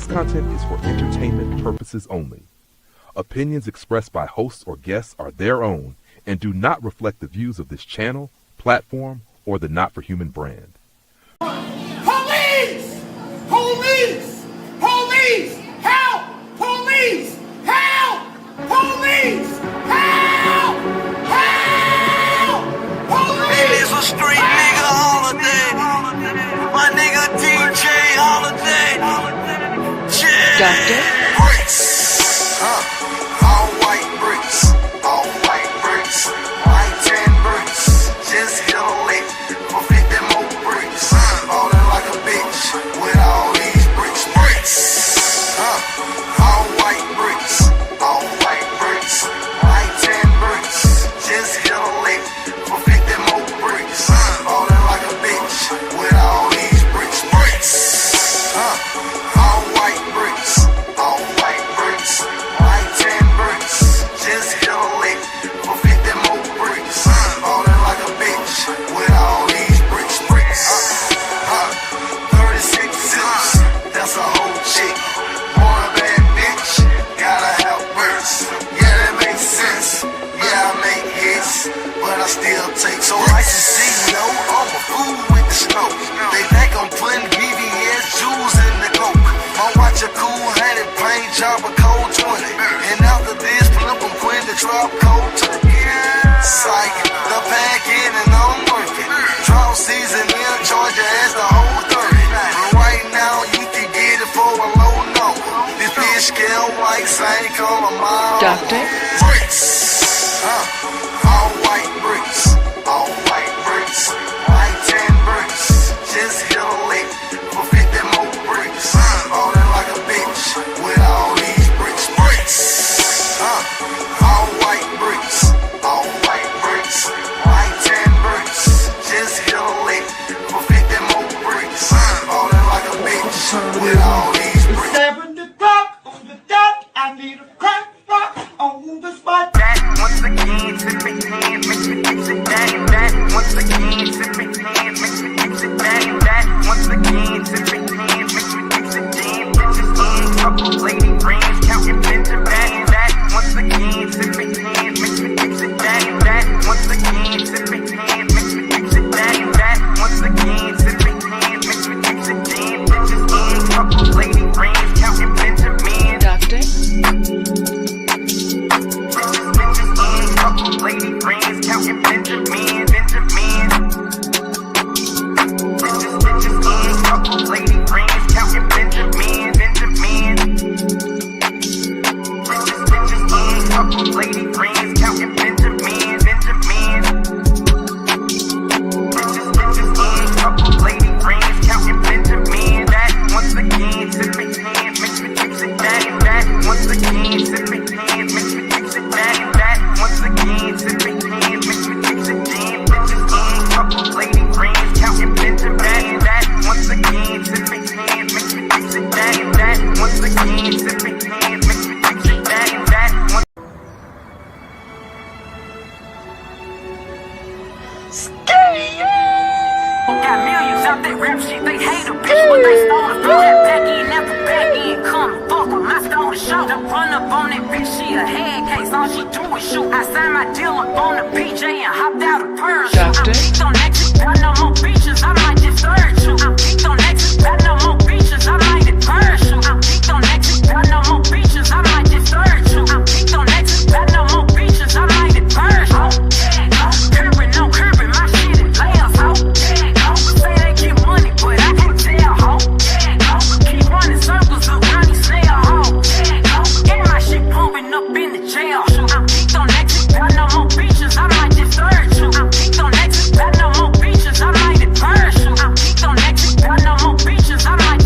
This content is for entertainment purposes only. Opinions expressed by hosts or guests are their own and do not reflect the views of this channel, platform, or the Not For Human brand. Police! Police! Police! Help! Police! Help! Police! Help! Help! Police! It is a street nigga holiday. My nigga DJ holiday. Doctor? Bricks. All white bricks. All white bricks. White tan bricks. Just hit a lick for 50 more bricks. Ballin' like a bitch with all these bricks. Bricks. All white bricks. All white bricks. White tan bricks. Just hit a lick for 50 more bricks. Ballin' like a bitch with all these bricks. Bricks. All white bricks. All white bricks. White tan bricks. Just hit a lick for 50 more bricks. Ballin' like a bitch with all these bricks. Bricks. 36 zips. That's a whole chick. Want a bad bitch? Gotta have bricks. Yeah, that makes sense. Yeah, I make hits, but I still take. So license CEO, I'm a fool with the snow. They think I'm putting BBS jewels in the coke. I watch a cool 100 plain job a cold 20. And after this, flip them quit the drop cold turkey. Psych, the pack in and I'm working. Drought season in Georgia as the whole 30. But right now, you can get it for a low number. This bitch scale white, same color, mile. Doctor? Bricks. All white bricks. All white bricks. White tan bricks. Just hit a lick for 50 more bricks. Ballin' like a bitch with all these bricks. Bricks. All white bricks. All white bricks. White tan bricks. Just hit a lick for 50 more bricks. Ballin' like a bitch with all these bricks. 7 o'clock on the dot. I need a crack rock on the spot. That once again, tip it hand, make me fix it that. That once again, tip it hand, make me fix it that. That once again, tip it hand, make me fix it damn. Bitches in, couple lady friends, counting Benjamin. That once again, tip it hand, make me fix it that. That once again, tip it hand, make me fix it that. That once again, tip it hand, make me fix it damn. Bitches in, couple lady friends, counting Benjamin. Doctor? Couple lady friends counting Benjamin, Benjamin. Bitches in, couple lady friends counting Benjamin, Benjamin. Bitches in, couple lady friends counting Benjamin, Benjamin. Bitches in, couple lady friends counting Benjamin. That once again, tip it hand, makes me fix it that. That once again, tip it hand, makes me fix it that. That once again, tip it hand, makes me fix it damn. Bitches in, couple lady friends counting Benjamin. That once again, tip it hand, makes me fix it that. That once again, tip it hand, makes me fix it that. That once. Got millions out that rap shit, they hate a bitch, but they stole the flow. That back end, never back end, come fuck with my stole the show. To run up on that bitch, she a head case, all she do is shoot. I signed my deal up on the PJ and hopped out of parachute. I'm geeked on exit, got no more beaches, I might just third you. I'm geeked on exit, got no more beaches, I might just parachute. I'm geeked on exit, got no more beaches, I might just third you. I'm geeked on exit, got no more beaches, I might just parachute. Curbing, no curbing, my shit is layers, ho. Say they get money, but I can't tell, ho. Keep running circles around these snail, ho. And my shit pumping up in the jail. I'm geeked on exit, got no more beaches, I might just third you. I'm geeked on exit, got no more beaches, I might just parachute. I'm geeked on exit, got no more beaches, I might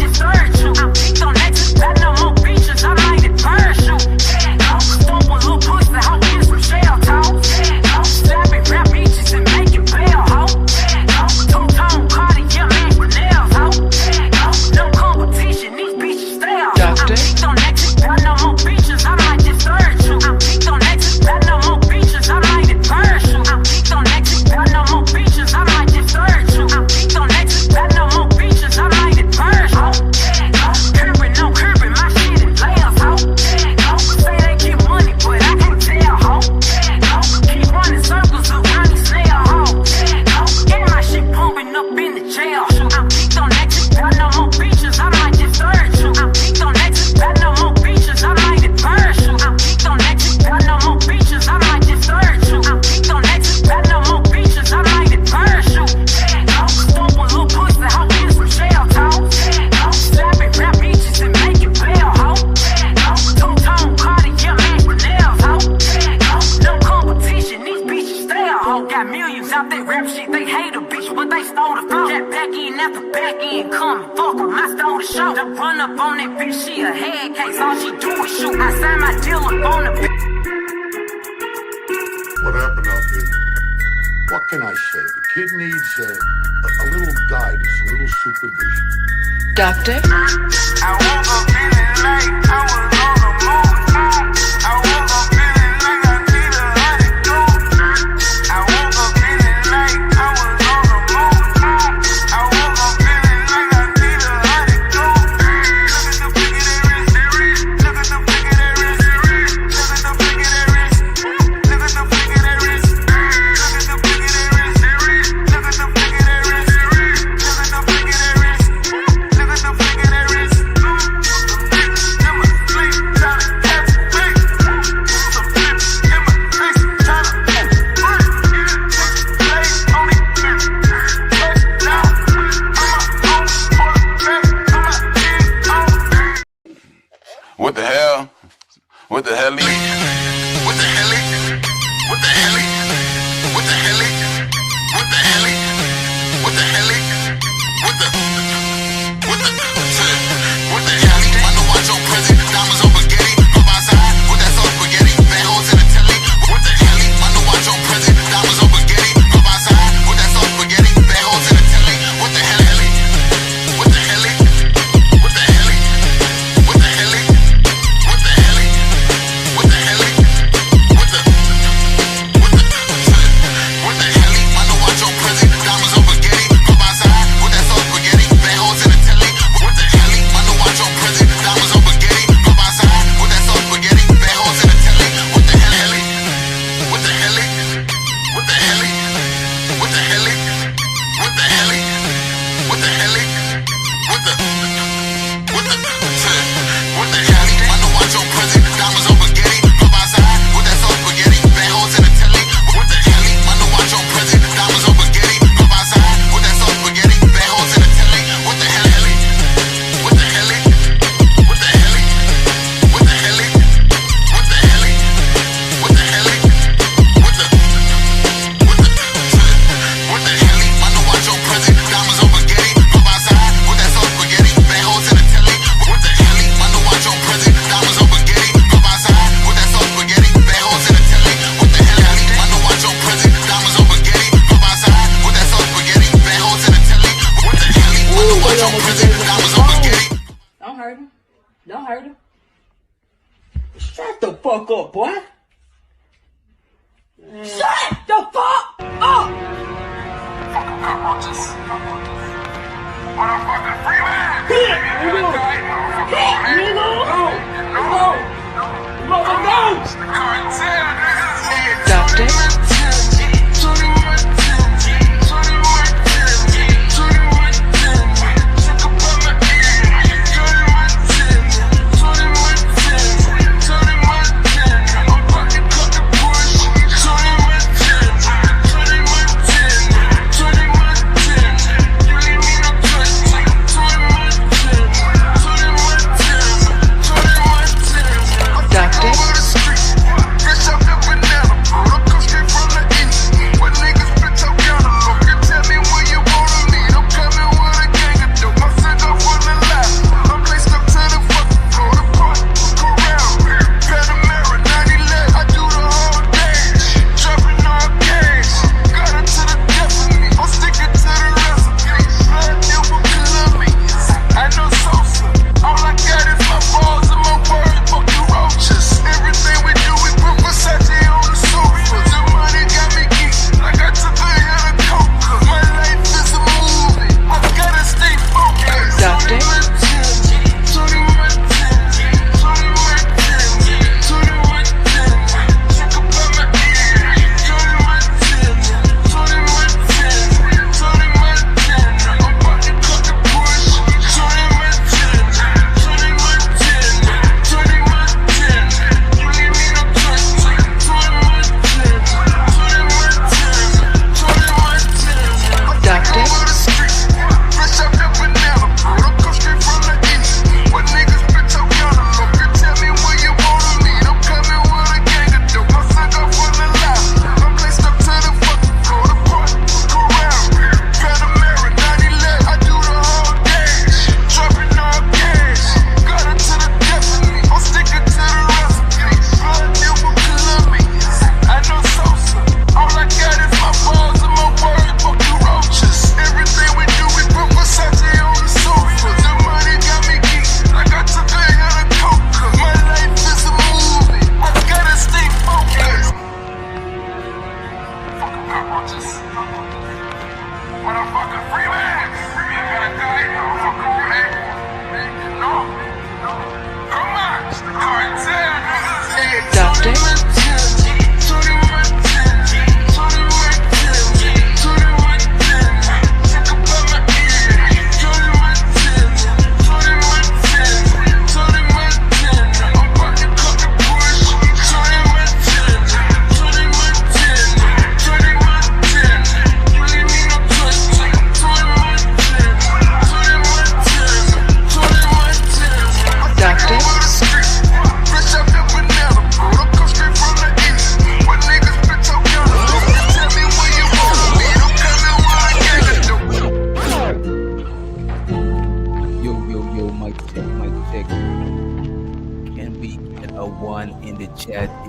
at the back end, come fuck with my stole the show. To run up on that bitch, she a head case, all she do is shoot. I signed my deal up on the bitch. What happened out there? What can I say? The kid needs a little guidance, a little supervision. Doctor? I woke up feeling like I was on the move. I woke up feeling like I need a antidote. I woke up feeling like I was on the move. I woke up feeling like I need a antidote. Look at the flick of that wrist. Look at the flick of that wrist. Look at the flick of that wrist. Look at the flick of that wrist. Look at the flick of that wrist. Look at the flick of that wrist. Look at the flick of that wrist. Look at the flick of that wrist. Some bitch in my sleep tryna catch a flick. Some bitch in my face tryna catch a flick. Play on it, touchdown. I'm my own quarterback. I'm my big own. What the hell? What the hell? What the hell? What the hell? What the hell? What the hell? What the hell? What the hell? What the hell? I know I Joe present, diamonds on spaghetti, pop outside with that sauce spaghetti, bad hoes in the telly. What the hell? I know I Joe present, diamonds on spaghetti, pop outside with that sauce spaghetti, bad hoes in the telly. What the hell? What the hell? What the hell? What the hell? What the hell? What the hell? What the hell? I know I Joe present, diamonds on spaghetti, pop outside with that sauce spaghetti, bad hoes in the telly. What the hell? I know I Joe present, diamonds on spaghetti, pop outside with that sauce spaghetti, bad hoes in the telly. What the hell? What the hell? What the hell? What the hell? What the hell? What the hell? What the hell? I know I Joe present, diamonds on spaghetti, pop outside with that sauce spaghetti, bad hoes in the telly. What the hell? I know I Joe present, diamonds on spaghetti, pop outside with that sauce spaghetti, bad hoes in the telly. What the hell? What the hell? What the hell? What the hell? What the hell? What the hell? What the hell? I know I Joe present, diamonds on spaghetti, pop outside with that sauce spaghetti, bad hoes in the telly. What the hell? I know I Joe present, diamonds on spaghetti, pop outside with that sauce spaghetti, bad hoes in the telly. What the hell? I know I Joe present, diamonds on spaghetti, pop outside with that sauce spaghetti, bad hoes in the telly. What the hell? I know I Joe present, diamonds on spaghetti. Don't hurt him. Don't hurt him. Shut the fuck up, boy. Shut the fuck up! Cockroaches. Motherfucking free man. Doctor? Doctor?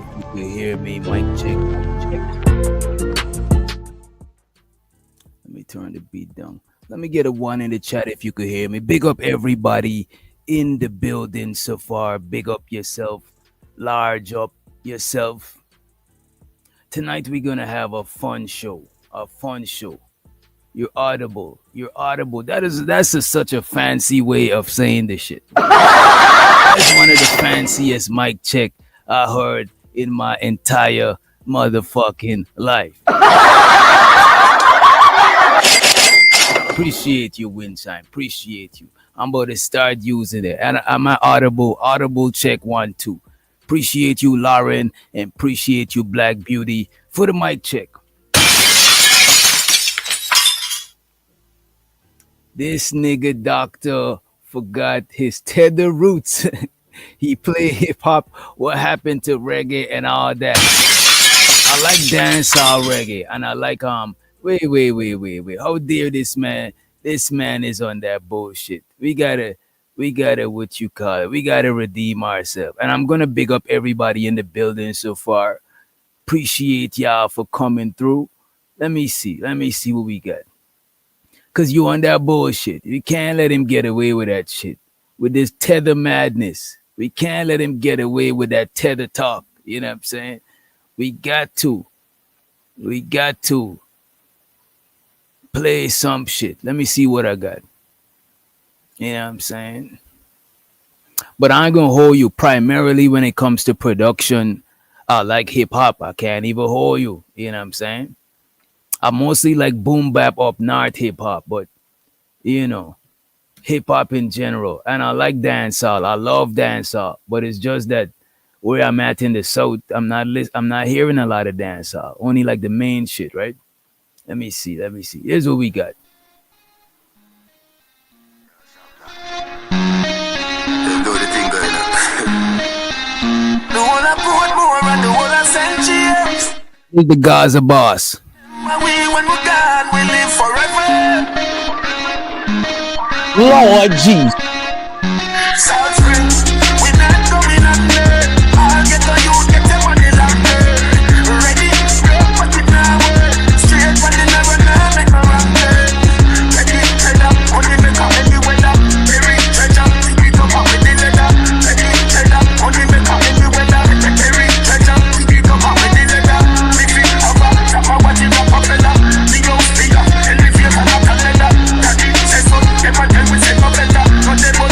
if you can hear me. Mic check, mic check. Let me turn the beat down. Let me get a one in the chat if you could hear me. Big up everybody in the building so far. Big up yourself. Large up yourself. Tonight we're gonna have a fun show. A fun show. You're audible. You're audible. Such a fancy way of saying this shit. That's one of the fanciest mic check I heard in my entire motherfucking life. Appreciate you, Winshine. Appreciate you. I'm about to start using it. And I'm at audible check 1, 2. Appreciate you, Lauren, and appreciate you, Black Beauty, for the mic check. This nigga doctor forgot his tether roots. He play hip hop. What happened to reggae and all that? I like dancehall reggae, and I like wait. How dare this man? This man is on that bullshit. We gotta what you call it. We gotta redeem ourselves. And I'm gonna big up everybody in the building so far. Appreciate y'all for coming through. Let me see what we got. Cause you on that bullshit. We can't let him get away with that shit. With this tether madness. We can't let him get away with that tether talk. You know what I'm saying? We got to play some shit. Let me see what I got. You know what I'm saying? But I ain't gonna hold you primarily when it comes to production. Like hip hop, I can't even hold you. You know what I'm saying? I mostly like boom bap up north hip hop, but you know, hip hop in general. And I like dancehall. I love dancehall, but it's just that where I'm at in the south, I'm not hearing a lot of dancehall. Only like the main shit, right? Let me see. Here's what we got. Do the thing going on. The one I put more and the one I sent cheers. Here's the Gaza boss. When we're gone, we live forever. Lord Jesus. South Springs, we not coming under. I'll get on you, get your money longer. Ready, straight, but it now work. Straight, but it never now make no wrong turn. Ready, trade up, money make up any weather. Berry, treasure, we come up with the leather. Ready, trade up, money make up any weather. Berry, treasure, we come up with the leather. Mix it up, chop my watch it up, fella. Big old figure, elevate and up the leather. Daddy, say so, never tell we say no better. No devil,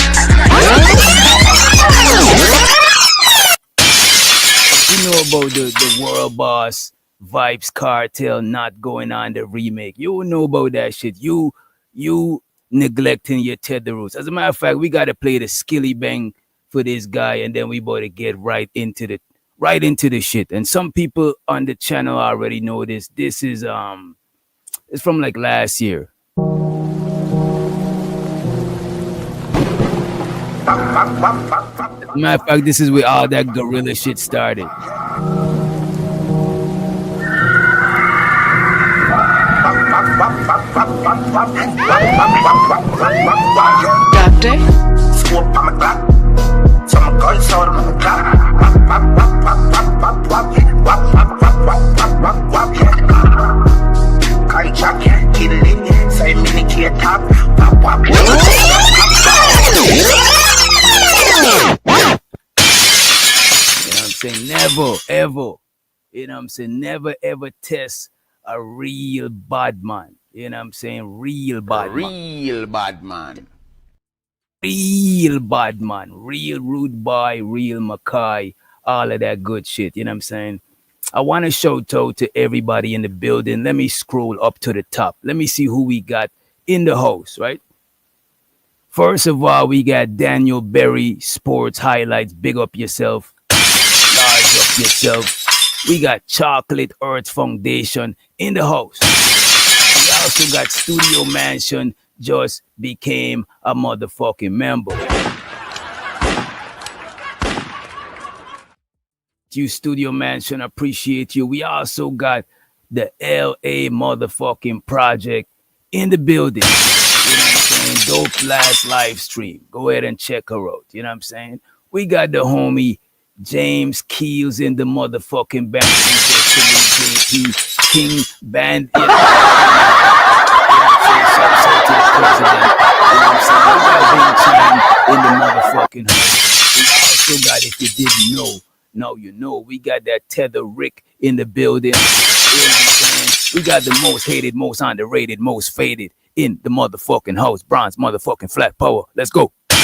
You know about the World Boss Vibes Cartel not going on the remake. You know about that shit. You neglecting your tether roots. As a matter of fact, we gotta play the skilly bang for this guy, and then we better get right into the shit. And some people on the channel already know this. This is it's from like last year. As a matter of fact, this is where all that gorilla shit started. Doctor? scope on my clock. Some guns out on my clock. Wap, wap, wap, wap, wap, wap, wap, wap, wap, wap, wap, wap, wap. Contract, killing, say minicate top. Wap, wap, wap, Saying never ever, you know what I'm saying, never ever test a real bad man. You know what I'm saying? Real bad man. Real rude boy, real Mackay, all of that good shit. You know what I'm saying? I want to shout out to everybody in the building. Let me scroll up to the top. Let me see who we got in the house, right? First of all, we got Daniel Berry, Sports Highlights. Big up yourself. Large up yourself. We got Chocolate Earth Foundation in the house. We also got Studio Mansion, just became a motherfucking member. You Studio Mansion, appreciate you. We also got the LA motherfucking project in the building. You know what I'm saying? Dope last live stream. Go ahead and check her out. You know what I'm saying? We got the homie James Keels in the motherfucking band. JP King Band. You know what I'm saying? Shout to the president. You know what I'm saying? We got Big Chan in the motherfucking house. We also got, if you didn't know, now you know, we got that Tether Rick in the building. You know what I'm saying? We got the most hated, most underrated, most faded in the motherfucking house. Bronze motherfucking flat power. Let's go. In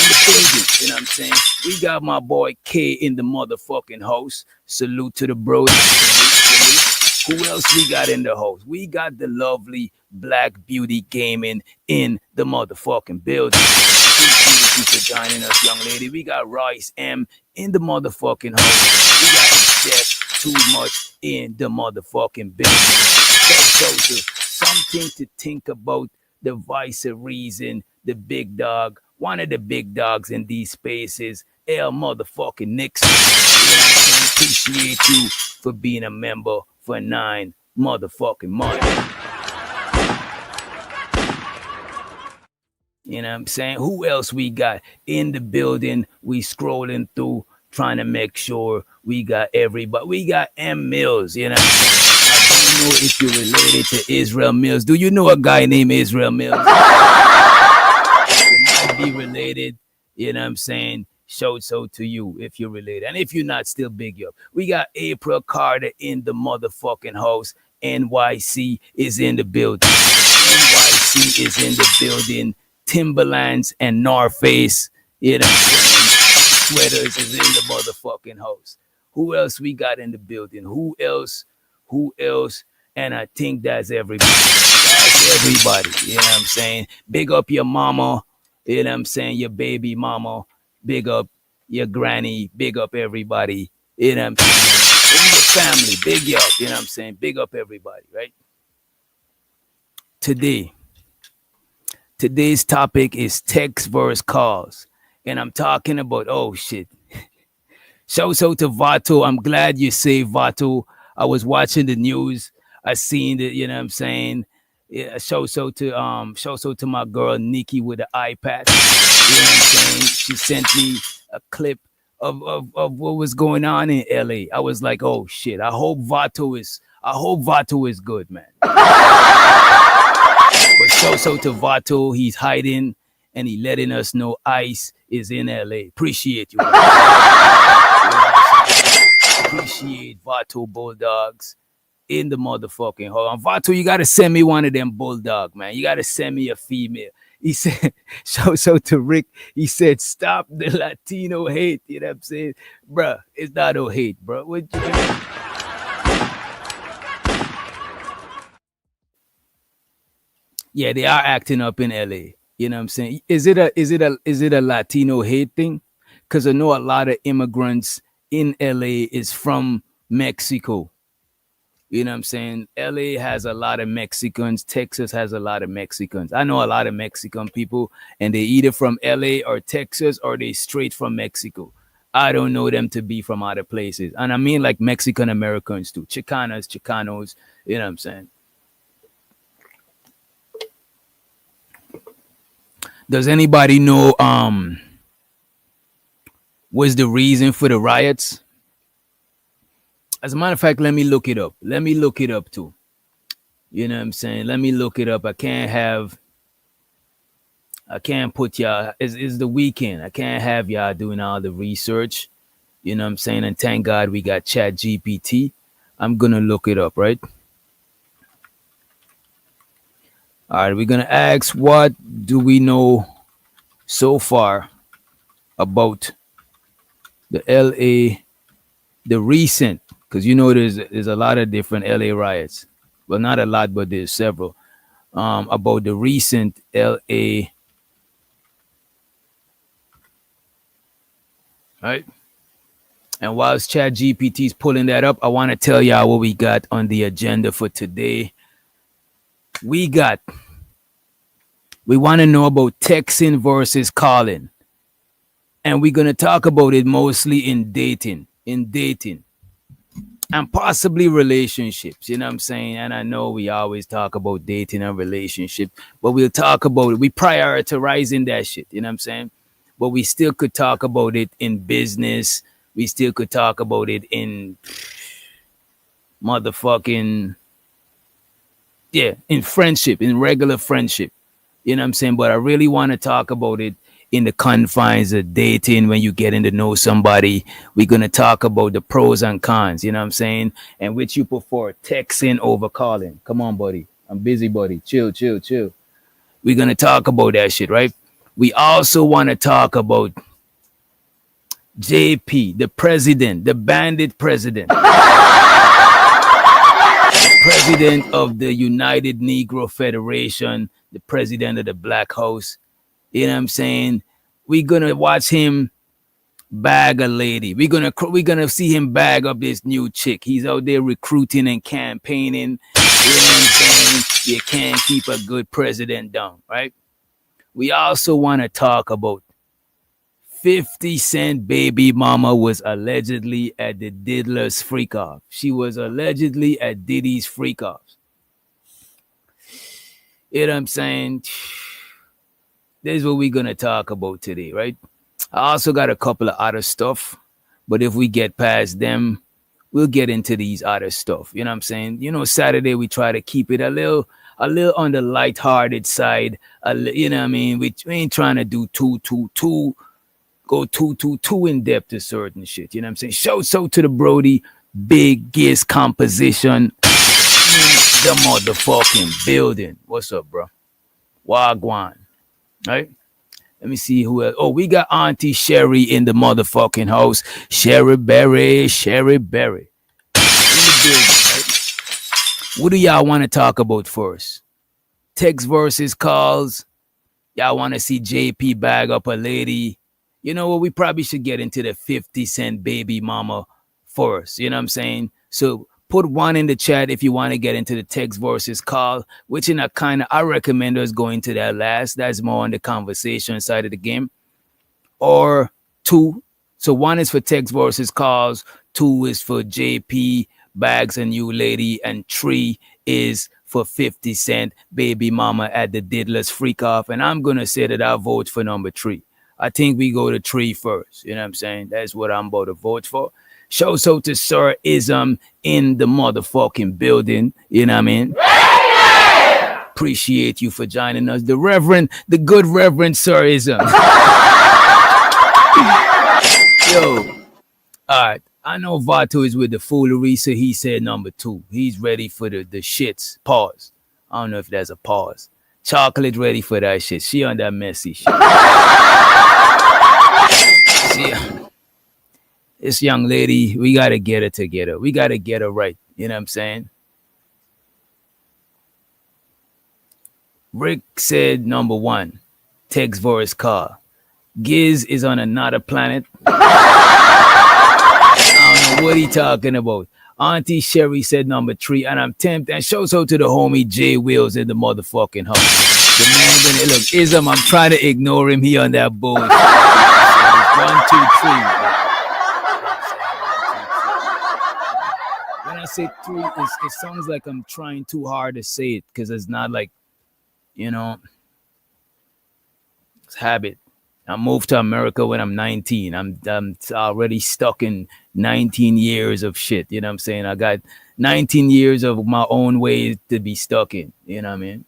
the building, you know what I'm saying? We got my boy K in the motherfucking house. Salute to the bros. Salute. Who else we got in the house? We got the lovely Black Beauty Gaming in the motherfucking building. Thank you for joining us, young lady. We got Royce M in the motherfucking house. We got Chef Too Much in the motherfucking building. So, something to think about. The voice of reason, the big dog, one of the big dogs in these spaces, L motherfucking Nixon. You know what I'm saying? Appreciate you for being a member for 9 motherfucking months. You know what I'm saying? Who else we got in the building? We scrolling through, trying to make sure we got everybody. We got M Mills, you know what I'm saying? I don't know if you're related to Israel Mills. Do you know a guy named Israel Mills? You might be related, you know what I'm saying? Shout out to you if you're related. And if you're not, still big up. We got April Carter in the motherfucking house. NYC is in the building. NYC is in the building. Timberlands and North Face, you know what I'm saying? Sweaters is in the motherfucking house. Who else we got in the building? Who else? And I think that's everybody. That's everybody. You know what I'm saying? Big up your mama. You know what I'm saying? Your baby mama. Big up your granny. Big up everybody. You know what I'm saying? And your family. Big up. You know what I'm saying? Big up everybody, right? Today's topic is text versus calls. And I'm talking about, oh shit. Shout out to Vato. I'm glad you say Vato. I was watching the news. I seen it, you know what I'm saying? Yeah, shout out to my girl Nikki with the iPad. You know what I'm saying? She sent me a clip of what was going on in LA. I was like, oh shit. I hope Vato is good, man. But shout out to Vato. He's hiding and he letting us know Ice is in LA. Appreciate you. Appreciate Vato Bulldogs in the motherfucking hole. And Vato, you gotta send me one of them bulldog, man. You gotta send me a female. He said, shout out to Rick. He said, stop the Latino hate. You know what I'm saying? Bruh, it's not no hate, bro. What you doing? Yeah, they are acting up in LA. You know what I'm saying? Is it a Latino hate thing? Because I know a lot of immigrants in LA is from Mexico. You know what I'm saying? LA has a lot of Mexicans. Texas has a lot of Mexicans. I know a lot of Mexican people, and they either from LA or Texas or they straight from Mexico. I don't know them to be from other places. And I mean like Mexican Americans too. Chicanos, you know what I'm saying? Does anybody know what's the reason for the riots? As a matter of fact, let me look it up. Let me look it up too. You know what I'm saying? Let me look it up. I can't put y'all, it's the weekend. I can't have y'all doing all the research. You know what I'm saying? And thank God we got Chat GPT. I'm going to look it up, right? All right, we're going to ask, what do we know so far about the LA, the recent, because you know there's a lot of different LA riots. Well, not a lot, but there's several. About the recent LA, right? And whilst Chat GPT is pulling that up, I want to tell y'all what we got on the agenda for today. We want to know about texting versus calling. And we're going to talk about it mostly in dating, and possibly relationships. You know what I'm saying? And I know we always talk about dating and relationship, but we'll talk about it. We prioritizing that shit. You know what I'm saying? But we still could talk about it in business, We still could talk about it in motherfucking, yeah, in friendship, in regular friendship. You know what I'm saying? But I really want to talk about it in the confines of dating when you getting to know somebody. We're going to talk about the pros and cons, you know what I'm saying? And which you prefer, texting over calling. Come on, buddy. I'm busy, buddy. Chill, chill, chill. We're going to talk about that shit, right? We also want to talk about JP, the president, the bandit president, president of the United Negro Federation, the president of the Black House. You know what I'm saying? We're gonna watch him bag a lady. We're gonna see him bag up this new chick. He's out there recruiting and campaigning. You know what I'm saying? You can't keep a good president down, right? We also want to talk about 50 Cent baby mama was allegedly at the Diddler's freak off. She was allegedly at Diddy's freak offs. You know what I'm saying? This is what we're going to talk about today, right? I also got a couple of other stuff, but if we get past them, we'll get into these other stuff. You know what I'm saying? You know, Saturday we try to keep it a little on the lighthearted side. You know what I mean? We ain't trying to do go too in depth to certain shit. You know what I'm saying? So to the Brody, biggest composition in the motherfucking building. What's up, bro? Wagwan. Right? Let me see who else. Oh, we got Auntie Sherry in the motherfucking house. Sherry Berry. In the building, right? What do y'all want to talk about first? Text versus calls. Y'all want to see JP bag up a lady. You know what? We probably should get into the 50 Cent baby mama first. You know what I'm saying? So put one in the chat if you want to get into the text versus call, which in a kind of, I recommend us going to that last. That's more on the conversation side of the game. Or two. So one is for text versus calls. Two is for JP bags a new lady. And three is for 50 Cent baby mama at the Diddler's freak off. And I'm going to say that I vote for number 3. I think we go to 3 first. You know what I'm saying? That's what I'm about to vote for. Show so to Sir Ism in the motherfucking building. You know what I mean? Appreciate you for joining us. The good Reverend Sir Ism. Yo. All right. I know Vato is with the foolery, so he said number 2. He's ready for the shits. Pause. I don't know if there's a pause. Chocolate ready for that shit. She on that messy shit. This young lady, we got to get her together. We got to get her right. You know what I'm saying? Rick said number 1, text voice call. Giz is on another planet. I don't know what he talking about. Auntie Sherry said number 3, and I'm tempted. And show so to the homie Jay Wills in the motherfucking house. The man gonna look, Ism, I'm trying to ignore him. He on that bullshit. 1, 2, 3. When I say 3, it sounds like I'm trying too hard to say it because it's not like, you know, it's habit. I moved to America when I'm 19. I'm already stuck in 19 years of shit. You know what I'm saying? I got 19 years of my own way to be stuck in. You know what I mean?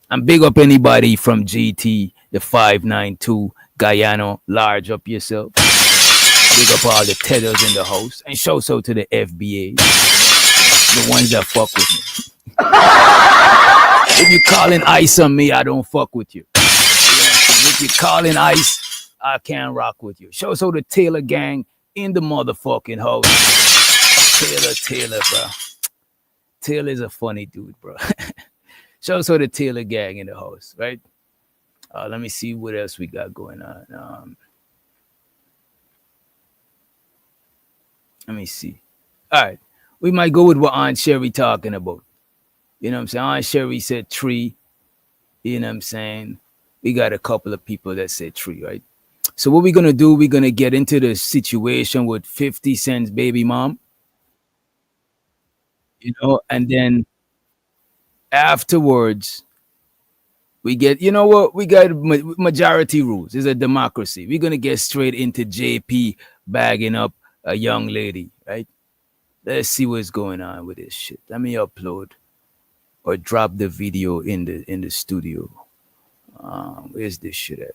I'm big up anybody from GT, the 592, Guyano, large up yourself. Big up all the tedders in the house. And show so to the FBA, the ones that fuck with me. If you calling ice on me, I don't fuck with you. If you're calling ice, I can't rock with you. Show so the Taylor gang in the motherfucking house. Taylor, bro. Taylor's a funny dude, bro. Show so the Taylor gang in the house, right? Let me see what else we got going on. Let me see. All right. We might go with what Aunt Sherry talking about. You know what I'm saying? Aunt Sherry said 3. You know what I'm saying? We got a couple of people that said 3, right? So what we're going to do, we're going to get into the situation with 50 Cent's baby mom. You know, and then afterwards, We get, you know what? We got majority rules. It's a democracy. We're gonna get straight into JP bagging up a young lady, right? Let's see what's going on with this shit. Let me upload or drop the video in the studio. Where's this shit at?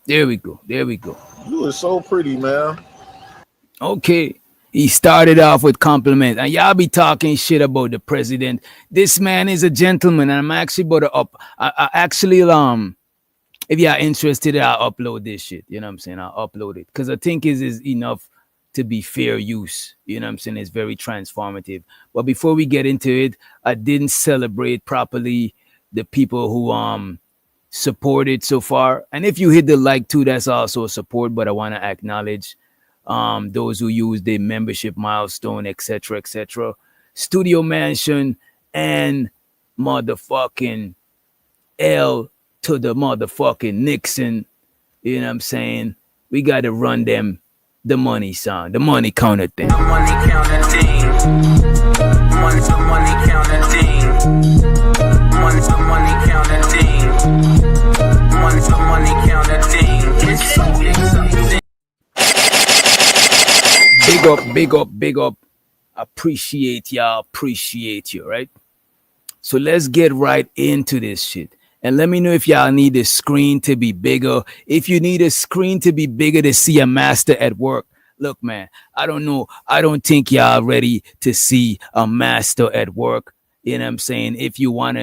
There we go. There we go. You are so pretty, man. Okay. He started off with compliment, and y'all be talking shit about the president. This man is a gentleman, and I'm actually about to I actually if you're interested, I'll upload this shit. You know what I'm saying? I'll upload it because I think it is enough to be fair use. You know what I'm saying? It's very transformative. But before we get into it, I didn't celebrate properly the people who supported so far. And if you hit the like too, that's also a support. But I want to acknowledge those who use the membership milestone, etc., etc. Studio Mansion and motherfucking L to the motherfucking Nixon. You know what I'm saying? We got to run them the money song, the money counter thing. The money counter thing. Money, the money counter thing. Money, the money counter thing. Money, the money counter thing. It's so exciting. Big up, big up, big up. Appreciate y'all, appreciate you, right? So let's get right into this shit. And let me know if y'all need the screen to be bigger. If you need a screen to be bigger to see a master at work. Look, man, I don't know. I don't think y'all ready to see a master at work. You know what I'm saying? If you want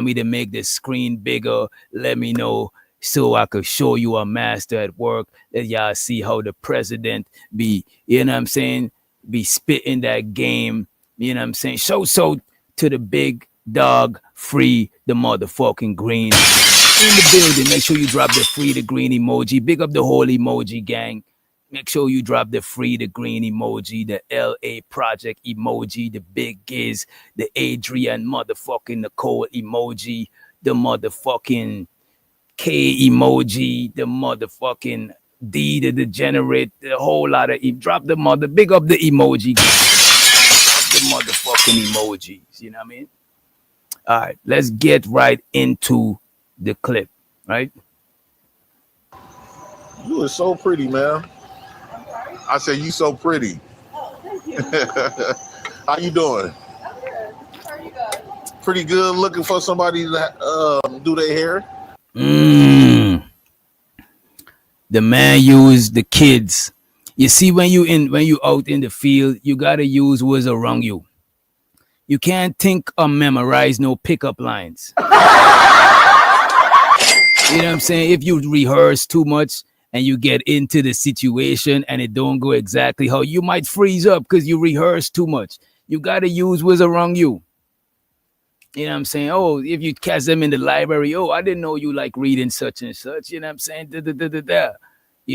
me to make the screen bigger, let me know so I could show you a master at work. That y'all see how the president be, you know what I'm saying? Be spitting that game. You know what I'm saying? Show so to the big dog, free the motherfucking green. In the building, make sure you drop the free the green emoji. Big up the whole emoji gang. Make sure you drop the free the green emoji, the LA Project emoji, the Big Giz, the Adrian motherfucking Nicole emoji, the motherfucking K emoji, the motherfucking D the degenerate, the whole lot of drop the mother, big up the emoji. Drop the motherfucking emojis, you know what I mean? All right, let's get right into the clip, right? You are so pretty, man. I said you so pretty. Oh, thank you. How you doing? I'm good. How are you guys? Pretty good. Looking for somebody to do their hair. The man used the kids. You see, when you out in the field, you gotta use what's around you. You can't think or memorize no pickup lines. You know what I'm saying? If you rehearse too much and you get into the situation and it don't go exactly how you might freeze up because you rehearse too much. You gotta use what's around you. You know what I'm saying? Oh, if you catch them in the library, oh, I didn't know you like reading such and such. You know what I'm saying? You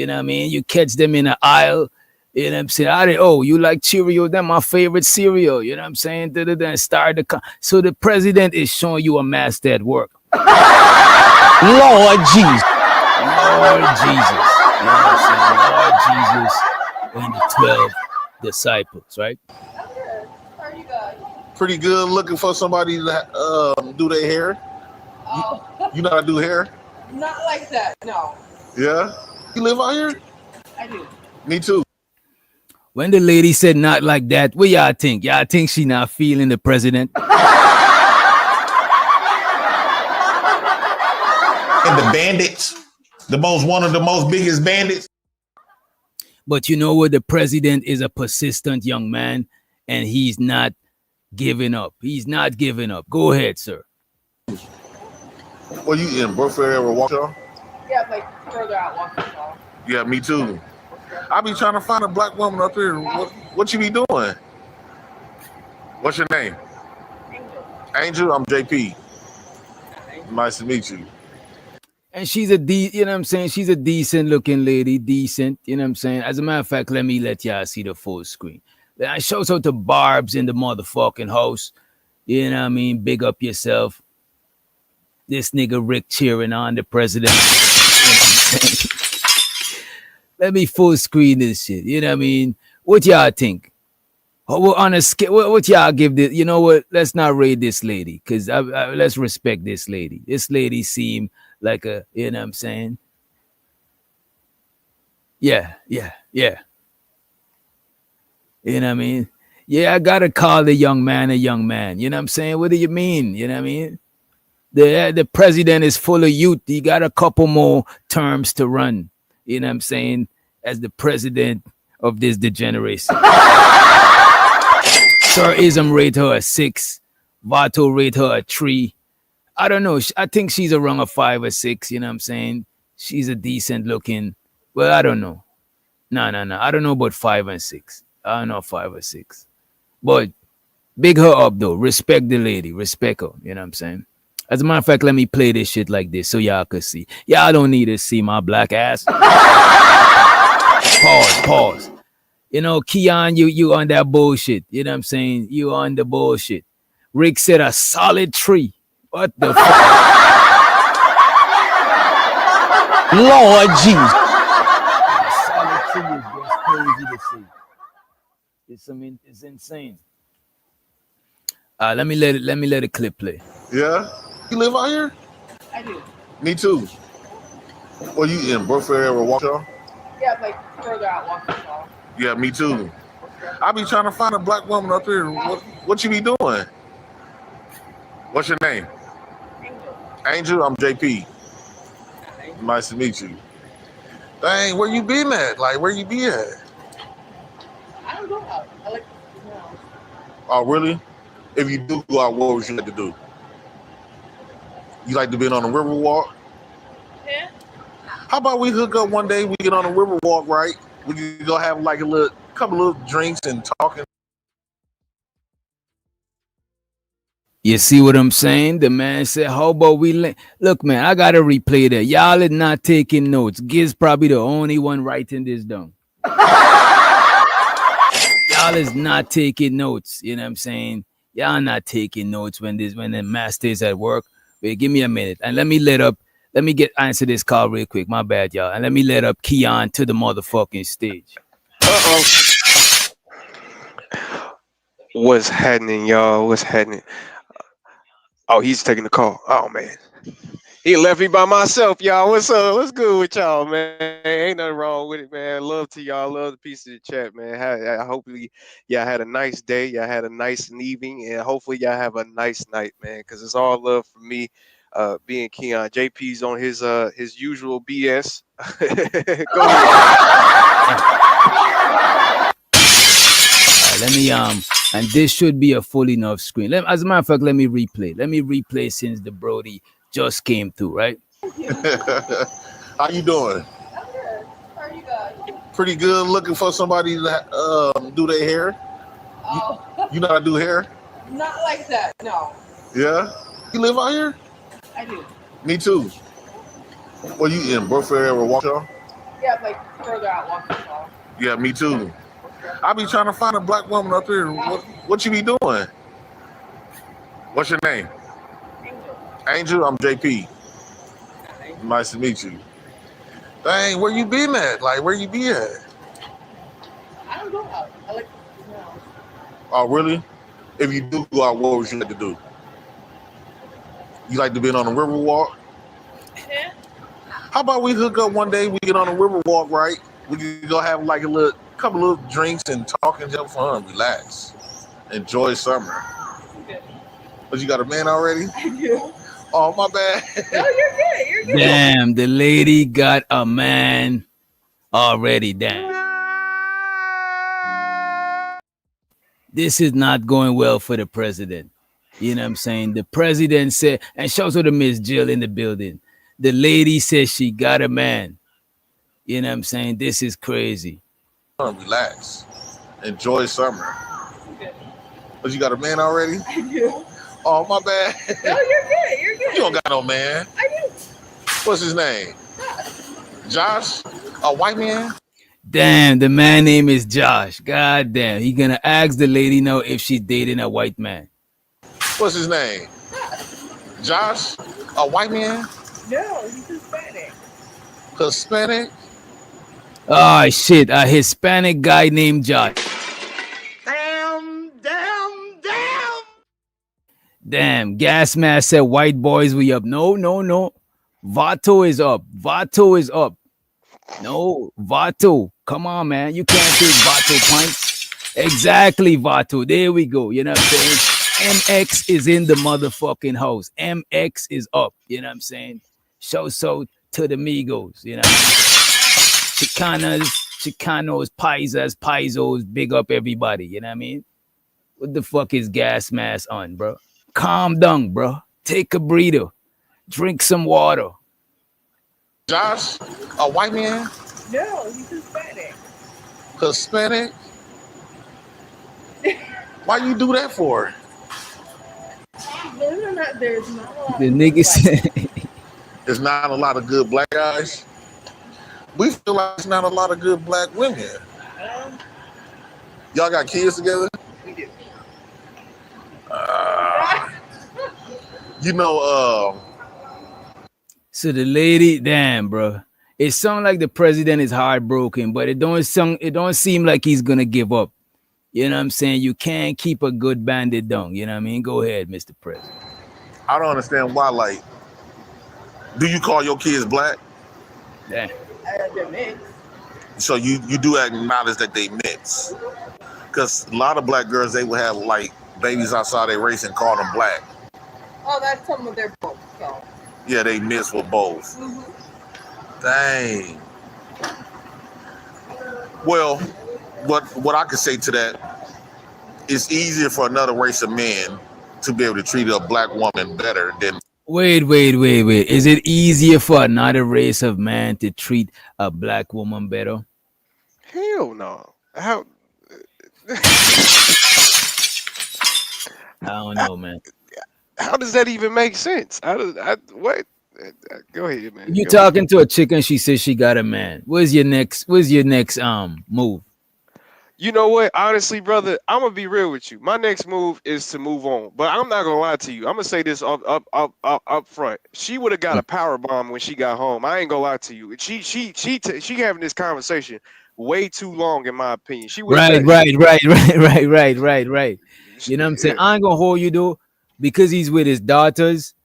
know what I mean? You catch them in the aisle. You know what I'm saying? Oh, you like Cheerio? That's my favorite cereal. You know what I'm saying? Start so the president is showing you a master at work. Lord Jesus. Lord Jesus. You know what I'm saying? Lord Jesus and the 12 disciples, right? I'm good. How are you guys? Pretty good. Looking for somebody to do their hair. Oh, You know how to do hair? not like that. No, Yeah. You live out here? I do. Me too. When the lady said not like that, what y'all think? Y'all think she not feeling the president? And the bandits, one of the most biggest bandits. But you know what? The president is a persistent young man, and he's not giving up. He's not giving up. Go ahead, sir. Well, you in Brookfield area or Waukesha? Yeah, like further out, Waukesha. Yeah, me too. I be trying to find a black woman up here. What you be doing? What's your name? Angel. Angel. I'm JP. Nice to meet you. And she's you know what I'm saying? She's a decent looking lady, decent, you know what I'm saying? As a matter of fact, let y'all see the full screen. Then I shows out to Barb's in the motherfucking house. You know what I mean? Big up yourself. This nigga Rick cheering on the president. You know what I'm saying? Let me full screen this shit. You know what I mean? What y'all think? well, on a scale, what y'all give this? You know what? Let's not rate this lady, cause let's respect this lady. This lady seem like a, you know what I'm saying? Yeah, yeah, yeah. You know what I mean? Yeah, I gotta call the young man a young man. You know what I'm saying? What do you mean? You know what I mean? The president is full of youth. He got a couple more terms to run. You know what I'm saying? As the president of this degeneracy. Sir Ism rate her a 6. Vato rate her a 3. I don't know. I think she's around a 5 or 6. You know what I'm saying? She's a decent looking. Well, I don't know. No. I don't know about 5 and 6. I don't know 5 or 6. But big her up though. Respect the lady. Respect her. You know what I'm saying? As a matter of fact, let me play this shit like this so y'all can see. Y'all don't need to see my black ass. Pause. You know, Keon, you on that bullshit. You know what I'm saying? You on the bullshit. Rick said a solid 3. What the fuck? Lord Jesus. A solid 3 is just crazy to see. It's insane. Let me let a clip play. Yeah? You live out here? I do. Me too. Well, you in Brookfield area or Waukesha? Yeah, like further out, Waukesha. Yeah, me too. I be trying to find a black woman up here. What you be doing? What's your name? Angel, I'm JP. Nice to meet you. Dang, where you been at? Like, where you be at? I don't go out. I like, you know. Oh, really? If you do go out, what would you like to do? You like to be on a river walk? Yeah. How about we hook up one day? We get on a river walk, right? We can go have like a couple little drinks and talking. You see what I'm saying? The man said, how about we look, man, I gotta replay that. Y'all is not taking notes. Giz probably the only one writing this down. Y'all is not taking notes. You know what I'm saying? Y'all not taking notes when the master is at work. Wait, give me a minute. And let me answer this call real quick. My bad, y'all. And let me let up Keon to the motherfucking stage. Uh-oh. What's happening, y'all? What's happening? Oh, he's taking the call. Oh, man. He left me by myself, y'all. What's up? What's good with y'all, man? Ain't nothing wrong with it, man. Love to y'all. Love the piece of the chat, man. Hopefully, y'all had a nice day. Y'all had a nice evening. And hopefully, y'all have a nice night, man. Because it's all love for me being Keon. JP's on his usual BS. Go ahead. Let me and this should be a full enough screen. As a matter of fact, let me replay. Let me replay since the Brody just came through, right? How you doing? I'm good. How are you guys? Pretty good. Looking for somebody to do their hair. Oh. You know how to do hair? Not like that, no. Yeah? You live out here? I do. Me too. Well, you in Brookfield area or Waukesha? Yeah, like further out, Waukesha. Yeah, me too. I be trying to find a black woman up here. What you be doing? What's your name? Angel, I'm JP. Nice to meet you. Dang, where you been at? Like, where you be at? I don't go out. I like, you know. Oh, really? If you do go out, what would you like to do? You like to be on a river walk? Yeah. How about we hook up one day? We get on a river walk, right? We can go have like a couple little drinks and talk and have fun, relax, enjoy summer. Okay. But you got a man already? I do. Oh, my bad. No, you're good. You're good. Damn, the lady got a man already. Damn. This is not going well for the president. You know what I'm saying? The president said, and shout out to Miss Jill in the building. The lady says she got a man. You know what I'm saying? This is crazy. Relax, enjoy summer. Okay. But you got a man already? I do. Oh, my bad. No, you're good. You're good. You don't got no man. I do. What's his name? Josh? A white man? Damn, the man name is Josh. God damn. He gonna ask the lady now if she's dating a white man. What's his name? Josh? A white man? No, he's Hispanic. Hispanic? Oh shit, a Hispanic guy named Josh. Damn Damn, gas mask said white boys we up. No. Vato is up. Vato is up. No, Vato. Come on, man. You can't take Vato points. Exactly, Vato. There we go. You know what I'm saying? MX is in the motherfucking house. MX is up. You know what I'm saying? Show so to the Migos. You know what I mean? Chicanos, Paisas, Paisos, big up everybody. You know what I mean? What the fuck is gas mask on, bro? Calm down, bro. Take a breather. Drink some water. Josh, a white man? No, he's Hispanic. Hispanic? Why you do that for? There's not a lot The of niggas. There's not a lot of good black guys. We feel like there's not a lot of good black women. Y'all got kids together? We do. You know, So the lady, damn, bro. It sounds like the president is heartbroken, but it don't seem like he's gonna give up. You know what I'm saying? You can't keep a good bandit down. You know what I mean? Go ahead, Mr. President. I don't understand why. Like, do you call your kids black? Damn. They're mixed. So you do acknowledge that they mix, because a lot of black girls, they will have like babies outside their race and call them black. Oh, that's some of their both. So. Yeah, they mix with both. Dang. Well, what I can say to that, it's easier for another race of men to be able to treat a black woman better than. Wait. Is it easier for another race of man to treat a black woman better? Hell no. How? I don't know, man. How does that even make sense? What? Go ahead, man. You talking to a chick and she says she got a man. Where's your next move? You know what? Honestly, brother, I'm gonna be real with you. My next move is to move on. But I'm not gonna lie to you. I'm gonna say this up front. She would have got a power bomb when she got home. I ain't gonna lie to you. She having this conversation way too long, in my opinion. She would Right. You know what I'm saying? I ain't gonna hold you though, because he's with his daughters.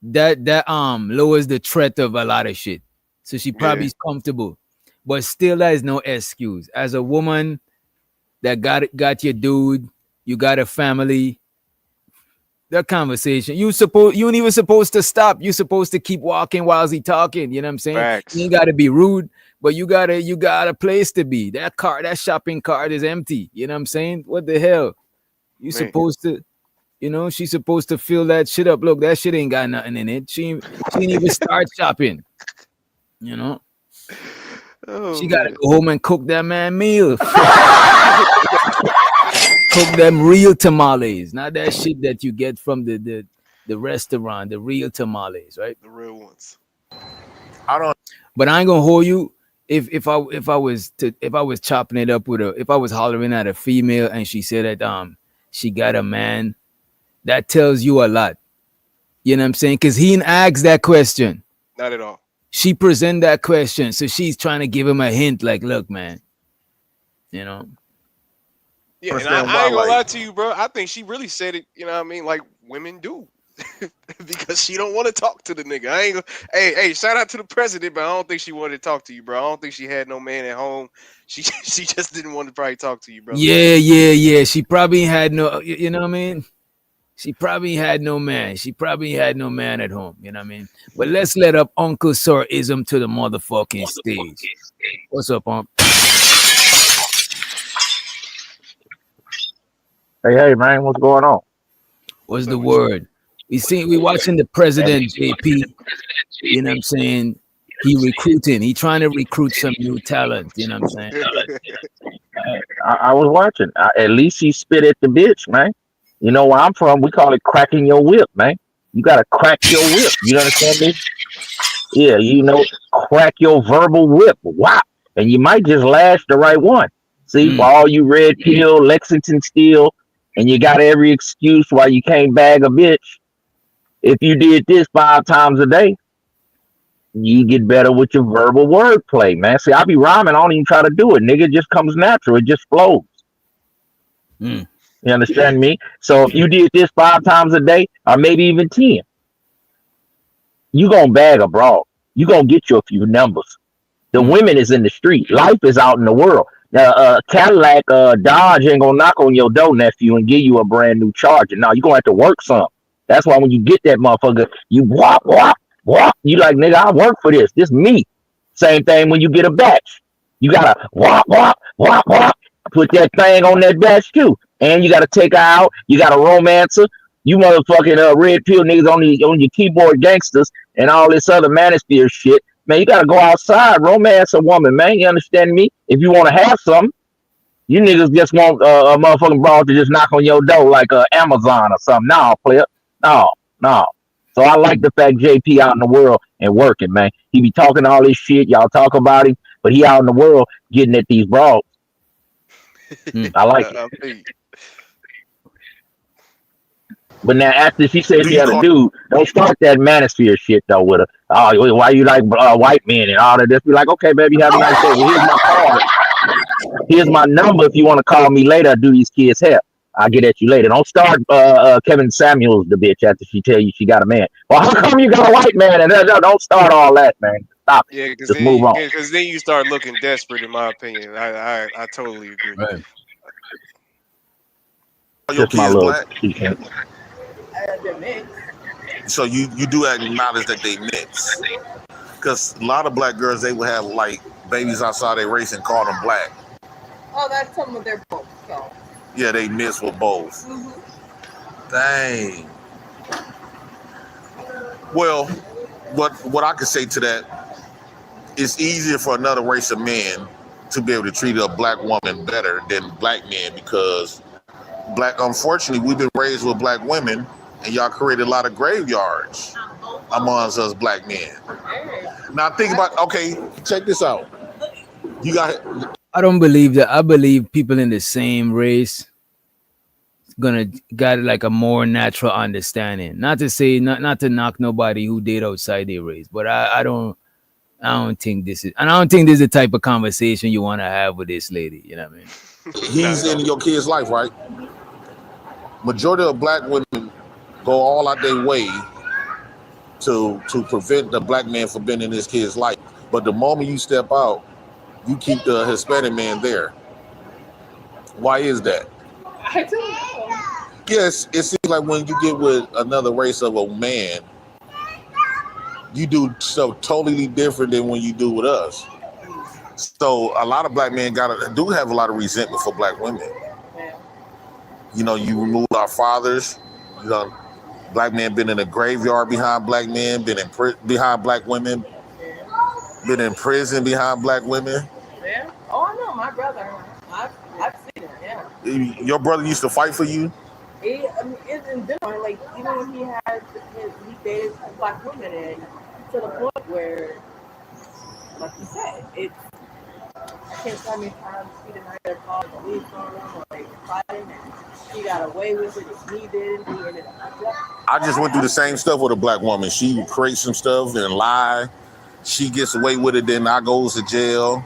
That lowers the threat of a lot of shit. So she probably is comfortable, but still, that is no excuse. As a woman that got your dude, you got a family. That conversation, you ain't even supposed to stop. You supposed to keep walking while he talking. You know what I'm saying? Facts. You ain't got to be rude, but you got a place to be. That shopping cart is empty. You know what I'm saying? What the hell? You supposed to. You know, she's supposed to fill that shit up. Look, that shit ain't got nothing in it. She didn't even start shopping. You know? She got to go home and cook that man meal. Cook them real tamales. Not that shit that you get from the restaurant. The real tamales, right? The real ones. But I ain't gonna hold you. If I was chopping it up with if I was hollering at a female and she said that she got a man, that tells you a lot. You know what I'm saying? Because he didn't ask that question. Not at all. She present that question. So she's trying to give him a hint like, look, man. You know? Yeah, and I ain't gonna lie to you, bro. I think she really said it, you know what I mean? Like women do. Because she don't want to talk to the nigga. I ain't gonna, hey, shout out to the president, but I don't think she wanted to talk to you, bro. I don't think she had no man at home. She just didn't want to probably talk to you, bro. Yeah. She probably had no, you know what I mean? She probably had no man. She probably had no man at home. You know what I mean? But let's let up Uncle Sir Ism to the motherfucking stage. What's up, Unc? Hey, man, what's going on? What's the word? We watching the president, JP. You know what I'm saying? He trying to recruit some new talent. You know what I'm saying? I was watching. At least he spit at the bitch, man. You know where I'm from, we call it cracking your whip, man. You got to crack your whip. You understand me? Yeah, you know, crack your verbal whip. Wow. And you might just lash the right one. See, for all you red pill, Lexington Steel, and you got every excuse why you can't bag a bitch. If you did this 5 times a day, you get better with your verbal wordplay, man. See, I be rhyming. I don't even try to do it. Nigga, it just comes natural. It just flows. You understand me? So if you did this 5 times a day, or maybe even 10, you gonna bag a broad. You gonna get you a few numbers. The women is in the street. Life is out in the world. Cadillac, Dodge ain't gonna knock on your door, nephew, and give you a brand new Charger. Now you gonna have to work some. That's why when you get that motherfucker, you walk, walk, walk. You like, nigga, I work for this. This me. Same thing when you get a batch. You gotta walk, walk, walk, walk. Put that thing on that batch too, and you gotta take her out. You got a romancer. You motherfucking red pill niggas on your keyboard gangsters and all this other manosphere shit. Man, you gotta go outside, romance a woman, man. You understand me? If you want to have something, you niggas just want a motherfucking broad to just knock on your door like Amazon or something. No, player, no. So I like the fact JP out in the world and working, man. He be talking all this shit. Y'all talk about him, but he out in the world getting at these broads. I like it. But now after she said she had a dude, don't start that manosphere shit though with her. Oh, why you like white men and all that? Just be like, okay, baby, have a nice day. Well, here's my card. Here's my number if you want to call me later. Do these kids hair? I'll get at you later. Don't start Kevin Samuels the bitch after she tell you she got a man. Well, how come you got a white man? And don't start all that, man. Stop. Yeah, just move on. Because then you start looking desperate, in my opinion. I totally agree. Right. Just my little. So you do acknowledge that they mix, because a lot of black girls, they would have like babies outside their race and call them black. Oh, that's some of their both. So. Yeah, they mix with both. Dang. Well, what I can say to that, it's easier for another race of men to be able to treat a black woman better than black men, because unfortunately, we've been raised with black women, and y'all created a lot of graveyards amongst us black men. Now think about, okay, check this out. You got. I don't believe that. I believe people in the same race gonna got like a more natural understanding. Not to say not to knock nobody who date outside their race, but I don't think this is, and I don't think this is the type of conversation you want to have with this lady. You know what I mean? He's in your kid's life, right? Majority of black women go all out their way to prevent the black man from being in his kid's life. But the moment you step out, you keep the Hispanic man there. Why is that? I don't know. Yes, it seems like when you get with another race of a man, you do stuff totally different than when you do with us. So a lot of black men do have a lot of resentment for black women. You know, you remove our fathers. You know, black men been in a graveyard behind black men, been in behind black women, been in prison behind black women. Yeah. Oh, I know my brother. I've seen it. Yeah. Your brother used to fight for you. It's in different. Like even when he dated black women, and to the point where, like you said, it's. I can't tell me times he didn't either call the police on him or like fighting, and he got away with it. He did. He ended up. I just went through the same stuff with a black woman. She would create some stuff and lie. She gets away with it, then I goes to jail.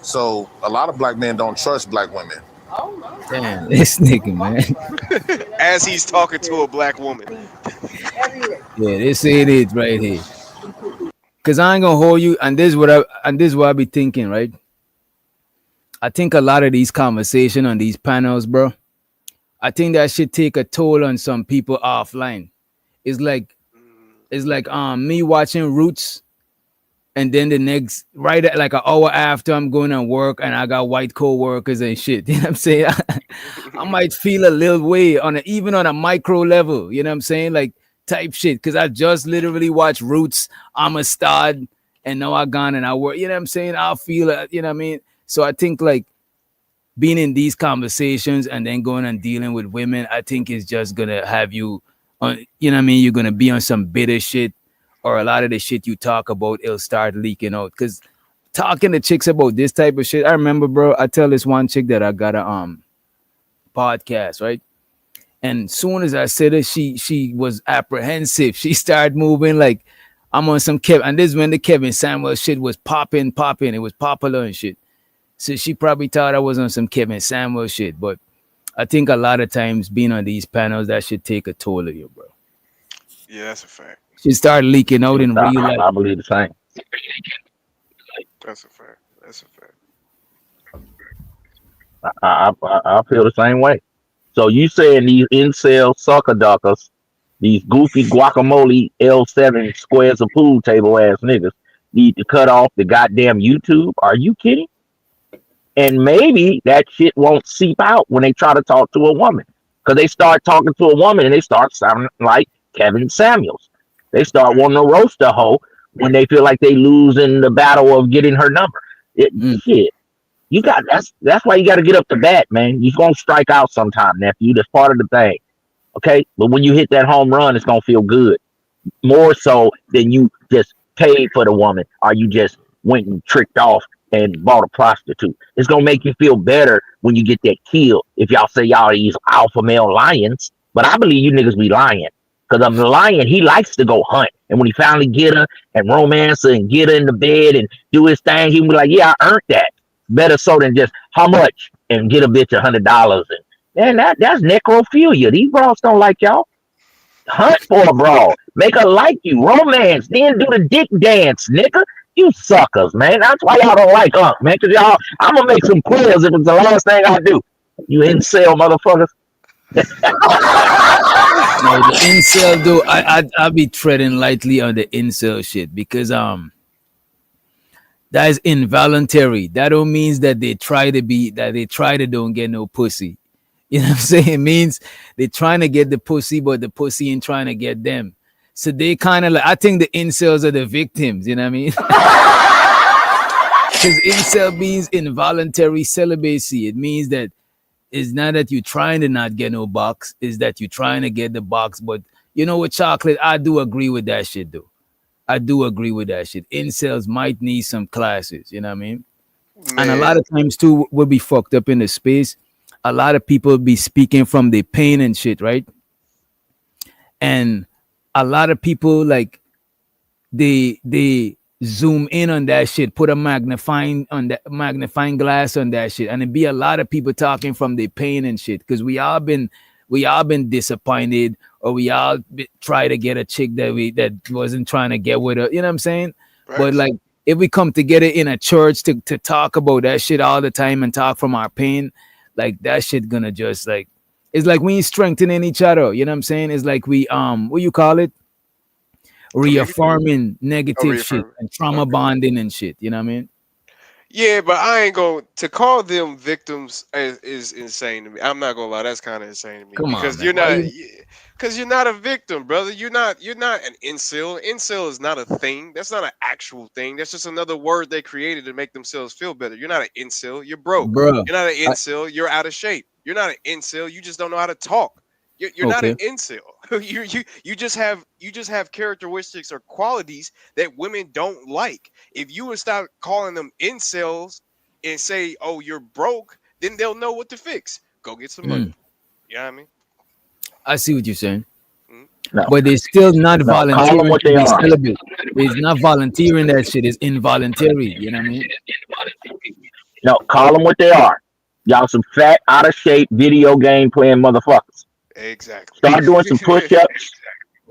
So a lot of black men don't trust black women. Oh no! Damn, this nigga, man. As he's talking to a black woman. Yeah, they say it is right here. Cause I ain't gonna hold you, and this is what I be thinking, right? I think a lot of these conversations on these panels, bro, I think that should take a toll on some people offline. It's like me watching Roots, and then the next right at like an hour after I'm going to work and I got white co-workers and shit. You know what I'm saying? I might feel a little way even on a micro level, you know what I'm saying? Like type shit. Cause I just literally watched Roots, Amistad, and now I gone and I work, you know what I'm saying? I'll feel it, you know what I mean? So I think like being in these conversations and then going and dealing with women, I think is just gonna have you on, you know what I mean? You're gonna be on some bitter shit, or a lot of the shit you talk about, it'll start leaking out. Cause talking to chicks about this type of shit, I remember, bro, I tell this one chick that I got a podcast, right? And soon as I said it, she was apprehensive. She started moving like I'm on some Kevin. And this is when the Kevin Samuel shit was popping. It was popular and shit. So she probably thought I was on some Kevin Samuel shit. But I think a lot of times being on these panels, that should take a toll of you, bro. Yeah, that's a fact. Should start leaking out in real life. I believe the same. That's a fact. That's a fact. I feel the same way. So you saying these incel sucker duckers, these goofy guacamole L7 squares of pool table ass niggas need to cut off the goddamn YouTube? Are you kidding? And maybe that shit won't seep out when they try to talk to a woman. Because they start talking to a woman and they start sounding like Kevin Samuels. They start wanting to roast a hoe when they feel like they losing the battle of getting her number. Shit. You got that's why you got to get up to bat, man. You're gonna strike out sometime, nephew. That's part of the thing, okay? But when you hit that home run, it's gonna feel good, more so than you just paid for the woman or you just went and tricked off and bought a prostitute. It's gonna make you feel better when you get that kill. If y'all say y'all these alpha male lions, but I believe you niggas be lying. Because I'm a lion, he likes to go hunt. And when he finally get her and romance her and get her in the bed and do his thing, he be like, yeah, I earned that. Better so than just how much and get a bitch $100. And that's necrophilia. These bras don't like y'all. Hunt for a bra. Make her like you. Romance. Then do the dick dance, nigga. You suckers, man. That's why y'all don't like us, man. Because y'all, I'm going to make some prayers if it's the last thing I do. You incel motherfuckers. No, the incel though, I be treading lightly on the incel shit because that is involuntary. That don't means that they try to don't get no pussy. You know what I'm saying? It means they're trying to get the pussy, but the pussy ain't trying to get them. So they kind of like, I think the incels are the victims, you know what I mean? Because incel means involuntary celibacy. It means that it's not that you're trying to not get no box, it's that you're trying to get the box. But you know what, chocolate, I do agree with that shit though. I do agree with that shit. Incels might need some classes, you know what I mean? Man. And a lot of times too, we'll be fucked up in the space. A lot of people be speaking from their pain and shit, right? And a lot of people like they zoom in on that shit, put a magnifying glass on that shit, and it be a lot of people talking from their pain and shit because we all been disappointed, or we all try to get a chick that wasn't trying to get with her, you know what I'm saying? Right. But like if we come together in a church to talk about that shit all the time and talk from our pain, like that shit gonna just like, it's like we ain't strengthening each other, you know what I'm saying? It's like we what you call it, reaffirming negative shit and trauma bonding and shit, you know what I mean? Yeah, but I ain't going to call them victims is insane to me. I'm not gonna lie, that's kind of insane to me. Come because on, you're not a victim, brother. You're not an incel. Incel is not a thing. That's not an actual thing. That's just another word they created to make themselves feel better. You're not an incel. You're broke. Bro, you're not an incel. You're out of shape. You're not an incel. You just don't know how to talk. You're not an incel. You just have characteristics or qualities that women don't like. If you would stop calling them incels and say, "Oh, you're broke," then they'll know what to fix. Go get some money. You know what I mean? I see what you're saying. No. But they're still not volunteering to be celibate. It's not volunteering that shit. It's involuntary. You know what I mean? No, call them what they are. Y'all some fat, out of shape, video game playing motherfuckers. Exactly. Start doing some push-ups.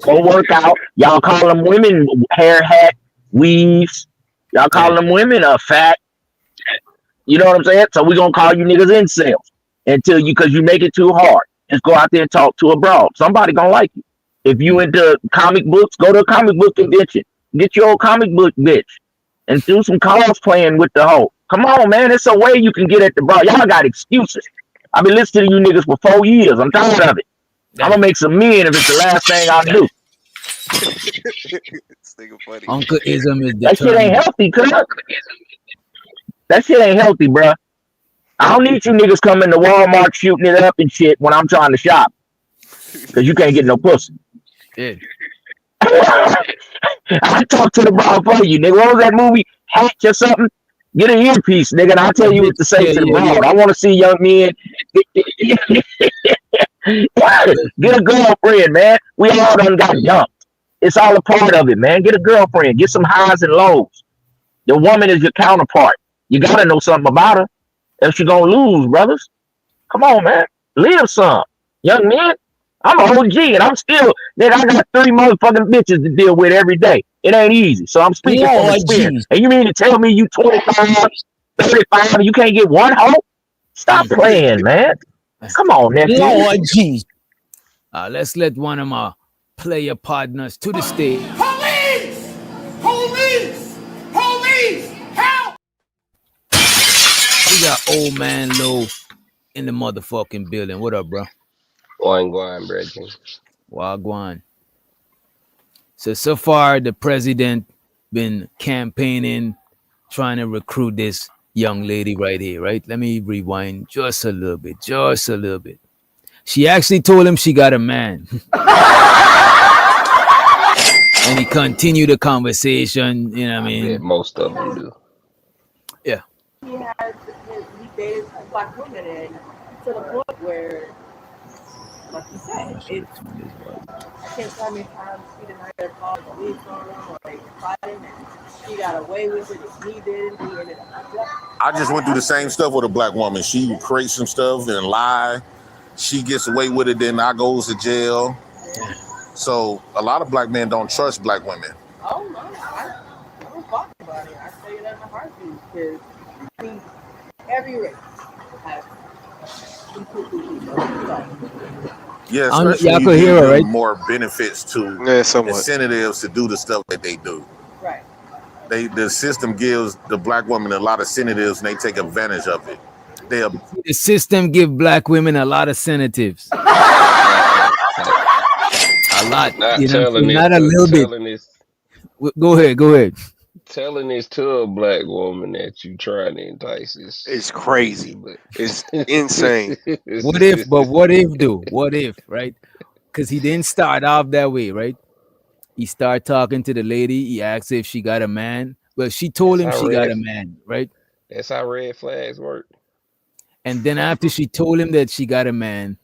Go work out. Y'all call them women hair, hat, weaves. Y'all call them women fat. You know what I'm saying? So we're going to call you niggas incels because you make it too hard. Just go out there and talk to a broad. Somebody going to like you. If you into comic books, go to a comic book convention. Get your old comic book bitch and do some cosplaying with the hoe. Come on, man. It's a way you can get at the broad. Y'all got excuses. I've been listening to you niggas for 4 years. I'm tired of it. I'm going to make some men if it's the last thing I do. Uncle Ism is that shit ain't healthy, cuz. That shit ain't healthy, bruh. I don't need you niggas coming to Walmart shooting it up and shit when I'm trying to shop. Because you can't get no pussy. Yeah. I talk to the bra for you, nigga. What was that movie? Hatch or something? Get an earpiece, nigga, and I'll tell you what to say to the broad. I want to see young men. Get a girlfriend, man. We all done got dumped. It's all a part of it, man. Get a girlfriend. Get some highs and lows. The woman is your counterpart. You got to know something about her. Else you're going to lose, brothers. Come on, man. Live some. Young man, I'm a OG and I'm still, nigga, I got 3 motherfucking bitches to deal with every day. It ain't easy. So I'm speaking from Lord experience. Jesus. And you mean to tell me you 25, 35, and you can't get one hoe? Stop playing, man. Come on, nephew. Lord Jesus. Let's let one of my player partners to the stage. Police! Police! Police! Help! We got old man Low in the motherfucking building. What up, bro? Wine, brethren. Wagwan. So far the president been campaigning, trying to recruit this young lady right here, right? Let me rewind just a little bit. She actually told him she got a man. And he continued the conversation, you know what I I bet mean? most of them do. Yeah. He dated black women, and to the point where, like you said, it's I can't tell how many times she denied her called the police on him or they fighting, and she got away with it. If he didn't, he ended up. I just went through the same stuff with a black woman. She would create some stuff and lie. She gets away with it, then I goes to jail. So a lot of black men don't trust black women. Oh no, I don't talk about it. I say that in a heartbeat because I mean, every race has some cuckoo people. Yeah, especially y'all you could give hear her, them right? more benefits to Yeah, somewhat. incentives to do the stuff that they do. Right. The system gives the black woman a lot of incentives and they take advantage of it. The system give black women a lot of sedatives. A lot. Not You know what I'm telling saying? it Not a to little bit. Go ahead. telling this to a black woman that you trying to entice is It's crazy. but It's insane. What if though? What if, right? Because he didn't start off that way, right? He started talking to the lady. He asked if she got a man. Well, she told him she got a man, right? That's how red flags work. And then after she told him that she got a man,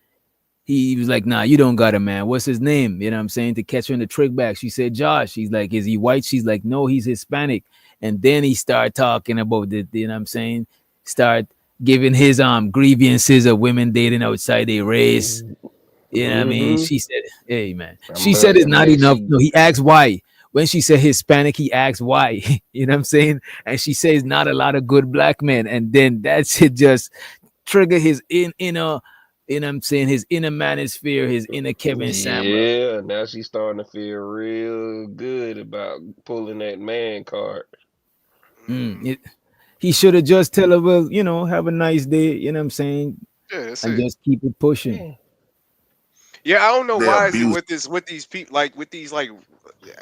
he was like, nah, you don't got a man. What's his name? You know what I'm saying? To catch her in the trick back. She said, Josh. He's like, is he white? She's like, no, he's Hispanic. And then he started talking about the, you know what I'm saying? Start giving his grievances of women dating outside their race. You know what I mean? She said, hey, man. She said it's not enough. No, he asked why. When she said Hispanic, he asked why. You know what I'm saying? And she says not a lot of good black men. And then that shit just trigger his inner, you know what I'm saying, his inner manosphere, his inner Kevin Samuel. Yeah, now she's starting to feel real good about pulling that man card. He should have just tell her, well, you know, have a nice day, you know what I'm saying? Yeah, that's And it. just keep it pushing. Yeah, I don't know They why is it abuse. with these people like with these like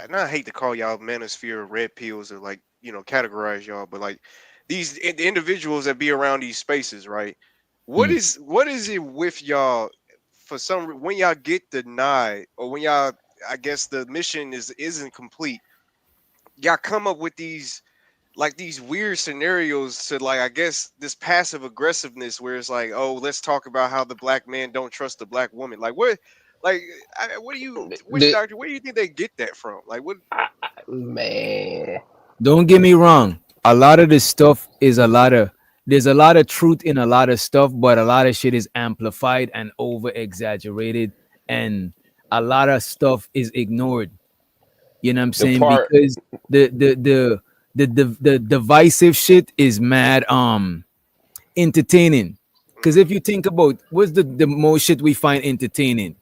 and I hate to call y'all manosphere red pills or like categorize y'all, but like these individuals that be around these spaces, right? What is it with y'all for when y'all get denied or when y'all I guess the mission isn't complete, y'all come up with these weird scenarios to like I guess this passive aggressiveness where it's like, oh, let's talk about how the black man don't trust the black woman. Like what what do you witch doctor, where do you think they get that from? Like what Man. Don't get me wrong. A lot of this stuff is there's a lot of truth in a lot of stuff, but a lot of shit is amplified and over exaggerated, and a lot of stuff is ignored. You know what I'm The saying? part Because the divisive shit is mad entertaining. Because if you think about what's the most shit we find entertaining,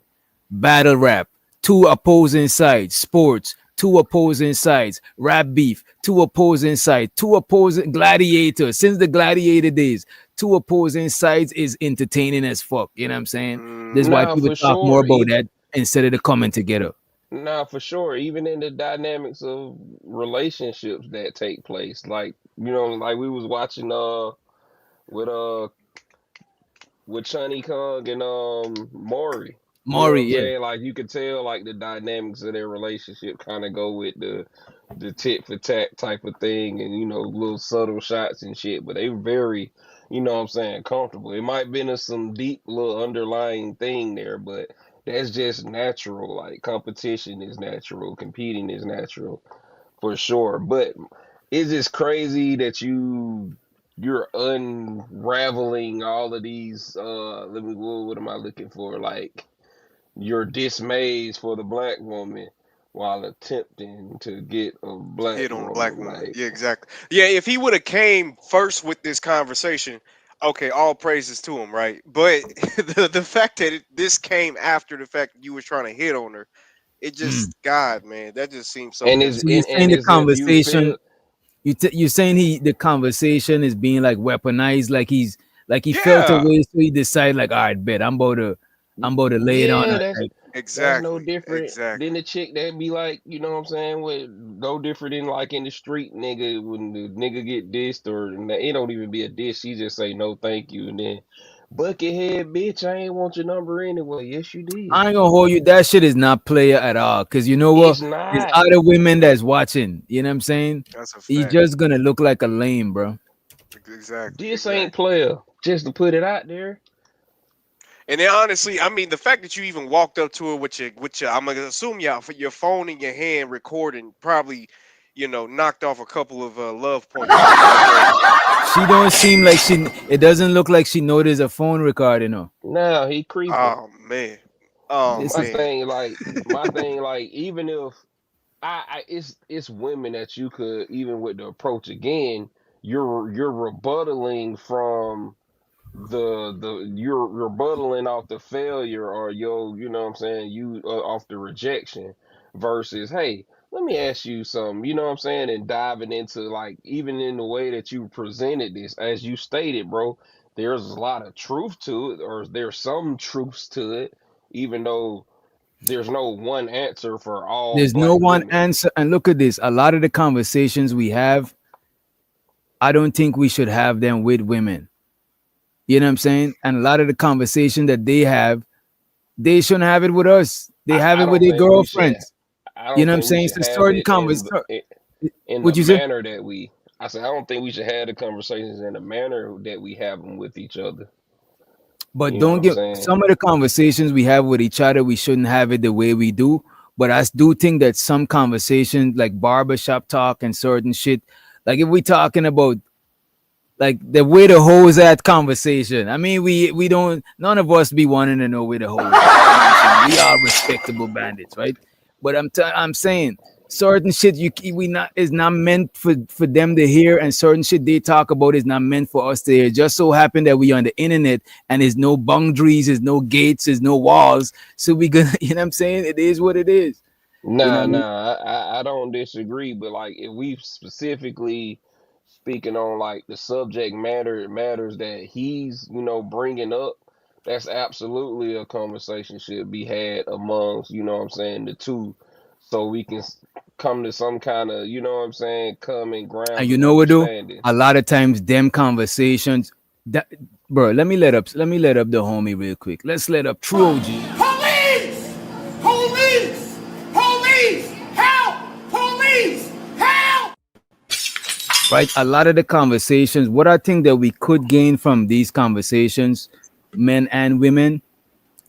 battle rap, two opposing sides, sports, two opposing sides, rap beef, two opposing sides, two opposing gladiators. Since the gladiator days, two opposing sides is entertaining as fuck. You know what I'm saying? This is why Nah, people for talk more sure. about that instead of the coming together. Nah, for sure. Even in the dynamics of relationships that take place, like like we was watching with with Chani Kong and Maury. You know what Maury, I'm yeah. saying? Like you could tell like the dynamics of their relationship kind of go with the tit for tat type of thing and little subtle shots and shit, but they were very, what I'm saying, comfortable. It might been some deep little underlying thing there, but that's just natural. Like competition is natural, competing is natural for sure. But it's just crazy that you you're unraveling all of these. Let me. What am I looking for? Like your dismays for the black woman while attempting to get a black Hit on a black woman. woman. Like, Yeah, exactly. Yeah, if he would have came first with this conversation, okay, all praises to him, right? But the fact that this came after the fact that you was trying to hit on her, it just God, man, that just seems so and is So you're and saying the is if you conversation? feel You're saying the conversation is being like weaponized, like he felt a yeah, way, so he decided like, all right, bet I'm about to lay it on yeah, her. Like, that's no exactly, different than exactly. the chick that be like, you know what I'm saying? With no different than like in the street, nigga, when the nigga get dissed or it don't even be a diss, she just say no thank you and then buckethead bitch, I ain't want your number anyway. Yes you did. I ain't gonna hold you. That shit is not player at all. Cause you know what? It's There's not. other women that's watching. You know what I'm saying? That's a He's fact. just gonna look like a lame, bro. Exactly, This ain't exactly. player. Just to put it out there. And then honestly, I mean, the fact that you even walked up to her with your, I'm gonna assume your phone in your hand recording, probably, knocked off a couple of love points right there. She don't seem like she. It doesn't look like she noticed a phone recording her. Nah, he creeping. Oh man, oh This My is man. thing, like, even if it's women that you could even with the approach again, you're rebuttaling from you're rebuttaling off the failure or you know what I'm saying, you off the rejection versus hey, let me ask you something, you know what I'm saying, and diving into like even in the way that you presented this, as you stated, bro, there's a lot of truth to it, or there's some truths to it, even though there's no one answer for all there's no black one women. answer. And look at this. A lot of the conversations we have, I don't think we should have them with women. You know what I'm saying? And a lot of the conversation that they have, they shouldn't have it with us. They have I it with don't their think we should. girlfriends. I You don't know what I'm think we saying? should So have certain it conversation. in the What you say? manner that we. I said I don't think we should have the conversations in the manner that we have them with each other. But You know what don't I'm get saying? some of the conversations we have with each other, we shouldn't have it the way we do. But I do think that some conversations like barbershop talk and certain shit, like if we talking about like the way the hoes at conversation. I mean, we don't none of us be wanting to know where the hoes at. You know what I'm saying? We are respectable bandits, right? But I'm saying certain shit we not is not meant for them to hear, and certain shit they talk about is not meant for us to hear. Just so happen that we on the internet and there's no boundaries, there's no gates, there's no walls. So we gonna, you know what I'm saying? It is what it is. You know what Nah, I mean? nah, I don't disagree, but like if we specifically speaking on like the subject matters that he's bringing up, that's absolutely a conversation should be had amongst what I'm saying, the two, so we can come to some kind of what I'm saying, common And grounds you of know what, though? understanding. A lot of times, them conversations. That, bro, let me let up the homie real quick. Let's let up True OG. Police! Police! Police! Help! Police! Help! Right? A lot of the conversations. What I think that we could gain from these conversations, men and women,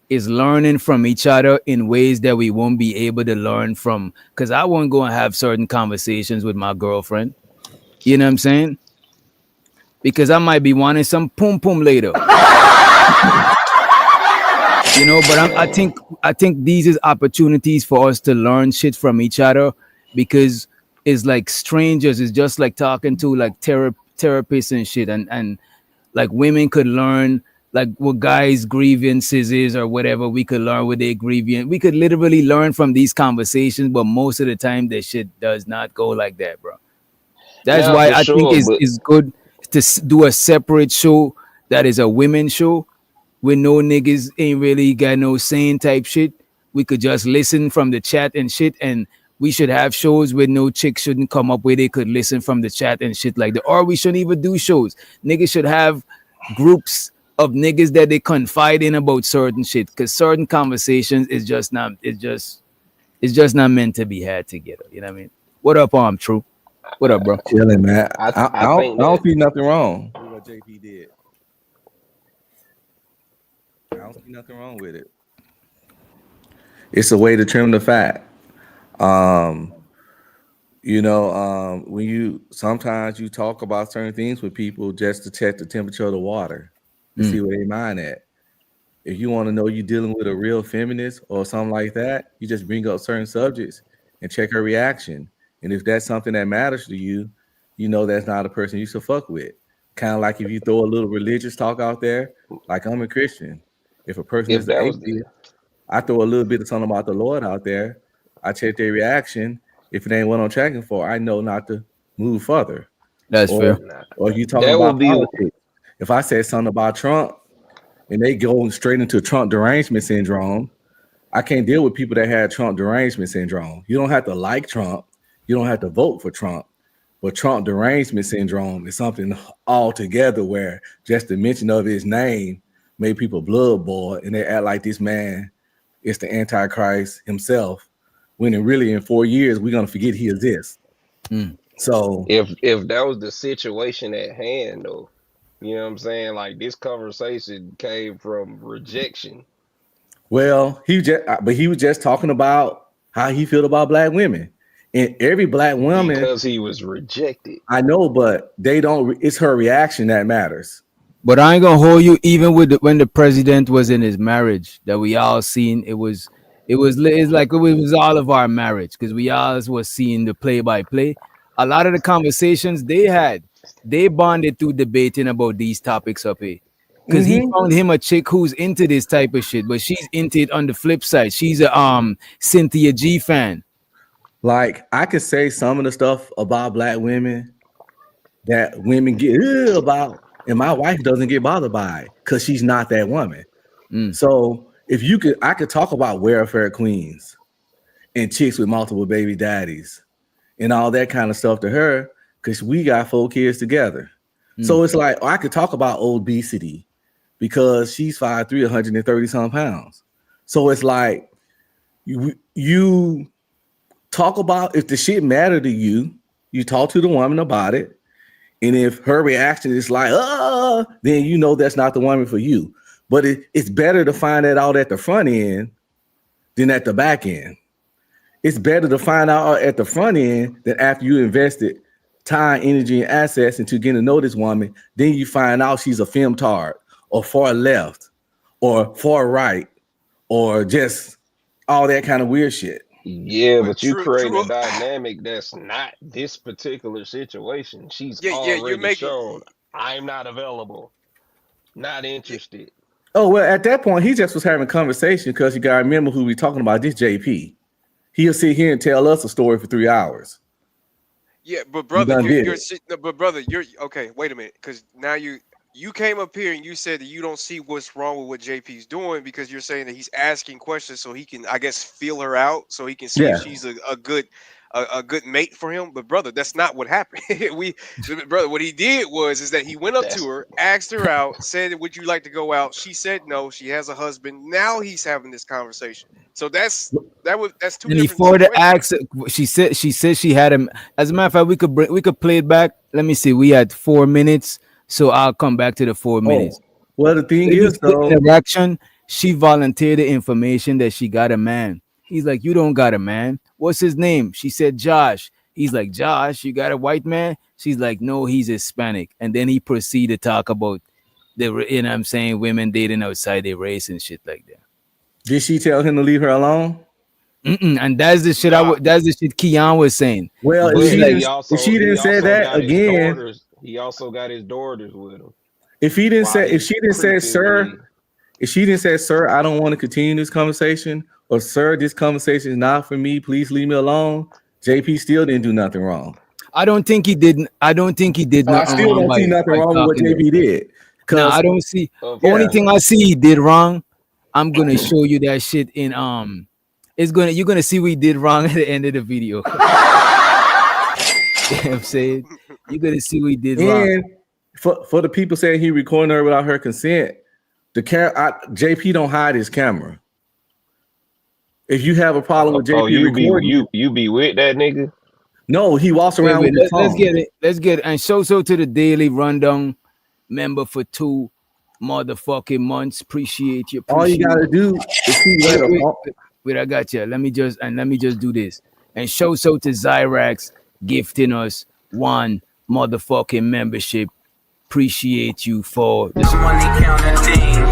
is learning from each other in ways that we won't be able to learn from. Because I won't go and have certain conversations with my girlfriend. You know what I'm saying? Because I might be wanting some pum pum later. But I think these is opportunities for us to learn shit from each other, because it's like strangers. It's just like talking to like therapists and shit, and like women could learn like what guys grievances is or whatever. We could learn what they grievance. We could literally learn from these conversations, but most of the time that shit does not go like that, bro. That's Now why for I think sure, but it's good to do a separate show that is a women show, where no niggas ain't really got no saying type shit. We could just listen from the chat and shit, and we should have shows where no chick shouldn't come up where they could listen from the chat and shit like that. Or we shouldn't even do shows. Niggas should have groups of niggas that they confide in about certain shit, because certain conversations is just not it's just not meant to be had together. You know what I mean? What up, True? What up, bro? Chilling, man. I think I that don't see nothing wrong with what JP did. I don't see nothing wrong with it. It's a way to trim the fat. When you sometimes you talk about certain things with people just to check the temperature of the water to see where they mind at. If you want to know you're dealing with a real feminist or something like that, you just bring up certain subjects and check her reaction. And if that's something that matters to you, you know that's not a person you should fuck with. Kind of like if you throw a little religious talk out there, like I'm a Christian. If a person If is an that was atheist, I throw a little bit of something about the Lord out there. I check their reaction. If it ain't what I'm checking for, I know not to move further. That's Or fair. or if you talking that would about be politics. If I said something about Trump and they go straight into Trump derangement syndrome, I can't deal with people that have Trump derangement syndrome. You don't have to like Trump. You don't have to vote for Trump. But Trump derangement syndrome is something altogether where just the mention of his name made people blood boil and they act like this man is the Antichrist himself. When really in 4 years, we're going to forget he exists. So if that was the situation at hand though. You know what I'm saying? Like this conversation came from rejection. well, he was just talking about how he feel about black women. And every black woman, Because he was rejected. I know, but they don't. It's her reaction that matters. But I ain't gonna hold you. Even with when the president was in his marriage, that we all seen, it's like it was all of our marriage because we all was seeing the play by play. A lot of the conversations they had, they bonded through debating about these topics up here. Because he found him a chick who's into this type of shit, but she's into it on the flip side. She's a Cynthia G fan. Like I could say some of the stuff about black women that women get about, and my wife doesn't get bothered by it because she's not that woman. So I could talk about welfare queens and chicks with multiple baby daddies and all that kind of stuff to her because we got 4 kids together. So it's like I could talk about obesity because she's 5'3", 130 some pounds. So it's like you talk about if the shit matter to you, you talk to the woman about it. And if her reaction is like, then you know that's not the woman for you. But it's better to find that out at the front end than at the back end. It's better to find out at the front end than after you invested time, energy, and assets into getting to know this woman. Then you find out she's a femtard or far left or far right or just all that kind of weird shit. Yeah, but you create a dynamic that's not this particular situation. She's already shown I'm not available, not interested. Oh, well, at that point, he just was having a conversation because you got to remember who we talking about. This JP. He'll sit here and tell us a story for 3 hours. Yeah, but brother, you're okay. Wait a minute, because now you came up here and you said that you don't see what's wrong with what JP's doing because you're saying that he's asking questions so he can, I guess, feel her out so he can see if she's a good mate for him. But brother, that's not what happened. Brother, what he did is that he went up to her, asked her out, said, "Would you like to go out?" She said no. She has a husband. Now he's having this conversation. So that's two And different before the situations. act, she said she had him. As a matter of fact, we could play it back. Let me see. We had 4 minutes, so I'll come back to the 4 minutes. Well, the thing is, though, interaction. She volunteered the information that she got a man. He's like, "You don't got a man. What's his name?" She said, "Josh." He's like, "Josh, you got a white man?" She's like, "No, he's Hispanic." And then he proceeded to talk about what I'm saying, women dating outside their race and shit like that. Did she tell him to leave her alone? And that's the shit. That's the shit Keon was saying. Well, if she didn't say that again, he also got his daughters with him. If she didn't say, sir, I don't want to continue this conversation, or sir, this conversation is not for me. Please leave me alone. JP still didn't do nothing wrong. I don't think he did. I don't think he did. I still don't see nothing wrong with what JP did. No, I don't see. Only thing I see he did wrong. I'm gonna show you that shit in you're gonna see we did wrong at the end of the video. You know what I'm saying? You're gonna see we did wrong. And for the people saying he recording her without her consent, JP don't hide his camera. If you have a problem with JP recording, you be with that nigga? No, he walks around with his phone. Let's get it. And show to the daily rundown member for 2 motherfucking months. Appreciate you. All you gotta do is wait, I got you. Let me just do this. And show to Zyrax. gifting us one motherfucking membership. Appreciate you for this. Money counting thing.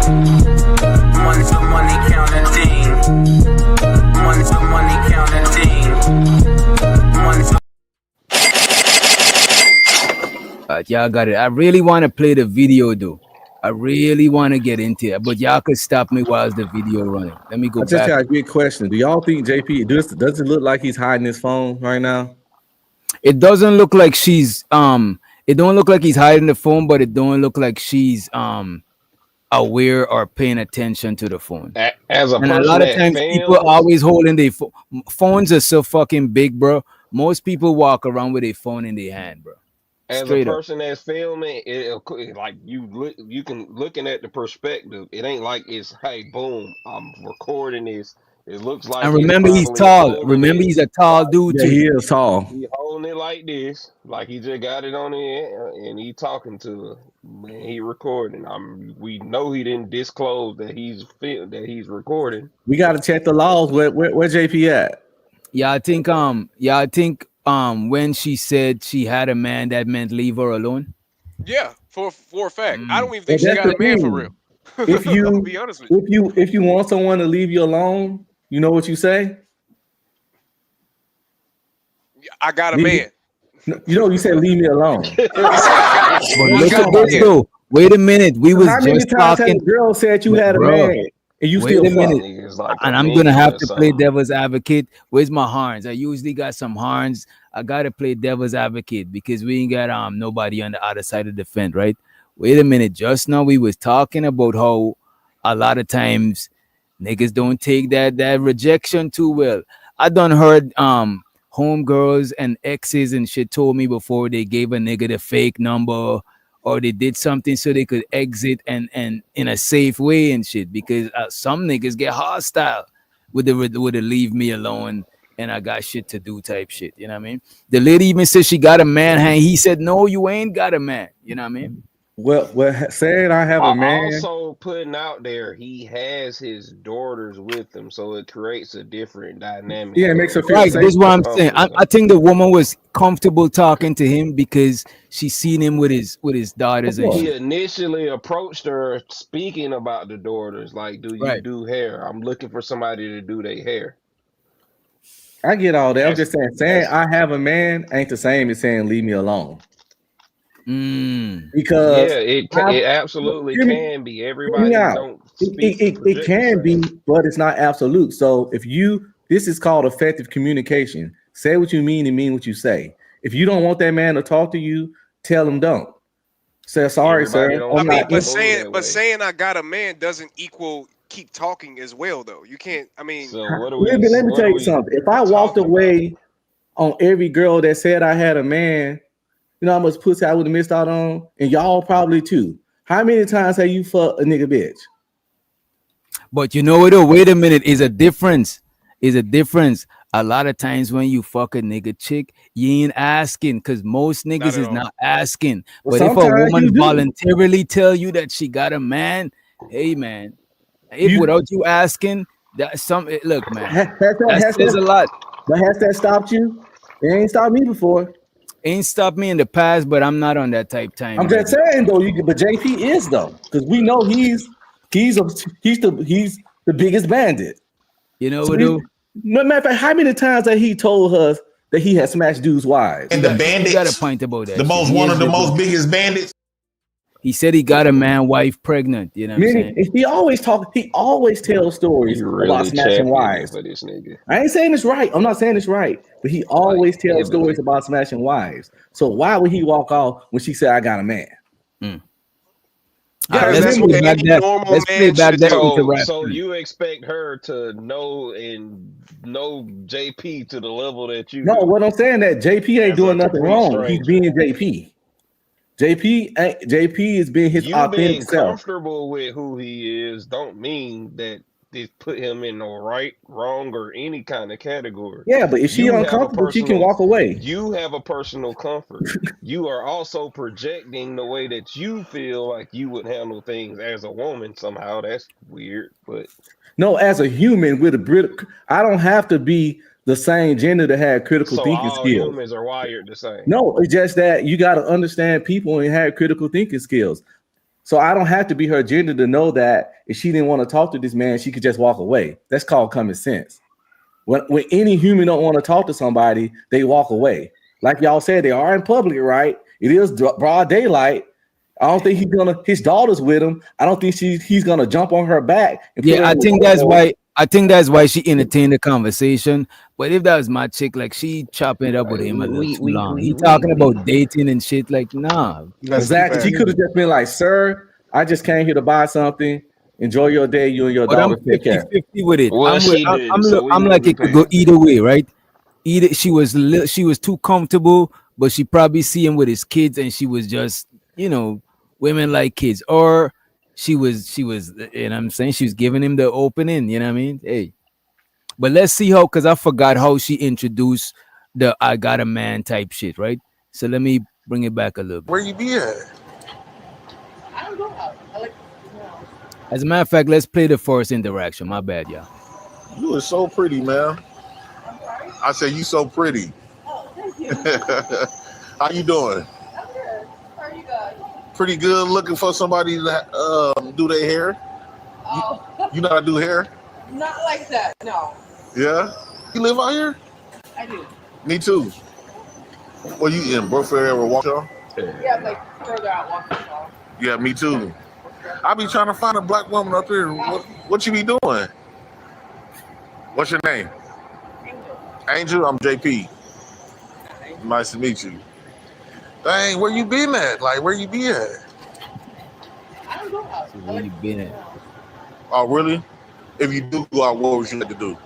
Money counting thing. Money counting thing. Y'all got it. I really want to play the video though. I really want to get into it, but y'all could stop me while the video running. Let me go I just back. got a good question. Do y'all think JP does it look like he's hiding his phone right now? It doesn't look like she's it don't look like he's hiding the phone, but it don't look like she's aware or paying attention to the phone. As a And a person lot of that times people films, always holding their phones are so fucking big, bro. Most people walk around with a phone in their hand, bro. as a Straight up. person that's filming, like you can looking at the perspective. It ain't like it's hey boom, I'm recording this. It looks like And he's remember, he's probably tall. holding Remember, it. he's a tall dude Yeah, too. he is tall. He holding it like this, like he just got it on the and he talking to her. Man, he recording. We know he didn't disclose that he's recording. We got to check the laws. Where JP at? Yeah, I think when she said she had a man, that meant leave her alone. Yeah, for a fact. I don't even Well, think she that's got the a man for thing. real. If I'm gonna you be honest with you. if you want someone to leave you alone, you know what you say? I got a Leave- man. You know, you said leave me alone. But look at this though. Wait a minute. We was How many just times has talking. a girl said you had a Bro, man and you wait still a fuck? minute. Niggas like And a I'm gonna million have or to play something. devil's advocate. Where's my horns? I usually got some horns. I gotta play devil's advocate because we ain't got nobody on the other side of the fence, right? Wait a minute. Just now we was talking about how a lot of times niggas don't take that rejection too well. I done heard homegirls and exes and shit told me before they gave a nigga the fake number or they did something so they could exit and in a safe way and shit because some niggas get hostile with the leave me alone and I got shit to do type shit. You know what I mean? The lady even said she got a man. He said, no, you ain't got a man. You know what I mean? Well, saying I have a man. Also putting out there, he has his daughters with him, so it creates a different dynamic. Yeah, it makes her feel Right, safe. this is what I'm saying. I think the woman was comfortable talking to him because she seen him with his daughters and He shit. initially approached her speaking about the daughters, like, "Do you Right. do hair? I'm looking for somebody to do their hair." I get all that. I'm That's- just saying I have a man ain't the same as saying leave me alone. Because Yeah, it absolutely hear me- can be. hear me Everybody out. don't speak. It can be, but it's not absolute. So this is called effective communication. Say what you mean and mean what you say. If you don't want that man to talk to you, tell him don't. Say sorry, Everybody sir. don't I'm I mean, not. but saying I got a man doesn't equal keep talking as well, though. You can't. I mean, So what Let me tell you something. If I walked away on every girl that said I had a man, you know how much pussy I would have missed out on, and y'all probably too. How many times have you fucked a nigga bitch? But you know what? Wait a minute. Is a difference. A lot of times when you fuck a nigga chick, you ain't asking because most niggas is not asking. Well, but if a sometimes you woman do. voluntarily tell you that she got a man, hey man, if without you asking, that look, man, that says a lot. But has that stopped you? It ain't stopped me before. Ain't stopped me in the past, but I'm not on that type time. I'm just saying though, but JP is though, because we know he's the biggest bandit. You know So what? No matter of fact, how many times that he told us that he had smashed dudes' wives? And the bandits, you got a point about that. One of the most biggest bandits. He said he got a man wife pregnant. You know what I'm saying? He always tells stories about smashing wives. For this nigga. I ain't saying it's right. I'm not saying it's right, but he always tells stories about smashing wives. So why would he walk off when she said, "I got a man"? Yeah, let's play back that. Let's play back that. So you expect her to know JP to the level that you? No, what I'm saying that JP ain't doing nothing wrong. stranger. He's being JP. JP is being his You authentic being self. comfortable with who he is don't mean that it put him in the right, wrong, or any kind of category. Yeah, but if she You have a uncomfortable, she can personal- walk away. You have a personal comfort. You are also projecting the way that you feel like you would handle things as a woman. Somehow that's weird, but No, as a human with a Brit, I don't have to be the same gender that had critical So thinking all skills. humans are wired the same. No, it's just that you got to understand people and have critical thinking skills. So I don't have to be her gender to know that if she didn't want to talk to this man, she could just walk away. That's called common sense. When any human don't want to talk to somebody, they walk away. Like y'all said, they are in public, right? It is broad daylight. I don't think his daughter's with him. I don't think he's gonna jump on her back. And put her I in the think that's corner. why. I think that's why she entertained the conversation. But if that was my chick, like she chopping it up with him a little too long. He talking about dating and shit. Like, nah. Exactly. She could have just been like, "Sir, I just came here to buy something. Enjoy your day. You and your But I'm daughter take care." 50-50 with it. Well, she didn't, so we I'm won't like be it could paying go attention. either way, right? Either she was too comfortable, but she probably see him with his kids, and she was just, women like kids, or she was, you know what I'm saying, she was giving him the opening, you know what I mean? Hey, but let's see how, because I forgot how she introduced the "I got a man" type shit, right? So let me bring it back a little bit. Where you be at? I don't go out. I like, As a matter of fact, let's play the first interaction. My bad, y'all. You are so pretty, man. I said you so pretty. oh, thank you. How you doing? I'm good. How are you guys? Pretty good. Looking for somebody to do their hair. Oh, You know how to do hair? not like that. No, Yeah. You live out here? I do. Me too. Well, you in Brookfield area or Waukesha? Yeah, I'm like further out, Washington. Yeah, me too. I be trying to find a black woman up here. What you be doing? What's your name? Angel. I'm JP. Nice to meet you. Dang, where you been at? Like, where you be at? I don't go out. Where you been at? Oh, really? If you do go out, what would you like to do?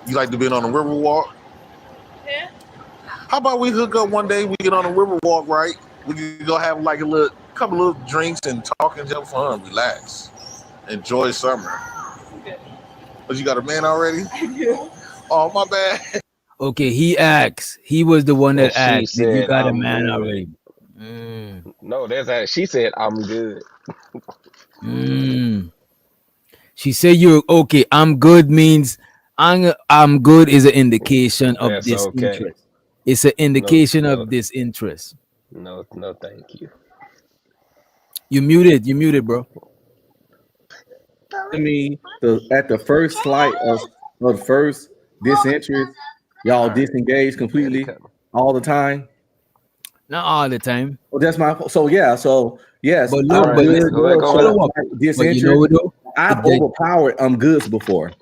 You like to be on a river walk? Yeah. How about we hook up one day? We get on a river walk, right? We can go have like a couple little drinks and talk and have fun, relax, enjoy summer. Okay. But you got a man already? I do. Oh, my bad. Okay, he asked. He was the one that And she asked. Did you said, got a "I'm man good." already? No, that's how she said, "I'm good." She said you're okay. I'm good means I'm good is an indication of That's okay. disinterest. It's an indication of disinterest. No, thank you. You muted, bro. I mean, at the first slight of the first disinterest, y'all disengage completely all the time. Not all the time. Well, that's my yes. But look, I'm but good, listen, girl, follow up. like But you disinterest. know what though? I've The- overpowered goods before.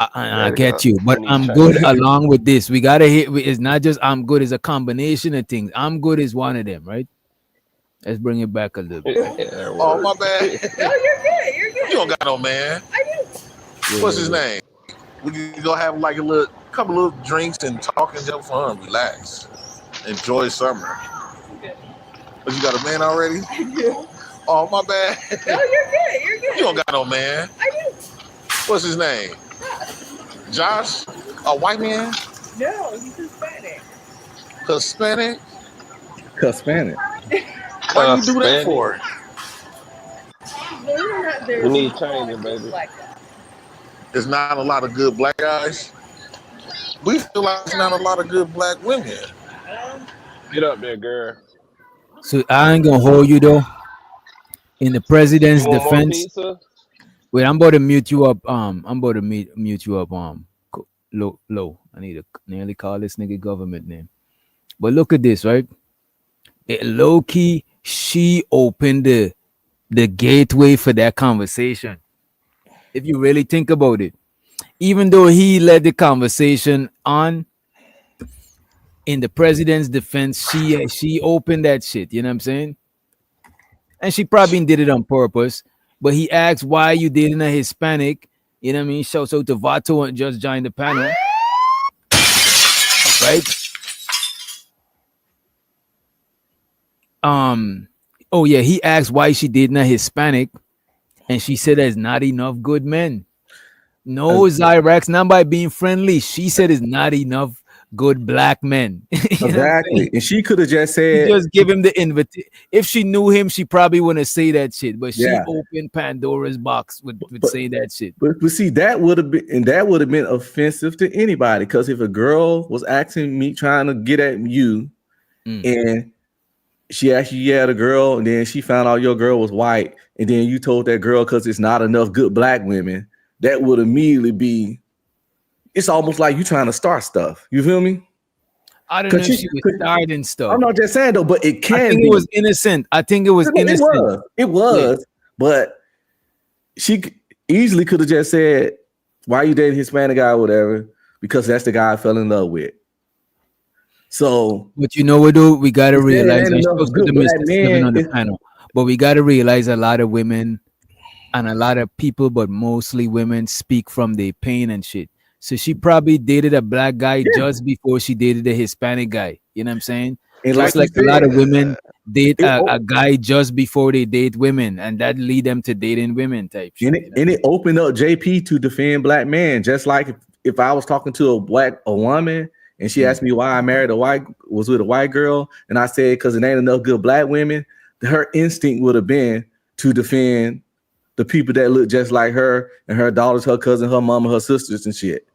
I get you, but I'm good along with this. We gotta hit. It's not just I'm good. It's a combination of things. I'm good is one of them, right? Let's bring it back a little bit. Oh, my bad. No, you're good. You're good. You don't got no man. I do. What's his name? We can go have like a couple little drinks and talk and have fun, relax, enjoy summer. Okay. But you got a man already? I do. Oh, my bad. No, you're good. You're good. You don't got no man. I do. What's his name? Josh? A white man? No, he's Hispanic. Hispanic? Hispanic. Why you do that for? We need changing, baby. There's not a lot of good black guys. We feel like there's not a lot of good black women. Get up there, girl. So I ain't gonna hold you though. In the president's You want more defense, pizza? wait, I'm about to mute you up. I'm about to mute you up. Low. I need to nearly call this nigga government name. But look at this, right? Low key, she opened the gateway for that conversation. If you really think about it, even though he led the conversation on, in the president's defense, she opened that shit. You know what I'm saying? And she probably did it on purpose. But he asked, why are you dating a Hispanic? You know what I mean? Shouts out to Vato and just joined the panel. Right? Oh yeah, he asked why she dating a Hispanic, and she said there's not enough good men. No, Zyrax, not by being friendly. She said it's not enough good black men. You know what I'm Exactly. saying? And she could have just She said, just give him the invitation. If she knew him, she probably wouldn't say that shit. But she yeah. opened Pandora's box with But saying that shit. but see, that would have been offensive to anybody. Because if a girl was asking me, trying to get at you, and she actually had a girl, and then she found out your girl was white, and then you told that girl because it's not enough good black women, that would immediately be. It's almost like you trying to start stuff. You feel me? I don't know if she was starting stuff. I'm not just saying though, but it can. I think be. it was innocent. I think it was innocent. It was, but she easily could have just said, "Why you dating Hispanic guy or whatever?" Because that's the guy I fell in love with. So, but you know what, though, we gotta realize. On the panel, but we gotta realize a lot of women and a lot of people, but mostly women, speak from their pain and shit. So she probably dated a black guy just before she dated a Hispanic guy. You know what I'm saying? And just like a lot of women date a guy just before they date women, and that lead them to dating women type shit. And it opened up JP to defend black men. Just like if I was talking to a woman and she asked me why I was with a white girl, and I said because it ain't enough good black women, her instinct would have been to defend the people that look just like her and her daughters, her cousin, her mama, her sisters, and shit.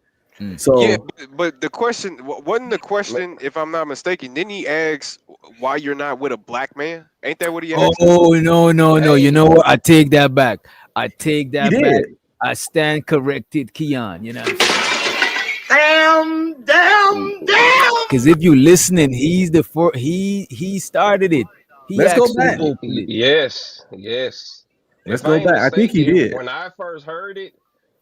So yeah, but the question wasn't the question, if I'm not mistaken. Didn't he ask why you're not with a black man? Ain't that what he asked? Oh no! You know what? I take that back. I stand corrected, Keon. You know. Damn. Because if you listening, he's he started it. Let's go back. Yes. Let's go back. I think he did. When I first heard it,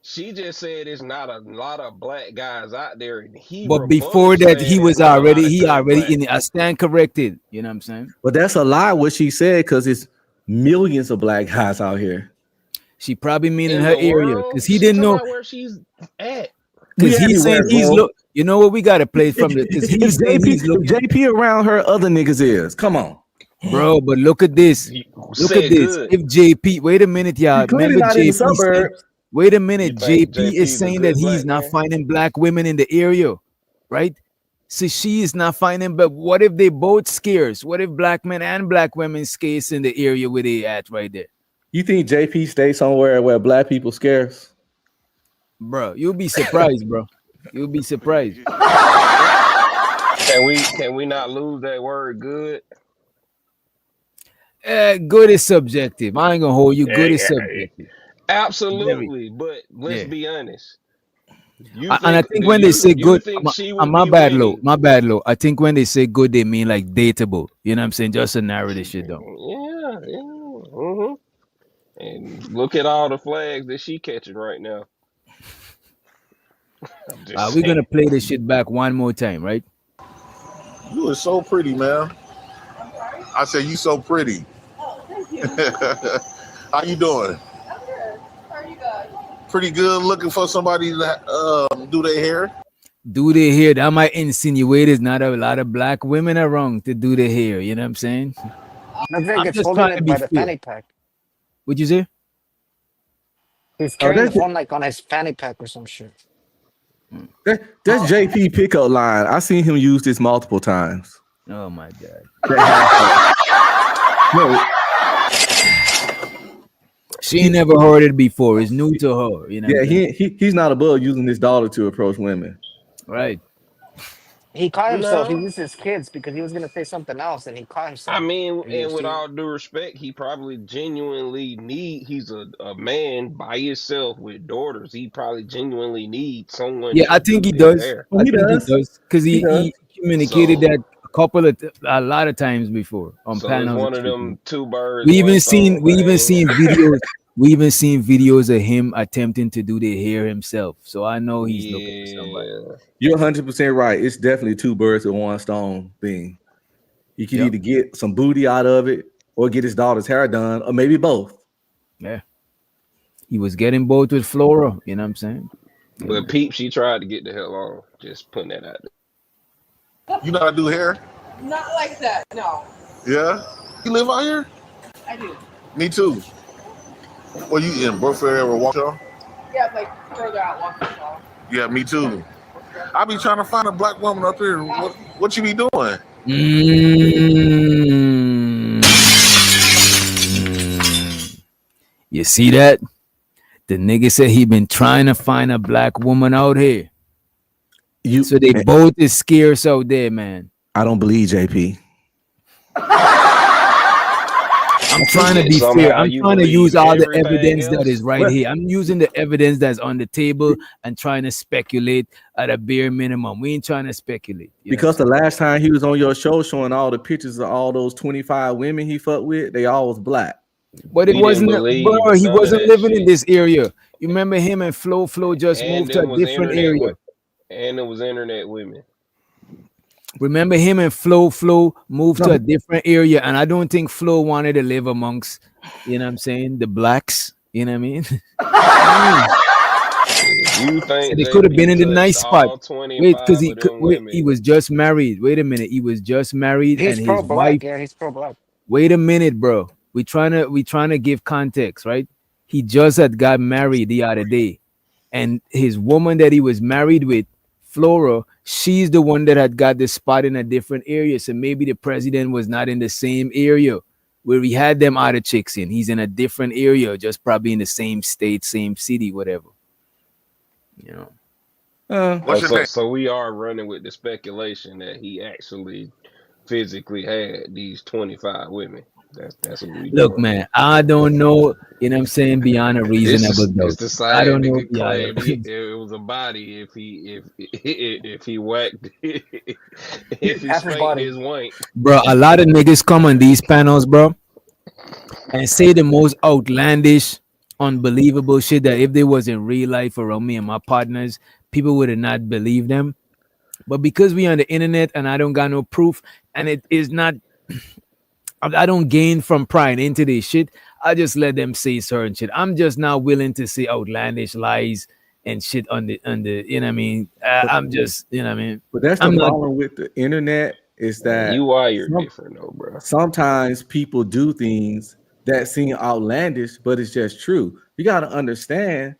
she just said it's not a lot of black guys out there, and but before that, he already in it. I stand corrected. You know what I'm saying? But that's a lie what she said, because it's millions of black guys out here. She probably mean in her area, because he didn't know where she's at. Because he's saying he's look. You know what? We got to play from the. Because he's looking. JP around her other niggas is. Come on, bro. But look at this. Look at this. If JP, wait a minute, y'all. Remember JP? Wait a minute, JP is saying that he's not finding black women in the area, right? So she is not finding, but what if they both scarce? What if black men and black women scarce in the area where they at right there? You think JP stays somewhere where black people scarce? Bro, you'll be surprised, bro. You'll be surprised. Can we not lose that word good? Good is subjective. I ain't gonna hold you. Good is subjective. Absolutely, but let's be honest. I think when they say good, my bad, low. I think when they say good, they mean like dateable. You know what I'm saying? Just to narrow this shit down. Yeah. And look at all the flags that she catching right now. We're gonna play this shit back one more time, right? You are so pretty, man. I said you so pretty. Oh, thank you. How you doing? I'm good. How are you guys? Pretty good. Looking for somebody to do their hair. Do their hair. That might insinuate there's not a lot of black women around to do their hair. You know what I'm saying? Looks like it's holding it by the fanny pack. What'd you say? He's carrying the phone like on his fanny pack or some shit. That's JP pickup line. I seen him use this multiple times. Oh my god. She ain't never heard it before. It's new to her. You know. Yeah, he's not above using this dollar to approach women. Right. He caught himself. He used his kids because he was gonna say something else, and he caught himself. I mean, and with all due respect, he probably genuinely he's a man by himself with daughters. He probably genuinely needs someone. Yeah, I think he does. I think he does because he communicated that a lot of times before on panels. One of them two birds. We even seen videos. We even seen videos of him attempting to do the hair himself. So I know he's looking for somebody. You're 100% right. It's definitely two birds with one stone thing. He could either get some booty out of it or get his daughter's hair done, or maybe both. Yeah. He was getting both with Flora, you know what I'm saying? But Peep, she tried to get the hell on. Just putting that out there. You know how to do hair? Not like that, no. Yeah? You live out here? I do. Me too. Well, you in Brookfield or Waukesha? Yeah, like further out, Waukesha. Yeah, me too. I be trying to find a black woman up here. What you be doing? You see that? The nigga said he been trying to find a black woman out here. So they both is scarce out there, man. I don't believe JP. I'm trying to be fair. I'm trying to use all the evidence that is right here. I'm using the evidence that's on the table and trying to speculate at a bare minimum. We ain't trying to speculate. Because the last time he was on your show showing all the pictures of all those 25 women he fucked with, they all was black. But it wasn't, bro, he wasn't living in this area. You remember him and Flo just moved to a different area. And it was internet women. Remember him and Flo moved to a different area, and I don't think Flo wanted to live amongst, you know what I'm saying, the blacks. You know what I mean? You think so they could have been in the nice spot. Wait, because he was just married. Wait a minute, he was just married, He's and pro his black. wife. Yeah, he's pro black. Wait a minute, bro. We trying to give context, right? He just had got married the other day, and his woman that he was married with, Flora, she's the one that had got the spot in a different area. So maybe the president was not in the same area where we had them other chicks in. He's in a different area, just probably in the same state, same city, whatever. You know. So we are running with the speculation that he actually physically had these 25 women. That's what we look, doing. man. I don't know. You know what I'm saying? Beyond a reasonable doubt. It's the same. I don't know. Claim it was a body if he whacked if he spanked his wank. Bro, a lot of niggas come on these panels, bro, and say the most outlandish, unbelievable shit that if they was in real life around me and my partners, people would have not believed them. But because we on the internet and I don't got no proof, and it is not, I don't gain from prying into this shit. I just let them say certain shit. I'm just not willing to say outlandish lies and shit on the you know what I mean? I'm just, you know what I mean? But that's the problem with the internet is that you are different though, bro. Sometimes people do things that seem outlandish, but it's just true. You got to understand,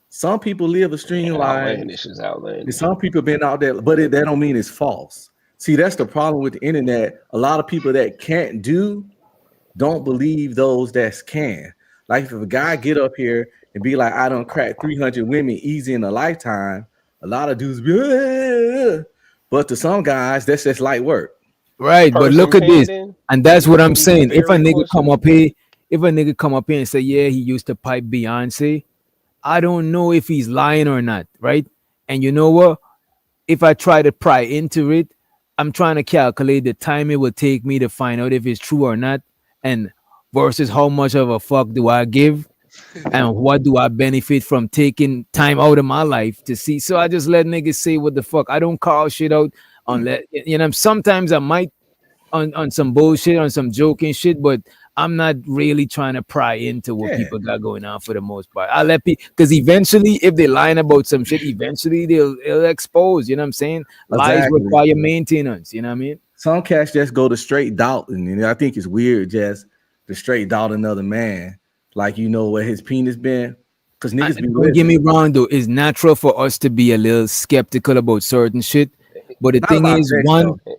some people live a stream life. Outlandish is outlandish. And some people been out there, but that don't mean it's false. See, that's the problem with the internet. A lot of people that can't do don't believe those that can. Like if a guy get up here and be like, I don't crack 300 women easy in a lifetime, a lot of dudes be, ugh. But to some guys, that's just light work. Right, but look at this. And that's what I'm saying. If a nigga come up here and say, yeah, he used to pipe Beyonce, I don't know if he's lying or not, right? And you know what? If I try to pry into it, I'm trying to calculate the time it will take me to find out if it's true or not, and versus how much of a fuck do I give, and what do I benefit from taking time out of my life to see. So I just let niggas say what the fuck. I don't call shit out unless, you know, sometimes I might on some bullshit, on some joking shit, but I'm not really trying to pry into what people got going on for the most part. I let people, because eventually, if they lying about some shit, eventually they'll expose. You know what I'm saying? Lies require maintenance. You know what I mean? Some cats just go to straight doubt, and I think it's weird just to straight doubt another man, like you know where his penis been. Because niggas be don't get me wrong though, it's natural for us to be a little skeptical about certain shit. But the thing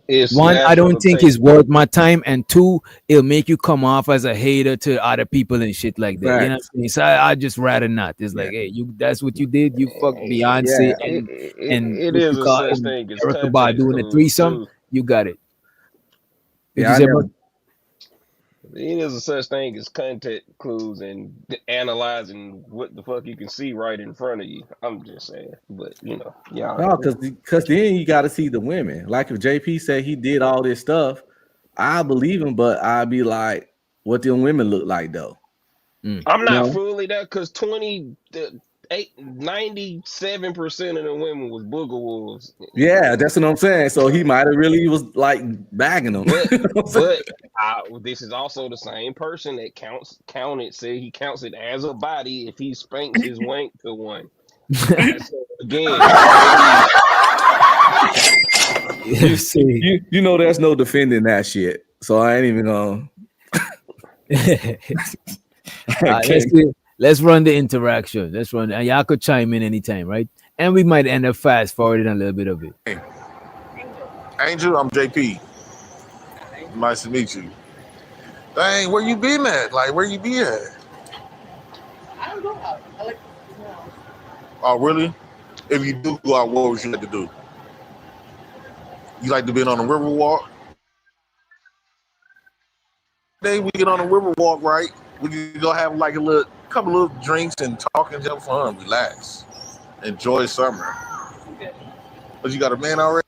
is, one, I don't think it's worth my time, and two, it'll make you come off as a hater to other people and shit like that. Right. You know what I mean? So I just rather not. It's like, hey, that's what you did. You fucked Beyonce and it is a such thing as Erica by doing a threesome. You got it. It is a such thing as content clues and analyzing what the fuck you can see right in front of you. I'm just saying, but you know, no, because then you got to see the women. Like if JP said he did all this stuff, I believe him, but I'd be like, what them women look like though? I'm not fully that because 97% of the women was booger wolves. Yeah, that's what I'm saying. So he might have really was like bagging them. But this is also the same person that said he counts it as a body if he spanks his wank to one. So again, you know there's no defending that shit. So I ain't even gonna let's run the interaction. Let's run, and y'all could chime in anytime, right? And we might end up fast forwarding a little bit of it. Hey, Angel, I'm JP. Nice to meet you. Dang, where you been at? Like, where you be at? I don't go out. I like to know. Oh, really? If you do go out, what would you like to do? You like to be on a river walk? Today we get on a river walk, right? We can go have like a couple little drinks and talk and have fun, relax, enjoy summer. But you got a man already?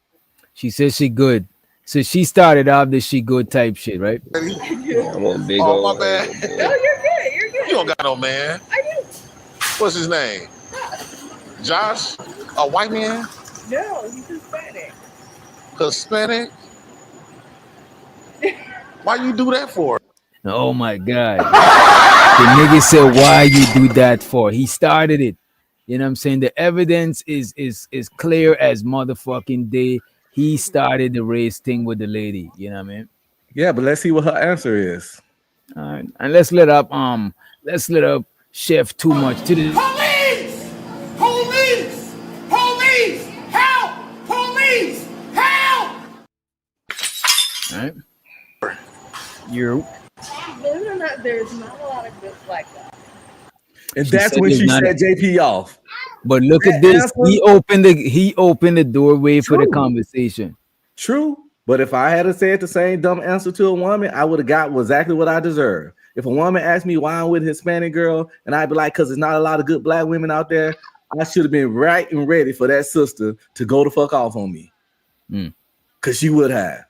She says she good. So she started off the she good type shit, right? I'm a big Oh, old my bad. head, boy. No, you're good. You're good. You don't got no man. I do. What's his name? Josh? A white man? No, he's Hispanic. Hispanic? Why you do that for? Oh my God. The nigga said, why you do that for? He started it. You know what I'm saying? The evidence is clear as motherfucking day. He started the race thing with the lady. You know what I mean? Yeah, but let's see what her answer is. All right. And let's let up Chef too much to the Police! Police! Police! Help! Police! Help! all right. You Believe it or not, there's not a lot of good black guys. And She that's said when there's she not said JP off. But look That at this. answer- He opened the doorway for the True. conversation. True. But if I had said the same dumb answer to a woman, I would have got exactly what I deserve. If a woman asked me why I'm with a Hispanic girl, and I'd be like, because there's not a lot of good black women out there, I should have been right and ready for that sister to go the fuck off on me. Because she would have.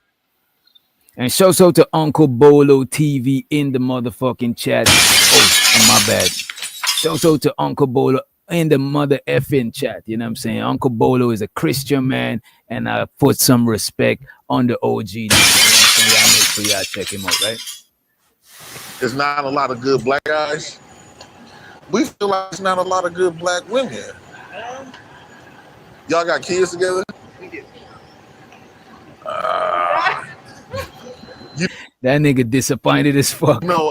And shout out to Uncle Bolo TV in the motherfucking chat. Oh, my bad. Shout out to Uncle Bolo in the mother effing chat. You know what I'm saying? Uncle Bolo is a Christian man, and I put some respect on the OG. You know what I'm saying? Y'all make sure y'all check him out, right? There's not a lot of good black guys. We feel like there's not a lot of good black women. Y'all got kids together? We do. That nigga disappointed as fuck. No,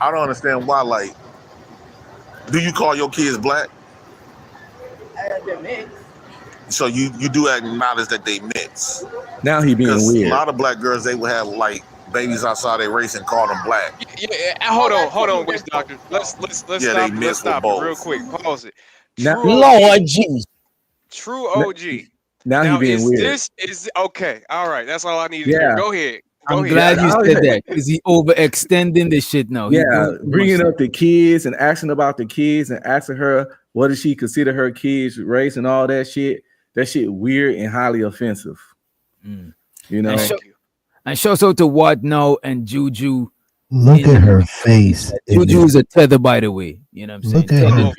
I don't understand why. Like, do you call your kids black? They're mixed. So you do acknowledge that they mix. Now he being Because weird. a lot of black girls, they will have like babies outside their race and call them black. Yeah, hold on, witch doctor. Let's Yeah, stop. they mix Let's stop with it real both. quick. Pause it. Now- True Lord OG. Jesus. True OG. Now he being is weird. this is okay? All right, that's all I needed to hear. Yeah. Go ahead. I'm Go glad ahead. you said that because he overextending the shit now. He Yeah, doing too bringing much up the kids and asking about the kids and asking her what does she consider her kids' race and all that shit. That shit weird and highly offensive. Mm. You know, And shout out to What Now and Juju. Look at her face. Juju is a tether, by the way. You know what I'm saying? Look at Tether. her.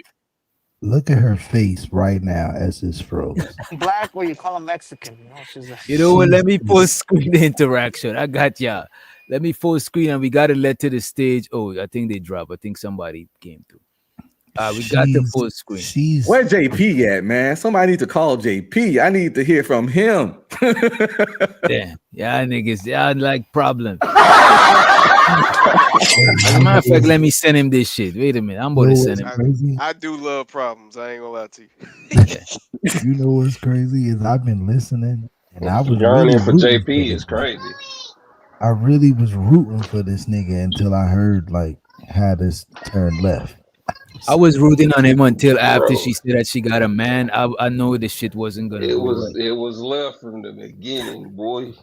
Look at her face right now as it's froze. Black, or you call him Mexican? You know, she's a, You know what? Let me full screen the interaction. I got y'all. Let me full screen and we got to let to the stage. Oh, I think they dropped. I think somebody came through. We got the full screen. Where JP at, man? Somebody need to call JP. I need to hear from him. Damn. Yeah, niggas. Yeah, like problems. As a matter of fact, let me send him this shit. Wait a minute. I'm going to send him. I do love problems. I ain't gonna lie to you. You know what's crazy is I've been listening and I was Yearning really for rooting JP this is crazy. I really was rooting for this nigga until I heard like how this turned left. I was rooting on him until after Bro. she said that she got a man. I know this shit wasn't gonna. It go was left from the beginning, boy.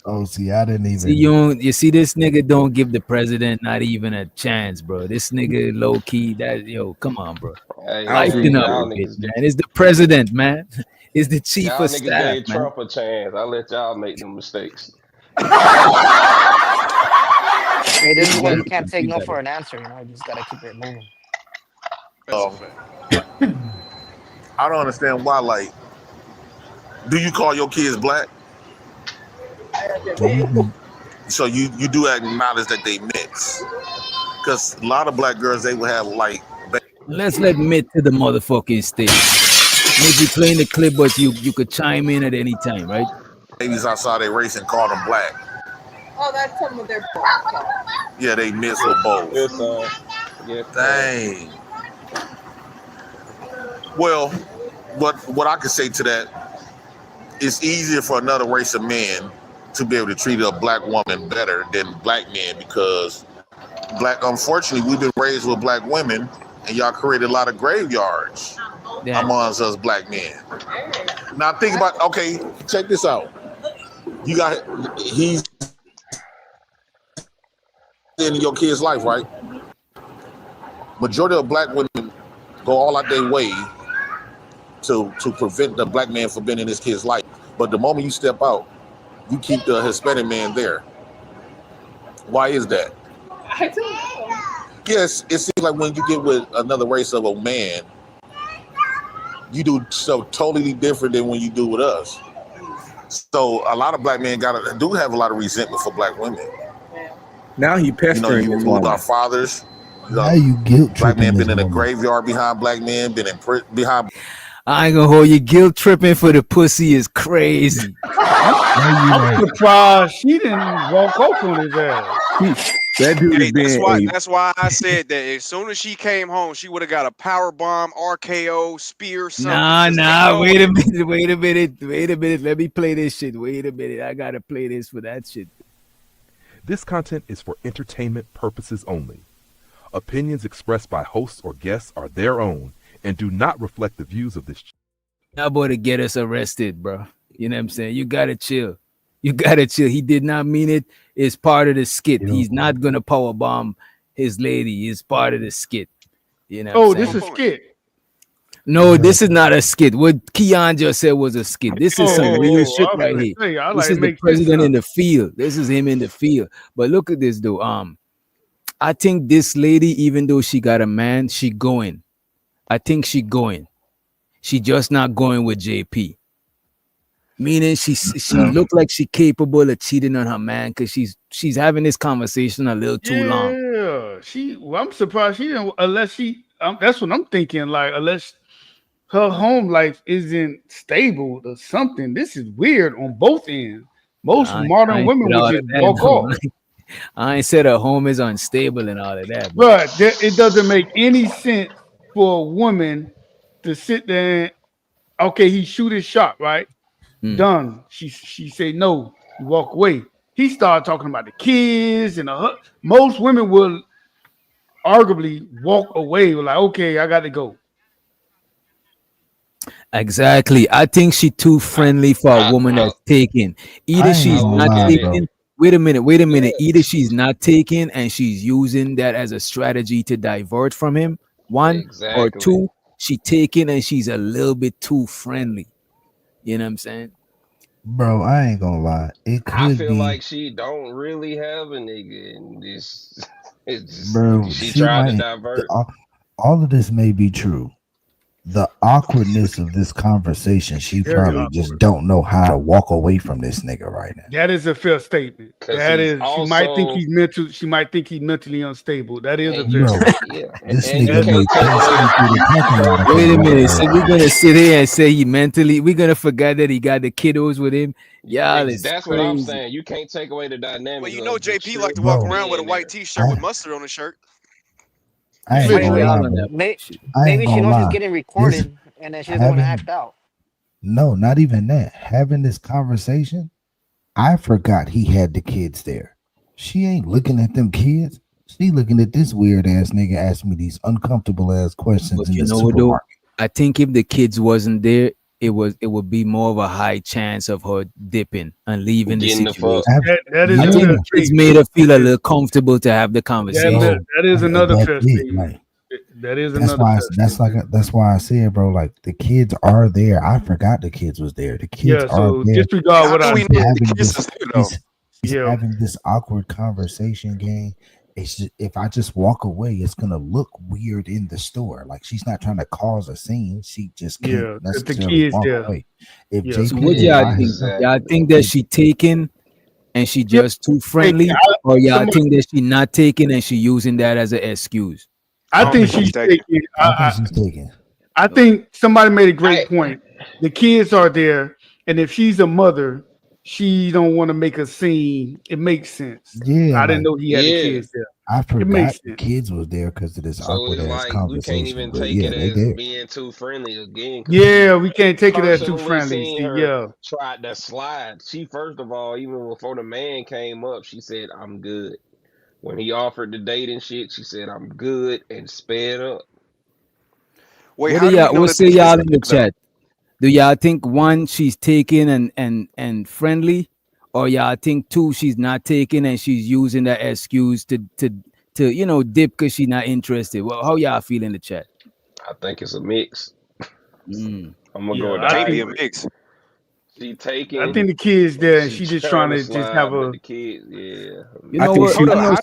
Oh, see, I didn't even. See, you see, this nigga don't give the president not even a chance, bro. This nigga low key. Come on, bro. Hey, Lighten up y'all a bit, niggas man. It's the president, man. It's the chief Y'all of niggas staff, gave man. Trump a chance. I let y'all make them mistakes. hey, this is why you can't take no for an answer. You know, you just gotta keep it moving. I don't understand why. Like, do you call your kids black? So you do acknowledge that they mix. Because a lot of black girls, they will have like. Let's let Mitt to the motherfucking stage. Maybe playing the clip, but you could chime in at any time, right? Babies outside their race and call them black. Oh, that's some of their fault. Yeah, they mix with both. Yes, Dang. Well, what I could say to that, it's easier for another race of men to be able to treat a black woman better than black men because unfortunately, we've been raised with black women, and y'all created a lot of graveyards amongst us black men. Now think about, okay, check this out. He's in your kid's life, right? Majority of black women go all out their way to prevent the black man from being in his kid's life. But the moment you step out, you keep the Hispanic man there. Why is that? I don't know. Yes, it seems like when you get with another race of a man, you do so totally different than when you do with us. So a lot of black men do have a lot of resentment for black women. Now he pestering you his with woman. our fathers. Now you guilt Black tripping men this been in a woman. graveyard behind black men, been in behind. I ain't gonna hold you. Guilt tripping for the pussy is crazy. I'm surprised she didn't walk off on his ass. That dude Hey, is that's why I said that as soon as she came home, she would have got a power bomb, RKO, spear, something. Nah. Wait a minute. Let me play this shit. Wait a minute. I gotta play this for that shit. This content is for entertainment purposes only. Opinions expressed by hosts or guests are their own and do not reflect the views of this. Y'all boy to get us arrested, bro. You know what I'm saying? You gotta chill. You gotta chill. He did not mean it. It's part of the skit. He's not gonna power bomb his lady. It's part of the skit. You know. Oh, this is skit. No, this is not a skit. What Keon just said was a skit. This is some real shit I was right gonna here. say, I This like is the make this president up. in the field. This is him in the field. But look at this though. I think this lady, even though she got a man, she going. I think she going. She just not going with JP. Meaning she looked like she capable of cheating on her man because she's having this conversation a little too long. Yeah, I'm surprised she didn't. Unless she, that's what I'm thinking. Like, unless her home life isn't stable or something. This is weird on both ends. Most I modern ain't women said all would of just that, walk no. off. I ain't said her home is unstable and all of that. But it doesn't make any sense for a woman to sit there and, okay, he shoot his shot, right? Done. She say no, you walk away. He started talking about the kids and most women will arguably walk away. Like, okay, I got to go. Exactly. I think she too friendly for a woman that's taken. Either she's not taken. Wait a minute. Either she's not taken and she's using that as a strategy to divert from him. One or two, she taken and she's a little bit too friendly. You know what I'm saying? Bro, I ain't gonna lie. It could I feel be, like she don't really have a nigga, and it's just bro. she She tried to might. divert. All of this may be true. The awkwardness of this conversation, she Very probably awkward. just don't know how to walk away from this nigga right now. That is a fair statement. That he's is, she might think he's mental. She might think he's mentally unstable. That is a fair Bro, statement. this nigga may pass me through the parking lot. Wait a minute. So we're gonna sit here and say he mentally. We're gonna forget that he got the kiddos with him. Y'all is That's crazy. what I'm saying. You can't take away the dynamic. Well, you know, JP like to walk around with a white T-shirt with mustard on his shirt. I ain't gonna lie, bro. Maybe I ain't she gonna knows she's lie. getting recorded and then she doesn't want to act out. No, not even that. Having this conversation, I forgot he had the kids there. She ain't looking at them kids. She looking at this weird ass nigga asking me these uncomfortable ass questions But in you the know what though? supermarket. I think if the kids wasn't there, it would be more of a high chance of her dipping and leaving the Getting the situation. fuck. That is I a think fair the kids statement. made her feel a little comfortable to have the conversation. That is another That's fair it, statement. like, That is that's another why. fair That's why I said, bro. Like the kids are there. I forgot the kids was there. The kids Yeah, are so there. disregard what I He's said. having this- he's Yeah. having this awkward conversation game. It's just, if I just walk away, it's gonna look weird in the store. Like she's not trying to cause a scene. She just can't Yeah, 'cause the necessarily kids walk there. away. If Yeah. So JP what was y'all by think? himself, Y'all think that she taken and she just too friendly, or y'all think that she not taking and she using that as an excuse? I think she's taking. I think she's taking. I think somebody made a great point. The kids are there, and if she's a mother, she don't want to make a scene. It makes sense. Yeah, I didn't like- know he had the kids there. I It forgot makes the sense. kids was there because of this So awkward it's ass like we can't conversation. even But take yeah, it they as there. being too friendly again, because Yeah, she we can't take it as too personally friendly. seen See, her yeah. tried to slide. She first of all, even before the man came up, she said, "I'm good." When he offered the date and shit, she said, "I'm good," and sped up. Wait, What do how do we y'all? know What that the say kids y'all are in the there though? chat? Do y'all think one, she's taking and friendly, or y'all think two, she's not taking and she's using that excuse to dip because she's not interested? Well, how y'all feel in the chat? I think it's a mix. Mm. I'm gonna go Yeah, with the I Can't be a think hybrid. mix. She I taking think the kids and there, and she she just trying trying to to just have slide, but a. the kids, yeah, a You I know think mix. what? she. Hold I up. know.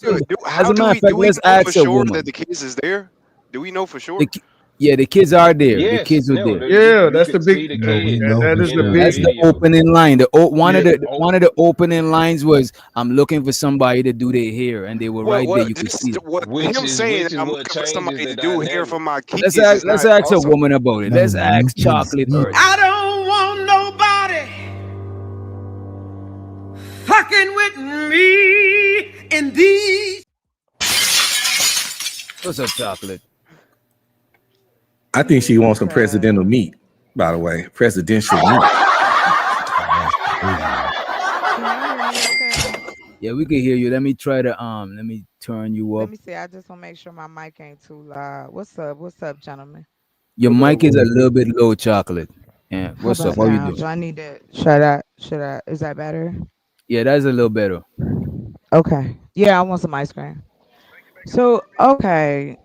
How As a do matter of we fact, let's know for ask a sure that woman. the kids is there? Do we know for The, sure? ki- yeah, the kids are there. The Yes, kids were no, there. Yeah, you that's the could see big. the No, we kids know That for is in the the sure. That's big. the video. opening line. One Yeah, of the Oh, one of the opening lines was, "I'm looking for somebody to do their hair," and they were Well, right there. well, You could see just them. what him saying which is I'm what looking for changes somebody the to do hair dynamic. for my Let's kids ask, is let's not ask a also. woman about it. No, Let's you ask can Chocolate see. early. I don't want nobody fucking with me in these. What's up, Chocolate? I think she wants some presidential Jesus. meat. By the way, presidential meat. That's crazy. Can y'all hear me okay? Yeah, we can hear you. Let me try to let me turn you Let up. me see. I just want to make sure my mic ain't too loud. What's up? What's up, gentlemen? Your What up, mic is boo? a little bit low, Chocolate. Yeah, How what's up? about How you now? doing? Do I need to shut up? Is that better? Yeah, that's a little better. Okay. Yeah, I want some ice cream. So, okay.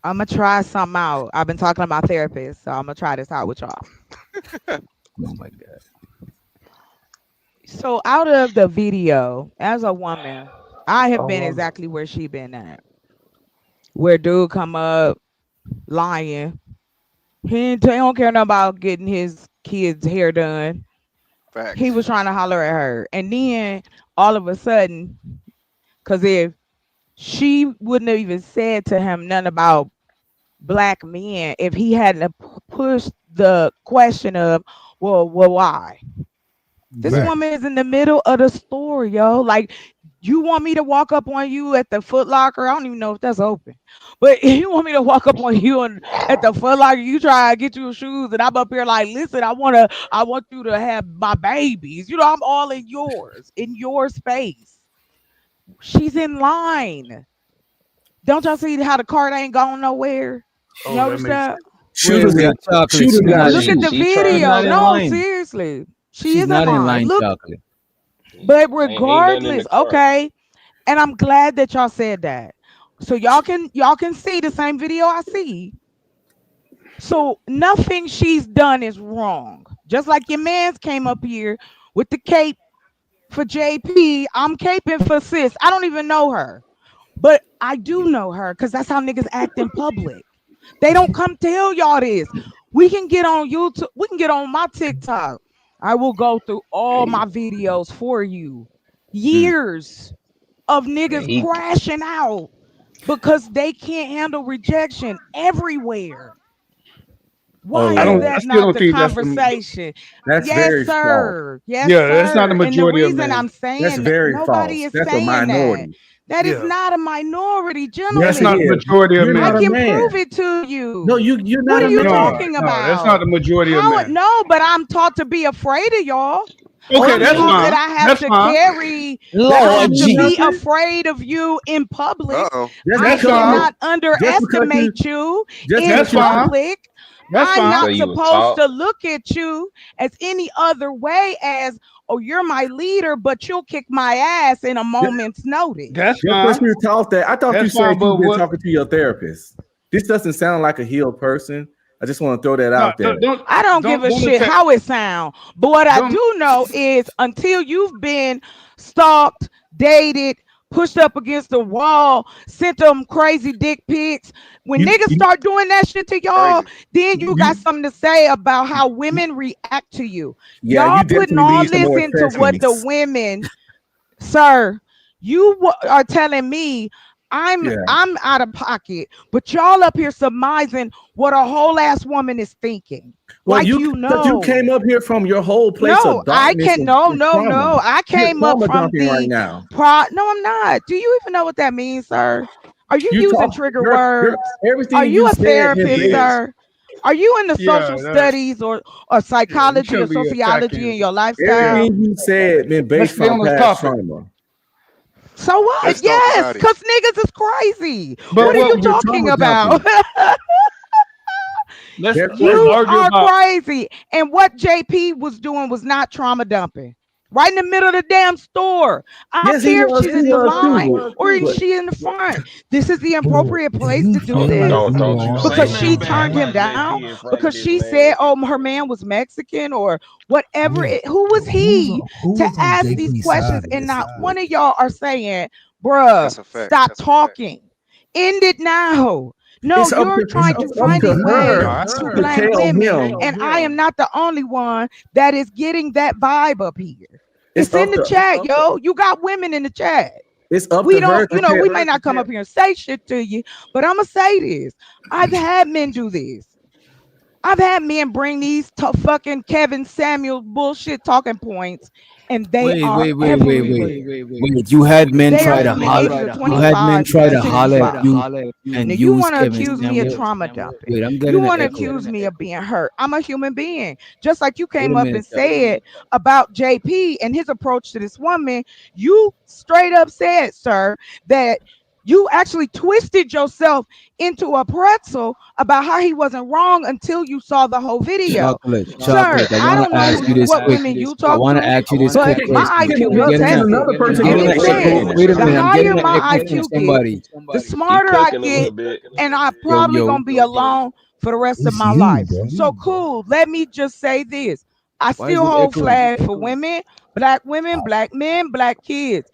I'm gonna try something out. I've been talking to my therapist, so I'm gonna try this out with y'all. Oh my god. So, out of the video, as a woman, I have Oh, been mama. exactly where she been at. Where dude come up lying. He don't care nothing about getting his kids' hair done. He Facts. was trying to holler at her, and then all of a sudden, because if she wouldn't have even said to him nothing about black men, if he hadn't have pushed the question of, well, why? This Right. woman is in the middle of the story, yo. Like, you want me to walk up on you at the Foot Locker? I don't even know if that's open. But you want me to walk up on you at the Foot Locker, you try to get your shoes, and I'm up here like, listen, I want you to have my babies. You know, I'm all in your space. She's in line. Don't y'all see how the cart ain't going nowhere? You Oh, that notice makes that? sense. Wait, Shooters wait, got Chocolate. shooters She's got not Look at in. shoes. the She tried She's to video. not in No, slide. line. seriously. She She's is in not in line. line, Look, Chocolate. but Ain't nothing in the regardless, cart. okay. And I'm glad that y'all said that. So y'all can see the same video I see. So nothing she's done is wrong. Just like your man's came up here with the cape for JP, I'm caping for sis. I don't even know her. But I do know her because that's how niggas act in public. They don't come tell y'all this. We can get on YouTube. We can get on my TikTok. I will go through all my videos for you. Mm. Years of And niggas he crashing out because they can't handle rejection everywhere. Oh Why I is don't. Lord, I that still not don't the think that's the. conversation? that's Yes, very false. sir. Yes, Yeah, that's not the sir. And the majority of reason men. I'm That's saying that, very nobody false. is That's a saying that. minority. That is Yeah, not a minority, Yes, that's it not the gentlemen. is. majority of You're I not a men. can prove man. it to No, you. you're What not are a you No, man. talking no, that's not about? the majority of How? men. No, but I'm taught to be afraid of y'all. Okay, I'm that's No, taught that fine. I have That's to fine. carry, that I no, have Lord to you're Jesus. be nothing. afraid of you in Uh public. oh. Just I That's because you, fine. cannot just because you, underestimate you just in That's because you, fine. public. That's I'm fine. so not you were supposed taught. to look at you as any other way as, oh, you're my leader, but you'll kick my ass in a just moment's notice. That's because fine. you taught that. I thought you That's said fine. you've But been what? talking to your therapist. This doesn't sound like a healed person. I just want to throw that No, out there. I don't give a don't shit attack. how it sound. But what I Don't. do know is until you've been stalked, dated, pushed up against the wall, sent them crazy dick pics. When You, niggas you, start doing that shit to y'all, Crazy. then you got you, something to say about how women react to you. yeah, Y'all you putting definitely all need some this more into what the assessments. women, sir, are telling me I'm Yeah. I'm out of pocket, but y'all up here surmising what a whole ass woman is thinking. Well, Like you you because you know. came up here from your whole place No, of I darkness can't. No, and no, trauma. no. I You're came up trauma from dumping right the now. No, I'm not. Do you even know what that means, sir? Are you You using talk trigger you're words? Are everything you you a said been therapist, He based. is. sir? Are you in the Yeah, social that, studies or yeah, you psychology or shouldn't be sociology attacking. in your Yeah, lifestyle? Everything you said been let's based stay from on the past topic. trauma. So what? Let's talk Yes, about it. because niggas is crazy. But What are Therefore, you what? you're talking trauma about? dumping. Therefore, Let's You you argue are about. crazy. And what JP was doing was not trauma dumping. Right in the middle of the damn store. I don't yes, he care if was. she's He in the was line too. or is But she in the front. This is the But appropriate do place you to do feel Don't like this don't you don't you are say because nothing she being bad turned him about attacked? down JP in front of because this she said, man. oh, her man was Mexican or whatever. Yeah. Who was he Who to was on ask these JP's side questions? in And this not one of situation? y'all are saying, bruh, That's a fact. stop talking. End it now. No, it's up you're to trying to up find to a her way No, that's to to stupid. blame tell women. him. And I am not the only one that is getting that vibe up here. It's It's in up the to chat, yo. You got women in the chat. it's up We to don't, her to tell. we may not come up here and say shit to you, but I'm going to say this. I've had men do this. I've had men bring these fucking Kevin Samuel bullshit talking points, and they Wait, are wait, wait, wait, wait. everywhere. Wait, you had men They are try to from the holler. ages of You had men 25 try to to holler at 65. you and Now you use want to Kevin accuse me of Samuel. trauma dumping. Wait, I'm You getting an want to echo. accuse me of being hurt. I'm a human being. Just like you Wait came a up minute, and said about JP and his approach to this woman, you straight up said, sir, that you actually twisted yourself into a pretzel about how he wasn't wrong until you saw the whole video. Sir, Chocolate. I I want don't to know ask you this what quick. women you I talk want to to, ask you this but quick my question. IQ I'm is getting tested. a, I'm And getting an it echo. said Wait a the minute. I'm higher getting an my echo from IQ get, somebody. the He smarter I cooking a little get, bit. and I'm Yo, probably yo. gonna be alone for the rest of It's my you, life. bro. So cool. Let me just say this. I Why is still it hold echoing? flag for women, black men, black kids.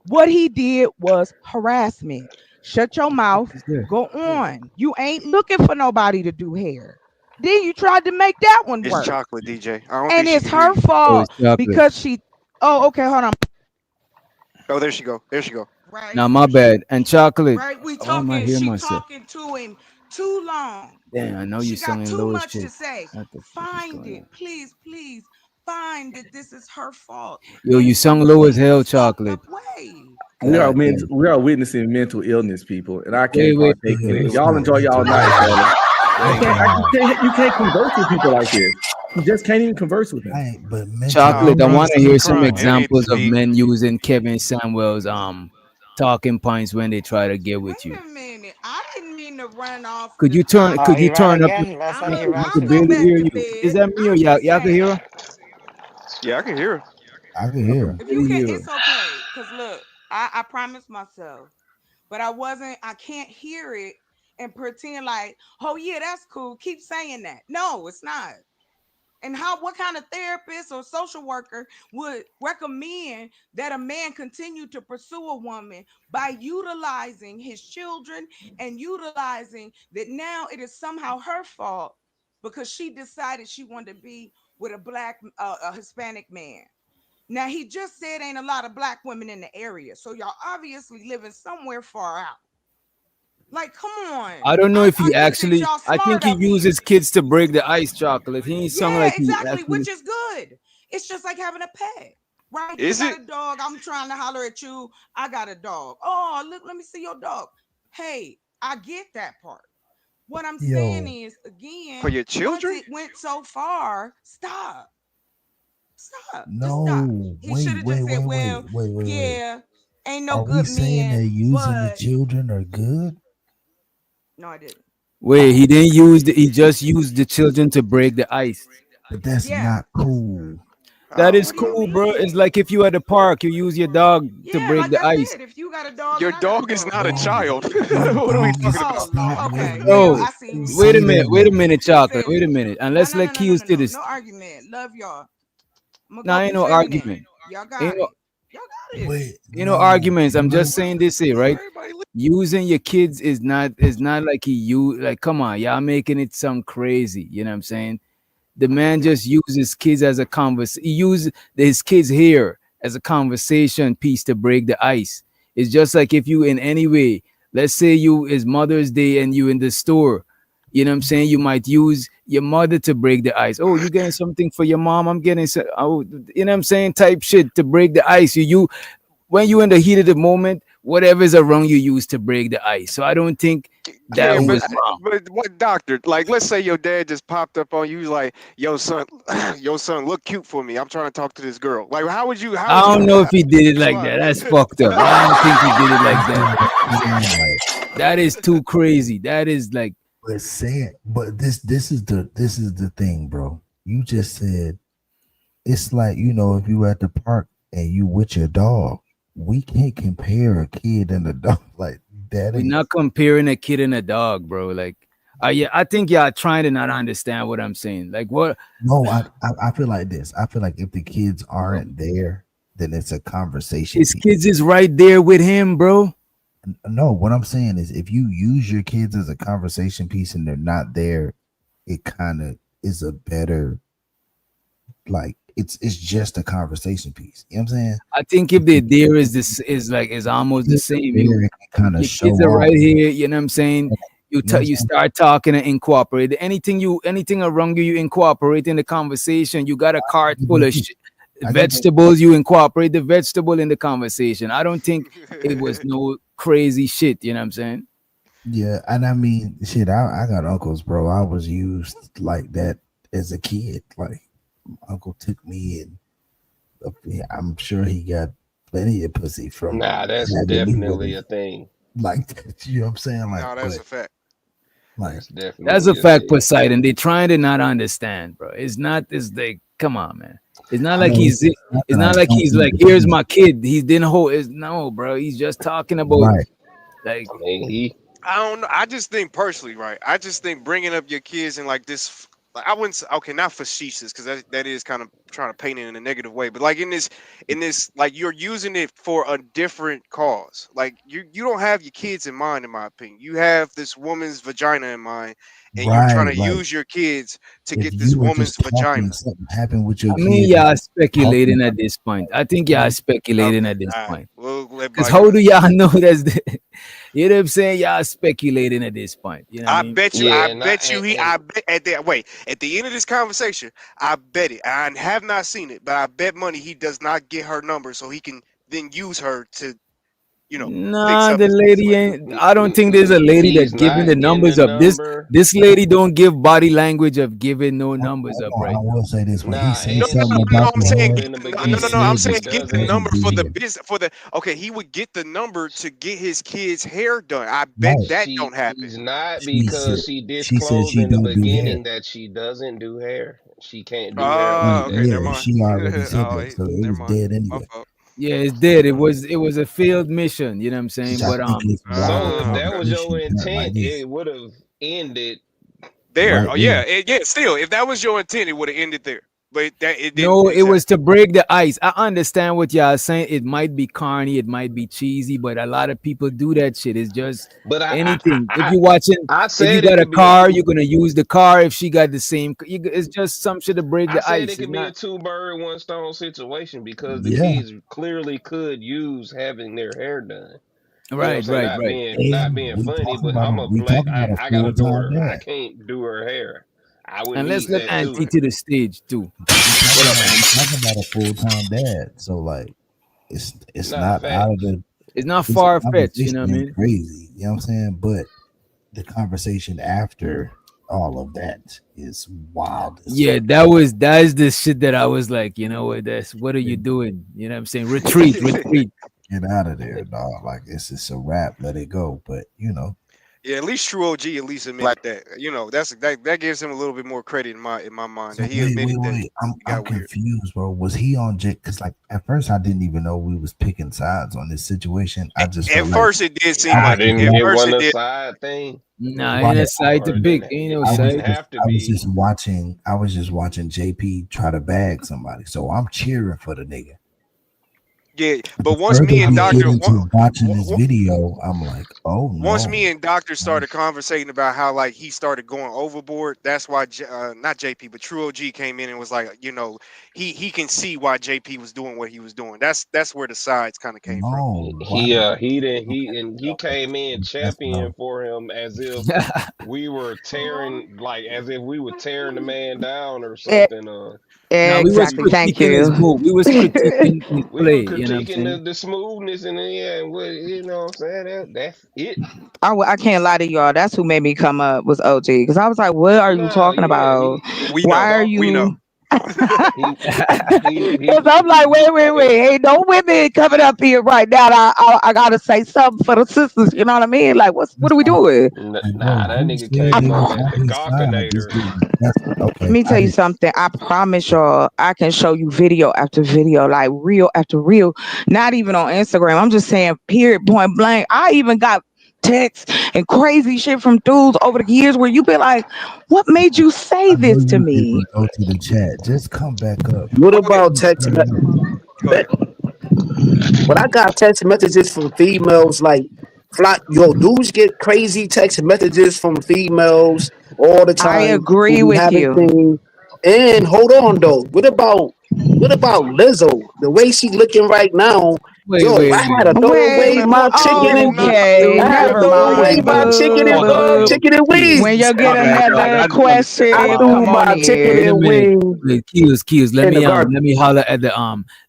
What he did was harassment. Shut your mouth. Is there? Go on. You ain't looking for nobody to do hair. Then you tried to make that one It's work. chocolate, DJ. I don't And think she it's can hear her you. Oh, it's fault chocolate. because she okay, hold on. Oh, there she go. There she go. Right. Now, my bad. And chocolate. Right? Why am I hearing She myself? talking to him too long. Damn, I know you She got sounding too low as much to shit. say. What the fuck is Find going it. on? Please, please find that this is her fault Yo, in you some sound low as hell, fucked chocolate. up way. God damn. We are witnessing mental illness, people, and I Wait, can't wait. partake in it. It's Y'all not enjoy y'all mental night, illness. fellas. You can't converse with people like this. You just can't even converse with them. But mental Nah, Chocolate. I bro, want illness to he hear is some crying. It cool. ain't examples that of deep. men using Kevin Samuel's talking points when they try to get with Wait you. a minute. I didn't mean to run off Could the you turn? Oh, Could he you topic. ran turn up? again. Last time he We ran could I'm too. go barely back hear to you. Is bed. that me or I'm y'all? just Y'all can hear her? saying. Yeah, I can hear her. I can I could hear. If you barely can, hear her. it's okay. Cause look, I promised myself, but I can't hear it and pretend like, oh yeah, that's cool. Keep saying that. No, it's not. And what kind of therapist or social worker would recommend that a man continue to pursue a woman by utilizing his children and utilizing that now it is somehow her fault because she decided she wanted to be with a Hispanic man. Now he just said ain't a lot of black women in the area, so y'all obviously living somewhere far out. Like, come I on. don't know if I he get that actually. y'all I think smart he up here. uses kids to break the ice. Chocolate. He ain't sound Yeah, like he exactly, actually. which is good. It's just like having a pet, right? You Is got it? a dog. I'm trying to holler at you. I got a dog. Oh, look, let me see your dog. Hey, I get that part. What I'm saying Yo, is, For again, your once children? it went so far, stop. Stop. Just stop. no, He should have just said, well, wait. yeah, ain't no Are we good saying men, that using the but children are good? no, I didn't. Wait, he didn't use. He just used the children to break the ice. But that's Yeah. not cool. That Oh, is What do you cool, bro. It's mean? like if you at the park, you use your dog to Yeah, break like the I ice. said, if you got a dog your and I got a dog is dog. not a No, child. your What are we dog talking is about? Oh, okay. wait. Well, No, I see. You wait a say minute. that, Wait a but minute, You chocolate. said Wait it. a minute. And No, let's no, no, let no, no, Q's no, to no. this. No argument. Love y'all. I'm gonna Nah, go ain't through no feminine. argument. Y'all Ain't got no it. Y'all got it. wait, ain't no no. arguments. I'm My just saying this here, right? Using your kids is not like like come on, y'all making it sound crazy. You know what I'm saying? The man just uses kids as a he uses his kids here as a conversation piece to break the ice. It's just like if you in any way let's say you is Mother's Day and you in the store. You know what I'm saying? You might use your mother to break the ice. Oh, you getting something for your mom? I'm getting some, oh, you know what I'm saying? Type shit to break the ice. You when you in the heat of the moment, whatever's around you use to break the ice. So I don't think that Yeah, was wrong. but what doctor? Like, let's say your dad just popped up on you, he's like, "Yo, son, yo, son, look cute for me. I'm trying to talk to this girl." Like, how would you? How I would don't you? know if he did it like that. That's fucked up. I don't think he did it like that. That is too crazy. That is like. But say it. But this is the thing, bro. You just said it's like, you know, if you at the park and you with your dog, we can't compare a kid and a dog like that. We're not comparing a kid and a dog, bro. Like, yeah, I think y'all trying to not understand what I'm saying. Like, what? No, I feel like this. I feel like if the kids aren't there, then it's a conversation. His kids is right there with him, bro. No, what I'm saying is if you use your kids as a conversation piece and they're not there, it kind of is a better, like, it's just a conversation piece. You know what I'm saying? I think if they're there is almost the same. You, kind of your show kids are off. right here, you know what I'm saying? You start talking and incorporate anything around you, you incorporate in the conversation. You got a cart full of shit. Vegetables, you incorporate the vegetable in the conversation. I don't think it was no crazy shit, you know what I'm saying? Yeah, and I mean, shit, I got uncles, bro. I was used like that as a kid. Like, my uncle took me and I'm sure he got plenty of pussy from. Nah, that's having me with definitely him. a thing. Like, you know what I'm saying? Like, No, that's a fact. Like, That's definitely That's a fact, Poseidon. They're trying to not understand, bro. It's not this they come on, man. It's not like he's like, here's my kid. He didn't hold his no, bro. He's just talking about like I don't know. I just think personally, right? I just think bringing up your kids in like this, like I wouldn't say, okay, not facetious, because that is kind of trying to paint it in a negative way, but like in this, like you're using it for a different cause. Like you don't have your kids in mind, in my opinion. You have this woman's vagina in mind, and you're trying to use your kids to if get this you were woman's just talking vagina. and something happened with your I mean, kid. y'all speculating at this point. I think y'all speculating at this All right, point. we'll let Because bygones. how do y'all know that's the, you know what I'm saying? Y'all speculating at this point. You know what I I mean? bet you, I bet at the end of this conversation, I bet it. I have not seen it, but I bet money he does not get her number so he can then use her to, fix Nah, up the his lady ain't. I don't think there's a lady He's that giving not the getting the numbers up. number. This lady don't give body language of giving no numbers up right I will say this: when he Nah, said No, something no, about I'm the saying head, in the he beginning. no. I'm said saying this give the because number he for the did. business okay, he would get the number to get his kid's hair done. I bet Right. that don't happen. She's not She said because she she said disclosed she in the don't do hair. beginning that she doesn't do hair. She can't do hair like Okay, that. never Yeah, mind. she already said Oh, that, so it never was mind. dead My anyway. fault. Yeah, it's dead. It was a failed mission. You know what I'm saying? Which I But think is wild So if that was your conversation part like intent, this, it would have ended. There. right Oh there. yeah, yeah. Still, if that was your intent, it would have ended there. But that it didn't. no, it was Exactly. to break the ice. I understand what y'all saying. It might be corny, it might be cheesy, but a lot of people do that shit. It's just But anything. If you watching, I if you said it got a could be a car, you're gonna use the car. If she got the same, it's just some shit to break I the said it ice. It's could be a not two bird, one stone situation because the Yeah, kids clearly could use having their hair done. You know what I'm right, saying? right, Not right. being not and being funny, but I full gotta do time her. I dad. can't do her hair. I would And let's need let that too. Auntie to the stage too. We talking about a full time dad, so like it's Nah, not out of facts. the. It's not This far fetched, you conversation know what I ain't mean? crazy, you know what I'm saying? But the conversation after all of that is wild as Yeah, fuck. that's the shit that I was like, you know what, that's what are you doing? You know what I'm saying? Retreat, retreat. Get out of there, dog. Like it's just a wrap. Let it go. But Yeah, at least True OG at least admitted that. That gives him a little bit more credit in my mind so that he wait, admitted wait, that wait. I'm it got weird. confused, bro. Was he on J? Because like at first I didn't even know we was picking sides on this situation. I just At felt like first, it did seem I I was like it. just didn't. At It first, wasn't it a did. side thing, Nah, right. ain't a side to or pick. Ain't no it didn't side. have to I was be. just watching. JP try to bag somebody, so I'm cheering for the nigga. Yeah, But but the once further me and we get Doctor, into watching this video, I'm like, oh once no. me and Doctor started conversating about how like he started going overboard, that's why not JP but True OG came in and was like, he can see why JP was doing what he was doing. That's where the sides kind of came from. No, why? He came in That's champion no. for him as if we were tearing, like as if we were tearing the man down or E- something. Now we was exactly. Thank critiquing his you. move. We was critiquing his We were play. You know what I'm critiquing saying? the smoothness and what you know what I'm saying. That's it. I can't lie to y'all. That's who made me come up was OG because I was like, "What are you Nah, talking yeah, about? We Why know, are we know. you?" he Because I'm like, wait. Ain't no women coming up here right now. I gotta say something for the sisters. You know what I mean? Like, what That's are we not doing? like, bro, nah, that who nigga said came he up was as on the his side? This Gawkinator. dude. That's Let okay. me I tell you did. something. I promise y'all, I can show you video after video, like reel after reel. Not even on Instagram. I'm just saying, period, point blank. I even got texts and crazy shit from dudes over the years where you be like, "What made you say I know this to you did, me?" but go to the chat. Just come back up. What Okay, about text? Turn it up. go ahead. But I got text messages from females like, dudes get crazy text messages from females all the I time. People agree you with haven't you. seen. And hold on though, what about Lizzo? The way she looking right now, Wait, yo, wait, I had wait. to throw away Wait. Man, my we chicken did and not Okay. I had to Never throw away mind, my chicken boo and Yo, chicken and Keys. when wings. you My get bad, dog. another I question, threw come on my chicken Wait a in. and minute. wings Wait, Keys. in the Let garden. me holler at the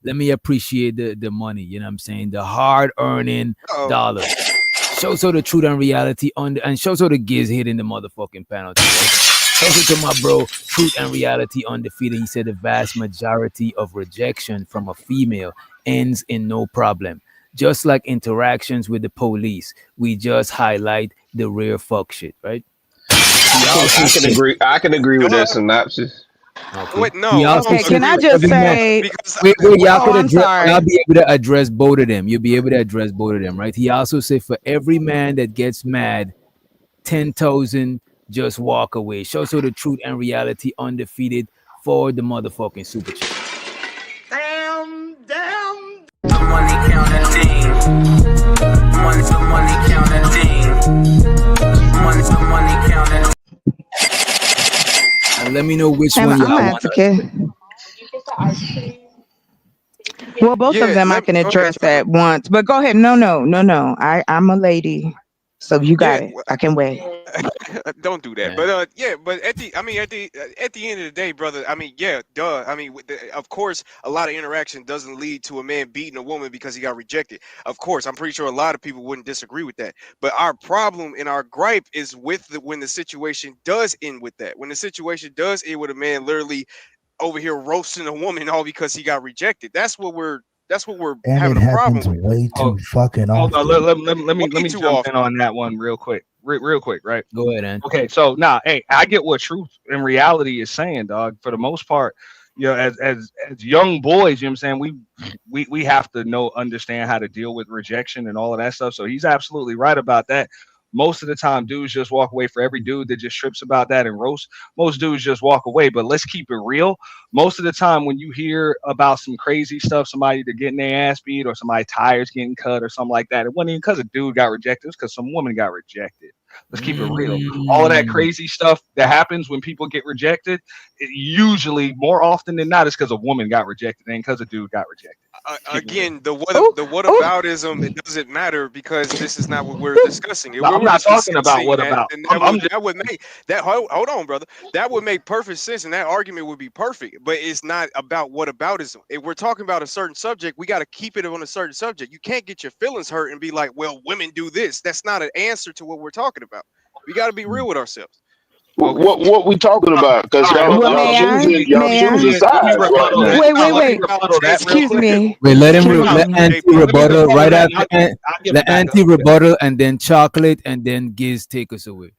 let me appreciate the money. You know what I'm saying? The hard earning Oh, dollars. Shows her the truth and reality and shows her the giz hitting the motherfucking penalty. Right? Shows it to my bro, truth and reality undefeated. He said the vast majority of rejection from a female ends in no problem. Just like interactions with the police, we just highlight the rare fuck shit, right? He also I can said, agree. I can agree with that duh. synopsis. okay. Wait, He no, I also Okay, don't said can agree I for with just every man. that say, because Wait, what y'all oh, could I'm address. Y'all sorry. be able to address both of them. You'll be able to address both of them, right? He also said for every man that gets mad, 10,000 just walk away. Shows her the truth and reality undefeated for the motherfucking super chat. The money counting ding. Money counting ding. Money counting. And let me know which I'm one gonna y'all have want to to get. address. Well, both of yeah, them I let can go ahead, address chocolate. at once. But go ahead. No. I'm a lady, so you Yeah, got it. I can wait. don't do that. Yeah. But yeah, but at the end of the day, brother. I mean, yeah, duh. I mean, of course, a lot of interaction doesn't lead to a man beating a woman because he got rejected. Of course, I'm pretty sure a lot of people wouldn't disagree with that. But our problem and our gripe is with when the situation does end with that. When the situation does end with a man literally over here roasting a woman all because he got rejected. That's what we're And it having a problem happens with. way Oh, too fucking hold on. often. Let Way me too jump in often. on that one real quick. Real quick, right? Go ahead, Ant. Okay, so now, hey, I get what truth and reality is saying, dog. For the most part, as young boys, you know what I'm saying, we have to understand how to deal with rejection and all of that stuff. So he's absolutely right about that. Most of the time, dudes just walk away. For every dude that just trips about that and roast, most dudes just walk away. But let's keep it real. Most of the time, when you hear about some crazy stuff, somebody either getting their ass beat or somebody tires getting cut or something like that, it wasn't even because a dude got rejected. It's because some woman got rejected. Let's keep it real. All of that crazy stuff that happens when people get rejected, it usually more often than not is because a woman got rejected and because a dude got rejected. Let's keep it real. Again, the whataboutism, it doesn't matter because this is not what we're discussing. If No, we I'm were not just talking about discussing what that, about. then I'm just that would make that hold on, brother. That would make perfect sense, and that argument would be perfect. But it's not about whataboutism. If we're talking about a certain subject, we got to keep it on a certain subject. You can't get your feelings hurt and be like, "Well, women do this." That's not an answer to what we're talking about. We got to be real with ourselves. okay. What we talking about? Because All right, Well, hold y'all on. may Let I? choosing me let y'all me May let I? choosing me let me sides right rebuttal now. that. Wait, No, wait, let me wait. rebuttal that real Excuse quick. me. Wait, let him Can No, let JP, Auntie let me rebuttal rebuttal right that and after I'll give it let back Auntie up. rebuttal and then chocolate and then Giz take us away.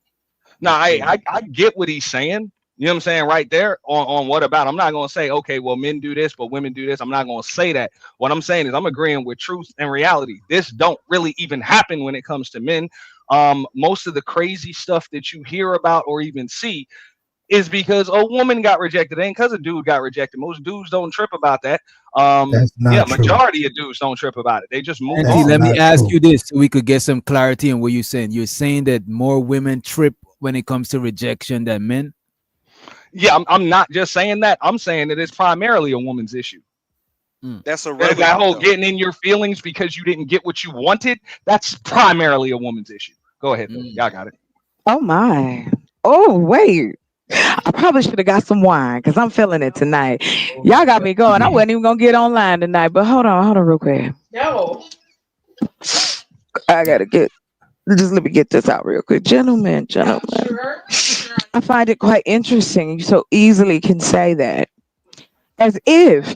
No, Go ahead. I get what he's saying. You know what I'm saying right there on what about. I'm not gonna say okay, well men do this, but women do this. I'm not gonna say that. What I'm saying is I'm agreeing with truth and reality. This don't really even happen when it comes to men. Most of the crazy stuff that you hear about or even see is because a woman got rejected. It ain't because a dude got rejected. Most dudes don't trip about that. That's Yeah, not true. majority of dudes don't trip about it. They just move Auntie, That's let on. me not ask true. you this so we could get some clarity on what you're saying. You're saying that more women trip when it comes to rejection than men? Yeah, I'm not just saying that. I'm saying that it's primarily a woman's issue. That's That irrelevant whole though. getting in your feelings because you didn't get what you wanted, that's primarily a woman's issue. Go ahead, though. Y'all got it. Oh my. Oh wait. I probably should have got some wine because I'm feeling it tonight. Y'all got me going. I wasn't even gonna get online tonight, but hold on real quick. No. I gotta get just let me get this out real quick. Gentlemen, Sugar. I find it quite interesting you so easily can say that. As if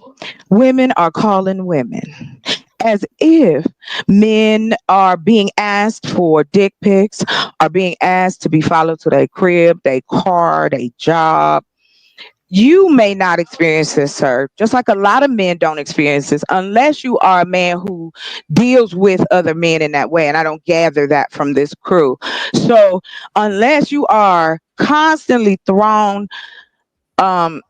women are calling women. As if men are being asked for dick pics, are being asked to be followed to their crib, their car, their job. You may not experience this, sir, just like a lot of men don't experience this unless you are a man who deals with other men in that way. And I don't gather that from this crew. So, unless you are constantly thrown um,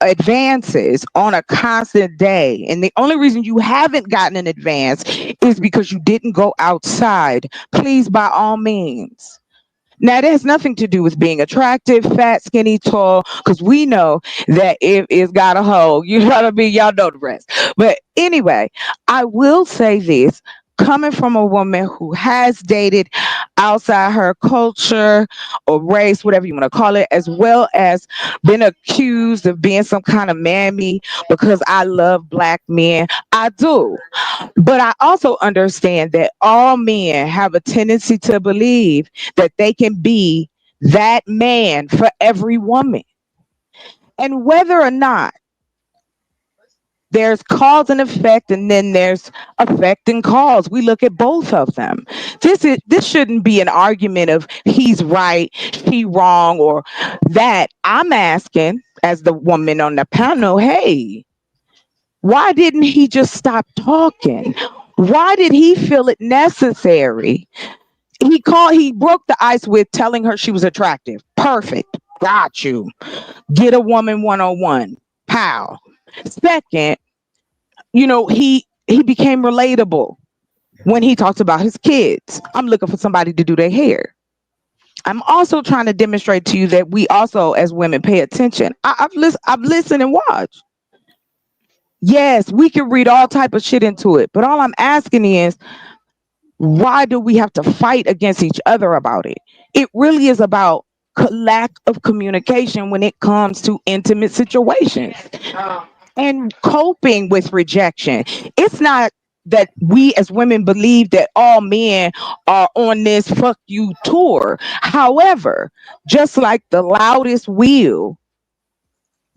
advances on a constant day, and the only reason you haven't gotten an advance is because you didn't go outside, please, by all means. Now, it has nothing to do with being attractive, fat, skinny, tall, because we know that if it's got a hole, you know what I mean? Y'all know the rest. But anyway, I will say this coming from a woman who has dated outside her culture or race, whatever you want to call it, as well as been accused of being some kind of mammy because I love black men. I do. But I also understand that all men have a tendency to believe that they can be that man for every woman. And whether or not there's cause and effect, and then there's effect and cause. We look at both of them. This shouldn't be an argument of he's right, she wrong, or that. I'm asking, as the woman on the panel, hey, why didn't he just stop talking? Why did he feel it necessary? He broke the ice with telling her she was attractive. Perfect. Got you. Get a woman 101. Pow. Second, he became relatable when he talked about his kids. I'm looking for somebody to do their hair. I'm also trying to demonstrate to you that we also, as women, pay attention. I've listened and watched. Yes, we can read all type of shit into it, but all I'm asking is, why do we have to fight against each other about it? It really is about lack of communication when it comes to intimate situations and coping with rejection. It's not that we as women believe that all men are on this fuck you tour. However, just like the loudest wheel,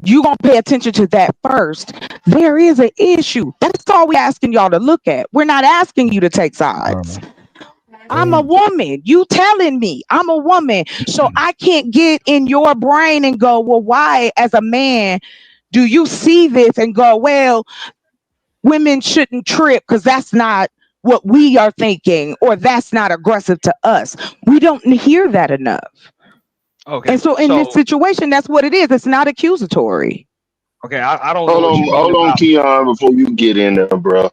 you gonna pay attention to that first. There is an issue. That's all we asking y'all to look at. We're not asking you to take sides. I'm a woman. You telling me I'm a woman. So I can't get in your brain and go, well, why as a man do you see this and go, well, women shouldn't trip because that's not what we are thinking, or that's not aggressive to us. We don't hear that enough. Okay. And so in this situation, that's what it is. It's not accusatory. Okay, I don't know Hold what on, you mean hold on, about. Keon, before you get in there, bro.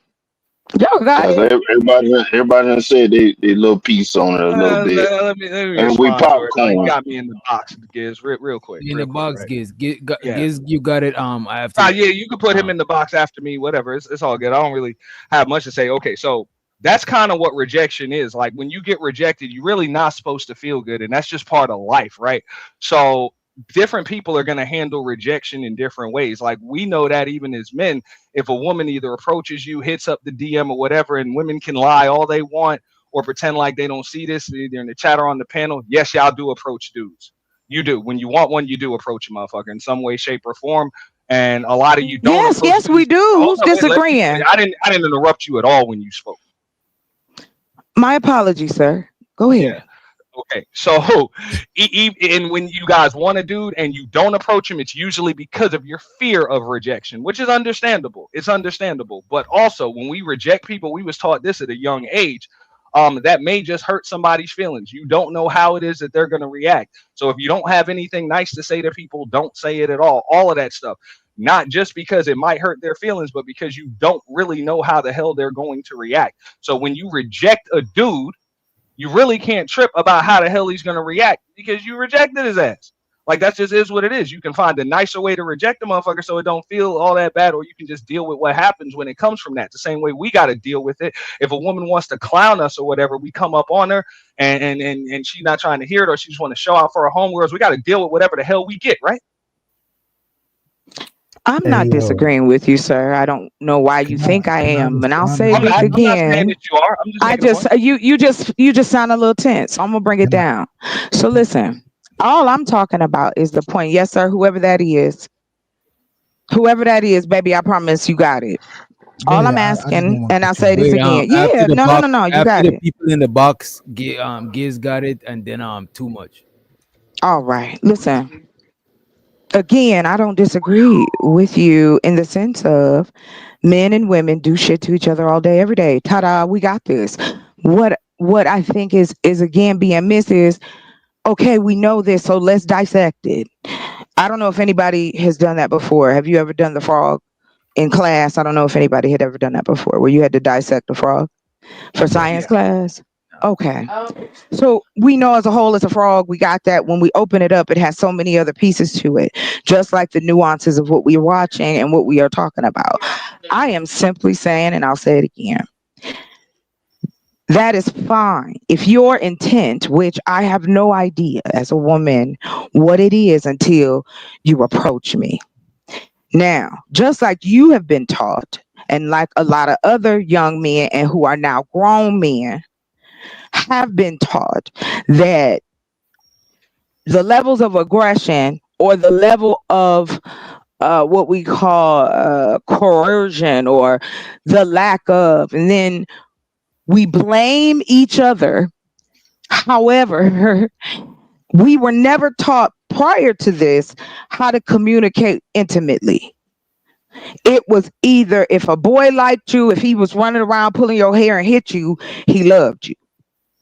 Y'all got it. Everybody done said they little piece on it a little bit, Let me and we respond to it. You popcorn. got me in the box, Giz, real quick, In the box, right? Giz. Yeah. Giz, you got it. I have to. Yeah, you can put him in the box after me, whatever. It's all good. I don't really have much to say. Okay, so that's kind of what rejection is. Like when you get rejected, you're really not supposed to feel good, and that's just part of life, right? So different people are going to handle rejection in different ways. Like we know that even as men, if a woman either approaches you, hits up the DM or whatever, and women can lie all they want or pretend like they don't see this, either in the chat or on the panel. Yes, y'all do approach dudes. You do. When you want one, you do approach a motherfucker in some way, shape, or form. And a lot of you don't approach Yes, dudes. we do. Who's disagreeing? I didn't interrupt you at all when you spoke. My apologies, sir. Go ahead. Yeah. Okay, so and when you guys want a dude and you don't approach him, it's usually because of your fear of rejection, which is understandable. It's understandable. But also, when we reject people, we was taught this at a young age. that may just hurt somebody's feelings. You don't know how it is that they're going to react. So if you don't have anything nice to say to people, don't say it at all. All of that stuff. Not just because it might hurt their feelings, but because you don't really know how the hell they're going to react. So when you reject a dude, you really can't trip about how the hell he's going to react because you rejected his ass. Like, that just is what it is. You can find a nicer way to reject a motherfucker so it don't feel all that bad, or you can just deal with what happens when it comes from that. The same way we got to deal with it. If a woman wants to clown us or whatever, we come up on her and she's not trying to hear it, or she just want to show out for her homegirls. We got to deal with whatever the hell we get, right? I'm not disagreeing with you, sir. I don't know why you think I am, and I'll say this I'm not saying again. that you are. I'm just I making a just point. you just sound a little tense. So I'm gonna bring it down. So listen, all I'm talking about is the point. Yes, sir. Whoever that is, baby, I promise you got it. All I'm I just don't asking, want and to I'll cut you say off. this Wait, again. after Yeah, the box, no, you after got the it. people in the box, Giz got it, and then too much. All right, listen. Again, I don't disagree with you in the sense of men and women do shit to each other all day, every day. Ta-da, we got this. What I think is again being missed is, okay, we know this, so let's dissect it. I don't know if anybody has done that before. Have you ever done the frog in class? I don't know if anybody had ever done that before, where you had to dissect the frog for science class. Okay. So we know as a whole it's a frog. We got that. When we open it up, it has so many other pieces to it, just like the nuances of what we're watching and what we are talking about. I am simply saying, and I'll say it again, that is fine. If your intent, which I have no idea as a woman what it is until you approach me. Now, just like you have been taught, and like a lot of other young men and who are now grown men have been taught, that the levels of aggression or the level of what we call coercion or the lack of, and then we blame each other. However, we were never taught prior to this how to communicate intimately. It was either if a boy liked you, if he was running around pulling your hair and hit you, he loved you,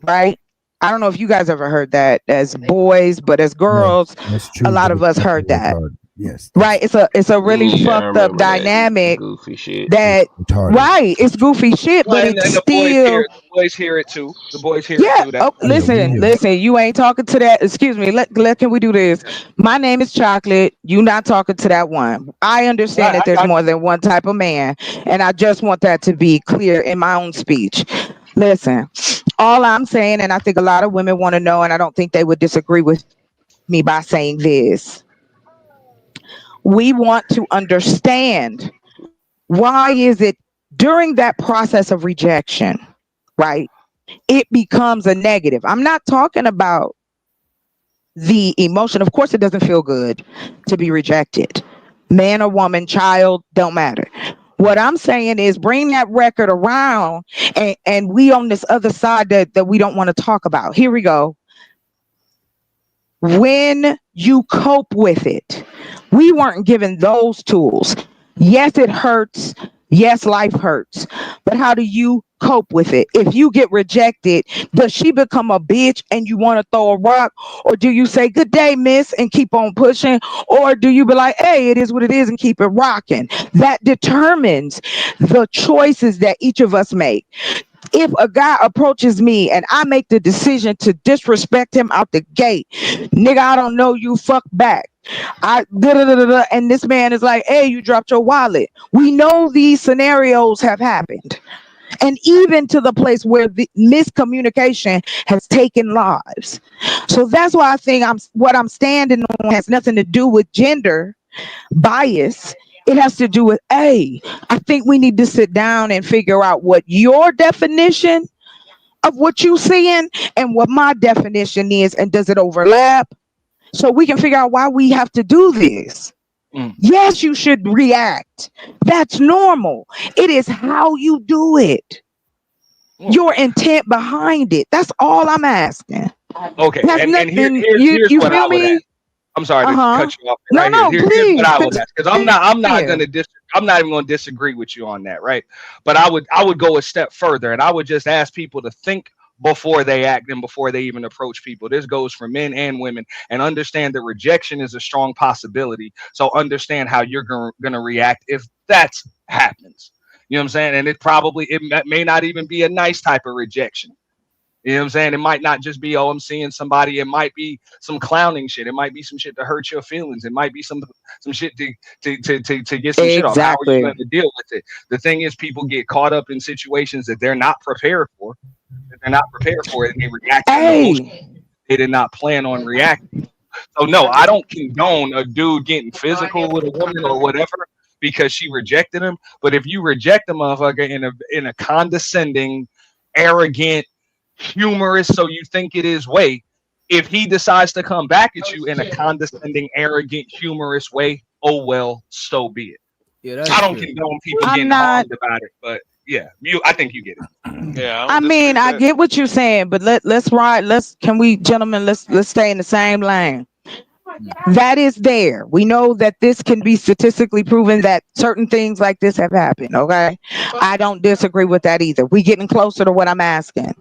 right? I don't know if you guys ever heard that as boys, but as girls, That's true. a lot But of us it's heard that. retarded. Yes, Right? It's a really Yeah, I fucked up remember that dynamic goofy shit. that retarded. right, it's goofy shit, but Well, it's and the still boys hear it too. The boys hear it yeah. too. That's Oh, part of it. listen. You ain't talking to that. Excuse me. Can we do this? My name is Chocolate. You not talking to that one. I understand that I there's got more than one type of man, and I just want that to be clear in my own speech. Listen, all I'm saying, and I think a lot of women want to know, and I don't think they would disagree with me by saying this. We want to understand, why is it during that process of rejection, right? It becomes a negative. I'm not talking about the emotion. Of course, it doesn't feel good to be rejected. Man or woman, child, don't matter. What I'm saying is bring that record around, and we on this other side that we don't want to talk about. Here we go. When you cope with it, we weren't given those tools. Yes, it hurts. Yes, life hurts. But how do you cope with it? If you get rejected, does she become a bitch and you want to throw a rock? Or do you say, good day, miss, and keep on pushing? Or do you be like, hey, it is what it is, and keep it rocking? That determines the choices that each of us make. If a guy approaches me and I make the decision to disrespect him out the gate, nigga, I don't know you, fuck back. And this man is like, hey, you dropped your wallet. We know these scenarios have happened. And even to the place where the miscommunication has taken lives. So that's why I think what I'm standing on has nothing to do with gender bias. It has to do with, I think we need to sit down and figure out what your definition of what you seeing and what my definition is, and does it overlap? So we can figure out why we have to do this. Yes, you should react. That's normal. It is how you do it. Your intent behind it. That's all I'm asking. Okay, That's and nothing. here's You what I feel would me? ask. I'm sorry to cut you off No, right no, here. Here's please. what I would ask, because I'm not Yeah. gonna I'm not even gonna disagree with you on that, right? But I would go a step further, and I would just ask people to think before they act and before they even approach people. This goes for men and women. And understand that rejection is a strong possibility. So understand how you're going to react if that happens. You know what I'm saying? And it may not even be a nice type of rejection. You know what I'm saying? It might not just be, oh, I'm seeing somebody. It might be some clowning shit. It might be some shit to hurt your feelings. It might be some shit to get some shit off. How are you Exactly. going to deal with it? The thing is, people get caught up in situations that they're not prepared for. And they react in the most Hey, they did not plan on reacting. So no, I don't condone a dude getting physical with a woman or whatever because she rejected him. But if you reject a motherfucker in a condescending, arrogant, humorous, so you think it is way, if he decides to come back at you in a condescending, arrogant, humorous way, oh well, so be it. Yeah, I that's don't true. condone people I'm getting not. harmed about it, but yeah, I think you get it. Yeah, I I don't disagree mean, with I that. get what you're saying, but let's ride. Can we, gentlemen? Let's stay in the same lane. That is there. We know that this can be statistically proven that certain things like this have happened. Okay, I don't disagree with that either. We getting closer to what I'm asking.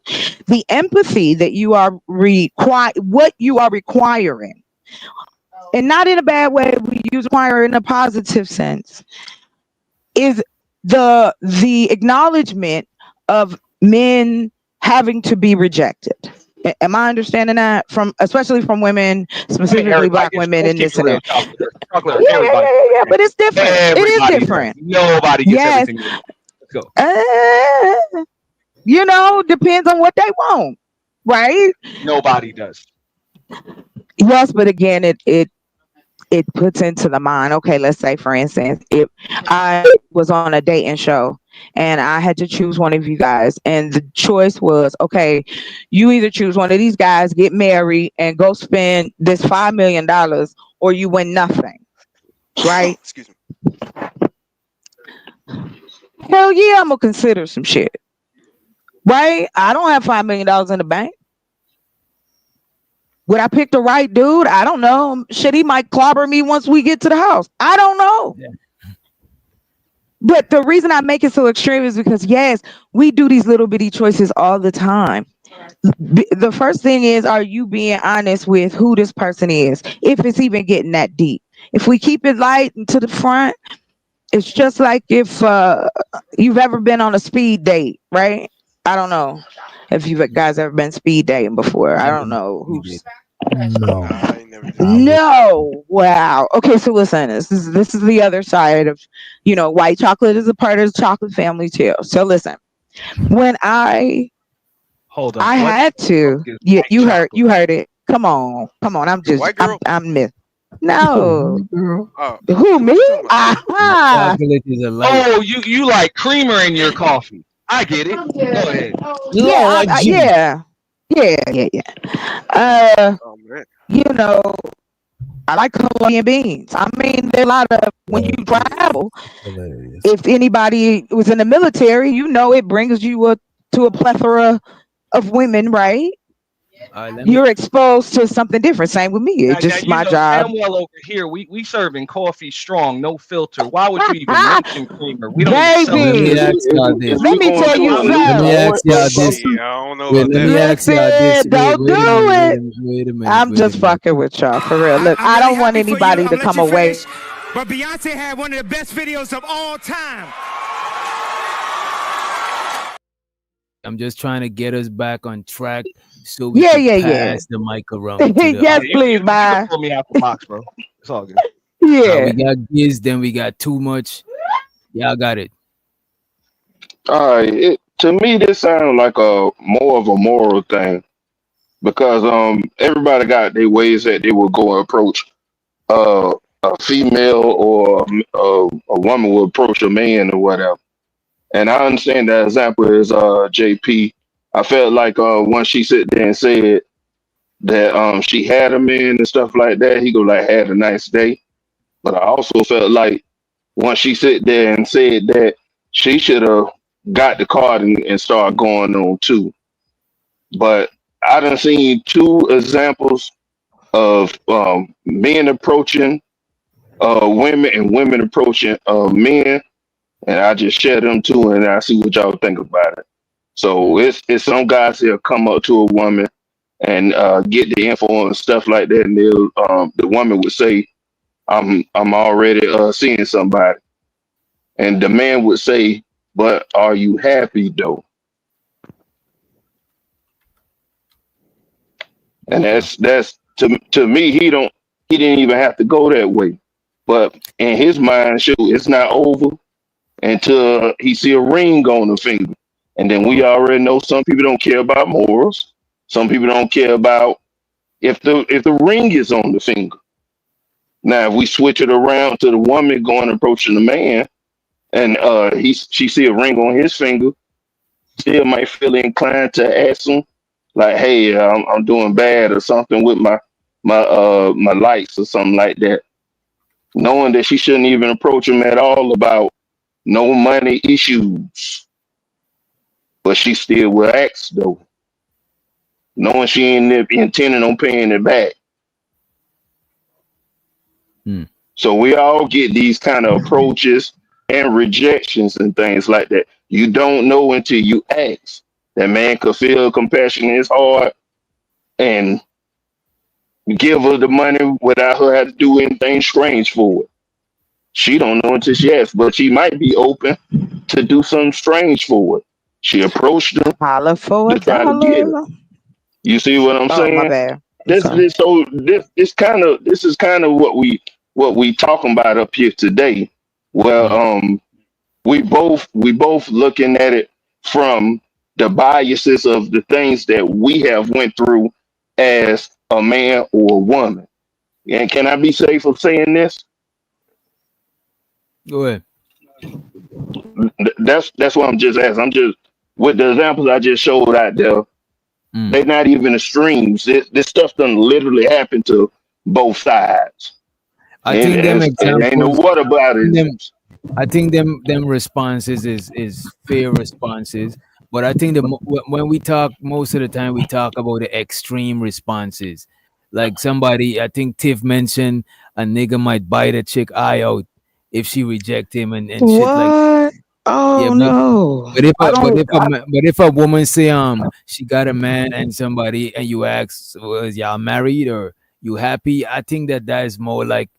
The empathy that you are what you are requiring, and not in a bad way. We use require in a positive sense. Is the acknowledgement of men having to be rejected. Am I understanding that especially from women, I mean, specifically everybody black gets. women Let's in keep this it real, scenario? chocolate. Chocolate, Yeah, yeah, everybody. yeah, yeah, yeah. But it's different. It is Everybody does. different. Nobody gets Yes. everything they want. Let's go. Depends on what they want, right? Nobody does. Yes, but again, it puts into the mind. Okay, let's say for instance, if I was on a dating show and I had to choose one of you guys, and the choice was, okay, you either choose one of these guys, get married, and go spend this $5 million, or you win nothing, right? Excuse me. Hell yeah, I'm gonna consider some shit, right? I don't have $5 million in the bank. Would I pick the right dude? I don't know. Shit, he might clobber me once we get to the house. I don't know. Yeah. But the reason I make it so extreme is because, yes, we do these little bitty choices all the time. The first thing is, are you being honest with who this person is? If it's even getting that deep. If we keep it light and to the front, it's just like if you've ever been on a speed date, right? I don't know if you guys ever been speed dating before. I Never don't know who's. No, I ain't never did I that. would. No, wow. Okay, so listen, this is the other side of, white chocolate is a part of the chocolate family too. So listen, when Hold up. I What had the to, fuck is you white you chocolate? heard it. Come on. You white girl? I'm miss. Oh, No, girl. Oh, who, what me? you talking about? White Aha. chocolate is a light. Oh, you like creamer in your coffee. I get it. Go ahead. Yeah, Lord Jesus. yeah, yeah. Oh man. You know, I like Colombian beans. I mean, there are a lot of when you travel. Hilarious. If anybody was in the military, it brings you to a plethora of women, right? All right, You're exposed to something different. Same with me. It's Now just you my know job. damn well over here we serving coffee strong, no filter. Why would you even mention creamer? We don't even sell let it. me Baby, ask y'all this. let we me going tell you through it? Let me something. ask y'all this. See, I don't know Wait, about let that. me ask y'all this. Listen, don't Wait a do minute. it. Wait a minute. I'm just fucking with y'all for real. Look, I don't want anybody to come away. But Beyonce had one of the best videos of all time. I'm just trying to get us back on track so we Yeah, can yeah, yeah. pass the mic around to the Yes, audience. please, You can bye. pull me out the box, bro. It's all good. Yeah. We got this, then we got too much. Y'all got it. All right, to me this sounds like a more of a moral thing because everybody got their ways that they will go and approach uh a female or a woman will approach a man or whatever. And I understand that example is JP. I felt like once she sit there and said that she had a man and stuff like that, he go like had a nice day. But I also felt like once she sit there and said that, she should have got the card and start going on too. But I done seen two examples of men approaching women and women approaching men, and I just share them too, and I see what y'all think about it. So it's some guys that'll come up to a woman and get the info and stuff like that, and they'll the woman would say, I'm already seeing somebody," and the man would say, "But are you happy though?" And that's to me, he didn't even have to go that way, but in his mind, shoot, it's not over until he see a ring on the finger. And then we already know some people don't care about morals. Some people don't care about if the ring is on the finger. Now, if we switch it around to the woman going approaching the man, and she see a ring on his finger, still might feel inclined to ask him, like, "Hey, I'm doing bad or something with my lights or something like that," knowing that she shouldn't even approach him at all about no money issues, but she still will ask though, knowing she ain't intending on paying it back. So we all get these kind of approaches and rejections and things like that. You don't know until you ask. That man could feel compassion in his heart and give her the money without her having to do anything strange for it. She don't know until she asks, but she might be open to do something strange for it. She approached him Holla for to a try to get it. dollar. You see what I'm Oh, my saying? bad. This Okay. is kind of what we talking about up here today. Well, we both looking at it from the biases of the things that we have went through as a man or a woman. And can I be safe of saying this? Go ahead. That's what I'm just asking. I'm just with the examples I just showed out there. They're not even extremes. This stuff doesn't literally happen to both sides. I And think them it ain't no examples. what about it. I think them responses is fair responses, but I think when we talk most of the time we talk about the extreme responses. Like somebody, I think Tiff mentioned a nigga might bite a chick eye out if she reject him and shit like What? yeah, Oh no. but if I a, don't. but if a woman say she got a man and somebody and you ask was y'all married or you happy, I think that is more like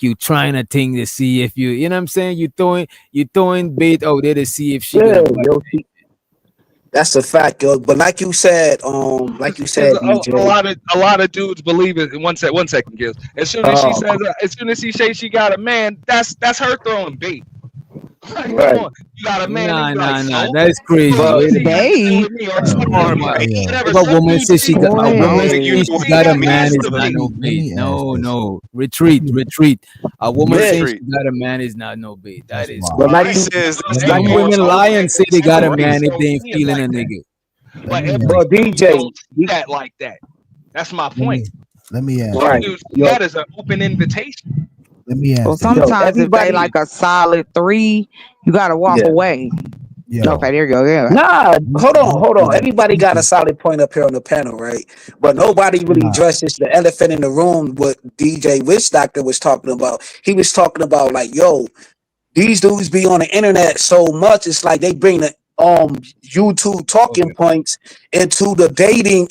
you trying a thing to see if you know what I'm saying, you throwing bait out there to see if she Yeah, gonna bite. yo, that's a fact, yo. But Because DJ. a lot of dudes believe it. One second, Gibbs. As soon as she Um, says, as soon as she says she got a man, that's her throwing bait. Like, come right. on, you got a man, and Nah, you be like, that's crazy. so But is Wait a he minute. messing Bait. with me or something? Hold on. Whatever. If a Some woman dudes says see, a I woman don't Boy. think says you she see got a that man past is the not bait. no Let bait. me ask No, this. no. Retreat. A woman Yeah. saying she Retreat. got a man is not no bait. That That's is wild. but crazy. like He you, says Let this me Some thing ask. on women lie token. and say they got a Every man Crazy. if dude they don't ain't see it feeling a like that. nigga. Let But me every ask. but dude DJ, don't see that like that. That's my Let point. me let me ask Some right, this. dudes see yo, that as an open invitation. Let me Well, ask this. yo, sometimes if they everybody, like a solid 3, you gotta walk yeah. away. Yo, Okay, there you go. Yeah. Nah, hold on. listen, Everybody got a listen. solid point up here on the panel, right? But nobody really Nah, addresses the elephant in the room. What DJ Witch Doctor was talking about. He was talking about like, yo, these dudes be on the internet so much. It's like they bring the YouTube talking points into the dating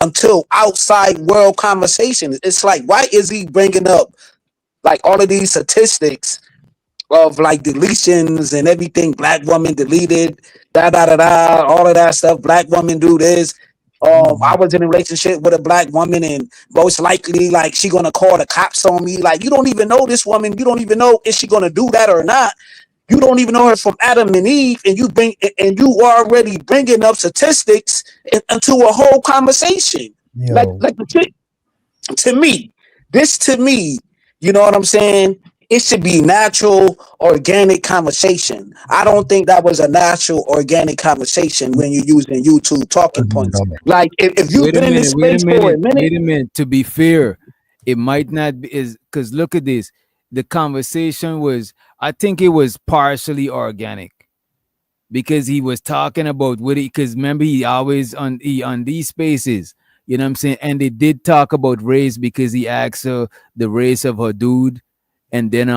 until outside world conversation. It's like, why is he bringing up like all of these statistics of like deletions and everything? Black woman deleted, da da da da, all of that stuff. Black woman do this. I was in a relationship with a black woman, and most likely, like, she gonna call the cops on me. Like, you don't even know this woman. You don't even know if she gonna do that or not. You don't even know her from Adam and Eve, and you already bringing up statistics into a whole conversation. Like, yo, to me, to me, you know what I'm saying? It should be natural, organic conversation. I don't think that was a natural, organic conversation when you're using YouTube talking points. Like, if you've been in this space for a minute, Wait a minute. To be fair, it might not be is because look at this. The conversation was, I think it was partially organic because he was talking about what he, because remember he always on these spaces, you know what I'm saying? And they did talk about race because he asked her the race of her dude, and then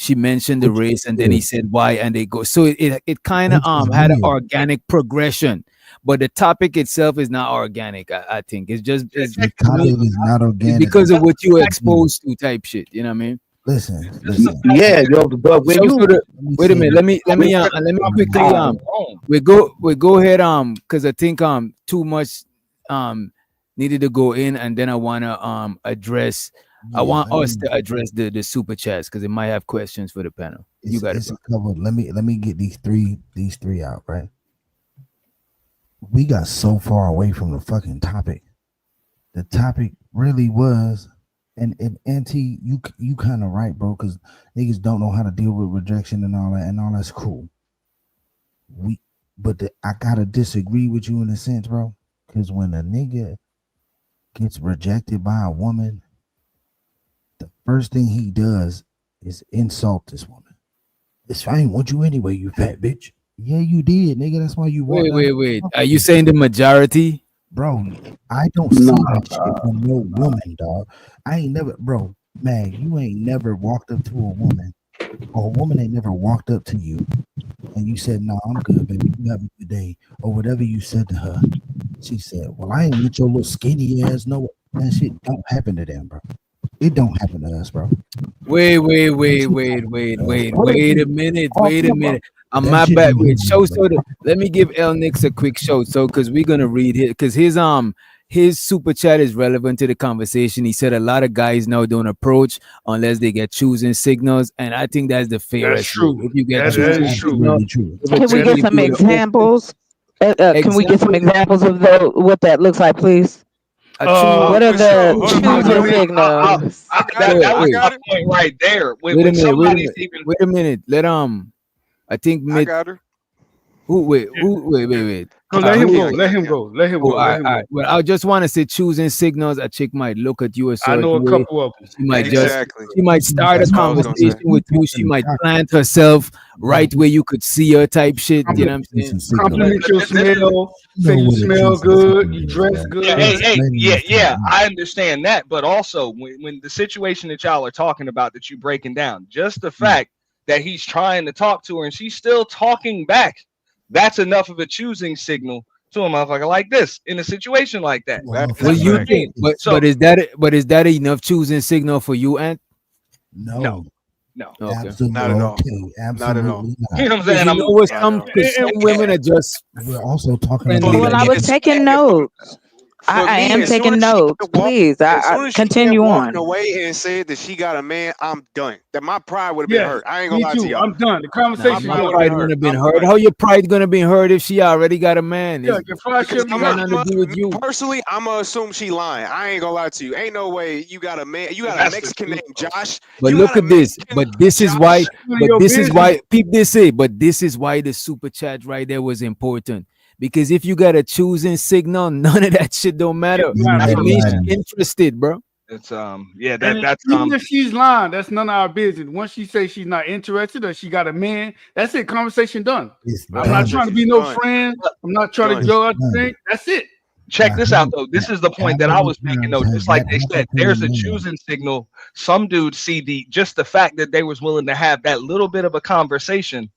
she mentioned the race, and then he said why, and they go. So it kind of had an organic progression, but the topic itself is not organic. I think it's just it's The topic is not organic. because of what you exposed to type shit. You know what I mean? Listen. Yeah, yo, but when you Wait a minute. Let me quickly we go ahead because I think too much needed to go in, and then I wanna address. I want us to address the super chats because it might have questions for the panel. You got it. Covered. Let me get these three out, right? We got so far away from the fucking topic. The topic really was, and Auntie, you kind of right, bro, because niggas don't know how to deal with rejection and all that's cool. I gotta disagree with you in a sense, bro, because when a nigga gets rejected by a woman, the first thing he does is insult this woman. I ain't want you anyway, you fat bitch. Yeah, you did, nigga. That's why you want. Wait. Are you saying the majority? Bro, I don't see that shit from no woman, dog. I ain't never, bro, man, you ain't never walked up to a woman, or a woman ain't never walked up to you, and you said, "No, I'm good, baby. You have a good day," or whatever you said to her. She said, "Well, I ain't with your little skinny ass." No, that shit don't happen to them, bro. It don't happen to us, bro. Wait a minute. My bad. Wait, let me give L Nix a quick show. So, because we're gonna read it, because his super chat is relevant to the conversation. He said a lot of guys now don't approach unless they get choosing signals, and I think that's the fairest. That's true. If you get That is true. Can we get some examples? Can we get some examples of what that looks like, please? What are the choosing signals? That was my point right there. Wait a minute. Let I think I got her. Wait. Let him go. All right. Well, I just want to say choosing signals. A chick might look at you a certain I know a way. couple of them. She might Exactly. she might start a conversation with you. She might plant herself right where you could see her type shit. You know what I'm saying? Compliment your smell. Say you smell good. You dress good. Yeah. I understand that, but also when the situation that y'all are talking about that you breaking down, just the fact that he's trying to talk to her and she's still talking back, that's enough of a choosing signal to a motherfucker like this in a situation like that. What do you think? But is that enough choosing signal for you, Ant? No. Okay. Absolutely. Not at all. Not at all. You know what I'm saying? You know what? Some women are just. We're also talking friendly. about. Well, I was taking notes. I am taking notes. Please, I continue on. Away and said that she got a man, I'm done. That my pride would have been hurt. I ain't gonna lie to y'all. I'm done. The conversation. My pride wouldn't have been hurt. How your pride gonna be hurt if she already got a man? Yeah, your pride should be hurt. Nothing to do with you. Personally, I'm gonna assume she lying. I ain't gonna lie to you. Ain't no way you got a man. You got a Mexican named Josh. But look at this. But this is why. But this is why. People they say. But this is why the super chat right there was important. Because if you got a choosing signal, none of that shit don't matter. It means she's interested, bro. It's Even if she's lying, that's none of our business. Once she says she's not interested or she got a man, that's it. Conversation done. I'm not trying to be no friend. I'm not trying to judge things. That's it. Check this out though. This is the point that I was making though. Just like they said, there's a choosing signal. Some dudes see just the fact that they was willing to have that little bit of a conversation.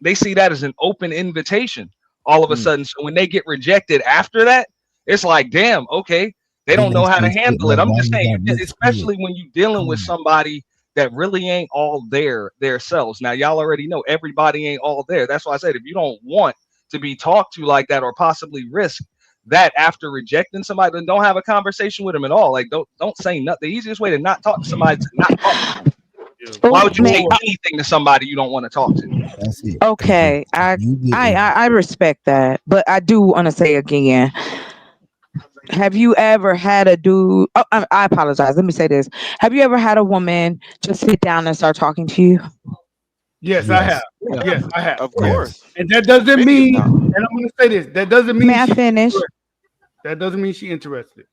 They see that as an open invitation. All of a sudden, so when they get rejected after that, it's like, damn, okay, they don't know how to handle it. I'm just saying, especially when you're dealing with somebody that really ain't all their selves. Now, y'all already know everybody ain't all there. That's why I said if you don't want to be talked to like that or possibly risk that after rejecting somebody, then don't have a conversation with them at all. Like don't say nothing. The easiest way to not talk to somebody is to not talk to them. Why would you say anything to somebody you don't want to talk to? That's it. Okay, I respect that, but I do want to say again, have you ever had a dude? Oh, I apologize. Let me say this: have you ever had a woman just sit down and start talking to you? Yes, I have. Yes, I have. Of course. And that doesn't mean. And I'm going to say this: that doesn't mean. May I finish? That doesn't mean she's interested.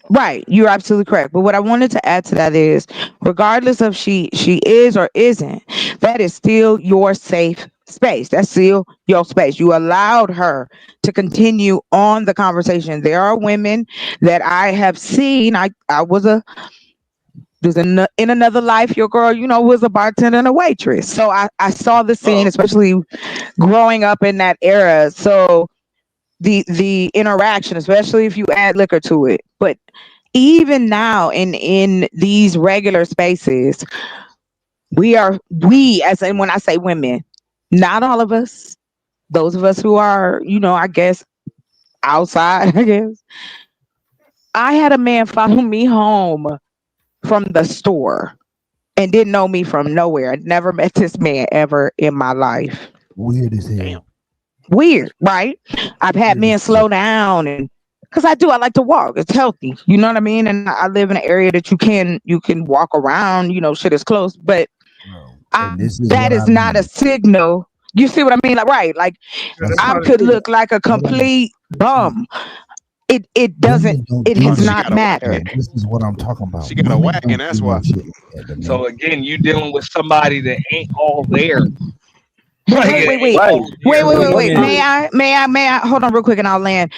Right, you're absolutely correct. But what I wanted to add to that is, regardless of she is or isn't, that is still your safe space. That's still your space. You allowed her to continue on the conversation. There are women that I have seen. There's in another life, your girl, was a bartender and a waitress. So I saw the scene, especially growing up in that era. So the interaction, especially if you add liquor to it. But even now in these regular spaces, we as in when I say women, not all of us, those of us who are, I guess outside, I guess. I had a man follow me home from the store and didn't know me from nowhere. I never met this man ever in my life. Weird as hell. Weird, right? I've had men slow down and because I like to walk. It's healthy. You know what I mean? And I live in an area that you can walk around, shit is close. But that is not a signal. You see what I mean? Like, right. Like I could look like a complete bum. It doesn't, it has not mattered. This is what I'm talking about. She got a wagon, that's why. So again, you dealing with somebody that ain't all there. Wait. May I hold on real quick and I'll land.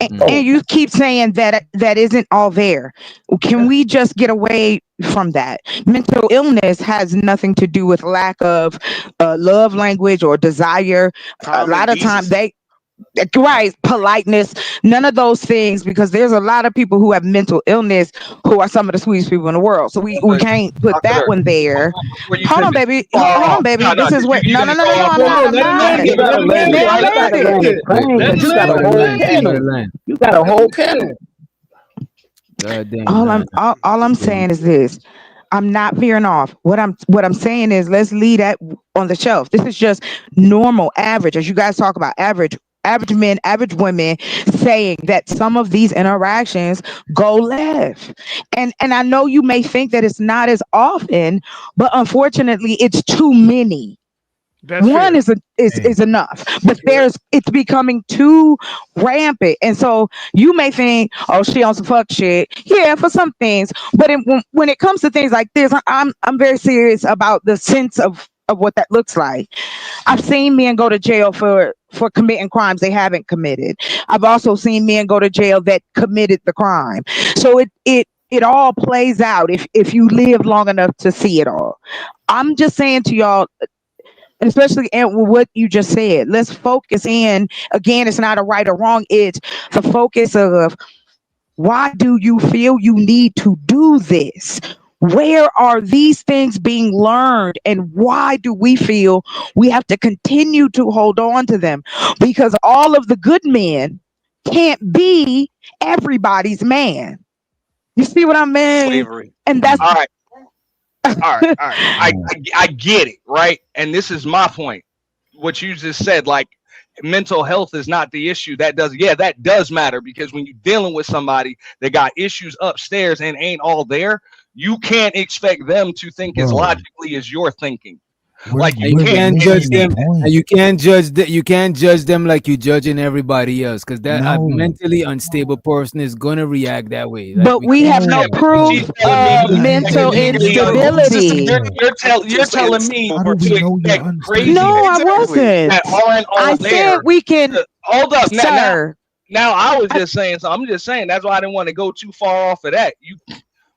And you keep saying that isn't all there. Can we just get away from that? Mental illness has nothing to do with lack of love language or desire. A lot of times politeness, none of those things, because there's a lot of people who have mental illness who are some of the sweetest people in the world. So we can't put that one there. Hold on, baby. This is what I'm not. You got a whole panel. All I'm saying is this. I'm not veering off. What I'm saying is let's leave that on the shelf. This is just normal, average, as you guys talk about average men, average women saying that some of these interactions go left. And I know you may think that it's not as often, but unfortunately it's too many. One is enough, but it's becoming too rampant, and so you may think, oh, she on some fuck shit. Yeah, for some things, but when it comes to things like this, I'm very serious about the sense of what that looks like. I've seen men go to jail for committing crimes they haven't committed. I've also seen men go to jail that committed the crime. So it all plays out if you live long enough to see it all. I'm just saying to y'all, and especially what you just said, let's focus in. Again, it's not a right or wrong. It's the focus of why do you feel you need to do this? Where are these things being learned? And why do we feel we have to continue to hold on to them? Because all of the good men can't be everybody's man. You see what I mean? Slavery. And that's all right. I get it, right? And this is my point. What you just said, like mental health is not the issue. That does matter, because when you're dealing with somebody that got issues upstairs and ain't all there, you can't expect them to think as logically as you're thinking. Like you can't judge them, and you can't judge them like you judging everybody else, because a mentally unstable person is gonna react that way. Like, but we have no proof of mental instability. You're telling me to expect crazy. No, I wasn't. I said we can. Hold up, sir. Now I was just saying. So I'm just saying that's why I didn't want to go too far off of that.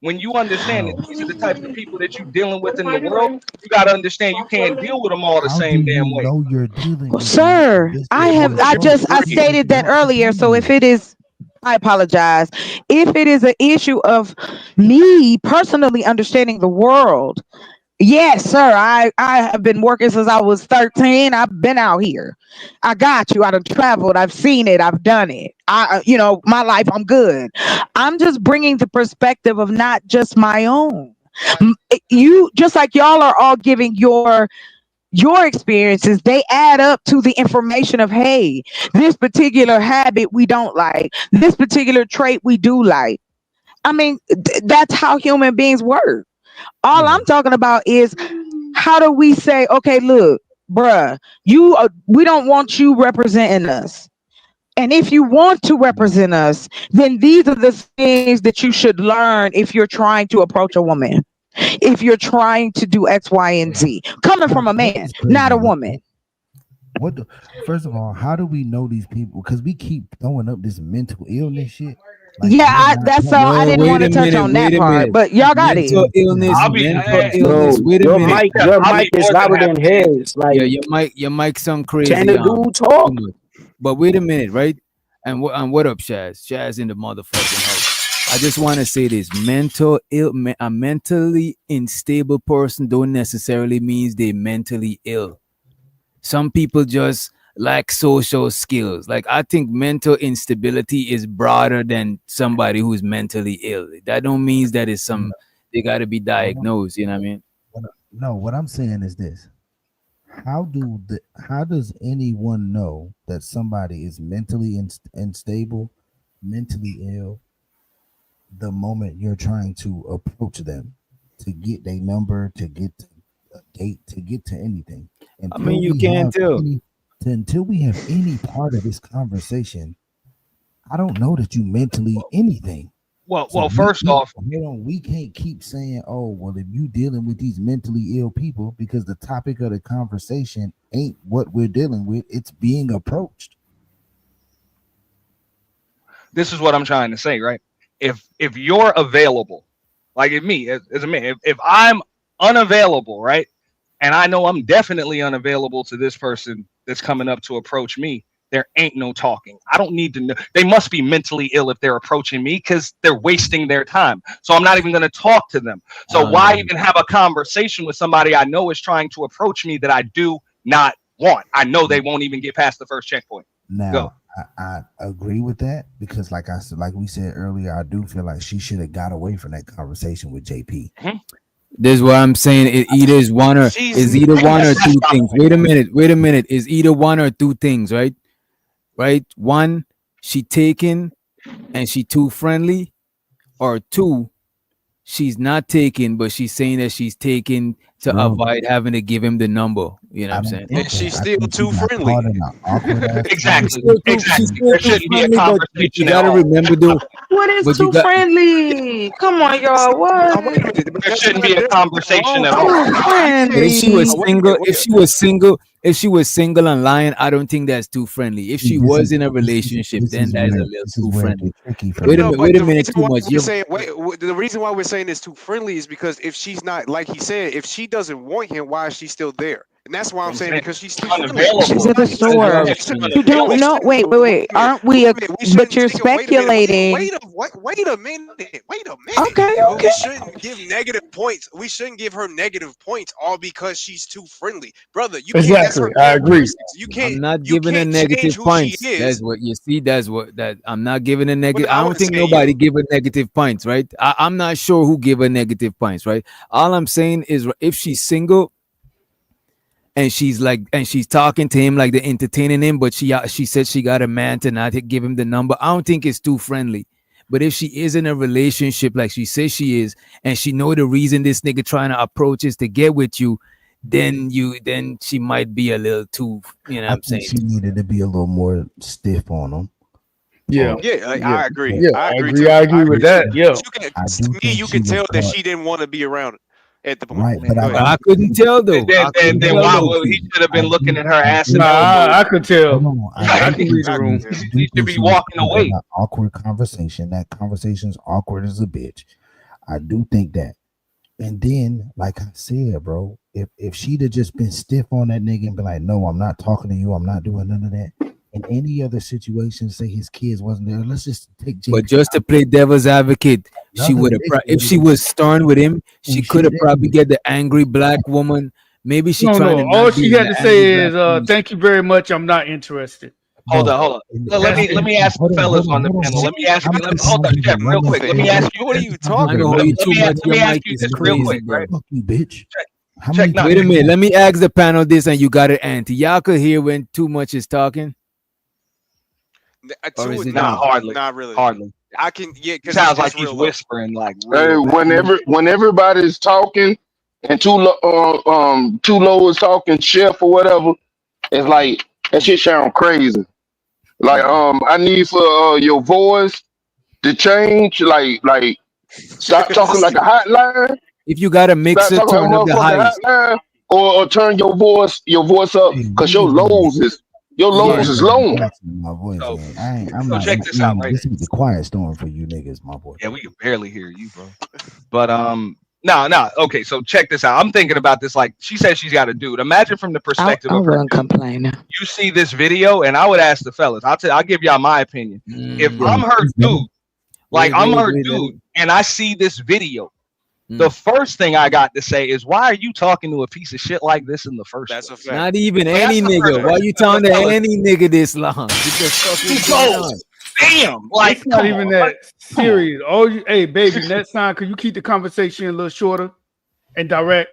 When you understand that these are the type of people that you're dealing with in the world, you got to understand you can't deal with them all the same damn way. You're dealing with sir, I stated that earlier. So if it is, I apologize. If it is an issue of me personally understanding the world, yes, sir. I have been working since I was 13. I've been out here. I got you. I've traveled. I've seen it. I've done it. My life, I'm good. I'm just bringing the perspective of not just my own. You, just like y'all are all giving your experiences, they add up to the information of, hey, this particular habit we don't like. This particular trait we do like. I mean, that's how human beings work. All I'm talking about is how do we say, okay, look, bruh, we don't want you representing us. And if you want to represent us, then these are the things that you should learn if you're trying to approach a woman. If you're trying to do X, Y, and Z. Coming from a man, not a woman. First of all, how do we know these people? Because we keep throwing up this mental illness shit. Like Yeah, you're not that's all. I No, didn't want wait to a touch minute, on that wait a part, minute. but y'all got it. Mental illness, I'll be mental hey, illness. No, Wait a your minute. mic, yeah, your I'll mic be is more than louder than happy to. his. Yeah, Like, your mic sound can crazy. the dude Too talk? much. But wait a minute, right? And what up, Shaz? Shaz in the motherfucking house. I just want to say this: a mentally unstable person don't necessarily means they mentally ill. Some people just lack social skills. Like I think mental instability is broader than somebody who's mentally ill. That don't means that it's some they got to be diagnosed. You know what I mean? No, what I'm saying is this: how does anyone know that somebody is mentally unstable, mentally ill, the moment you're trying to approach them to get their number, to get a date, to get to anything? I mean, you can't tell. Until we have any part of this conversation, I don't know that you mentally anything. Well, So first off, we can't keep saying, "Oh, well, if you dealing with these mentally ill people," because the topic of the conversation ain't what we're dealing with. It's being approached. this is what I'm trying to say, right? If you're available, like if me as a man, if I'm unavailable, right, and I know I'm definitely unavailable to this person that's coming up to approach me, there ain't no talking. I don't need to know. They must be mentally ill if they're approaching me because they're wasting their time. So I'm not even going to talk to them. So why even have a conversation with somebody I know is trying to approach me that I do not want? I know they won't even get past the first checkpoint. Now, Go. I agree with that because, like I said, like we said earlier, I do feel like she should have got away from that conversation with JP. This is what I'm saying. It either is one or two things. Wait a minute. Is either one or two things, right? Right? One, she taken and she too friendly, or two, she's not taken, but she's saying that she's taken to avoid having to give him the number. You know what I'm saying? And she's still too friendly. Exactly. She's still There too shouldn't be a friendly, but conversation you at gotta all. remember though. What is But you too got friendly? Come on, y'all. What? There shouldn't be a conversation at all. Too But if she was friendly. single, if she was single and lying, I don't think that's too friendly. If she was in a relationship, then that's a little too friendly. Wait a minute, too much. The reason why we're saying it's too friendly is because if she's not, like he said, if she doesn't want him, why is she still there? And that's why I'm saying because she's too friendly. She's at the store. You don't know. Wait. Aren't we? But you're speculating. Wait a minute. Okay. We shouldn't give negative points. We shouldn't give her negative points all because she's too friendly, brother. You can't. That's her Exactly. I agree. characteristics. You can't. I'm not You giving a can't negative change who points. she is. That's what you see. That's what that I'm not giving a negative. I I don't wouldn't think say nobody you. give a negative points, right? I'm not sure who give a negative points, right? All I'm saying is if she's single and she's talking to him like they're entertaining him, but she said she got a man to not give him the number. I don't think it's too friendly. But if she is in a relationship like she says she is, and she know the reason this nigga trying to approach is to get with you, then she might be a little too, you know what I I'm think saying? she needed to be a little more stiff on him. Yeah. I agree. Yeah, I agree I agree too. with that. Yeah. To me, you can tell that she didn't want to be around at the point. Right, but Go ahead. I couldn't tell though. Then why would he should have been looking at her ass and Nah, elbows? I could tell. Hold on, I can read the room. He should be walking away. An awkward conversation. That conversation's awkward as a bitch. I do think that. And then, like I said, bro, if she'd have just been stiff on that nigga and be like, "No, I'm not talking to you. I'm not doing none of that." In any other situation, say his kids wasn't there. Let's just take. But just to play devil's advocate, she would have if she was stern with him, she could have probably get the angry black woman. Maybe she trying to. All she had to say is, "Thank you very much. I'm not interested." Hold on. Let me ask the fellas on the panel. Let me ask you. Hold on, Jeff, real quick. Let me ask you. What are you talking about? Let me ask you this real quick, right? Fuck you, bitch. Wait a minute. Let me ask the panel this, and you got it, Auntie. Y'all could hear when too much is talking. Or is it Not hardly. Not really. Hardly. I can. Yeah, because Sounds like he's whispering. Like Hey, when everybody's talking and too low is talking, chef or whatever, it's like that shit sound crazy. Like I need for your voice to change. Like stop talking like a hotline. If you got a mixer, turn up the highs. Hotline, or turn your voice up because your lows is Your You lows gotta is hear my low. voice, my voice, So, man. I'm so not. check this out, right? This is the quiet storm for you niggas, my boy. Yeah, we can barely hear you, bro. But no. Okay, so check this out. I'm thinking about this. Like she said, she's got a dude. Imagine from the perspective I of her wasn't dude. complaining. You see this video, and I would ask the fellas. I'll give y'all my opinion. If I'm her dude, like I'm her dude, and I see this video, the first thing I got to say is, why are you talking to a piece of shit like this in the first That's a place? fact. Not even So that's any the first nigga. Why question. you talking to Fellas, any nigga this long? What the fuck is going so on? damn, like It's not come even on, that like, come on. serious. Oh, hey, baby, next time, could you keep the conversation a little shorter and direct?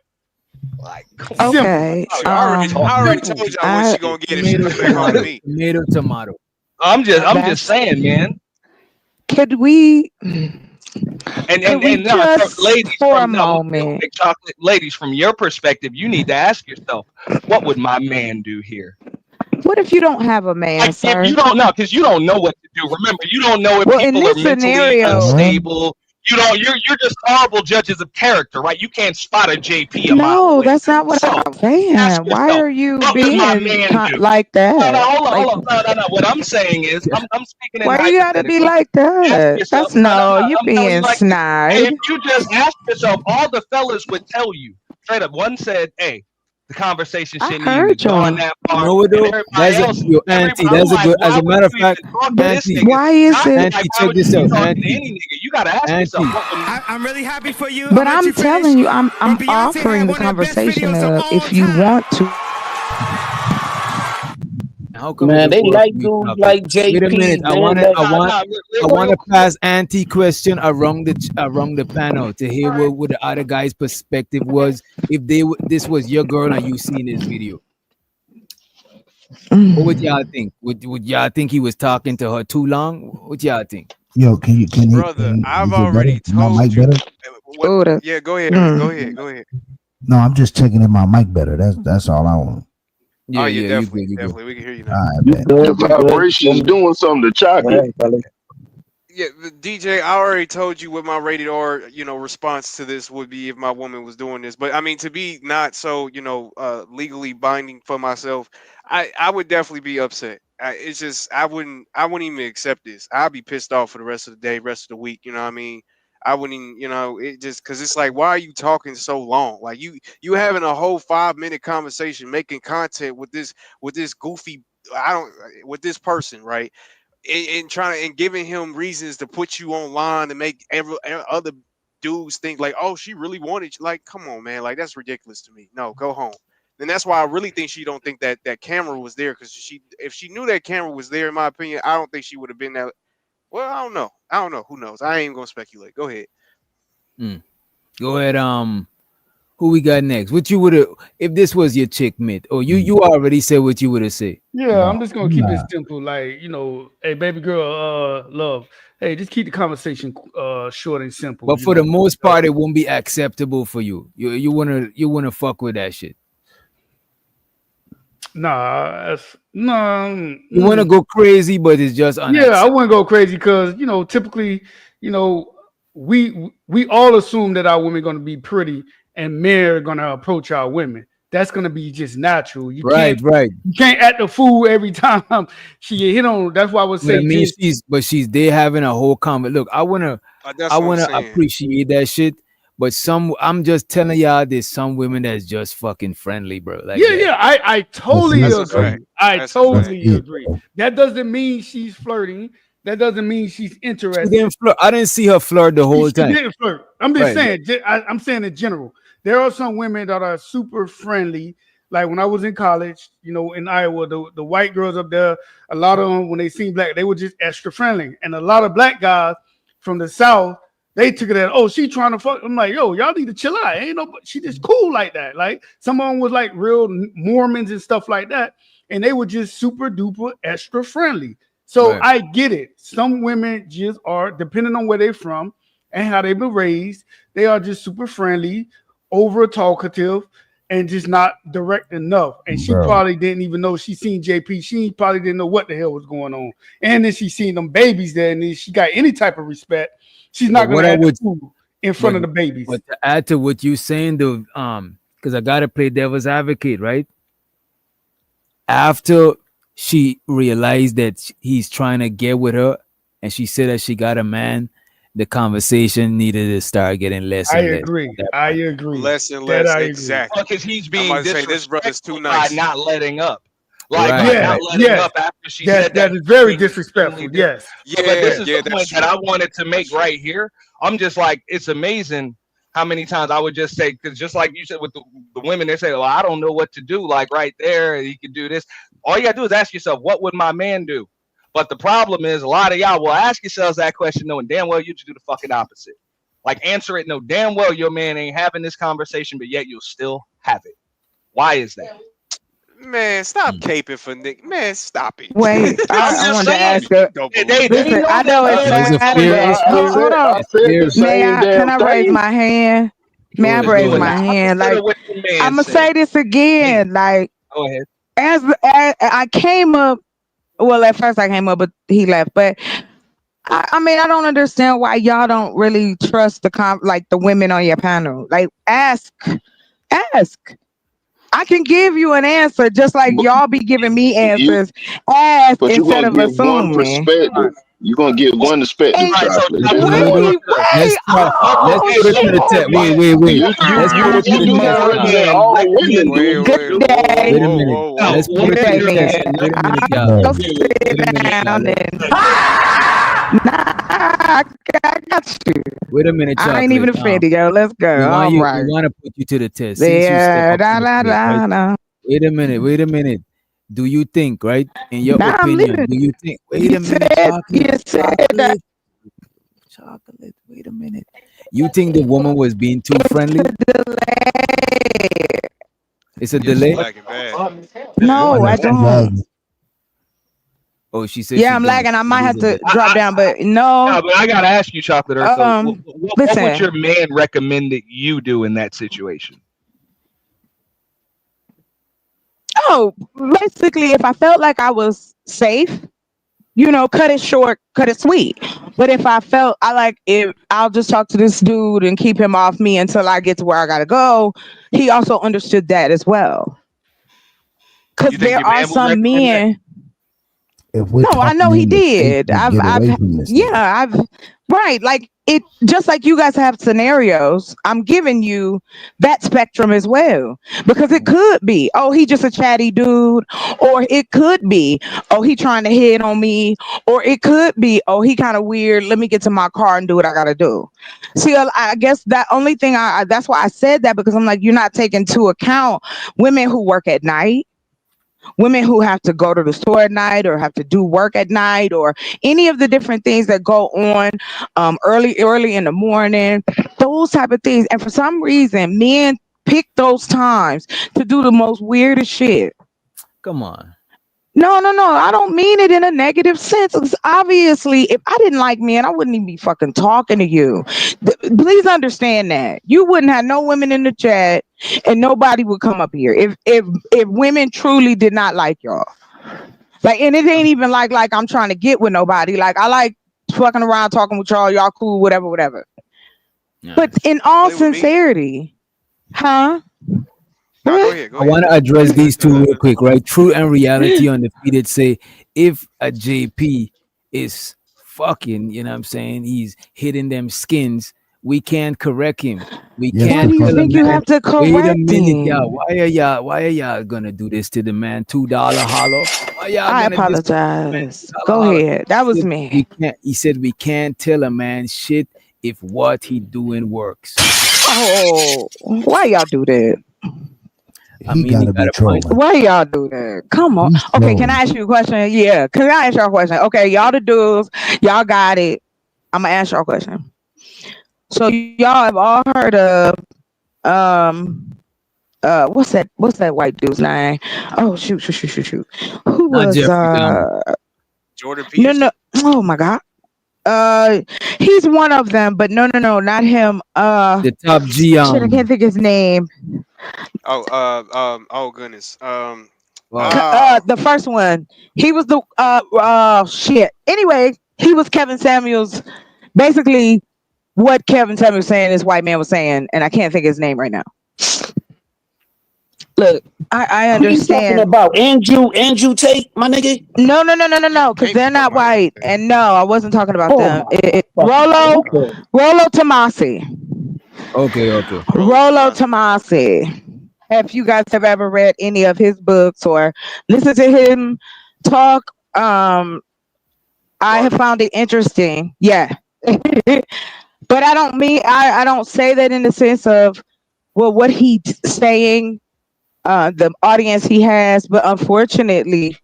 Like, Okay. Oh, I already Simple. told y'all what she gonna get if she Tomato, put back on tomato, me. tomato, tomato. I'm just That's saying, man. could we And could we now, just ladies, for a from now, real moment quick, chocolate ladies, from your perspective, you need to ask yourself, what would my man do here? what if you don't have a man, Like, if sir? you don't know, because you don't know what to do. Remember, you don't know if Well, in people are this mentally scenario, unstable. You don't. You're just horrible judges of character, right? You can't spot a JP a mile no, away. that's not what So I'm saying. ask Why yourself, are you what would my being man do? like No, that? hold on, Like, No. What I'm saying is, I'm speaking in why you gotta be hypotheticals. like Ask that? yourself. That's no, you I'm telling you being like this. Hey, snide. if you just ask yourself, all the fellas would tell you straight up. One said, "Hey, the conversation I shouldn't even heard gone y'all. that You far," know what and though? everybody else, Auntie. I'm That's a like, good. As why a would matter of you even fact, talk to But this Auntie, nigga? why is Not it? like, Auntie, why check would this you out, talk to Auntie, any nigga? You gotta ask yourself, Auntie. what would I'm really happy for you. But I'm gonna let I'm you finish. telling you, I'm But Beyonce had offering the one of the best conversation videos of of all if you time. want to. How come it's Man, a they four like we dudes talking? like Wait a minute. JP, man. I want to pass Auntie question around the panel to hear what the other guy's perspective was if this was your girl and you seen this video. What would y'all think? Would y'all think he was talking to her too long? What y'all think? Yo, Brother, I've is it better? already Is my told mic you better? what. Yeah, go ahead. Go ahead. Go ahead. No, I'm just checking if my mic better. That's all I want. Oh yeah, definitely. We can hear you now. All right, You bet. good? The You good? vibration's doing something to chocolate. Yeah, the DJ, I already told you what my rated R, response to this would be if my woman was doing this. But I mean, to be not so, legally binding for myself, I would definitely be upset. It's just I wouldn't even accept this. I'd be pissed off for the rest of the day, rest of the week. You know what I mean? I wouldn't even, it just because it's like, why are you talking so long? Like you having a whole 5 minute conversation, making content with this goofy, with this person, right? And trying to and giving him reasons to put you online to make other dudes think like, oh, she really wanted you. Like, come on, man, like that's ridiculous to me. No, go home. And that's why I really think she don't think that camera was there, because if she knew that camera was there, in my opinion, I don't think she would have been that. Well, I don't know. Who knows? I ain't even gonna speculate. Go ahead. Go ahead. Who we got next? What you would have if this was your chick mate? Or you already said what you would have said. Yeah, I'm just gonna keep it simple. Like, hey, baby girl, love. Hey, just keep the conversation short and simple. But for the most part, it won't be acceptable for you. You wanna fuck with that shit. Nah, no. You wanna go crazy, but it's just Yeah, I wouldn't go crazy because typically, we all assume that our women are gonna be pretty and men are gonna approach our women. That's gonna be just natural. You right. You can't act the fool every time she get hit on. That's why I would But I say mean, just, she's there having a whole comment. Look, I wanna appreciate that shit. But I'm just telling y'all, there's some women that's just fucking friendly, bro. Like yeah. I totally That's a agree. fact. I That's a totally fact. agree. That doesn't mean she's flirting. That doesn't mean she's she interested. didn't flirt. I didn't see her flirt the whole She time. didn't flirt. I'm just Right. saying. I'm saying in general, there are some women that are super friendly. Like when I was in college, in Iowa, the white girls up there, a lot of them, when they seen black, they were just extra friendly. And a lot of black guys from the South, they took it as, oh, she trying to fuck. I'm like, yo, y'all need to chill out. Ain't no, she just cool like that. Like some of them was like real Mormons and stuff like that. And they were just super duper extra friendly. So Right. I get it. Some women just are, depending on where they're from and how they've been raised, they are just super friendly, over talkative, and just not direct enough. And she probably didn't even know she seen JP. She probably didn't know what the hell was going on. And then she seen them babies there, and then she got any type of respect. She's not going to act the fool in front of the babies. But to add to what you saying, though, because I gotta play devil's advocate, right? After she realized that he's trying to get with her, and she said that she got a man, the conversation needed to start getting less I and less. agree. I agree. Less and That less, I agree. exactly. Because he's I'm being about to say this brother's too disrespectful by nice. not letting up. Like Right, by Yes, not right. letting yes. up after she said That that. is very being extremely disrespectful. Yes. But Yeah, this is yeah, the that's point that true. I wanted to make That's true. right here. I'm just like, it's amazing how many times I would just say, because just like you said with the women, they say, well, I don't know what to do. Like right there, you can do this. All you got to do is ask yourself, what would my man do? But the problem is, a lot of y'all will ask yourselves that question knowing damn well you should do the fucking opposite. Like answer it, know damn well your man ain't having this conversation, but yet you'll still have it. Why is that? Man, stop caping for Nick. Man, stop it. Wait, I'm I just wanted to saying. ask her. Don't They, believe they, they that. Listen, know I that know it's It was a Saturday. fear issue. Hold I on. A said fear the issue. May same I? Can damn I raise thing. my hand? May Go I ahead, Just raise go do it my ahead. now. hand? Consider Like what the man I'm gonna said. say this Hey, again. Like go ahead. as I came up. Well, at first I came up, but he left. But I mean, I don't understand why y'all don't really trust like the women on your panel. Like, ask. I can give you an answer just like But y'all be giving me you, answers. Ask but you're instead gonna of give one assuming. All perspective. right. You're gonna give one perspective, And All right. So chocolate. chop That's it up. all. wait, Let's wait. try. Let's Oh Hey, put it what to the would shit. test. your Wait, man? wait, wait. You you Let's put you it to you the do Would test your something now. that man all women recommend? Wait, do. Good wait, whoa, whoa, day. Wait a whoa, minute. whoa, No. whoa. Let's What put would it to Wait a the your test. minute. man Wait a minute, recommend? y'all. I'll go No. sit Wait a minute, y'all. down Let's, and I got you. wait a minute, I ain't even chocolate. offended, yo. Let's go. All We right. want to put you to the test since you step Yeah. up to Da, the da, plate, right? da, da. Wait a minute. Wait a minute. Do you think, right? In your Now I'm opinion, listening. do you think? Wait You a minute, said that chocolate. Wait a minute. You think the woman was being too friendly? delay. It's a Yeah, she delay. lagging bad. No, I Yes, she don't. was. Oh, she said Yeah, she I'm don't. lagging. I It might is have a to delay. drop down, but no. No, but I gotta ask you, Chocolate Earth. Though, what would your Listen. man recommend that you do in that situation? Oh, basically, if I felt like I was safe, cut it short, cut it sweet. But if I felt if I'll just talk to this dude and keep him off me until I get to where I gotta go, he also understood that as well. Because You think there your are man would some recommend that? men. If we're No, I talking know he in the state did. to get away from this nigga. Right. Like it, just like you guys have scenarios, I'm giving you that spectrum as well. Because it could be, oh, he just a chatty dude, or it could be, oh, he trying to hit on me, or it could be, oh, he kind of weird. Let me get to my car and do what I gotta do. See, I guess that only thing that's why I said that, because I'm like, you're not taking into account women who work at night, women who have to go to the store at night or have to do work at night, or any of the different things that go on early in the morning, those type of things. And for some reason, men pick those times to do the most weirdest shit. Come on. No. I don't mean it in a negative sense. It's obviously, if I didn't like men, I wouldn't even be fucking talking to you. Please understand that. You wouldn't have no women in the chat, and nobody would come up here if women truly did not like y'all. Like, and it ain't even like I'm trying to get with nobody. Like, I like fucking around, talking with y'all. Y'all cool, whatever. Yeah. But in all Play with me. sincerity, huh? No, go ahead. Go I ahead. want to address these two real quick, right? True and reality undefeated say if a JP is fucking, you know what I'm saying, he's hitting them skins, we can't correct him. We Yes, Why the do can't you fuck tell a think we you man, have to wait a correct minute, y'all. him? Why are y'all gonna do this to the man? $2 hollow. Why y'all I gonna disrespect the man? apologize. $2 Go hollow. ahead. That was me. He said we can't tell a man shit if what he doing works. Oh, why y'all do that? I he mean, he gotta got be a point. trolling. Why y'all do that? Come on. He's Okay, can trolling. I ask you a question? Yeah, can I ask y'all a question? Okay, y'all the dudes, y'all got it. I'm gonna ask y'all a question. So y'all have all heard of what's that white dude's name? Oh shoot. Who Not was Jeffrey Dahmer. Jordan no Peterson. oh my god. He's one of them, but no, not him. The top G Shit, I can't think his name. Oh goodness. The first one. He was the shit. Anyway, he was Kevin Samuels. Basically, what Kevin Samuels saying, this white man was saying, and I can't think of his name right now. Look, I Who you talking understand. about? Andrew Tate, my nigga? No, because Ain't they're not nobody. white. And no, I wasn't talking about Oh them. my fucking God. Rollo Okay. Tomasi. Okay. Rolo Rollo Tomas. Tomasi. If you guys have ever read any of his books or listened to him talk, I have Garbage. found it interesting. Yeah. But I don't say that in the sense of well what he's saying, the audience he has, but unfortunately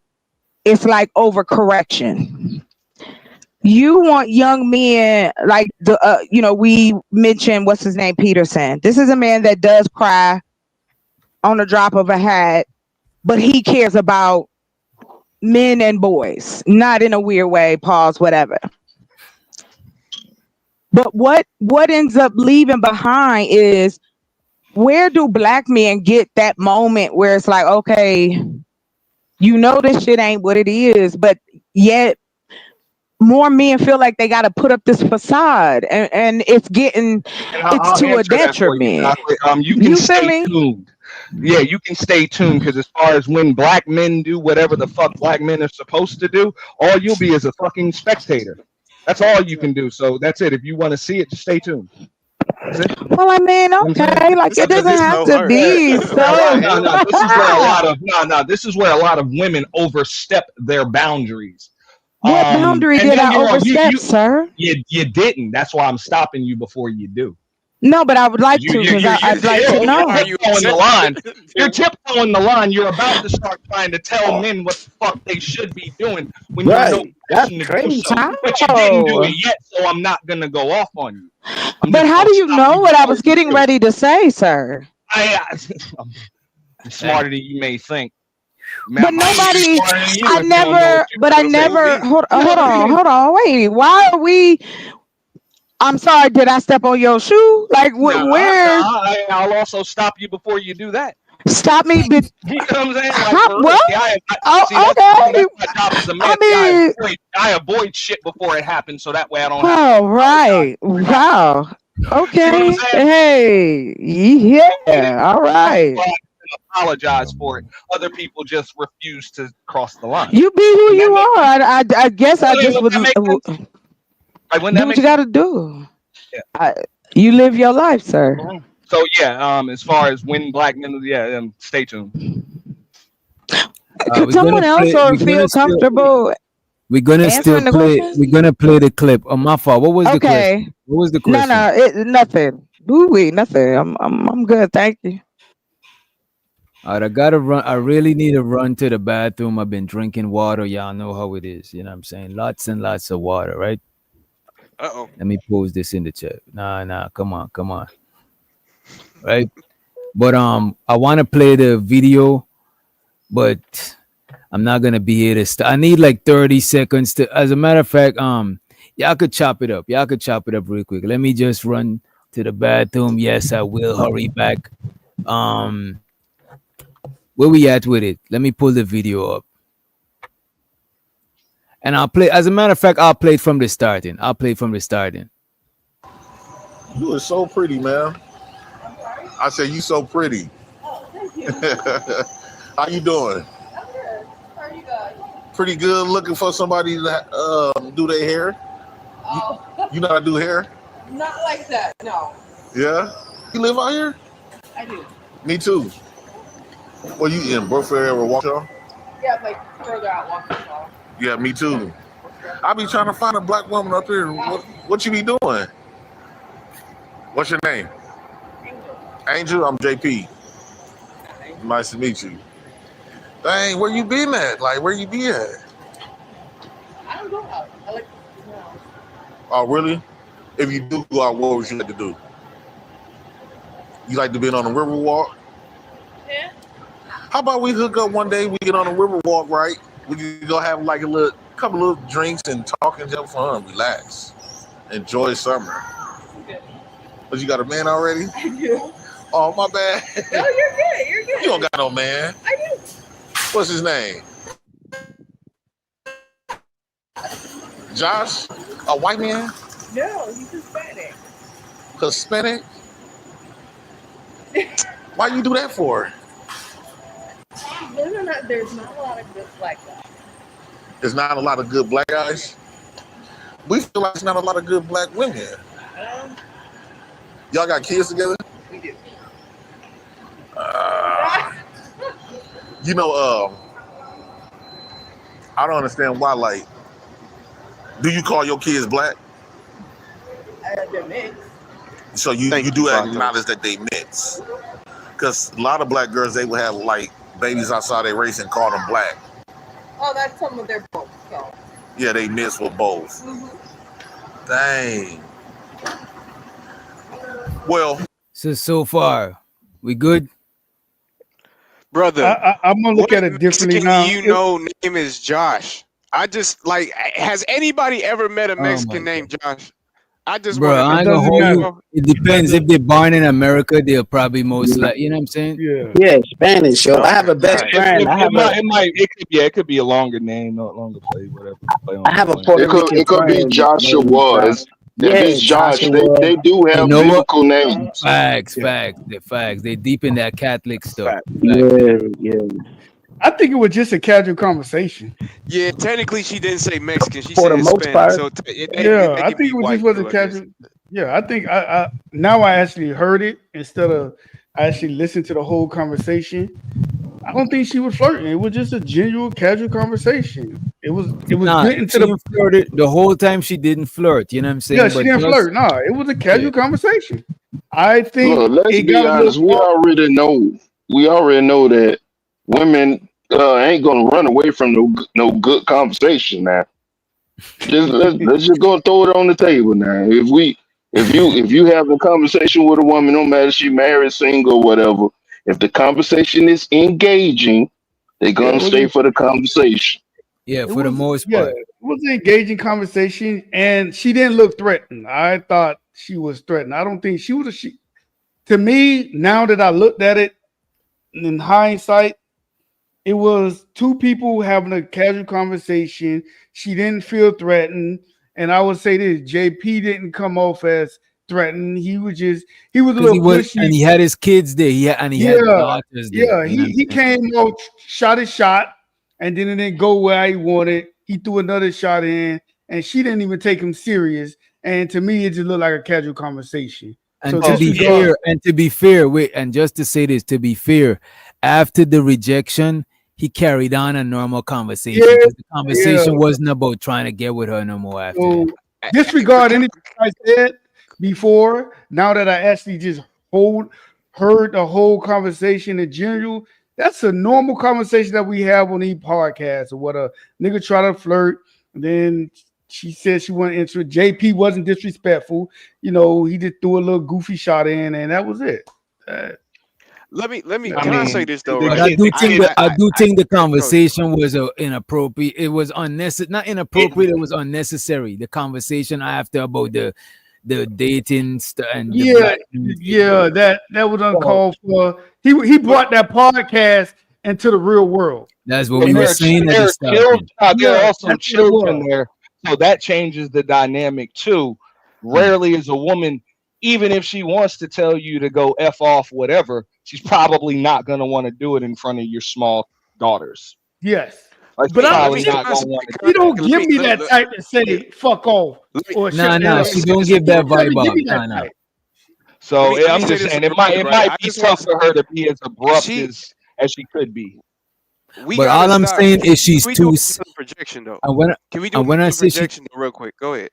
it's like overcorrection. You want young men like we mentioned what's his name, Peterson. This is a man that does cry on the drop of a hat, but he cares about men and boys, not in a weird way, pause, whatever. But what ends up leaving behind is where do black men get that moment where it's like, okay, this shit ain't what it is, but yet more men feel like they got to put up this facade, and And it's I'll to a answer that for you, detriment. chocolate. You can You feel stay me? tuned. Yeah, you can stay tuned because as far as when black men do whatever the fuck black men are supposed to do, all you'll be is a fucking spectator. That's all you can do. So that's it. If you want to see it, just stay tuned. That's it. Well, I mean, You know what I'm saying? okay, like This it is doesn't this have no to hurt. be This is where a so. lot, no. This is where a lot of This is where a lot of women overstep their boundaries. What boundary And did don't I get me wrong, overstep, sir? you didn't. That's why I'm stopping you before you do. No, but I would like You to you because you you I'd like to you're Why are know. you tiptoeing the upset? line. You're tiptoeing the line. You're about to start trying to tell men what the fuck they should be doing when you're in no Right. That's position to do crazy. so. But you didn't do it How? yet, so I'm not gonna go off on you. I'm But just how gonna do you stop know you what I before was you getting do. ready to say, sir? I'm smarter than you may think. But Man, I ain't even nobody, smarter than you if you don't know what you're but I Don't doing. fool never, me. You know what I mean? hold on, wait. Why are we? I'm sorry, did I step on your shoe? Like, Nah, where? I'll also stop you before you do that. Stop me, but You know what I'm saying? Like how? for real. What? See, see Oh, that's okay. my job as a I man. See, mean, I avoid shit before it happens, so that way I don't have to all apologize right. before it happens. Wow. See what I'm Okay. saying? Hey. And then Yeah. All come right. and apologize for it. Other people just refuse to cross the line. You be who Wouldn't that you make are. sense? I guess I just Wouldn't would that make sense? Like, wouldn't do that what make you sense? got to do. Yeah. You live your life, sir. So yeah, as far as when black men, yeah, stay tuned. Could someone else or feel comfortable We're gonna still answering the play. question? We're gonna play the clip. Oh, my fault. What was the question? Okay. What was the No, question? nothing. Ooh, nothing. I'm good. Thank you. All right, I gotta run. I really need to run to the bathroom. I've been drinking water. Y'all know how it is. You know what I'm saying? Lots and lots of water, right? Uh-oh. Let me post this in the chat. Nah. Come on. Right? But I want to play the video, but I'm not gonna be here to I need like 30 seconds to. As a matter of fact, y'all could chop it up. Y'all could chop it up real quick. Let me just run to the bathroom. Yes, I will hurry back. Where we at with it? Let me pull the video up. And I'll play. As a matter of fact, I'll play it from the starting. You are so pretty, man. I said you so pretty. Oh, thank you. How you doing? I'm good. How are you guys? Pretty good. Looking for somebody to do their hair. Oh. You know how to do hair? Not like that, no. Yeah. You live out here? I do. Me too. Well, you in Brookfield area, Waukesha? Yeah, like further out, Waukesha. Yeah, me too. I be trying to find a black woman up here. What you be doing? What's your name? Angel. I'm JP. Nice to meet you. Dang, where you been at? Like, where you be at? I don't go out. I like Oh, really? If you do go out, what would you like to do? You like to be on a river walk? Yeah. How about we hook up one day? We get on a river walk, right? We can go have like a couple little drinks and talk and have fun, relax, enjoy summer. Okay. But you got a man already? I do. Oh, my bad. No, you're good. You're good. You don't got no man. I do. What's his name? Josh? A white man? No, he's Hispanic. Hispanic? Why you do that for? There's not a lot of good black guys. There's not a lot of good black guys. We feel like there's not a lot of good black women. Y'all got kids together? We do. You know, I don't understand why. Like, do you call your kids black? They're mixed. So you do acknowledge that they mix, because a lot of black girls, they will have like babies outside their race and call them black. Oh, that's some of their both. So. Yeah, they mix with both. Dang. Well, so far, we good, brother. I'm gonna look at it differently now. Name is Josh. I just like. Has anybody ever met a Mexican named Josh? I just bro. I ain't gonna hold you. It depends. If they're born in America, they'll probably most like. You know what I'm saying? Yeah, Spanish. Yo, I have a best friend. It could be a longer name, not longer play, whatever. I have a Puerto Rican It could be friend. Joshua was. If it's Josh, they do have biblical names. Facts. They're facts. They deep in that Catholic stuff. Yeah. I think it was just a casual conversation. Yeah, technically she didn't say Mexican. She For said the most Spanish. part. So I think it was just was a casual. Yeah, I think I now I actually heard it instead of I actually listened to the whole conversation. I don't think she was flirting. It was just a genuine, casual conversation. It was getting to the flirted the whole time. She didn't flirt. You know what I'm saying? Yeah, she didn't flirt. No, it was a casual conversation. I think. Look, let's be honest. We already know that women ain't gonna run away from no good conversation. Now, let's just go throw it on the table. Now, if you have a conversation with a woman, no matter if she married, single, whatever, if the conversation is engaging, they're gonna stay for the conversation. Yeah, for the most part. It was an engaging conversation, and she didn't look threatened. I thought she was threatened. I don't think she was. To me, now that I looked at it in hindsight, it was two people having a casual conversation. She didn't feel threatened, and I would say this: JP didn't come off as threatened. He was a little pushy, and he had his kids there. He had daughters there. Yeah, he came out, shot his shot, and then it didn't go where he wanted. He threw another shot in, and she didn't even take him serious. And to me, it just looked like a casual conversation. And to be fair, wait, and just to say this, to be fair, after the rejection, he carried on a normal conversation. The conversation wasn't about trying to get with her no more after. So disregard anything I said before. Now that I actually just heard the whole conversation in general, that's a normal conversation that we have on these podcasts. Or what a nigga try to flirt, and then she said she wasn't interested. JP wasn't disrespectful. You know, he just threw a little goofy shot in, and that was it. Let me. Can I say this though? Right? I do think the conversation was inappropriate. It was unnecessary. Not inappropriate. It was unnecessary. The conversation after about the dating stuff and that was uncalled for. He brought that podcast into the real world. That's what we were saying. There are also children there, so that changes the dynamic too. Rarely is a woman, even if she wants to tell you to go F off, whatever, she's probably not going to want to do it in front of your small daughters. Yes. Like, but you don't give me that type to say fuck off. Nah, she don't give that vibe off. So I'm just saying it might be tough for her to be as abrupt as she could be. But all I'm saying is she's too. Projection though. Can we do projection real quick? Go ahead.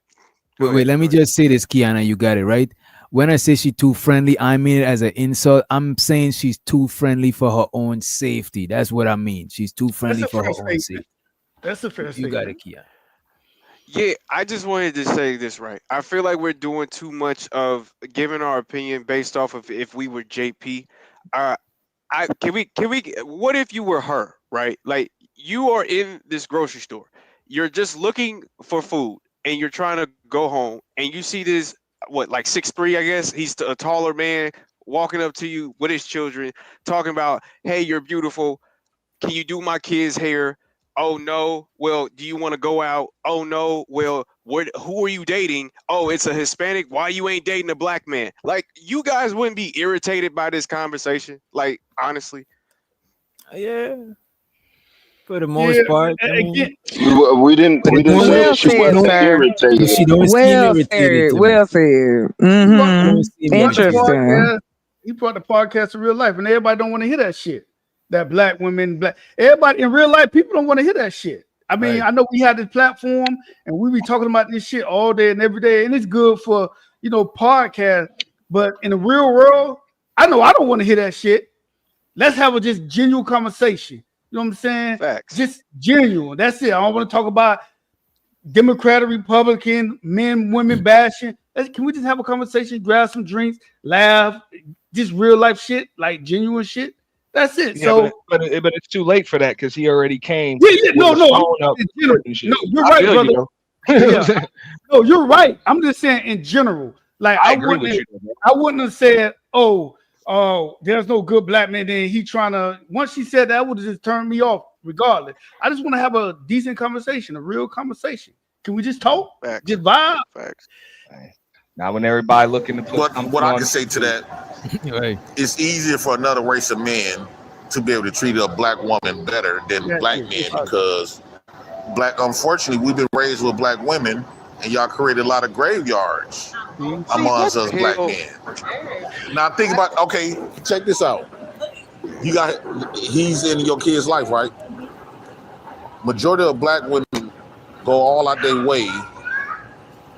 Wait, let me just say this, Kiana. You got it right. When I say she's too friendly, I mean it as an insult. I'm saying she's too friendly for her own safety. That's what I mean. She's too friendly for her own safety. That's a fair statement. You got it, Kiana. Yeah, I just wanted to say this right. I feel like we're doing too much of giving our opinion based off of if we were JP. Can we? What if you were her? Right, like you are in this grocery store. You're just looking for food, and you're trying to go home, and you see this. What, like 6'3", I guess he's a taller man walking up to you with his children talking about, hey, you're beautiful, can you do my kids' hair? Oh no, well, do you want to go out? Oh no, well, who are you dating? Oh, it's a Hispanic. Why you ain't dating a black man? Like, you guys wouldn't be irritated by this conversation, like, honestly? Yeah, For the most part, I mean, We didn't say Well she said, wasn't sir. irritated. she don't seem Well irritated said. to me. Well said. He brought, She Mm-hmm. don't he seem brought the irritated. Interesting. podcast. He brought the podcast to real life, and everybody don't want to hear that shit. That black women, black everybody in real life, people don't want to hear that shit. I mean, Right. I know we had this platform, and we be talking about this shit all day and every day, and it's good for podcast. But in the real world, I know I don't want to hear that shit. Let's have a just genuine conversation. You know what I'm saying? Facts. Just genuine. That's it. I don't want to talk about Democrat or Republican, men, women bashing. Can we just have a conversation, grab some drinks, laugh, just real life shit, like genuine shit? That's it. Yeah, So but it's too late for that because he already came. yeah, with no, his no, phone up in general. and shit. No, you're I right, feel brother. you, though. Yeah, no, you're right. I'm just saying in general. Like I I agree with wouldn't, you, though, I wouldn't have said, oh, there's no good black man. Then he trying to. Once she said that, would have just turned me off. Regardless, I just want to have a decent conversation, a real conversation. Can we just talk? Facts. Just vibe? Facts. Now, when everybody looking to put What I can say to that, Right. it's easier for another race of men to be able to treat a black woman better than Yeah, black men because unfortunately, we've been raised with black women, and y'all created a lot of graveyards amongst us black men. Now think about, okay, check this out. He's in your kid's life, right? Majority of black women go all out their way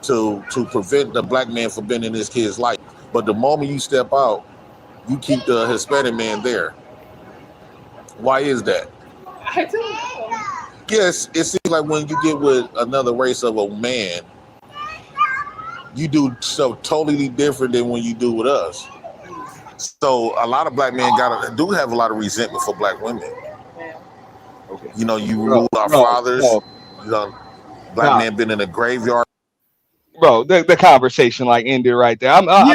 to prevent the black man from being in his kid's life. But the moment you step out, you keep the Hispanic man there. Why is that? I don't know. Yes, it seems like when you get with another race of a man, you do stuff totally different than when you do with us. So a lot of black men do have a lot of resentment for black women. Okay. You know, you rule our fathers. You know, black men been in a graveyard. Bro, the conversation like ended right there. I'm my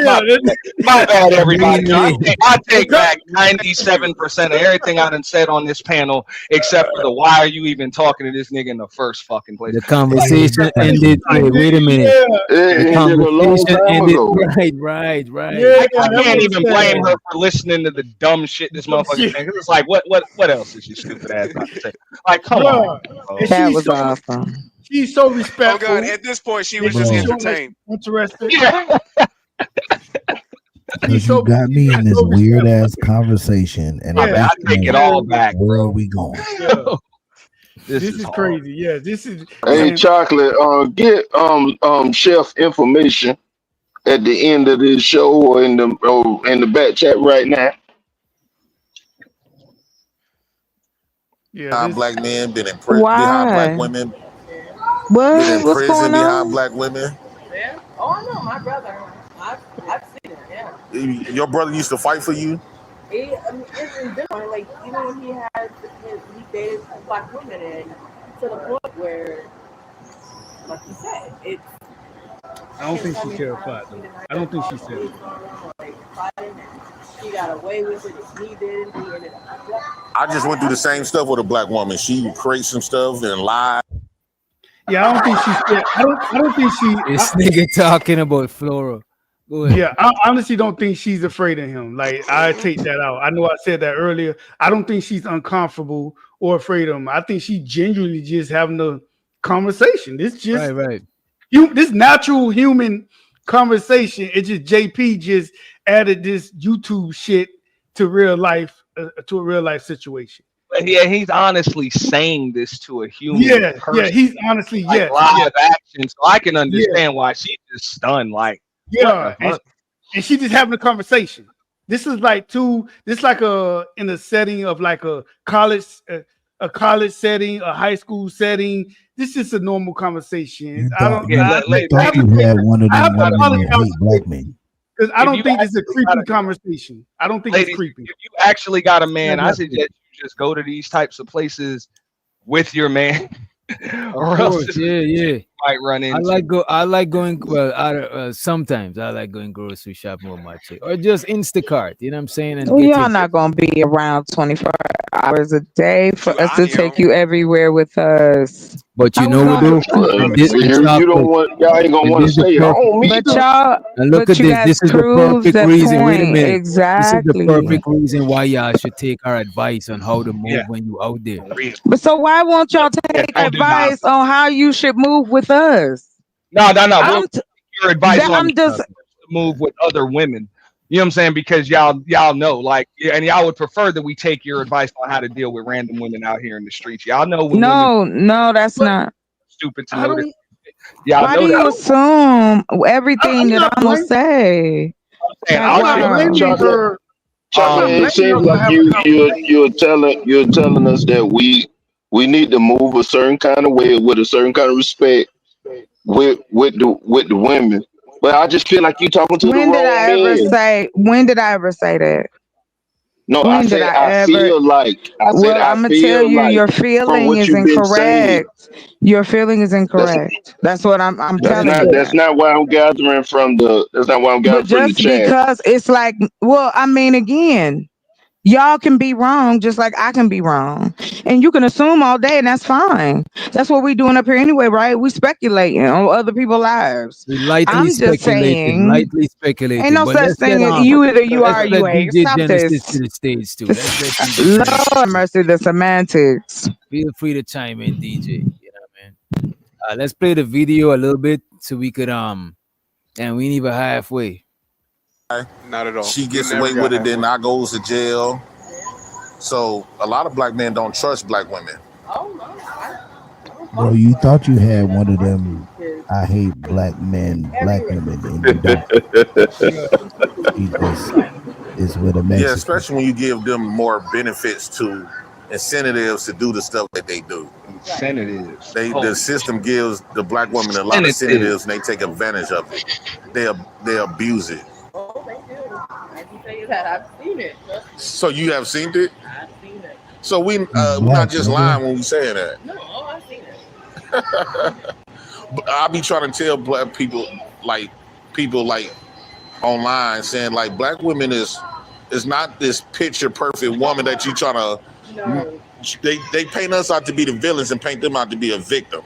bad, everybody. I take back 97% of everything I done said on this panel, except for the why are you even talking to this nigga in the first fucking place? The conversation ended. Wait a minute. The conversation ended. Right. I can't even blame her for listening to the dumb shit this motherfucker saying. 'Cause it's like, what else is you stupid ass about to say? Like, come on. That was awesome. She's so respectful. Oh God! At this point, she was just entertained. Interested. Yeah. Because you got me in this weird ass conversation, and I take it all back. Where are we going? Yeah. This is crazy. Yeah, this is. Hey, Chocolate, get Chef information at the end of this show or in the back chat right now. Yeah, black men been in prison behind black women. Been in What's prison going behind on? black women. Yeah. Oh, I know my brother. I've seen it. Yeah. Your brother used to fight for you. It's in different. Like even when he dated black women, and to the point where, like you said, it's. I don't think she cared about though. I don't think she said it. She got away with it. He did. He ended up. I just went through the same stuff with a black woman. She would create some stuff and lie. Yeah, I don't think she's. I don't think she. This nigga talking about Flora. Go ahead. Yeah, I honestly don't think she's afraid of him. Like I take that out. I know I said that earlier. I don't think she's uncomfortable or afraid of him. I think she genuinely just having a conversation. This just right. This natural human conversation. It's just JP just added this YouTube shit to real life, to a real life situation. Yeah, he's honestly saying this to a human person. Yeah, he's honestly, like live action, so I can understand why she's just stunned. Like, yeah, and she just having a conversation. This is like in a setting of like a college setting, a high school setting. This is a normal conversation. I thought you had one of them women that hate black men. Because I don't think it's a creepy conversation. I don't think it's creepy. If you actually got a man, I suggest you just go to these types of places with your man. Or else yeah. might run into. I like going. Well, sometimes I like going grocery shopping with my chick, or just Instacart. You know what I'm saying? And Well, y'all not gonna be around 24 hours a day for us to You know, take you everywhere with us. But I you was know what on. though? And this and You don't chocolate, want y'all ain't gonna and want to this the stay perfect. home But either. y'all, And look but at you this. guys This is the proves perfect the reason. Wait a point. minute. This is the Exactly. perfect reason why y'all should take our advice on how to Yeah, move when you out there. for real. But so why won't y'all Yeah, take don't do nonsense. advice on how you should move with us? No. We'll I'm take t- your advice that on I'm just to move with other women. You know what I'm saying? Because y'all know, like, and y'all would prefer that we take your advice on how to deal with random women out here in the streets. Y'all know when women no, that's But not. stupid to I know this. don't. Y'all Why do know I that. you don't. assume everything I'm that not I'm gonna blaming. say? And Like, I'm I'll not share. wow. blaming Chocolate, her. I'm chocolate. not It blaming seems her for like having a you're telling us that we need to move a certain kind of way with a certain kind of respect with the women. But I just feel like you talking to the When did wrong I ever men. say? When did I ever say that? No, I When did said I I ever? feel like I said Well, I I'm gonna tell feel you, like your from feeling what is you've been saying. incorrect. Your feeling is That's incorrect. That's what I'm And that's that's telling not you the that's that. not what I'm gathering from the that's not what I'm But gathering from the just chat. because it's like, well, I mean, again, y'all can be wrong just like I can be wrong. And you can assume all day, and that's fine. That's what we doing up here anyway, right? We speculating on other people's lives. we lightly I'm just speculating, saying, lightly ain't speculating. no But such let's get thing as you either you let's are or you let ain't. DJ Stop Genesis this. to the stage too. Let's let DJ Genesis. Lord mercy, the semantics. Feel free to chime in, DJ. You know what I mean? Let's play the video a little bit so we could and we ain't even halfway. not at all. She You gets never away got with it, then halfway. I goes to jail. So a lot of black men don't trust black women. Oh no, I don't Bro, fuck with you black thought you women. had That's one of hard them to I hate black men, black everywhere. women, and you don't. She just is with a Yeah, Mexican. especially when you give them more benefits to incentives to do the stuff that they do. Incentives. The Holy system gives the black woman a lot of incentives. incentives and they take advantage of it. They abuse it. Oh, they do. I can tell you that. I've seen it. Trust me. So you have seen it. I've seen it. So She's we're not black, just nigga. lying when we saying that. No, oh, I've seen it. But I be trying to tell black people like online saying like black women is not this picture perfect woman that you trying to. No, They paint us out to be the villains and paint them out to be a victim.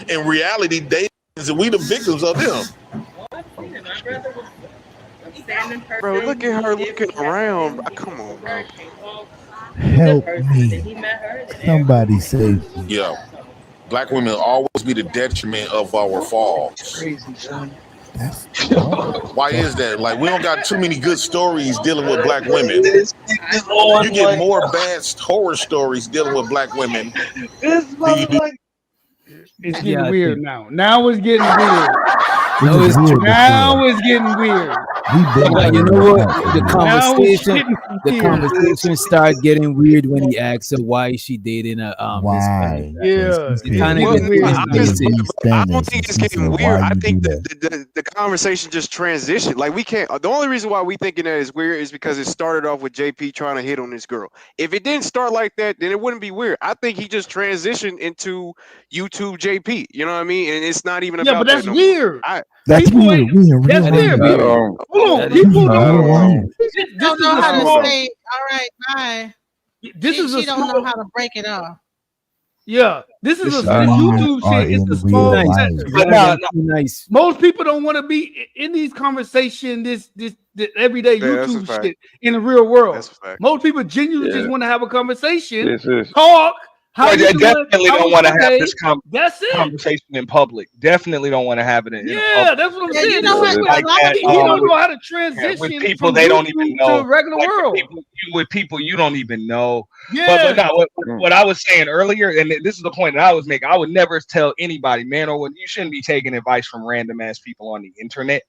no. In reality, we the victims of them. Oh, I've seen it. My brother was a standing Bro, look person. at He her did looking what he had to around. do. He Come went to on, bro. work, came home. He was a good Help person. Then me. he met her, then everything Somebody changed. save me. Yeah, black women always be the detriment of our It's falls. crazy, son. That's wrong. Why So is that? Like we don't got too many good stories dealing with black women. I You get more bad horror stories dealing with black women than you do. It's getting Yeah, I weird think now. Now it's getting weird. it no, was it's true. weird Now before. it's getting weird. We been Yeah, you calling know it what? out. It The was weird. Now it's conversation, getting the weird. conversation started getting weird when he asked her why is she dating a Hispanic Why? guy. Because Yeah, he It it's feel kind of Well, getting gets like no, weird he I, now. twisted. he's I don't Spanish, and think it's she getting said, weird. "Why I you think do that?" the conversation just transitioned. Like we can't. The only reason why we thinking that is weird is because it started off with JP trying to hit on this girl. If it didn't start like that, then it wouldn't be weird. I think he just transitioned into YouTube JP. You know what I mean? And it's not even Yeah, but about that that's no more. weird. That's People weird. ain't. We in That's real That is weird. life. I weird. don't. Hold on. That is We People in weird. don't. real I don't life. know. This Don't is know a how I to don't know. small. stay. All right, bye. This is a She don't know small. how to break it off. Yeah, This is this We YouTube are shit. It's a in too real small nice. life. sector. Y'all But no, got too nice. Most people don't want to be in these conversations, this everyday Yeah, that's a YouTube fact. shit in the real world. That's a fact. Most people genuinely just Yeah, want to have a conversation, this is talk. How well, you I doing? definitely How don't was want to your have day? this That's it. conversation in public. Definitely don't want to have it in a Yeah, public that's what I'm Yeah, you saying. know This yeah. is what? This, A like where lot of that. he don't people. know how to With transition people from they don't even YouTube to know. regular Like world. with people you don't even know. But Yeah, no, what I was saying earlier, and this is the point that I was making. I would never tell anybody, man, or you shouldn't be taking advice from random ass people on the internet.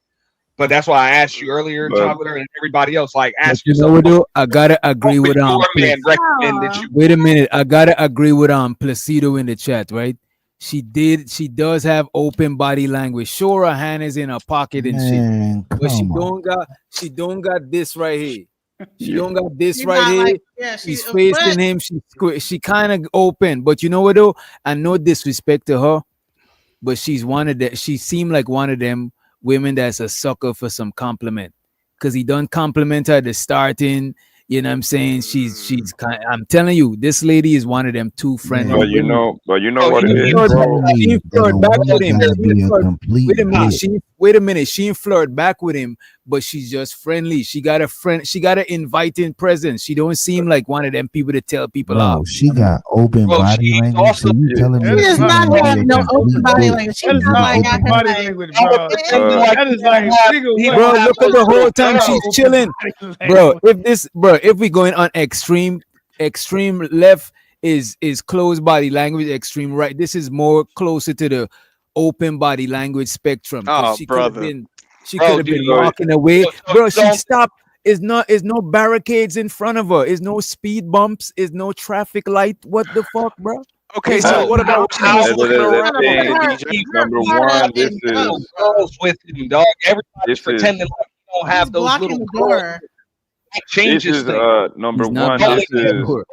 But that's why I asked you earlier, but Chocolate, and everybody else, like, But ask you know yourself, what though? I gotta agree what with would your man recommend that Oh, you? wait a minute. I gotta agree with Placido in the chat, right? She does have open body language. Sure, her hand is in her pocket and shit. Man, But come on. she don't got this right here. She yeah, don't got this she's right not here. like yeah. She's facing him. She kind of open. But you know what though? I no disrespect to her, but she's one of that. She seemed like one of them women that's a sucker for some compliment. Cause he done compliment her at the starting. You know what I'm saying? She's kind. I'm telling you, this lady is one of them two friendly. But you know what it is, Flirt, bro. she that a flirt back with woman him. gotta She be a flirt, complete wait a minute. bitch. Wait a minute. She flirt back with him, but she's just friendly. She got a friend. She got an inviting presence. She don't seem like one of them people to tell people off. Bro, she got open Bro, body she's language. So also you telling That me is she does not not gonna have be a no open complete body bitch? language. She that is not not like open out here body like language, bro. pretending like That he is like, don't have nigga, he what? don't Bro, have look at those the whole little time Not she's curls. open chilling. body Bro, language. if we going on extreme left is closed body language, extreme right. This is more closer to the open body language spectrum because Oh, brother. she could Bro, have dude. been walking away. So Bro, you she don't stopped. Is no barricades in front of her. Is no speed bumps. Is no traffic light. What the fuck, bro? Okay, It's so no what about when she how was looking The around but thing, then, her DJ? number part of one, this it is no, little girls with him, dog? Everybody's this is pretending like you don't he's have those blocking little the curls. door. That this changes is things. number He's not one. Bro, This blocking the is door.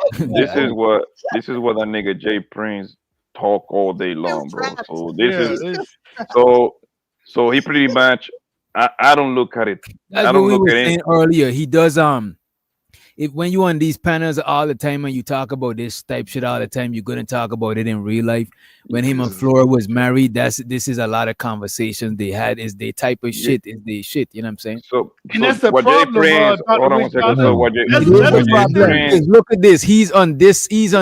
this is what that nigga Jay Prince talk all day long, bro. So this Yeah, is it's so he pretty much. I don't look at it. That's I what don't we look were at it. saying earlier. He does if when you on these panels all the time and you talk about this type shit all the time, you're gonna talk about it in real life. When him and Flora was married, this is a lot of conversations they had. Is they type of Yeah. shit? Is they shit? You know what I'm saying? So and that's the what Jay problem, Prince. Dr. Hold on one Wick, second. Doctor. So what Jay It That's is that's the what you're problem. saying. Because look at this. He's on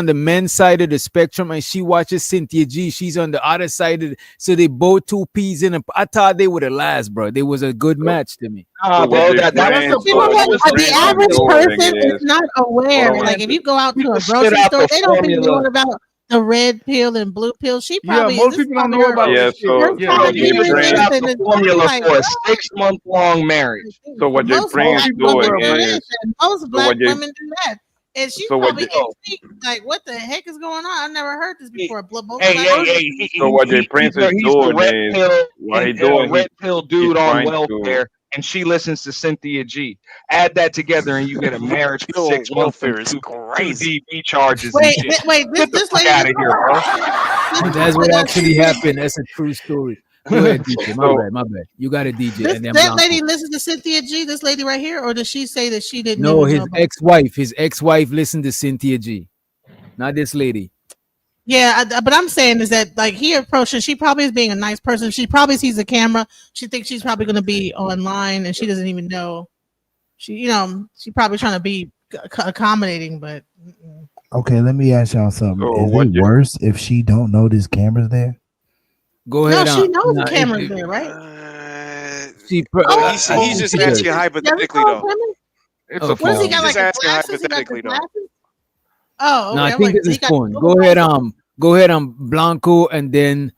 the men's side of the spectrum, and she watches Cynthia G. She's on the other side of so they both two peas in a. I thought they were the last, bro. They was a good match to me. Nah, what bro, Jay that That's was the Prince, You know what what? problem. Jay The Prince is average doing person is is not hold aware. on one Like if you go out to people a spit grocery out store, the they don't be formula. knowing about the red pill and blue pill. She Yeah, probably most this is people don't probably know her about Yeah, this shit. first Yeah, so time what Jay hearing People this, spit Prince, out and the it's formula like, for a what? 6-month long marriage. so what Jay Most Prince black people women doing do were, this, is and most so black what Jay women do that. And she so what probably Jay, intrigued, like, what the heck is going on? I've never heard this before. Most Hey, black hey, women hey, do this. so what Jay he's Prince is he's the doing red is pill what he and a doing. red pill He's dude on trying to. welfare, and she listens to Cynthia G. Add that together, and you get a marriage for Pill 6 months and welfare is two crazy. DV charges and shit. This Get the this fuck lady out just of here, bro. That's what this actually happened. That's a true story. Go ahead, DJ. My So bad. My bad. You got a DJ, and then that Blanco. lady listens to Cynthia G. This lady right here, or does she say that she didn't No, even know his about? ex-wife. His ex-wife listened to Cynthia G. Not this lady. Yeah, but I'm saying is that like he approached her. She probably is being a nice person. She probably sees the camera. She thinks she's probably going to be online, and she doesn't even know. She probably trying to be accommodating, but Okay, let me ask y'all something. so Is what it Jay, worse if she don't know this camera's there? Go no, ahead she on. knows the Nah, camera's there, right? Oh, He's oh, just she asking does. hypothetically Never saw though. him. It's a Okay. What does he phone. got? He's Like just a asking glasses? He got the hypothetically though. glasses. Oh, No, okay. I I'm think like, this he is got phone. Google Go ahead, Blanco, and then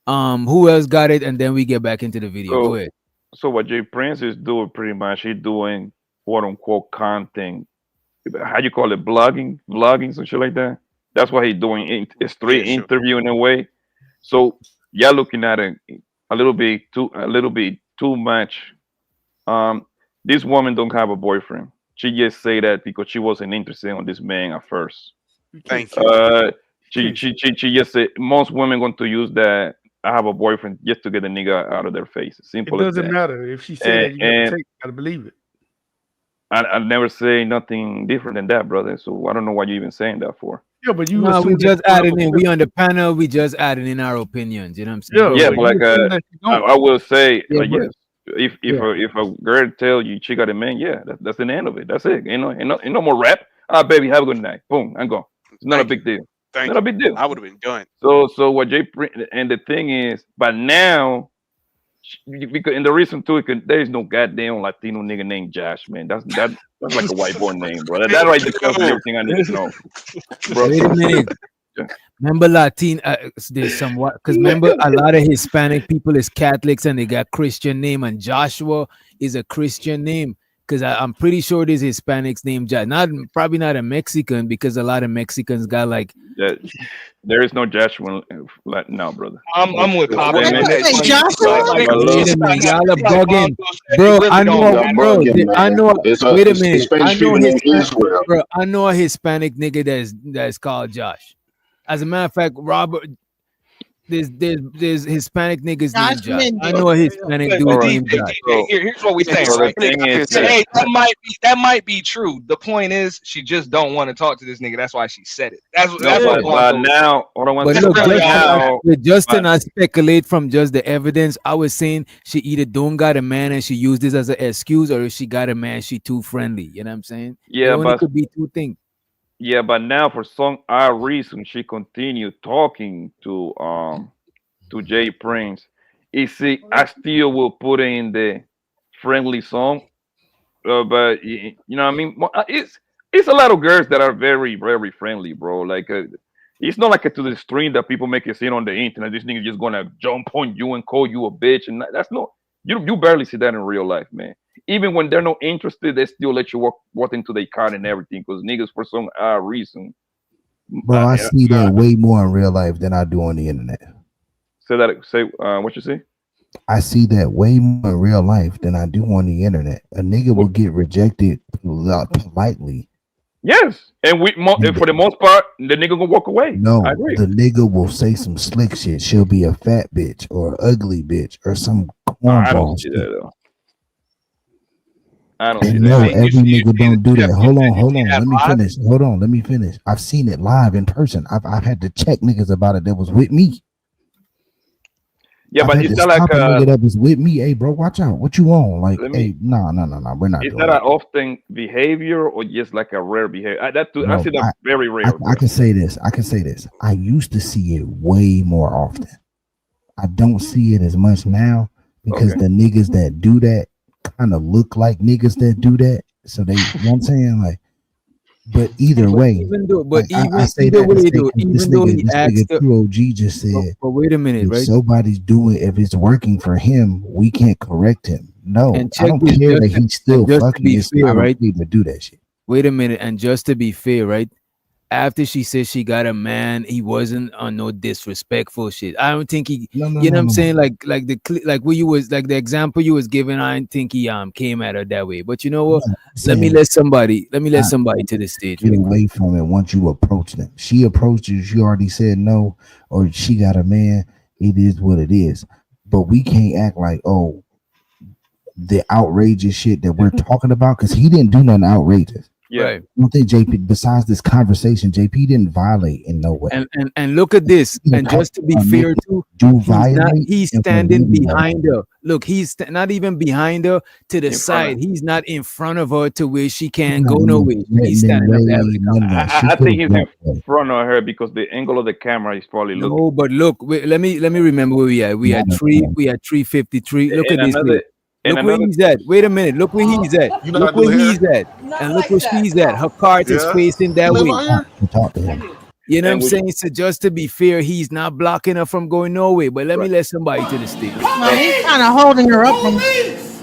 who else got it, and then we get back into the video. Go so ahead. so what Jay Prince is doing pretty much he's doing quote unquote content. How you call it? Vlogging, some shit like that. That's what he's doing. It's Yeah, three sure. interview in a way. So y'all looking at it a little bit too much. This woman don't have a boyfriend. She just say that because she wasn't interested in this man at first. Thank you. She just said most women going to use that I have a boyfriend just to get a nigga out of their face. It Simple as doesn't that. matter if she said that. You gotta And take, gotta believe it. I never say nothing different than that, brother. So I don't know what you're even saying that for. Yeah, but you No, we assume that just she don't have added a in. We boyfriend. on the panel. We just added in our opinions. You know what I'm saying? Yeah, Yeah, but but like you assume that she don't. I will say Yeah, like but yes. If yeah. if a girl tell you she got a man, yeah, that's the end of it. That's it. Ain't no more rap. Ah, baby, have a good night. Boom, I'm gone. It's not a Thank you. big deal. Thank Not a you. big deal. I would have been done. So what and the thing is, but now because in the reason too, there is no goddamn Latino nigga named Josh, man. That's like a white boy name, bro. That right there tells me everything I need to know, bro. Wait a minute. Remember Latin? There's somewhat because remember a lot of Hispanic people is Catholics and they got Christian name, and Joshua is a Christian name. Because I'm pretty sure there's Hispanics named Josh. Probably not a Mexican because a lot of Mexicans got like. There is no Joshua now, brother. I'm with Pop. Wait, Joshua? Wait a minute, y'all are bugging, bro. I know, bro. I know. Wait a minute. I know Hispanic, bro. I know a Hispanic nigga that's called Josh. As a matter of fact, Robert. there's Hispanic niggas Josh named Josh. I Mendez. know a Hispanic But dude All right. named Josh. here's what we saying, So the right? thing is Hey, that that might be true. The point is, she just don't want to talk to this nigga. That's why she said it. That's no, what but Blanco. now, hold on one But second. look, That's really But all. now, with Justin, but I speculate from just the evidence. I was saying she either don't got a man and she used this as an excuse, or if she got a man, she too friendly. You know what I'm saying? It yeah, only but could be two things. yeah, but now for some odd reason she continued talking to Jay Prince. You see, I still will put in the friendly song, but you know what I mean. It's a lot of girls that are very very friendly, bro. Like it's not like to the extreme that people make it seem on the internet. This nigga just gonna jump on you and call you a bitch, and that's not you barely see that in real life, man. Even when they're not interested, they still let you walk into their car and everything because niggas for some odd reason. Bro, I see that way more in real life than I do on the internet. Say what you say? I see that way more in real life than I do on the internet. A nigga will get rejected politely. Yes, and for the most part, the nigga gonna walk away. No, I agree. the nigga will say some slick shit. She'll be a fat bitch or ugly bitch or some I don't cornball see shit. that though. I don't see And that. no, Man. every nigga don't do that. Hold on. Let me finish. Hold on, let me finish. I've seen it live in person. I've had to check niggas about it that was with me. Yeah, I've but had it's to not like stop a nigga that was with me. Hey, bro, watch out. What you on? Like, let hey, me. no. We're not Is doing that an that. often behavior or just like a rare behavior? I No, see that very rare. I can say this. I used to see it way more often. I don't see it as much now because Okay. the niggas that do that kind of look like niggas that do that. So they, you know what I'm saying? Like, but either way, Even though, like, I say either that to way, say though, 'cause even though he this asked nigga her, True OG just said, but wait a minute, if right? somebody's doing, if it's working for him, we can't correct him. No, And I check don't this, care that Justin, he's still and just to fucking. be It's fair, not right? okay to do that shit. Wait a minute, and just to be fair, right? After she said she got a man, he wasn't on no disrespectful shit. I don't think he, No, you know what I'm no. saying? Like what you was like the example you was giving. I didn't think he came at her that way. But you know what? No, Let me saying let somebody I to the stage. get Real quick. away from it once you approach them. She approached you, she already said no, or she got a man. It is what it is. But we can't act like, oh, the outrageous shit that we're talking about, because he didn't do nothing outrageous. Yeah. Right. I don't think JP, besides this conversation, JP didn't violate in no way. And look at this. And just to be fair too, he's standing behind her. Look, he's not even behind her to the In front side. He's not in front of her to where she can't go nowhere. He's standing up there. I think he's in front of her because the angle of the camera is probably looking. No, but look, let me remember where we at. We had 353. Look And at this. another- and Look where another- he's at. Wait a minute. Look where he's at. You know Look how to where do hair? he's at. And look where she's at. Her cart is Yeah. facing that You live way. out here? Talk to him. You know what I'm And we- saying? So just to be fair, he's not blocking her from going nowhere. But let me let somebody to the stage. No, he's kind of holding her up. Police!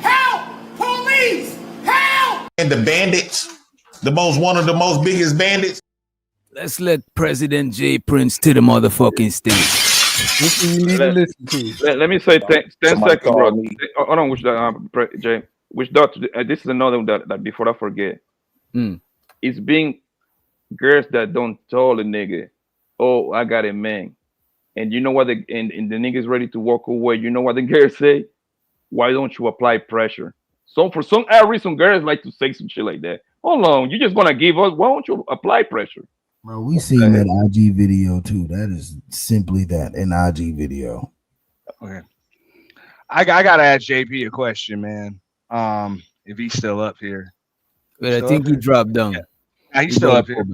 Help! Police! Help! And the bandits, one of the most biggest bandits. Let's let President J Prince to the motherfucking stage. This is you need to listen to. Let me say 10 Somebody seconds, bro. call me. Hold on, Jay. This is another one that before I forget. It's being girls that don't tell a nigga, oh, I got a man. And you know what? And the nigga's ready to walk away. You know what the girls say? Why don't you apply pressure? So for some odd reason, girls like to say some shit like that. Hold on, you just gonna give us? Why don't you apply pressure? Bro, we seen that IG video too. That is simply that, an IG video. Okay. I gotta ask JP a question, man. If he's still up here. But I think he dropped down. Yeah, he's still up here.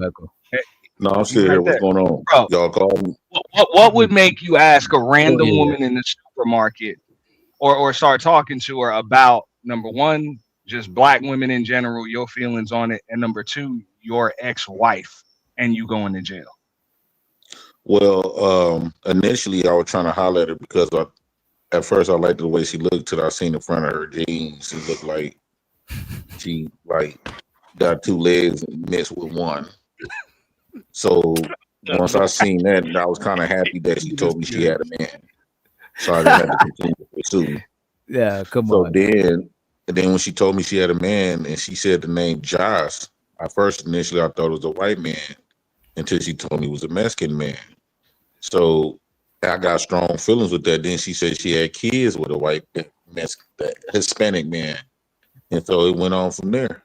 No, I'm still here. What's going on? Bro, Y'all call me. What would make you ask a random woman in the supermarket or start talking to her about, number one, just black women in general, your feelings on it, and number two, your ex-wife and you going to jail? Well, initially I was trying to holler at her because at first I liked the way she looked till I seen the front of her jeans. She looked like she got two legs mixed with one. So once I seen that, I was kind of happy that she told me she had a man. So I didn't have to continue to pursue. Yeah, come so on. Then when she told me she had a man and she said the name Josh, initially I thought it was a white man until she told me it was a Mexican man. So I got strong feelings with that. Then she said she had kids with a white Hispanic man, and so it went on from there.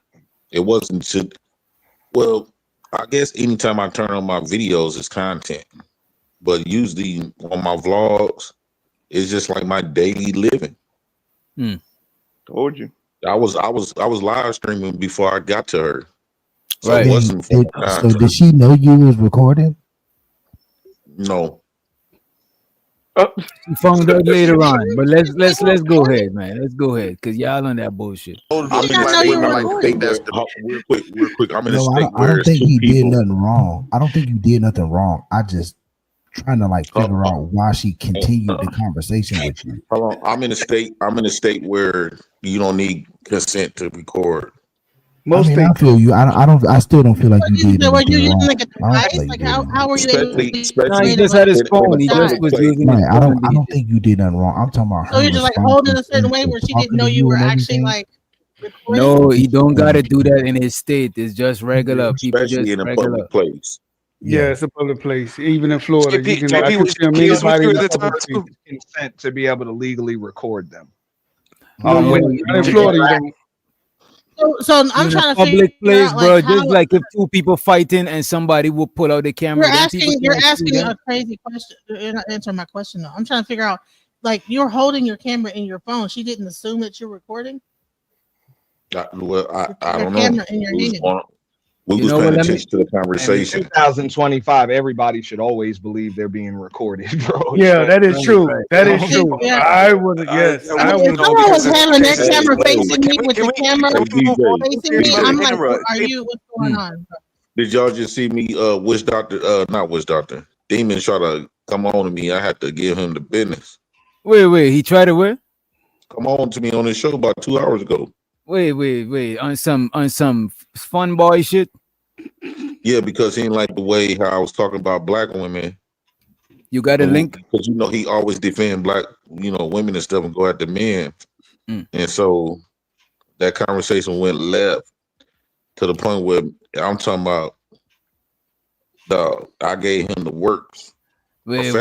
It wasn't to, well, I guess anytime I turn on my videos, it's content, but usually on my vlogs, it's just like my daily living. Told you. I was live streaming before I got to her, so Right. it wasn't for So content. did she know you was recording? No. She found out later on, but let's go ahead, man. Let's go ahead, cause y'all on that bullshit. I'm in a state real quick. I'm in a No, state I where don't it's think two he did people. nothing wrong. I don't think you did nothing wrong. I just trying to like figure out why she continued the conversation with you. Hold on. I'm in a state where you don't need consent to record. I mean, I feel you. I still don't feel like you did So were you anything using wrong. like a I don't device? feel like Like you did nothing how were you able to Especially No, he create just it had his like phone. He just that? was using his Right, I phone. don't think you did nothing wrong. I'm talking about So her you're just like response holding to a certain you way and where she didn't talking know to you you were and actually everything. like No, he don't gotta do that in his state. It's just regular. People Especially just in a regular. public place. Yeah, it's a public place. Even in Florida, you can. I JP can was film kids with anybody you in at a the time public place. too. Consent to be able to legally record them. No, you When don't. you Not in to Florida, you interact. don't. So I'm In a trying to public figure place, out bro, like how just like if two people fighting and somebody will pull out the camera, then people you're can't sue asking them. a crazy question. You're not answering my question though. I'm trying to figure out like you're holding your camera in your phone. She didn't assume that you're recording I your don't know. camera in your We was hand. we You was know paying what? Let me. attention to the And in conversation. 2025, everybody should always believe they're being recorded, bro. Yeah, that is true. Right. That is See, true. yeah. I would. Yes, we I If would. someone was having that Hey, camera hey, facing me with the camera hey, DJ, facing me, I'm like, DJ. are you? What's going on? Did y'all just see me? Not Witch Doctor. Demon try to come on to me. I had to give him the business. Wait. He tried to what? Come on to me on his show about 2 hours ago. Wait. On some fun boy shit. Yeah, because he didn't like the way how I was talking about black women. You got a link? Because he always defend black, women and stuff and go after men. And so that conversation went left to the point where I'm talking about I gave him the works. Wait.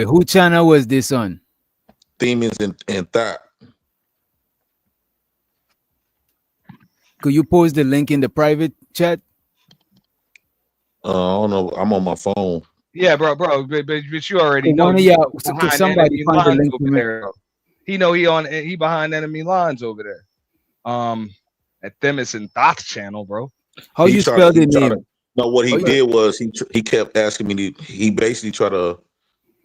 Who channel was this on? Demons and Thought. Could you post the link in the private chat? I don't know. I'm on my phone. Yeah, bro, but you already Could know. one of He y'all, could behind somebody enemy find the lines link over for me? there. He know he behind enemy lines over there. At Themis and Thoughts channel, bro. How you spell the name? No, what he did was he kept asking me he basically tried to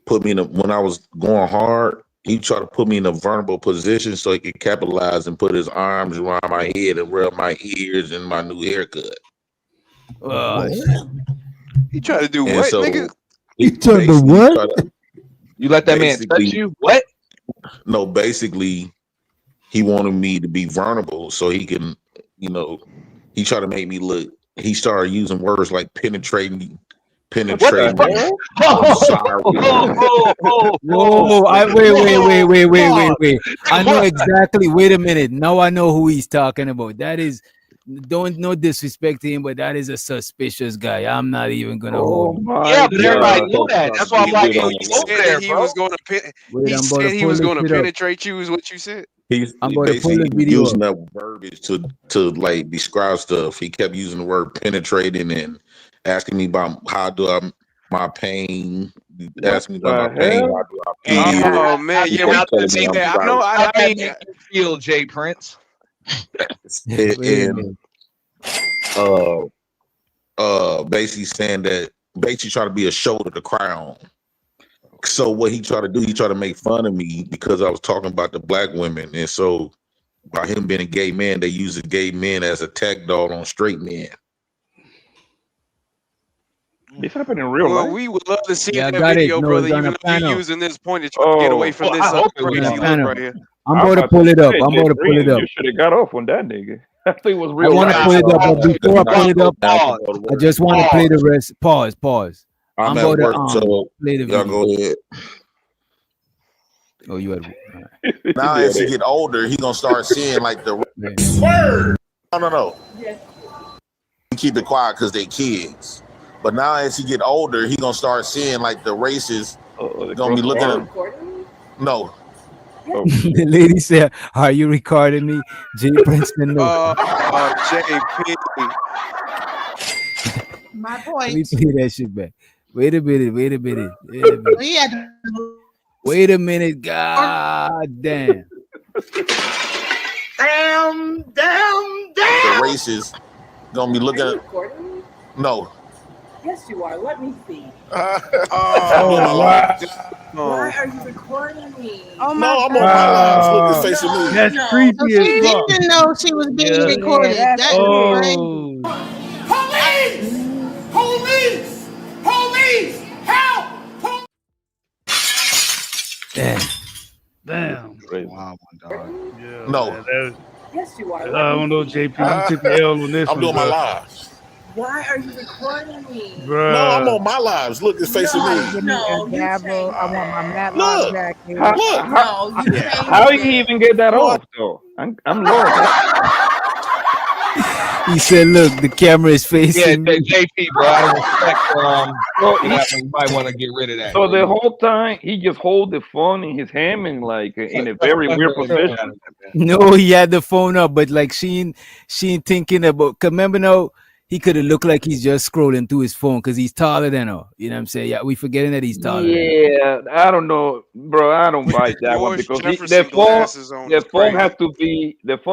put me when I was going hard, he tried to put me in a vulnerable position so he could capitalize and put his arms around my head and rub my ears and my new haircut. He tried to do And what, so nigga? he tried to what? You let that man touch you? What? No, basically, he wanted me to be vulnerable so he can, he tried to make me look. He started using words like penetrating. Whoa! Wait. I know exactly. Wait a minute. Now I know who he's talking about. That is, no disrespect to him, but that is a suspicious guy. I'm not even gonna hold him. Yeah, but everybody know that. That's why I'm like, yo, you over there, He bro. was going to. Wait, He I'm about to said he pull was this going to shit up. penetrate you. Is what you said? I'm about to pull basically the video using up. that verbiage to like describe stuff. He kept using the word penetrating and asking me about my pain. Asking me about my pain. How do I feel? Oh man, He yeah, we kept telling me I'm I right. know. I mean, you feel Jay Prince. And basically saying that basically trying to be a shoulder to cry on. So what he tried to do, he tried to make fun of me because I was talking about the black women, and so by him being a gay man, they use the gay men as a tag dog on straight men. This happened in real life. We would love to see Yeah, I that got video, it. No, brother. it's on Even a if you're panel. using this point to try to get away from this I hope it was crazy on a look panel. right here. I'm about to pull it up. I'm about to pull it up. You should have got off on that nigga. I think it was I real want to life. pull it up, but before I pull it up, I just want to play the rest. Pause. I'm about at work, to so play the y'all video. go ahead. Oh, you had. Now as he get older, he gonna start seeing like the word. No. You keep it quiet because they kids. But now as he get older, he gonna start seeing like the races The gonna be looking crossbar. at. No, The lady said, "Are you recording me?" Jay Princeton, no. JP. My Let point. me play that shit back. Wait a minute. He had Wait a minute. God damn. the races gonna be Are looking you at. recording me? No. Yes, you are. Let me see. Oh, wow. Why are you recording me? Oh my No, I'm god. on my lives. Look at Wow. face of me. That's No. So creepy as he fuck. didn't know she was being Yeah. recorded. Yeah, that's That is weird. crazy. Oh. Police! Police! Help! Damn. Damn. Crazy. Wow, dog. Yeah, No. man. That, Yes, you are. I Let don't me know, see. JP. You took the L on this I'm one, doing my bro. lives. Why are you recording me? No, I'm Bruh. on my lives. Look at face of No, me. Give me no, a you gavel. changed I want my that. Matlock Look, How, jacket. look. how, No, you changed how it. he even get that What? off though? I'm lost. He said, "Look, the camera is Yeah, facing me." JP, bro. Out of respect So for that one, you might want to get rid of that. so Bro. the whole time he just hold the phone in his hand and like in a very That's weird really looking position. at it, man. No, he had the phone up, but like she ain't thinking about. 'Cause remember now, he could have looked like he's just scrolling through his phone because he's taller than her. You know what I'm saying? Yeah, we forgetting that he's taller than her. Yeah, I don't know, bro. I don't With buy that one George because Jefferson glasses on the is phone crazy.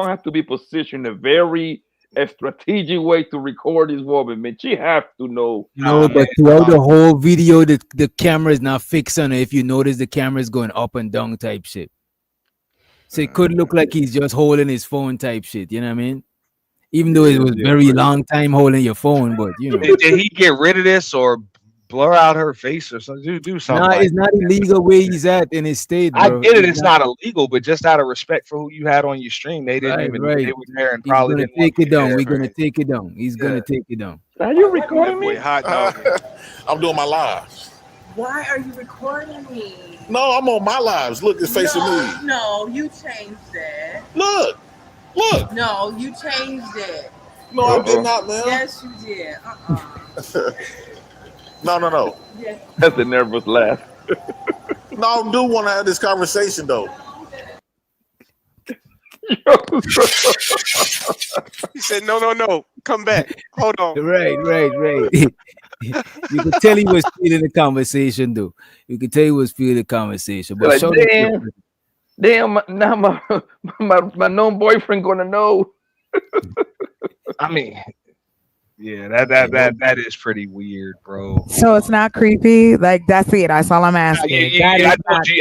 has to be positioned a very a strategic way to record this woman, man. She have to know. No, Nah, man. but throughout the whole video, the camera is not fixed on her. If you notice, the camera is going up and down type shit. So it could look like he's just holding his phone type shit. You know what I mean? Even though it Yeah, was yeah, very crazy. long time holding your phone, but you know. Did he get rid of this or blur out her face or something? Do something Nah, like it's not illegal where he's at in his state, I bro. get it, It's it's not illegal, but just out of respect for who you had on your stream, they didn't right, even right. they were there and He's probably gonna didn't want take it you down. there. We're gonna Man. take it down. He's gonna take it down. Are you That recording boy me? hot dogging. I'm doing my lives. Why are you recording me? No, I'm on my lives. Look at face of me. No, you changed it. Look, look. No, you changed it. No, I did not, man. Yes, you did. No. Yes. That's a nervous laugh. No, I do want to have this conversation though. He said, no. Come back. Hold on. Right. You could tell he was feeling the conversation, though. You could tell he was feeling the conversation. But Like, shout out to damn, now my known boyfriend gonna know. I mean, yeah, that is pretty weird, bro. So it's not creepy. Like that's it. That's all I'm asking. That is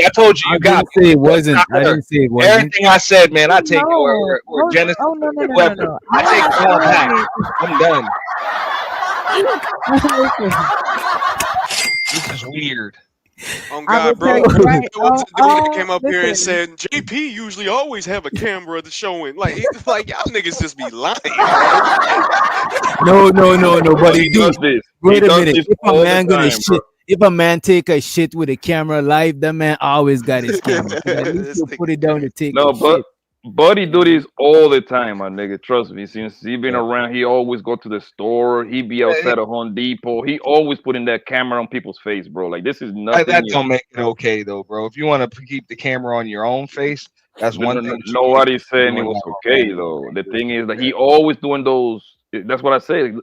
I told you I you got didn't say it me. wasn't. I didn't say it wasn't. Everything I said, man, I take No. or Genesis. Oh no. Whoever. I take it all back. I'm done. This is weird. On I will God, bro. tell you right. There was a dude that came up here and listen. said, JP usually always have a camera to showing. Like y'all niggas just be lying. No. But He he do. does this. Wait He a does minute. this If a all the man gonna time, shit, if a man take a shit with a camera live, that man always got his camera. 'Cause at least you put it down to take No, a shit. Buddy do this all the time, my nigga. Trust me. Since he been around, he always go to the store. He be outside of Home Depot. He always putting that camera on people's face, bro. Like this is nothing That new. don't make it okay though, bro. If you want to keep the camera on your own face, that's one thing. Nobody's saying it doing was that okay though. The thing is that he always doing those. That's what I say.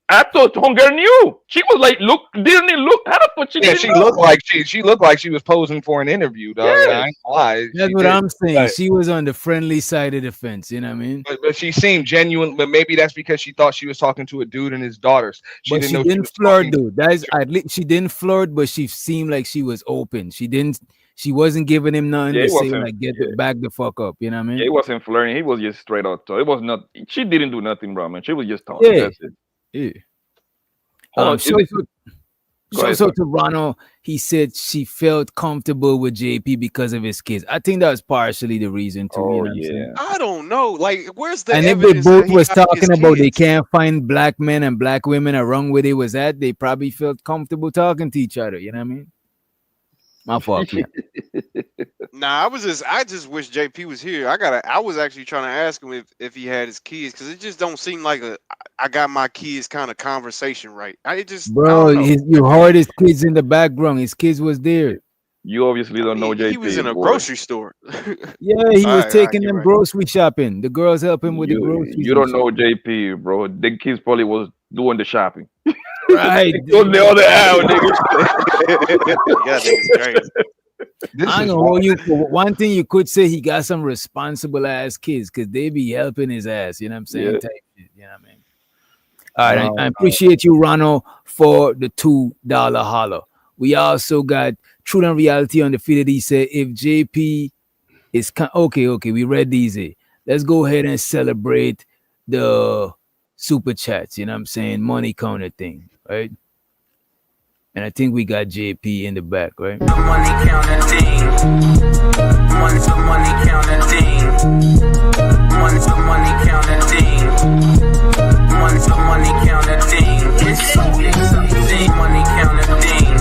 I thought Hunger knew. She was like, "Look, didn't he look? How the fuck she Yeah, didn't she know?" looked like she looked like she was posing for an interview, dog. Yes. I ain't gonna lie. That's She what did. I'm saying. But, She was on the friendly side of the fence. You know what I mean? but she seemed genuine. But maybe that's because she thought she was talking to a dude and his daughters. She But didn't she know didn't was flirt talking. though. That is at least she didn't flirt, but she seemed like she was open. She wasn't giving him nothing Yeah, to it say wasn't. like get Yeah, the back the fuck up. You know what I yeah, mean? he wasn't flirting. He was just straight out. So it was not. She didn't do nothing wrong, man. She was just talking. Yeah. That's it. Yeah. Hold on. So, Is it- so, Go so, ahead, so sir. Toronto, he said she felt comfortable with JP because of his kids. I think that was partially the reason too. You know what I'm saying? I don't know. Like, where's the And if they evidence both that he was got his talking about they kids? can't find black men and black women around where they was at, they probably felt comfortable talking to each other. You know what I mean? My fault, Clem. Nah, I just wish JP was here. I was actually trying to ask him if he had his kids, because it just don't seem like I got my kids kind of conversation right. I Bro, don't know. you heard his kids in the background. His kids was there. You obviously don't know He was in JP, a boy. grocery store. Yeah, he was All right, taking you're them right. grocery shopping. The girls help him with the groceries You and don't shit. know JP, bro. The kids probably was doing the shopping. Right. On the other aisle, Yeah, niggas crazy. I know hold you. One thing you could say, he got some responsible ass kids because they be helping his ass. You know what I'm saying? Yeah. Type shit, you know what I mean? All right, I appreciate you, Ronald, for the $2 holler. We also got Truth and Reality Undefeated. He said, if JP is okay, we read these. Let's go ahead and celebrate the super chats. You know what I'm saying? Money counter thing, right? And I think we got JP in the back, right? The money counter team. The money counter team. The money counter team. The money counter team. It's so exciting. Money counter team.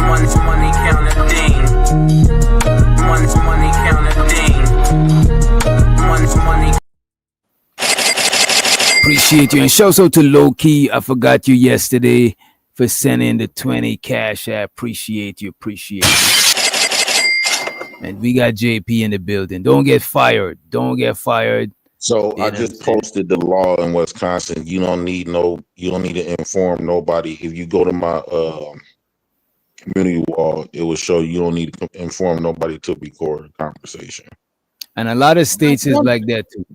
Money counter team. Money counter team. Money. Appreciate you. And shout out to Low Key. I forgot you yesterday for sending the 20 cash. I appreciate you. And we got JP in the building. Don't get fired. So You I know just what I'm saying? posted the law in Wisconsin. You don't need to inform nobody. If you go to my community wall, it will show you don't need to inform nobody to record a conversation. And a lot of states is like that too.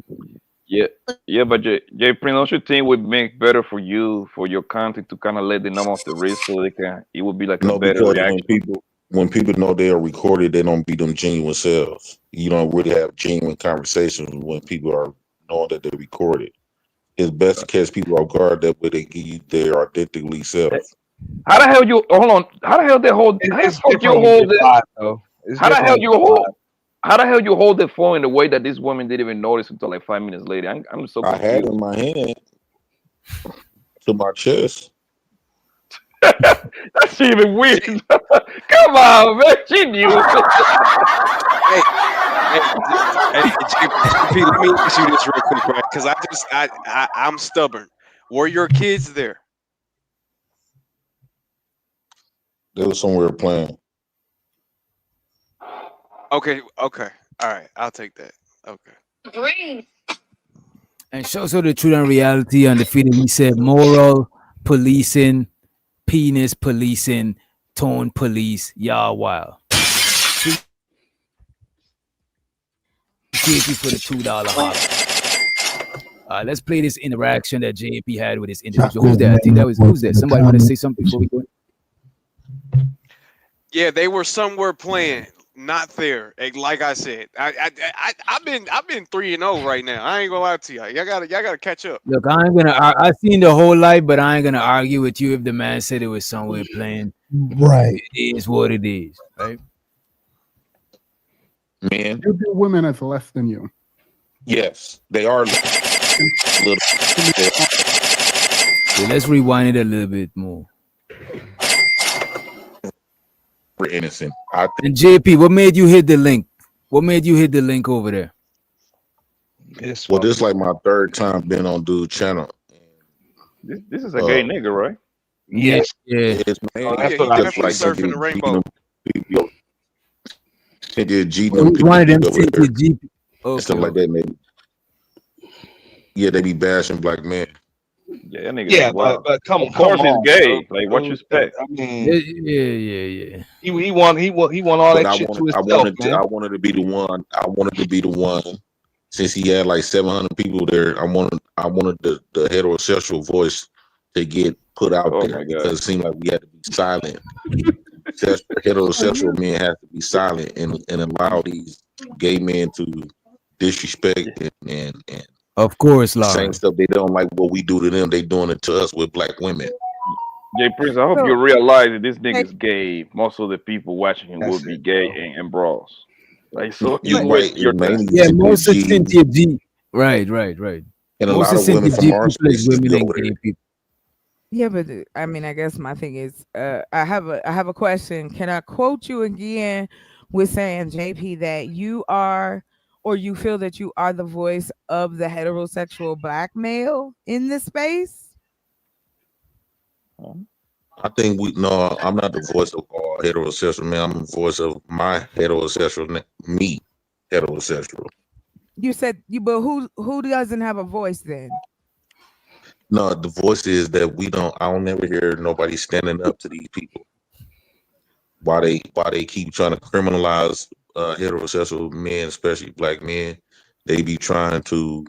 Yeah, but J Prince, don't you think would make better for you, for your content, to kind of let them know of the risk so it would be like a No, better because reaction? when people know they are recorded, they don't be them genuine selves. You don't really have genuine conversations when people are knowing that they're recorded. It's best to catch people off guard that way they give you their authentically self. How the hell you hold on? How the hell they hold? How the fuck you hold it? How the hell you hold? How the hell you hold the phone in the way that this woman didn't even notice until like 5 minutes later? I'm so I confused. had it in my hand to my chest. That's even weird. Come on, man. She knew. Hey, JP, let me ask you this real quick, right? Because I'm stubborn. Were your kids there? They were somewhere playing. Okay. All right, I'll take that. Okay. And shows her the Truth and Reality Undefeated. He said moral policing, penis policing, tone police, y'all wild. Appreciate you for the $2 holler. Let's play this interaction that JP had with this individual. Who's that? I think that was who's that? Somebody want to say something before we go in? Yeah, they were somewhere playing, not there. Like I said, I've been 3-0 right now. I ain't gonna lie to y'all. Y'all gotta catch up. Look, I seen the whole life, but I ain't gonna argue with you if the man said it was somewhere playing. Right. It is what it is, right? Man, You do women as less than you. yes, they are little. So let's rewind it a little bit more. We're innocent. I think And JP, what made you hit the link? What made you hit the link over there? well, this is like my third time being on dude's channel. This is a gay nigga, right? Yes. Yeah. It's man. Oh, yeah, he definitely surfing the rainbow. They did cheating them people One of them over take there the GP. and stuff like that. Maybe. Yeah, they be bashing black men. Yeah, that nigga. Yeah, Wow. but come Of course on, he's gay. bro. Like what you expect? I mean, Yeah. he won all But that shit to himself, man. I wanted to be the one. Since he had like 700 people there, I wanted the heterosexual voice to get put out there because it seemed like we had to be silent. Heterosexual men have to be silent and allow these gay men to disrespect and of course, Laura. same stuff they don't like what we do to them, they doing it to us with black women. Jay Prince, I hope you realize that this nigga's gay. Most of the people watching him will be gay and bros. Like so, You're right. Your Mainly Yeah, Cynthia most of G Cynthia G. Right. and a most lot of women Cynthia from G our people is space women go and over gay there. people. Yeah, but I mean, I guess my thing is, I have a question. Can I quote you again with saying, JP, that you are, or you feel that you are the voice of the heterosexual black male in this space? I think no, I'm not the voice of all heterosexual men. I'm the voice of my me, heterosexual. You said you, but who doesn't have a voice then? No, the voice is that I don't never hear nobody standing up to these people. Why they keep trying to criminalize heterosexual men, especially black men. They be trying to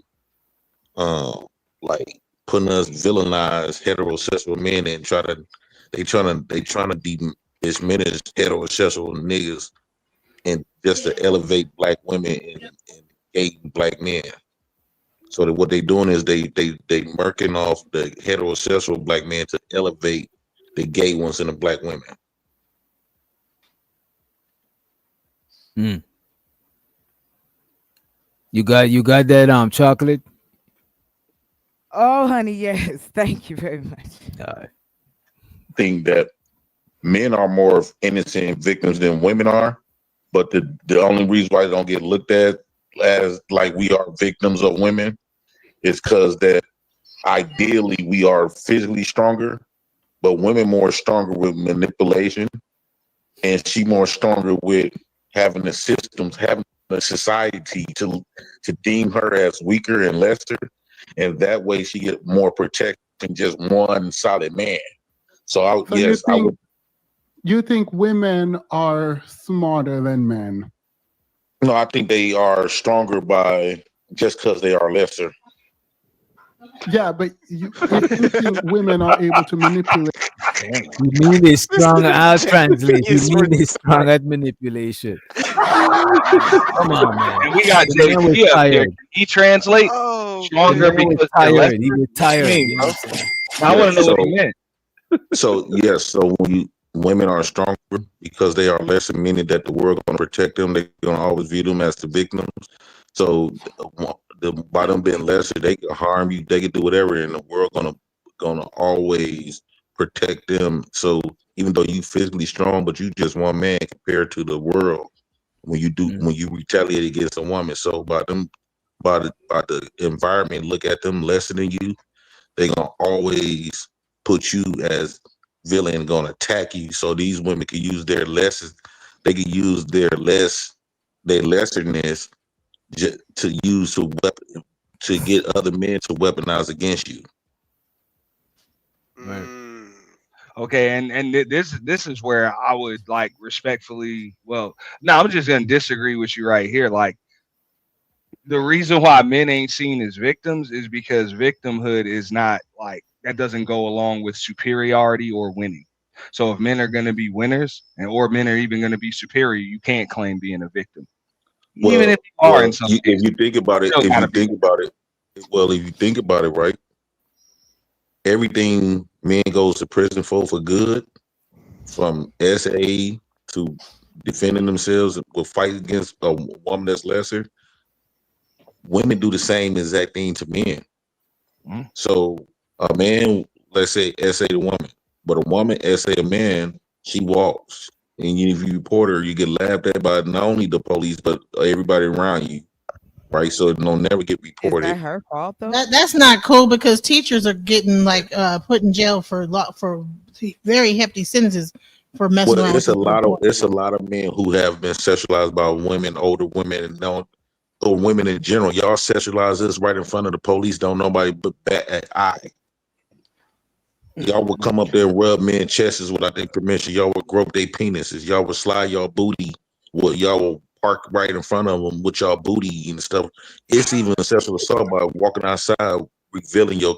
like putting us villainize heterosexual men and they trying to diminish heterosexual niggas and just to elevate black women and gay black men. So that what they doing is they murking off the heterosexual black men to elevate the gay ones and the black women. You got that chocolate? Oh, honey, yes. Thank you very much. Think that men are more innocent victims than women are, but the only reason why they don't get looked at as like we are victims of women is because that ideally we are physically stronger, but women more stronger with manipulation, and she more stronger with having the systems, having the society to deem her as weaker and lesser, and that way she get more protection than just one solid man. So I would. You think women are smarter than men? No, I think they are stronger by just because they are lesser. Yeah, but if you think women are able to manipulate, You mean it's strong? I'll translate. You mean it's strong at manipulation? Come on, man. And we got The man was JP up here. tired. Can he translate stronger The man was because they're less? tired. He was tired. Mean, You know bro? what I'm saying? I want to know what he meant. So yes, so when women are stronger because they are lesser, meaning that the world gonna protect them, they're gonna always view them as the victims. So by them being lesser, they can harm you, they can do whatever, and the world gonna always protect them. So even though you physically strong, but you just one man compared to the world when you retaliate against a woman. So by the environment, look at them lesser than you, they gonna always put you as villain and gonna attack you. So these women can use their lessons, they can use their lesserness to use to get other men to weaponize against you. Okay, and this is where I would like respectfully. Well, no, I'm just gonna disagree with you right here. Like the reason why men ain't seen as victims is because victimhood is not like that doesn't go along with superiority or winning. So if men are going to be winners or men are even going to be superior, you can't claim being a victim. Even if you are in some cases. If you think about it, right, everything men goes to prison for good, from SA to defending themselves with fight against a woman that's lesser. Women do the same exact thing to men. So a man, let's say SA the woman, but a woman SA a man, she walks, and if you report her, you get laughed at by not only the police but everybody around you, right? So it don't never get reported. Is that her fault though? That's not cool because teachers are getting like put in jail for very hefty sentences for messing around. It's a lot of men who have been sexualized by women, older women, and or women in general. Y'all sexualize this right in front of the police. Don't nobody but bat an eye. Y'all would come up there and rub men's chests without their permission. Y'all would grope their penises. Y'all would slide y'all booty. Y'all will park right in front of them with y'all booty and stuff. It's even a sexual assault by walking outside, revealing your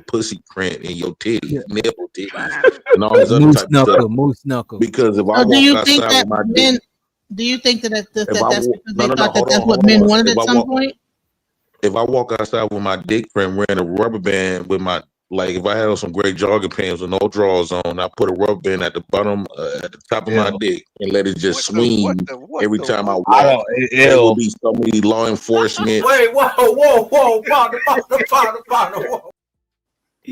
pussy print and your titties, nipple titties, and all this other type of stuff. Moose knuckle. Because if I So do you walk think outside that with my men? dick, Do you think that that's because they no, thought hold that's on, what hold men on. wanted If at I some walk- point? If I walk outside with my dick print wearing a rubber band with my, like if I had on some gray jogging pants with no drawers on, I put a rubber band at the bottom, at the top of my dick and let it just swing every time I walk. There will be so many law enforcement. Wait, whoa, partner, whoa.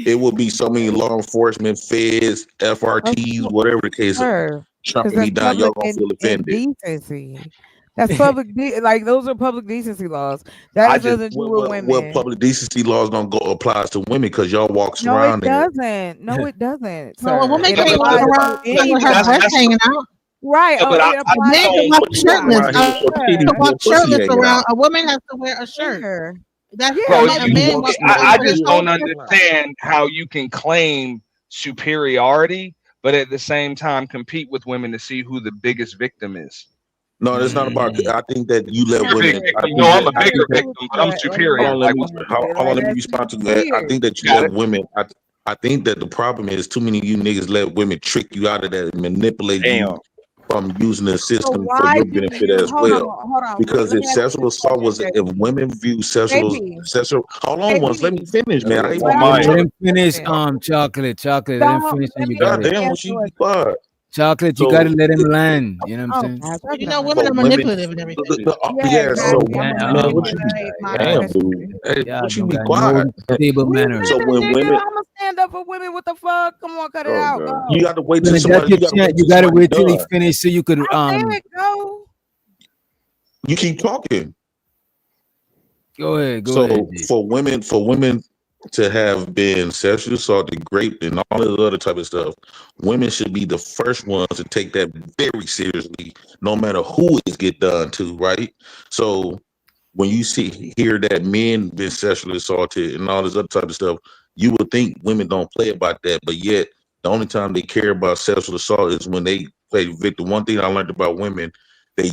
it would be so many law enforcement, feds, FRTs, whatever the case, Sure, because chopping me that's down. Y'all public gonna feel offended. indecency. That's public, like those are public decency laws. That I has just nothing to do with what women. public decency laws don't go applies to women because y'all walks No, it around there. doesn't. No, it doesn't, Well, a sir. woman It can't walk applies to around with her anybody. breast hanging out. Right. Yeah, Oh, but it A applies man to can walk shirtless. Around here with your To titties and walk your pussy shirtless hanging around, out. a woman has to wear a shirt. Sure. That's Yeah, Bro, a man walks around I with his just whole don't chest out. understand how you can claim superiority, but at the same time compete with women to see who the biggest victim is. No, it's not about. I think that you let You're a big women. victim. No, I'm a bigger victim, but I'm superior. Hold on, let Like, me what's hold on, let me respond to that. I think that you Got let it. women. I think that the problem is too many of you niggas let women trick you out of that and manipulate you from using the So system for why your do benefit you as hold on, well. hold on. Because Let if me ask you sexual this assault was, question, if women view sexual, hold on once, let me finish, man. I ain't Let want to him finish. Chocolate. Let him finish, and you got God it. damn, when she be quiet. Chocolate, you So gotta let him land. You know what I'm Oh, saying? You know, women for are women, manipulative and everything. yeah. So exactly. I'm gonna man, what you be? manipulate my Damn, question. dude. Hey, Yeah, what you don't be got quiet? no stable We manners. So women, when nigga, women, I'ma stand up for women. What the fuck? Come on, cut it out. Go. you got to wait till That's somebody. your You got to chance. wait You till gotta somebody wait till he done. finished so you could I said go. You keep talking. go ahead. Go So ahead. G. for women to have been sexually assaulted, raped, and all this other type of stuff, women should be the first ones to take that very seriously, no matter who it get done to, right? So when you hear that men been sexually assaulted and all this other type of stuff, you would think women don't play about that, but yet the only time they care about sexual assault is when they play victim. One thing I learned about women, they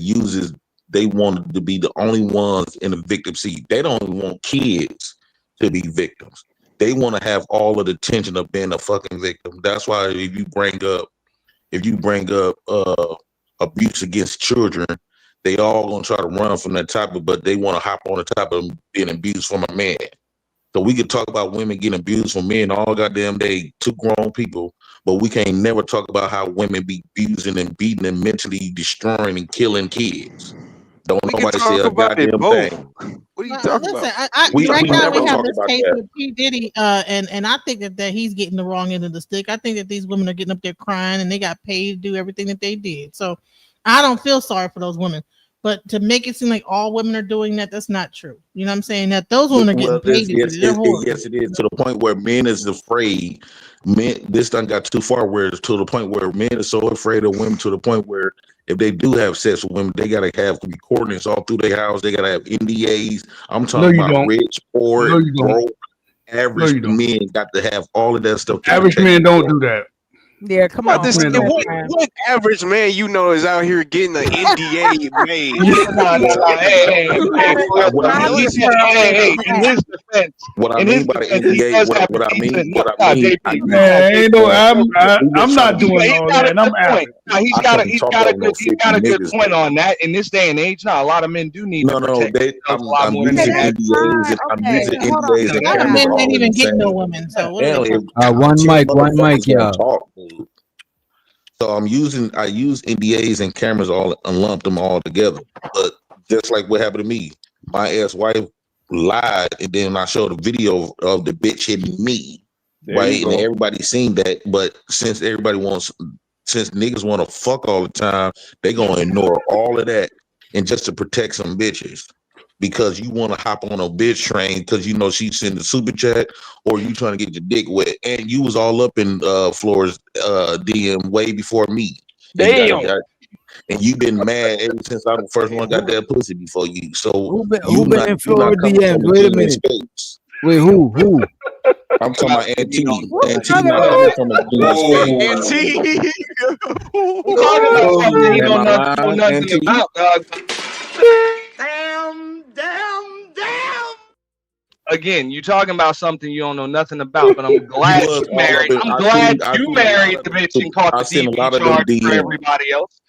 want to be the only ones in the victim seat. They don't even want kids to be victims. They want to have all of the tension of being a fucking victim. That's why if you bring up abuse against children, they all gonna try to run from that topic, but they want to hop on the top of being abused from a man. So we could talk about women getting abused from men all goddamn day, two grown people, but we can't never talk about how women be abusing and beating and mentally destroying and killing kids. Don't We can nobody say talk a about it goddamn both. thing. What are you talking Listen, about? We right now never we have talk this about case that. with P. Diddy, and I think that he's getting the wrong end of the stick. I think that these women are getting up there crying, and they got paid to do everything that they did. So I don't feel sorry for those women. But to make it seem like all women are doing that, that's not true. You know what I'm saying? That those women are getting Well, paid to do it. They're horrible. yes, it is to the point where men is afraid. Men, this done got too far. Where it's to the point where men are so afraid of women to the point where if they do have sex with women, they gotta have recordings all through their house. They gotta have NDAs. I'm No, talking you about don't. rich, poor, No, you don't. broke, No, average you don't. men got to have all of that stuff. To Average protect men don't themselves. do that. Yeah, come About on. to say, Man, what average man you know is out here getting an NDA made? No. Hey, for real, What I though. mean, Hey, in his defense, what I mean by the he NDA, does have a what I mean, decent. what I mean, I JP, use. Man, ain't no. We was I'm trying not to doing he's all got that, a and I'm good point. average. No, he's I got a can't talk over no 50 good niggas. point on that. In this day and age, now a lot of men do need to protect themselves a lot I'm more than using they have. NDAs and I'm using NDAs and A lot of cameras men all ain't in even the getting no same. women. So what are Hell, they if talking One 10 mic, motherfuckers y'all. gonna talk, dude. So I use NDAs and cameras all and lump them all together. But just like what happened to me, my ex-wife lied, and then I showed a video of the bitch hitting me, There right? you And go. everybody seen that. But since niggas want to fuck all the time, they gonna ignore all of that and just to protect some bitches. Because you want to hop on a bitch train because you know she sent the super chat, or you trying to get your dick wet, and you was all up in Flora's DM way before me. Damn. And you've been mad ever since I the first one got that pussy before you. So Who been you in you're Florida not coming DMs? from a Wait a clean minute. space. Wait, who? I'm talking about Auntie. Auntie talking not about coming from a clean space. Auntie. He's talking about something he Am don't I know lying, nothing Auntie? about, dog. Damn. Again, you talking about something you don't know nothing about, but I'm glad was you all up married. in. I'm glad you I seen a lot married of the them. bitch and caught I the seen a DV lot of them charge for DMs. everybody else.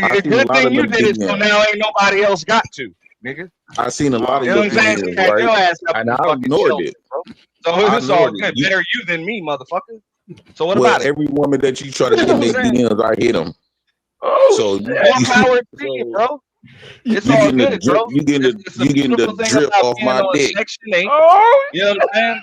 I seen a Good lot thing of you them did it, so DMs. now ain't nobody else got to, nigga. I seen a lot of You know your what I'm saying? DMs, Had your right? ass up And in I fucking ignored shelter, it. bro. I So it's all ignored good. it. Better you than me, motherfucker. So what Well, about it? every woman that you try to You get know in what their I'm saying? DMs, I hit them. Oh, So More power to you, bro. It's you all getting the good, drip, bro. you getting It's a the beautiful thing drip about off being my on dick. Section 8. oh, You know what I'm saying?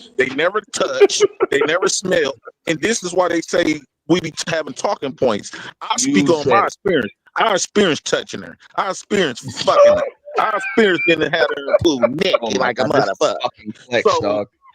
They never touch. They never smell. And this is why they say we be having talking points. I speak You on said my it. experience. I experienced touching her. I experienced fucking her. I experienced being in having her pool Oh naked my like a god, this is motherfucker. fucking flex, So dog.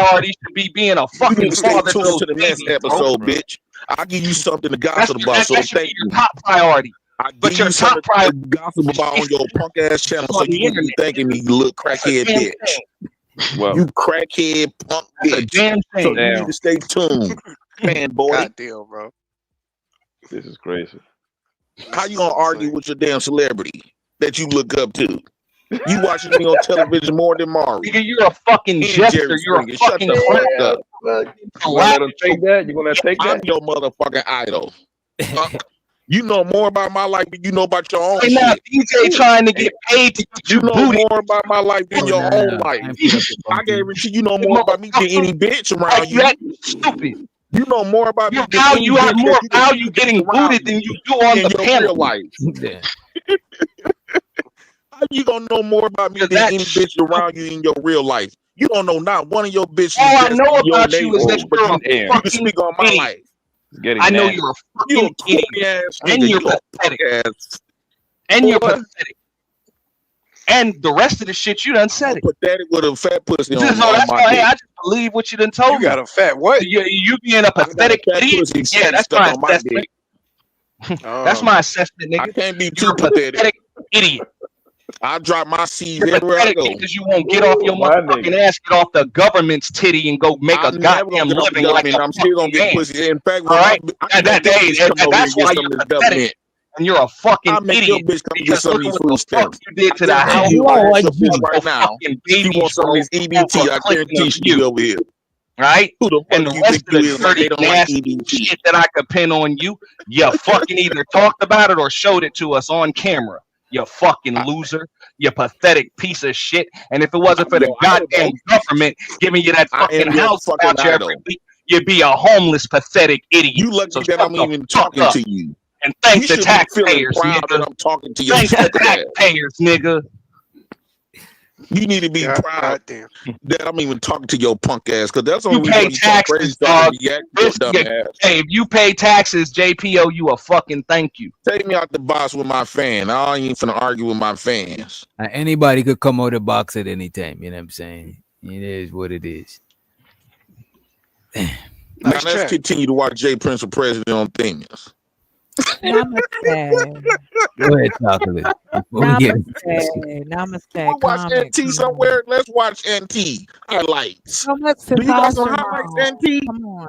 priority should be being a You fucking need to stay father to tuned those to the next babies, bro. episode, bitch. I'll give you something to That's gossip about. So that should thank be you. your top priority. I But give your you something top priority to gossip about on your punk ass channel, so on you the wouldn't be internet. thanking me, you little That's a crackhead damn bitch. thing. Well, You crackhead punk That's a bitch. damn So thing. you need damn, to stay tuned, fanboy. God damn, bro. this is crazy. How This you is gonna argue insane. with your damn celebrity that you look up to? You watching me on television more than Mari Nigga, you're a fucking and jester. Jerry You're a Springer. Shut fucking the clown. fuck up. You gonna let him take that? You gonna take I'm that? your motherfucking idol. You know more about my life than you know about your own Right now, shit. DJ trying to get paid to get You you know booty. more about my life than your own life. I guarantee you know more about me than any bitch around you. Stupid. You know more about me You than any have bitch more that you value getting booted than you do on in the your panel. real life. How you gonna know more about me than That any bitch around you in your real life? You don't know not one of your bitches. All I that's know in your about you is that neighborhood, but you're a you can fucking speak on my idiot. life. Getting I know nasty. you're a You fucking a corny idiot. ass And nigga. you're You a pathetic. punk ass. And you're Boy. pathetic. And the rest of the shit you done said it. Pathetic with a fat pussy So on that's my why, dick. hey, I just believe what you done told You me. got a fat what? You being a I got a pathetic fat idiot. pussy Yeah, that's stuck my on my assessment. dick. That's my assessment, nigga. I can't be You're too a pathetic idiot. I drop my seeds You're everywhere I pathetic go. because you won't get off your my motherfucking nigga. ass, get off the government's titty, and go make I'm a never gonna goddamn get off the living like government. a I'm still gonna fucking get man. pussy. In fact, All when right, I make your bitch come over here that's and get why some you're of this pathetic, government. and you're a fucking I'll make your idiot. bitch come get Because some of look these at what food the fuck stamps. you did to the I house. guarantee you, if I ask your bitch Your right now, fucking she baby wants some of this EBT. I guarantee she'll be over here. Right? Who the And fuck the you rest think of you the is? Like dirty, they don't like nasty EBT. shit that I could pin on you, you fucking either talked about it or showed it to us on camera. You fucking loser. You pathetic piece of shit. And if it wasn't for the your idol, goddamn government giving you that I fucking am your house fucking about you every idol. week, you'd be a homeless, pathetic idiot. You lucky So that shut I'm the even fuck talking up to you. and thank You the should be feeling taxpayers, proud that nigga. I'm talking to your Thank the stupid ass. taxpayers, nigga. You need to be proud Goddamn. that I'm even talking to your punk ass, because that's the You only reason pay why you talk crazy taxes, so I can dog. react to your dumb ass. Hey, if you pay taxes, JPO, you a fucking thank you. Take me out the box with my fan. I ain't finna argue with my fans. Anybody could come out the box at any time. You know what I'm saying? It is what it is. Now Nice let's chat. continue to watch Jay Prince for president on things. Namaste. Go ahead, chocolate. Before we get Namaste. Namaste. We'll watch NT somewhere. Let's watch NT highlights. So much Do you got some highlights, NT? Come on.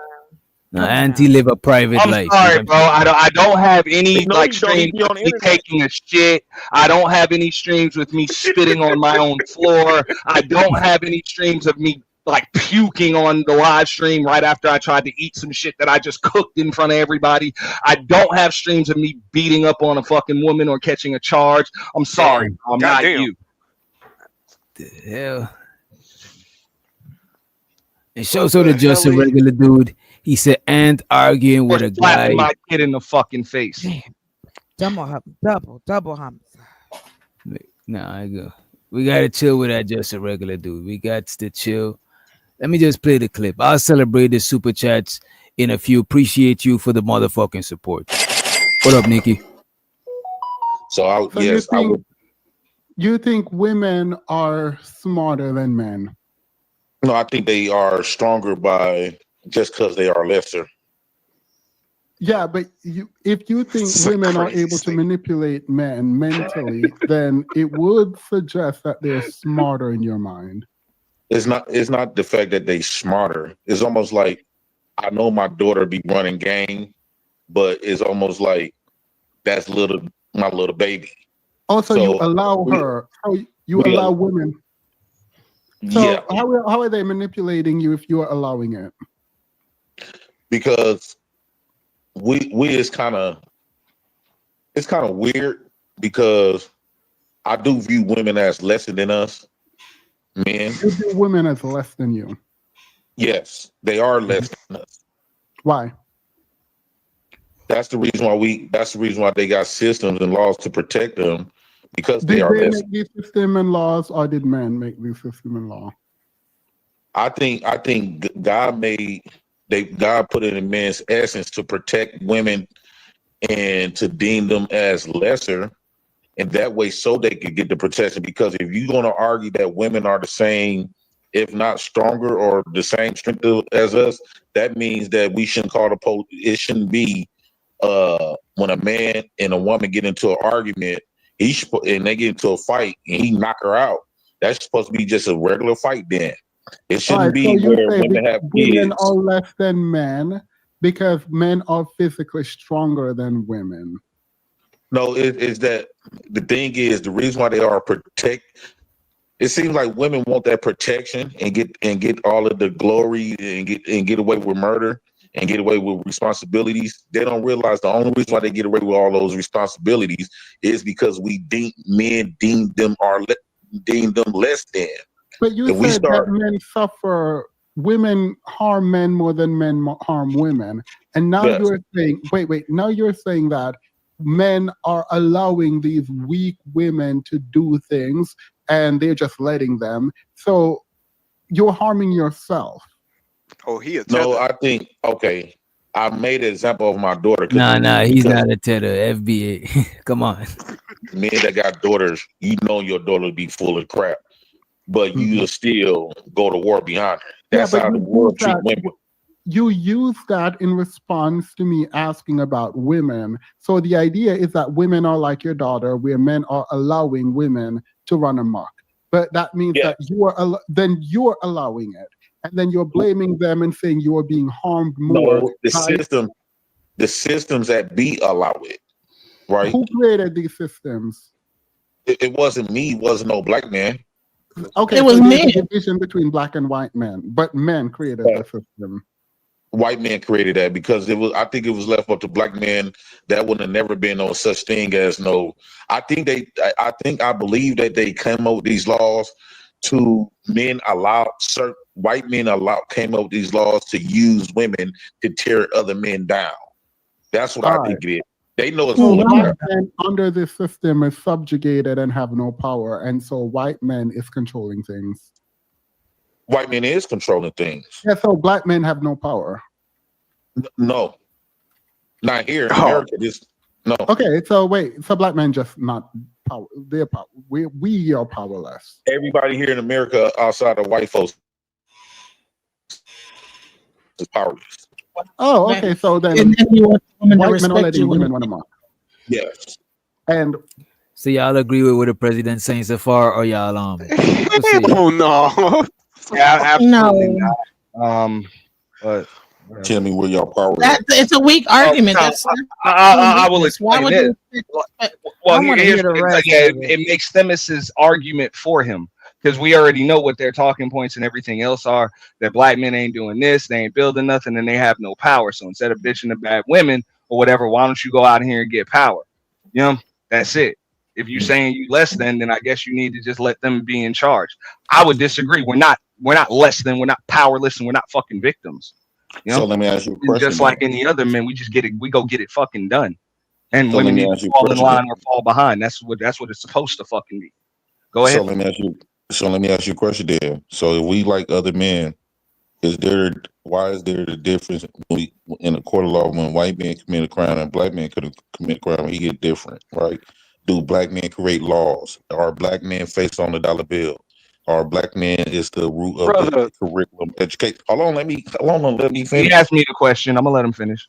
now, Auntie live a private I'm life. sorry, You know bro. what I'm I don't have any They know like you don't. He streams be on with the me internet. taking a shit. I don't have any streams with me spitting on my own floor. I don't have any streams of me like puking on the live stream right after I tried to eat some shit that I just cooked in front of everybody. I don't have streams of me beating up on a fucking woman or catching a charge. I'm sorry. I'm not Goddamn. you. the hell? And shows so the the just a hell is- regular dude. He said, and arguing with a Or slapping guy. my kid in the fucking face. Double homicide. Nah, I go. We gotta chill with that just a regular dude. We got to chill. Let me just play the clip. I'll celebrate the super chats in a few. Appreciate you for the motherfucking support. What up, Nikki? So So you think women are smarter than men? No, I think they are stronger by just because they are lesser. Yeah, but if you think women are able to manipulate men mentally, then it would suggest that they're smarter in your mind. It's not the fact that they smarter. It's almost like I know my daughter be running game, but it's almost like that's my little baby. Also, you allow her. So you allow women. So Yeah, how are they manipulating you if you are allowing it? because we it's kind of weird because I do view women as lesser than us men. You view women as less than you. Yes, they are less than us. Why? That's the reason why they got systems and laws to protect them, because they Did are they less. make these system and laws, or did men make these system and law? I think God put it in man's essence to protect women and to deem them as lesser, and that way so they could get the protection. Because if you're going to argue that women are the same, if not stronger or the same strength as us, that means that we shouldn't call the police. It shouldn't be when a man and a woman get into an argument, and they get into a fight and he knock her out. That's supposed to be just a regular fight then. It shouldn't be so where women have women kids. are less than men because men are physically stronger than women. No, it's that the thing is the reason why they are protect. It seems like women want that protection and get all of the glory and get away with murder, and get away with responsibilities, they don't realize the only reason why they get away with all those responsibilities is because men deem them less than. But you If we said start, that men suffer, women harm men more than men harm women. And now yes, you're saying, wait, now you're saying that men are allowing these weak women to do things and they're just letting them. So you're harming yourself. Oh, he a no, tether. I think okay. I made an example of my daughter Nah, he's because not a tether. FBA. Come on. men that got daughters, you know your daughter will be full of crap, but you'll still go to war behind her. Yeah, That's but how the world treat women. you use that in response to me asking about women. So the idea is that women are like your daughter, where men are allowing women to run amok. But that means that then you're allowing it, and then you're blaming them and saying you are being harmed more. No, the systems that be allow it, right? Who created these systems? It wasn't me. It wasn't no black man. Okay, It was so there's men. a division between black and white men, but men created the system. White men created that because it was. I think it was left up to black men. That would have never been no such thing as no. I believe that they came up with these laws to men allow certain white men came up with these laws to use women to tear other men down. That's what I think it is. They know it's full of Black crap. men under this system is subjugated and have no power, and so white men is controlling things. White men is controlling things. Yeah, so black men have no power. No, not here in America. No. Okay, so wait, so black men just not power. They're power. We are powerless. Everybody here in America outside of white folks is powerless. Oh, okay. So then, And then you want women to white men are respect letting you. women run amok. Yes. And So y'all agree with what the president saying so far, or y'all Oh no. Yeah, absolutely No. not. But tell me where y'all power. It's a weak argument. no, That's I will why explain would it. you? Well, I wanna here's hear the the rest thing, of it makes Themis's argument for him because we already know what their talking points and everything else are. That black men ain't doing this, they ain't building nothing, and they have no power. So instead of bitching about women or whatever, why don't you go out here and get power? You know, that's it. If you're saying you less than, then I guess you need to just let them be in charge. I would disagree. We're not less than, we're not powerless, and we're not fucking victims. You know? So let me ask you a And question. just like any other men, we just get it, we go get it fucking done. And So women let me need ask to you a fall in question line or fall behind. That's what it's supposed to fucking be. Go ahead. So let me ask you a question there. So if we like other men, why is there the difference in a court of law when white men commit a crime and black men could commit a crime? He get different, right? Do black men create laws? Are black men face on the dollar bill? Are black men is the root of Brother, the curriculum education? Hold on, let me he finish. asked me the question. I'm gonna let him finish.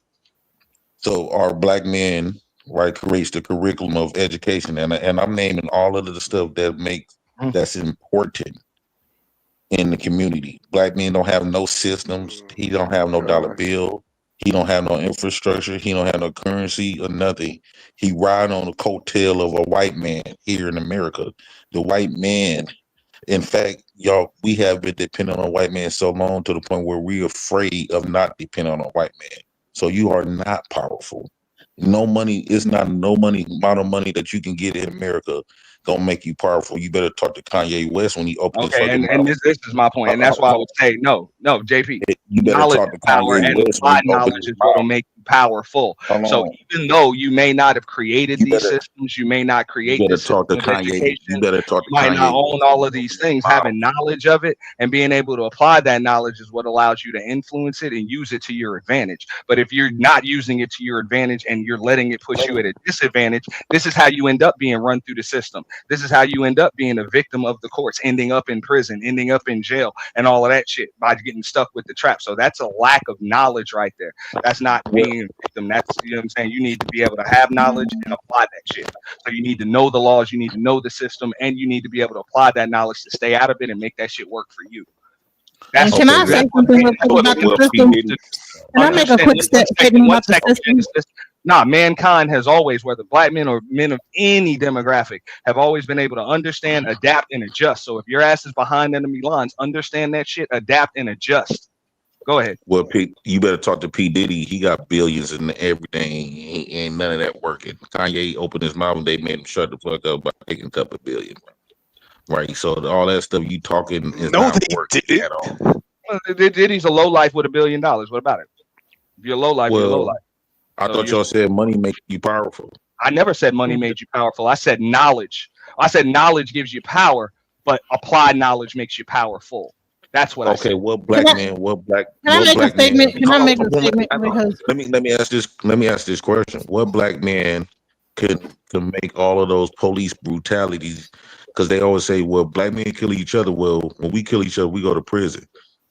So are black men right creates the curriculum of education, and I'm naming all of the stuff that's important in the community. Black men don't have no systems. He don't have no dollar bill. He don't have no infrastructure. He don't have no currency or nothing. He ride on the coattail of a white man here in America. The white man, in fact, y'all, we have been dependent on white man so long to the point where we're afraid of not depending on a white man. So you are not powerful. No money, it's not no money amount of money that you can get in America gonna make you powerful. You better talk to Kanye West when he opens his Okay, fucking and mouth. this is my point, and that's why I would say no, JP. You better Knowledge talk to is power, Kanye and West when applied he opens knowledge his is what'll mouth. make you powerful. Hold So on. even though you may not have created You these better systems, you may not you create better the system talk to of Kanye. education, You better talk you to might not Kanye own West all when of he these opens his things. mouth. Having knowledge of it and being able to apply that knowledge is what allows you to influence it and use it to your advantage. But if you're not using it to your advantage and you're letting it put you at a disadvantage, this is how you end up being run through the system. This is how you end up being a victim of the courts, ending up in prison, ending up in jail, and all of that shit by getting stuck with the trap. So that's a lack of knowledge right there. That's not being a victim. That's, you know what I'm saying? You need to be able to have knowledge and apply that shit. So you need to know the laws, you need to know the system, and you need to be able to apply that knowledge to stay out of it and make that shit work for you. And That's can I that's say what something men, real that's quick what about men the need system? to Can I make a quick statement about the system? Genesis. Nah, mankind has always, whether black men or men of any demographic, have always been able to understand, adapt, and adjust. So if your ass is behind enemy lines, understand that shit, adapt, and adjust. Go ahead. Well, you better talk to P. Diddy. He got billions and everything. Ain't none of that working. Kanye opened his mouth and they made him shut the fuck up by taking a couple of billion. Right. So all that stuff you talking is No, not they working didn't. at all. Well, Diddy's a low life with $1 billion. What about it? If you're low life, you're low Well, life. I So thought y'all said money make you powerful. I never said money made you powerful. I said knowledge. I said knowledge gives you power, but applied knowledge makes you powerful. That's what I said. Okay, what black man? What black? Can I What make a black man? statement? Can I make a Hold on, statement? Because let me ask this. Let me ask this question. What black man could make all of those police brutalities? Because they always say, "Well, black men kill each other." Well, when we kill each other, we go to prison.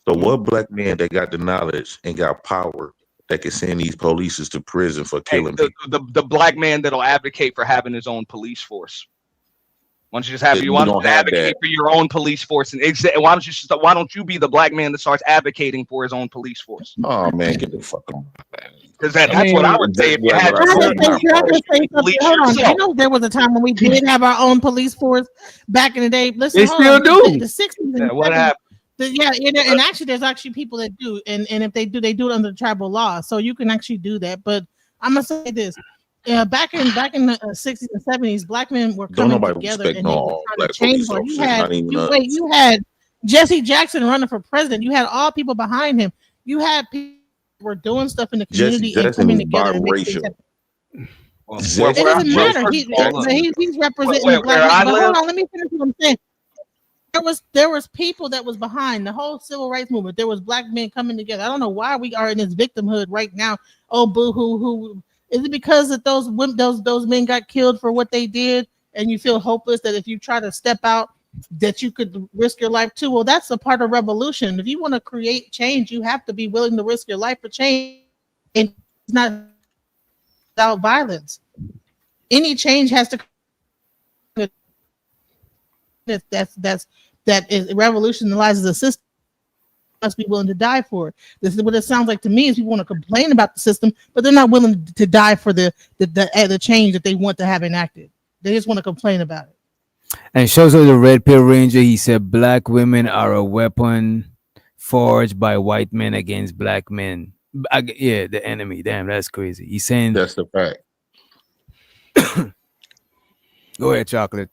So, what black man that got the knowledge and got power that can send these polices to prison for killing people? The black man that'll advocate for having his own police force. Why don't you just have We why don't don't you have advocate that. for your own police force? And why don't you be the black man that starts advocating for his own police force? Oh man, get the fuck on. Because that's what I would say if you had That's your what I own said. can I just say something? police Hold on. yourself. You know, there was a time when we did have our own police force back in the day. Listen, They hold still on. do. The 60s and Yeah, what 70s. happened? And actually, there's actually people that do, and if they do it under the tribal law, so you can actually do that. But I'm gonna say this: back in the 60s and 70s, black men were Don't coming nobody together respect and no they were all trying black to change. police Or officers. Not even us. you had Jesse Jackson running for president. You had all people behind him. You had people who were doing stuff in the Jesse community and Jackson coming is together and making things biracial. happen. Jesse It doesn't matter. Jackson He's representing Where the black I man. But live, hold on, let me finish what I'm saying. There was people that was behind the whole civil rights movement. There was black men coming together. I don't know why we are in this victimhood right now. Oh, boo hoo hoo. Is it because that those men got killed for what they did, and you feel hopeless that if you try to step out, that you could risk your life too? Well, that's a part of revolution. If you want to create change, you have to be willing to risk your life for change, and it's not without violence. Any change has to that revolutionizes the system. Must be willing to die for it. This is what it sounds like to me. Is people want to complain about the system, but they're not willing to die for the change that they want to have enacted. They just want to complain about it. And shows us the Red Pill Ranger. He said black women are a weapon forged by white men against black men. Yeah, the enemy. Damn, that's crazy. He's saying that's the fact. Go ahead, Chocolate.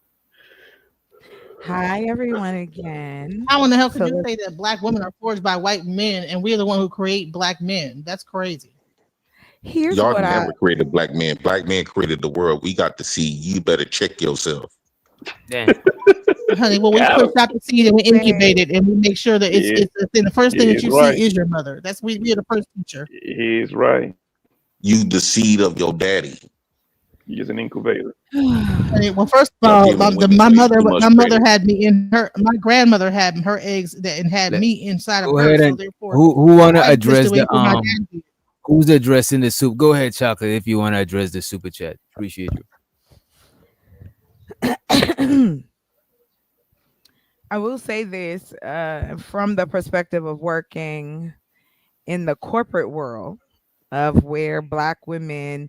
Hi, everyone, again. How in the hell could So you say that black women are forged by white men and we're the one who create black men? That's crazy. Here's Y'all what never created black men. Black men created the world. We got to see. You better check yourself. Damn. Honey, well, we push out the seed and we incubate it and we make sure that it's the first thing that you see is your mother. That's we're the first teacher. He's right. You the seed of your daddy. He's an incubator. Honey, well, first of all, my mother had me in her. My grandmother had her eggs and had me inside of Go her. ahead So and therefore, who want to I address exist the way the my dad did. who's addressing the soup? Go ahead, Chocolate, if you want to address the super chat. Appreciate you. I will say this from the perspective of working in the corporate world, of where black women,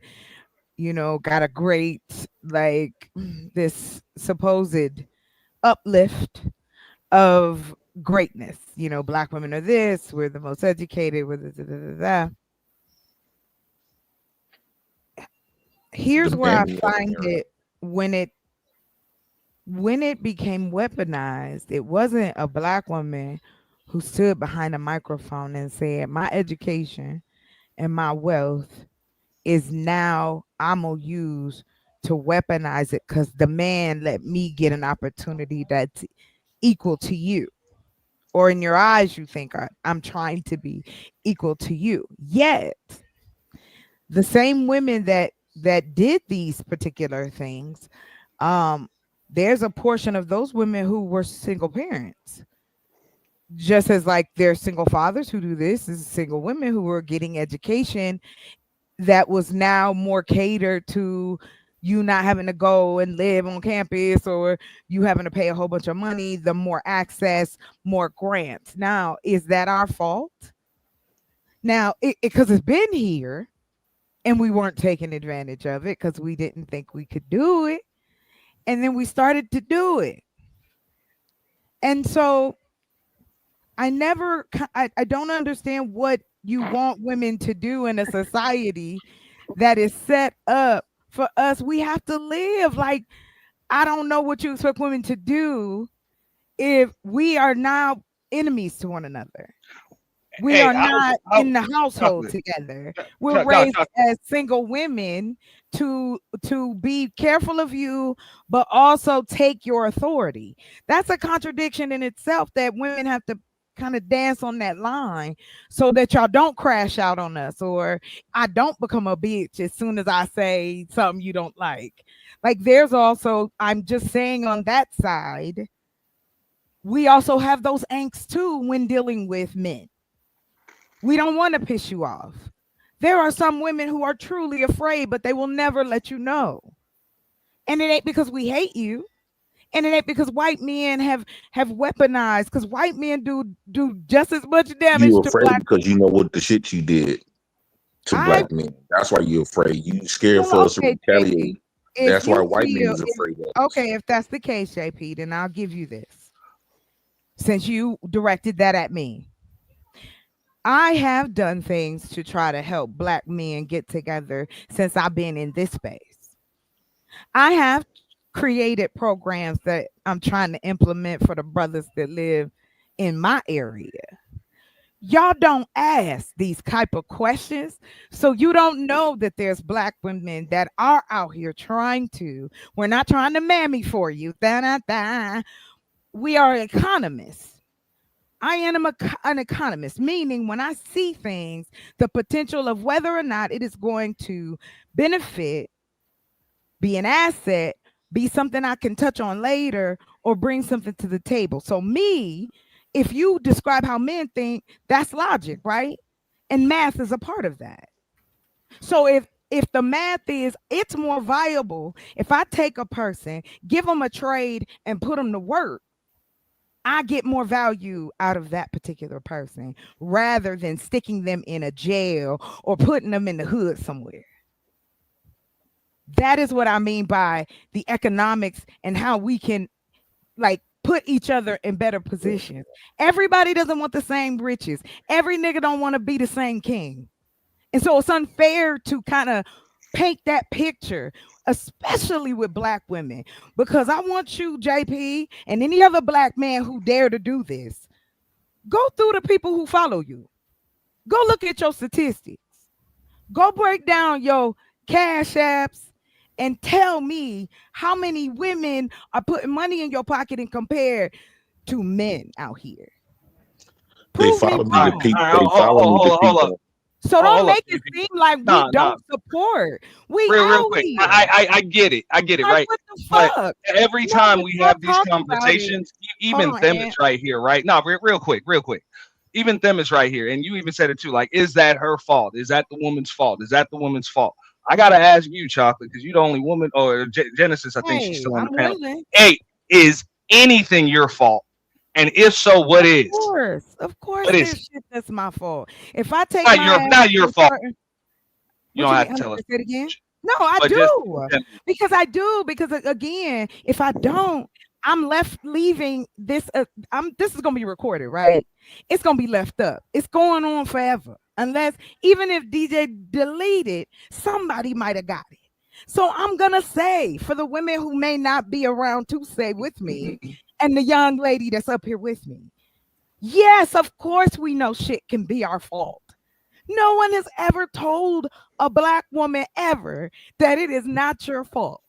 got a great, this supposed uplift of greatness. Black women are this, we're the most educated, we're the. Here's where I find it when it became weaponized. It wasn't a black woman who stood behind a microphone and said, my education and my wealth is now I'm gonna use to weaponize it because the man let me get an opportunity that's equal to you. Or in your eyes, you think I'm trying to be equal to you. Yet, the same women that did these particular things, there's a portion of those women who were single parents. Just as like there's single fathers who do this, is single women who were getting education that was now more catered to you not having to go and live on campus or you having to pay a whole bunch of money, the more access, more grants. Now, is that our fault? Now, because it's been here and we weren't taking advantage of it because we didn't think we could do it. And then we started to do it. And so I don't understand what you want women to do in a society that is set up for us. We have to live. Like, I don't know what you expect women to do if we are now enemies to one another. We Hey, are not in the household chocolate. together. We're raised as single women to be careful of you, but also take your authority. That's a contradiction in itself, that women have to kind of dance on that line so that y'all don't crash out on us, or I don't become a bitch as soon as I say something you don't like. Like, there's also, I'm just saying, on that side, we also have those angst too when dealing with men. We don't want to piss you off. There are some women who are truly afraid, but they will never let you know. And it ain't because we hate you. And it ain't because white men have weaponized, because white men do just as much damage You to afraid black because you know what the shit you did to I black men. That's why you're afraid. You scared for well, us to okay, JP. retaliate. If That's why you white men feel is afraid of us. okay, if that's the case, JP, then I'll give you this. Since you directed that at me. I have done things to try to help black men get together since I've been in this space. I have created programs that I'm trying to implement for the brothers that live in my area. Y'all don't ask these type of questions, so you don't know that there's black women that are out here trying to. We're not trying to mammy for you. Da-da-da. We are economists. I am an economist, meaning when I see things, the potential of whether or not it is going to benefit, be an asset, be something I can touch on later, or bring something to the table. So me, if you describe how men think, that's logic, right? And math is a part of that. So if the math is, it's more viable if I take a person, give them a trade, and put them to work, I get more value out of that particular person rather than sticking them in a jail or putting them in the hood somewhere. That is what I mean by the economics and how we can, like, put each other in better positions. Everybody doesn't want the same riches. Every nigga don't want to be the same king. And so it's unfair to kind of paint that picture, especially with black women, because I want you, JP, and any other black man who dare to do this, go through the people who follow you. Go look at your statistics. Go break down your cash apps and tell me how many women are putting money in your pocket and compared to men out here. They Prove me follow me to wrong. peak. They follow me to peak. So don't Hold up, make it JP. seem like we Nah, don't support. We real out quick. here. I get it. I get it, Like, right? what the But fuck? every No, time but we y'all have these talk about it. conversations, Hold even on, them Ant. is right here, right? No, real quick. Even them is right here. And you even said it too. Like, is that her fault? Is that the woman's fault? Is that the woman's fault? I gotta ask you, Chocolate, because you're the only woman, or Genesis, I think she's Hey, still on I'm the panel. willing. Hey, is anything your fault? And if so, what is? Of course, What is there's it? shit that's my fault. If I take Not my your ass not to your a fault. certain, You what don't you have mean? to I'm tell gonna us. say it again. No, I But just do because I do because again, if I don't, I'm left leaving this. This is gonna be recorded, right? It's gonna be left up. It's going on forever, unless even if DJ deleted, somebody might have got it. So I'm gonna say for the women who may not be around to say with me, and the young lady that's up here with me. Yes, of course we know shit can be our fault. No one has ever told a black woman ever that it is not your fault.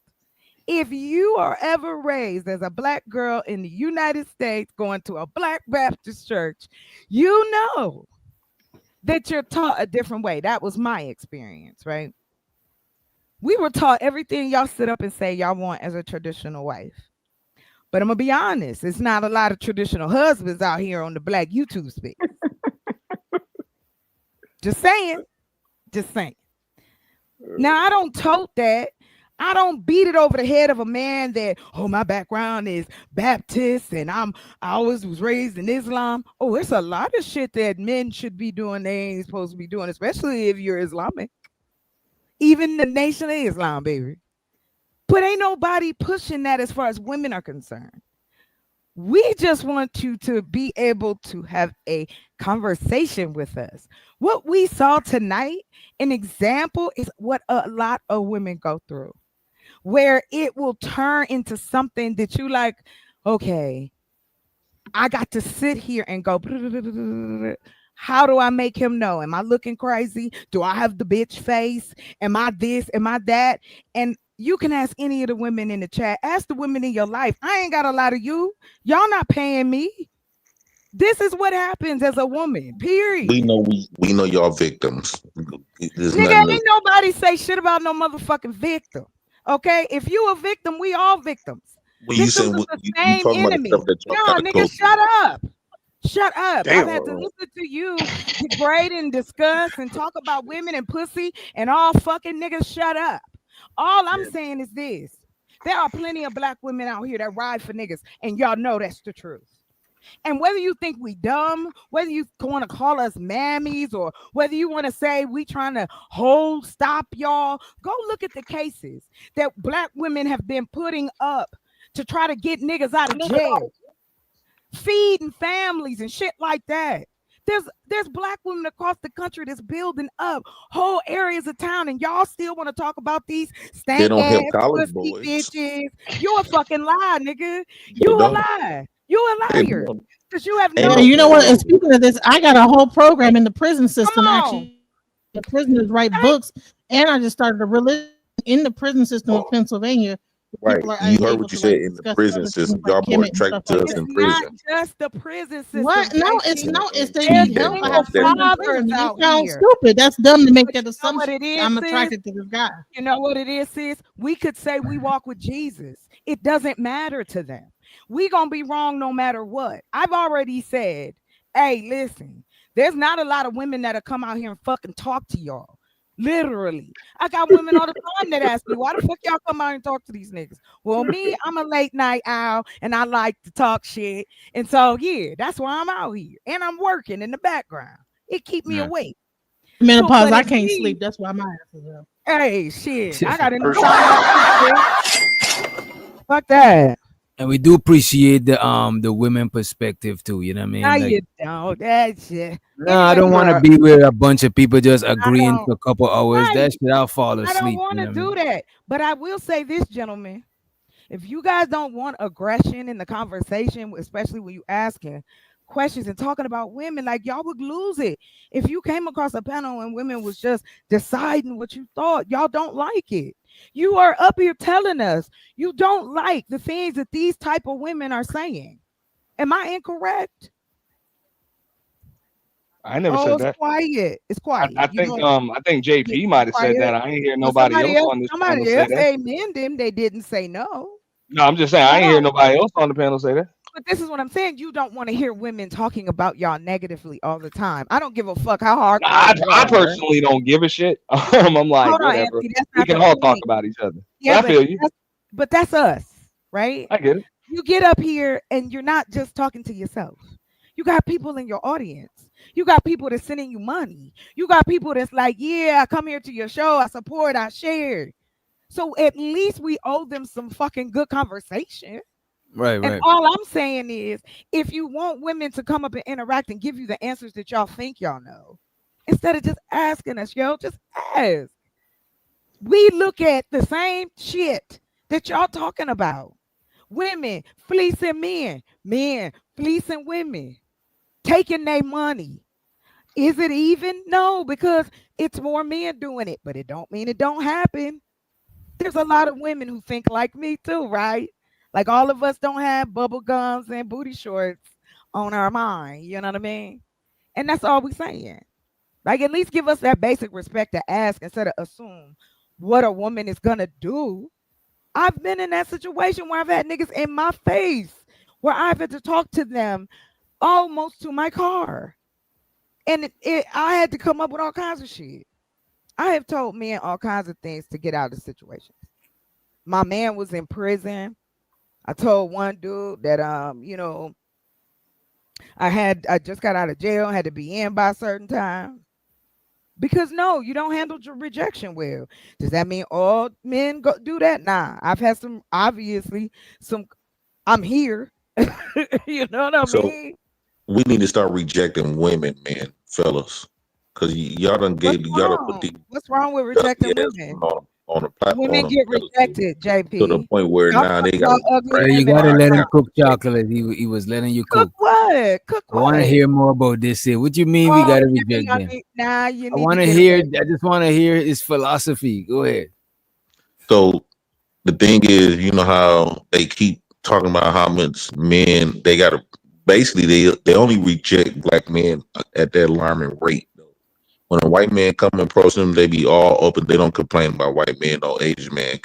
If you are ever raised as a black girl in the United States going to a black Baptist church, you know that you're taught a different way. That was my experience, right? We were taught everything y'all sit up and say y'all want as a traditional wife. But I'm gonna be honest, it's not a lot of traditional husbands out here on the black YouTube space. Just saying. Just saying. Now I don't tote that. I don't beat it over the head of a man that, oh, my background is Baptist and I always was raised in Islam. Oh, it's a lot of shit that men should be doing they ain't supposed to be doing, especially if you're Islamic. Even the Nation of Islam, baby. But ain't nobody pushing that as far as women are concerned. We just want you to be able to have a conversation with us. What we saw tonight, an example, is what a lot of women go through, where it will turn into something that you like, okay, I got to sit here and go, how do I make him know? Am I looking crazy? Do I have the bitch face? Am I this? Am I that? And you can ask any of the women in the chat. Ask the women in your life. I ain't got a lot of you. Y'all not paying me. This is what happens as a woman, period. We know y'all victims. There's Nigga, nothing. ain't nobody say shit about no motherfucking victim. Okay? If you a victim, we all victims. When you Victims saying of the you same talking about the enemy. stuff that y'all No, gotta nigga, go shut through. up. Shut up. I've had to Damn. listen to you degrade and discuss and talk about women and pussy and all fucking niggas. Shut up. All I'm saying is this. There are plenty of black women out here that ride for niggas, and y'all know that's the truth. And whether you think we dumb, whether you want to call us mammies, or whether you want to say we trying to stop y'all, go look at the cases that black women have been putting up to try to get niggas out of jail, feeding families and shit like that. There's black women across the country that's building up whole areas of town, and y'all still want to talk about these They stank don't help ass college pussy boys. bitches. You a fucking lie, nigga. They You a don't. lie. You a They liar. don't. Because you have Ain't no no. You know what? And clue. speaking of this, I got a whole program in the prison system. Come on. Actually, the prisoners write books, and I just started a religion in the prison system of Pennsylvania. Right. People are You heard able what to you said like in the discuss prison other system. things like Y'all more Kemet and stuff attracted to like us that. in It's not prison. just the prison system, What? No, it's JP. no. It's they There's need help. I single have friends in fathers prison. It out sounds here. stupid. That's dumb to make that You know what assumption. it is, I'm sis? attracted to this guy. You know what it is, sis? We could say we walk with Jesus. It doesn't matter to them. We gonna be wrong no matter what. I've already said, hey, listen, there's not a lot of women that'll come out here and fucking talk to y'all. Literally. I got women all the time that ask me, why the fuck y'all come out and talk to these niggas? Well, me, I'm a late night owl and I like to talk shit. And so, yeah, that's why I'm out here. And I'm working in the background. It keep me awake. Menopause. But I if can't we, sleep. That's why my ass is up. hey, shit, I got inside. Fuck that. And we do appreciate the women perspective too. You know what I mean? Now Like, you don't. That shit. no, I Anyway, don't want to look, be with a bunch of people just I agreeing don't. for a couple hours. Right. That shit, I'll fall I don't asleep. want You to know what I do mean? that. But I will say this, gentlemen. If you guys don't want aggression in the conversation, especially when you asking questions and talking about women, like y'all would lose it. If you came across a panel and women was just deciding what you thought, y'all don't like it. You are up here telling us you don't like the things that these type of women are saying. Am I incorrect? I never Oh, said it's that. quiet. It's quiet. I You think know, I think yeah, JP might have said that. quiet. I ain't hear Well, nobody else on this panel somebody say else that. amen them. They didn't say no. No, I'm just saying I ain't hear No. nobody else on the panel say that. But this is what I'm saying. You don't want to hear women talking about y'all negatively all the time. I don't give a fuck how Nah, hardcore you I are. personally don't give a shit. I'm like, Hold on, whatever. Anthony. That's We not can the all talk point. about each other. But Yeah, I feel you. but that's us, right? I get it. You get up here and you're not just talking to yourself. You got people in your audience. You got people that's sending you money. You got people that's like, yeah, I come here to your show. I support. I share. So at least we owe them some fucking good conversation. Right, And right. all I'm saying is, if you want women to come up and interact and give you the answers that y'all think y'all know, instead of just asking us, yo, just ask. We look at the same shit that y'all talking about. Women fleecing men, men fleecing women, taking their money. Is it even? No, because it's more men doing it, but it don't mean it don't happen. There's a lot of women who think like me too, right? Like all of us don't have bubble gums and booty shorts on our mind. You know what I mean? And that's all we saying. Like at least give us that basic respect to ask instead of assume what a woman is gonna do. I've been in that situation where I've had niggas in my face where I've had to talk to them almost to my car. And I had to come up with all kinds of shit. I have told men all kinds of things to get out of situations. My man was in prison. I told one dude that I just got out of jail, had to be in by a certain time. Because no, you don't handle your rejection well. Does that mean all men go do that? Nah. I've had some obviously some I'm here. You know what I So mean? we need to start rejecting women, man, fellas, because y'all done What's gave y'all done put wrong? these What's wrong with dusty rejecting ass women? women on the platform, Women on get the pedestal, rejected, to the JP. point where Stop now they talking gotta about ugly brag You women gotta all about the let how him time. cook chocolate. He was letting you Cook cook. what? Cook I want to what? hear more about this here. What you mean we Oh, gotta you mean reject them? now you I need to want to get hear. away. I just want to hear his philosophy. Go ahead. so the thing is, you know how they keep talking about how much men they gotta basically they only reject black men at that alarming rate. When a white man come and approach them, they be all open. They don't complain about white men or Asian man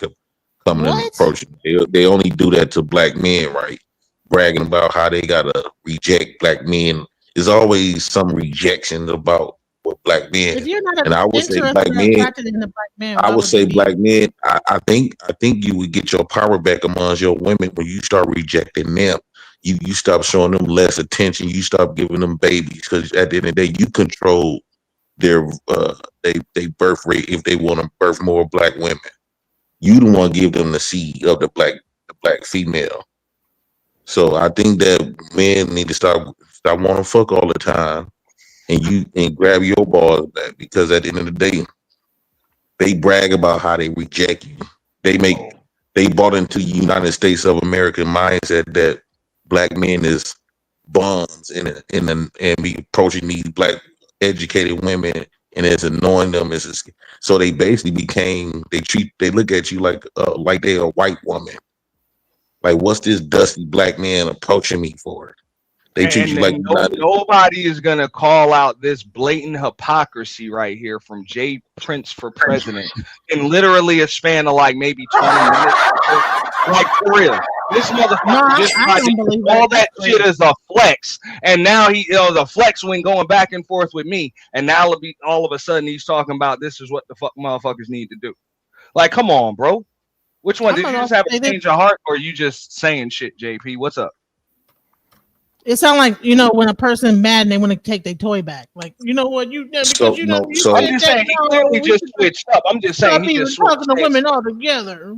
coming and What? approaching. They only do that to black men, right? Bragging about how they gotta reject black men. There's always some rejection about with black men, If you're not and I would say interested black or men. attracted in a black man, I why would would you say be? black men. I think you would get your power back amongst your women when you start rejecting them. You stop showing them less attention. You stop giving them babies because at the end of the day, you control their they birth rate if they want to birth more black women. You the one give them the seed of the black female. So I think that men need to stop wanting to fuck all the time and grab your balls back because at the end of the day, they brag about how they reject you. They bought into the United States of America mindset that black men is bums and be approaching these black educated women and it's annoying them. So they basically became they look at you like they're a white woman. Like what's this dusty black man approaching me for? They treat And you like then you're not. nobody is gonna call out this blatant hypocrisy right here from Jay Prince for president in literally a span of like maybe 20 minutes. Like for real. This No, motherfucker just I tried to don't use believe all that. That's that shit crazy. as a flex. And now the flex when going back and forth with me. And now all of a sudden he's talking about this is what the fuck motherfuckers need to do. Like, come on, bro. Which one? I'm Did you gonna just have say a this. change of heart or you just saying shit, JP? What's up? It sounds like when a person mad and they want to take their toy back. Like what because So no, you so I'm said just that saying he no, clearly we just should switched up. I'm just saying stop he even just talking to switched. women altogether.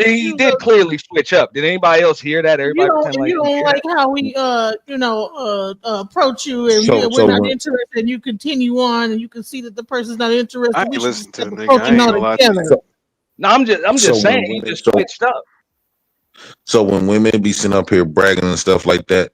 He did clearly switch up. Did anybody else hear that? If you Everybody don't pretend if like you they didn't don't hear like that. how we approach you and so we're so not when interested and you continue on and you can see that the person's not I interested, ain't we should just listen to stop the nigga. I approaching ain't gonna lie to you. altogether. so, No, I'm so just saying when he women just switched up. so when women be sitting up here bragging and stuff like that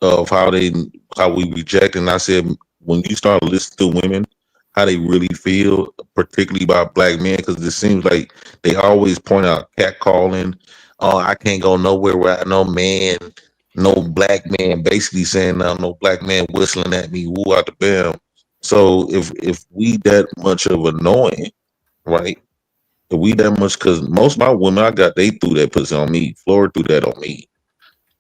of how we reject, and I said when you start listening to women how they really feel, particularly about black men, because it seems like they always point out catcalling. Oh, I can't go nowhere without no man, no black man, basically saying no black man whistling at me, woo out the bam. So if we that much of annoying, right? If we that much, because most of my women I got, they threw that pussy on me. Flora threw that on me.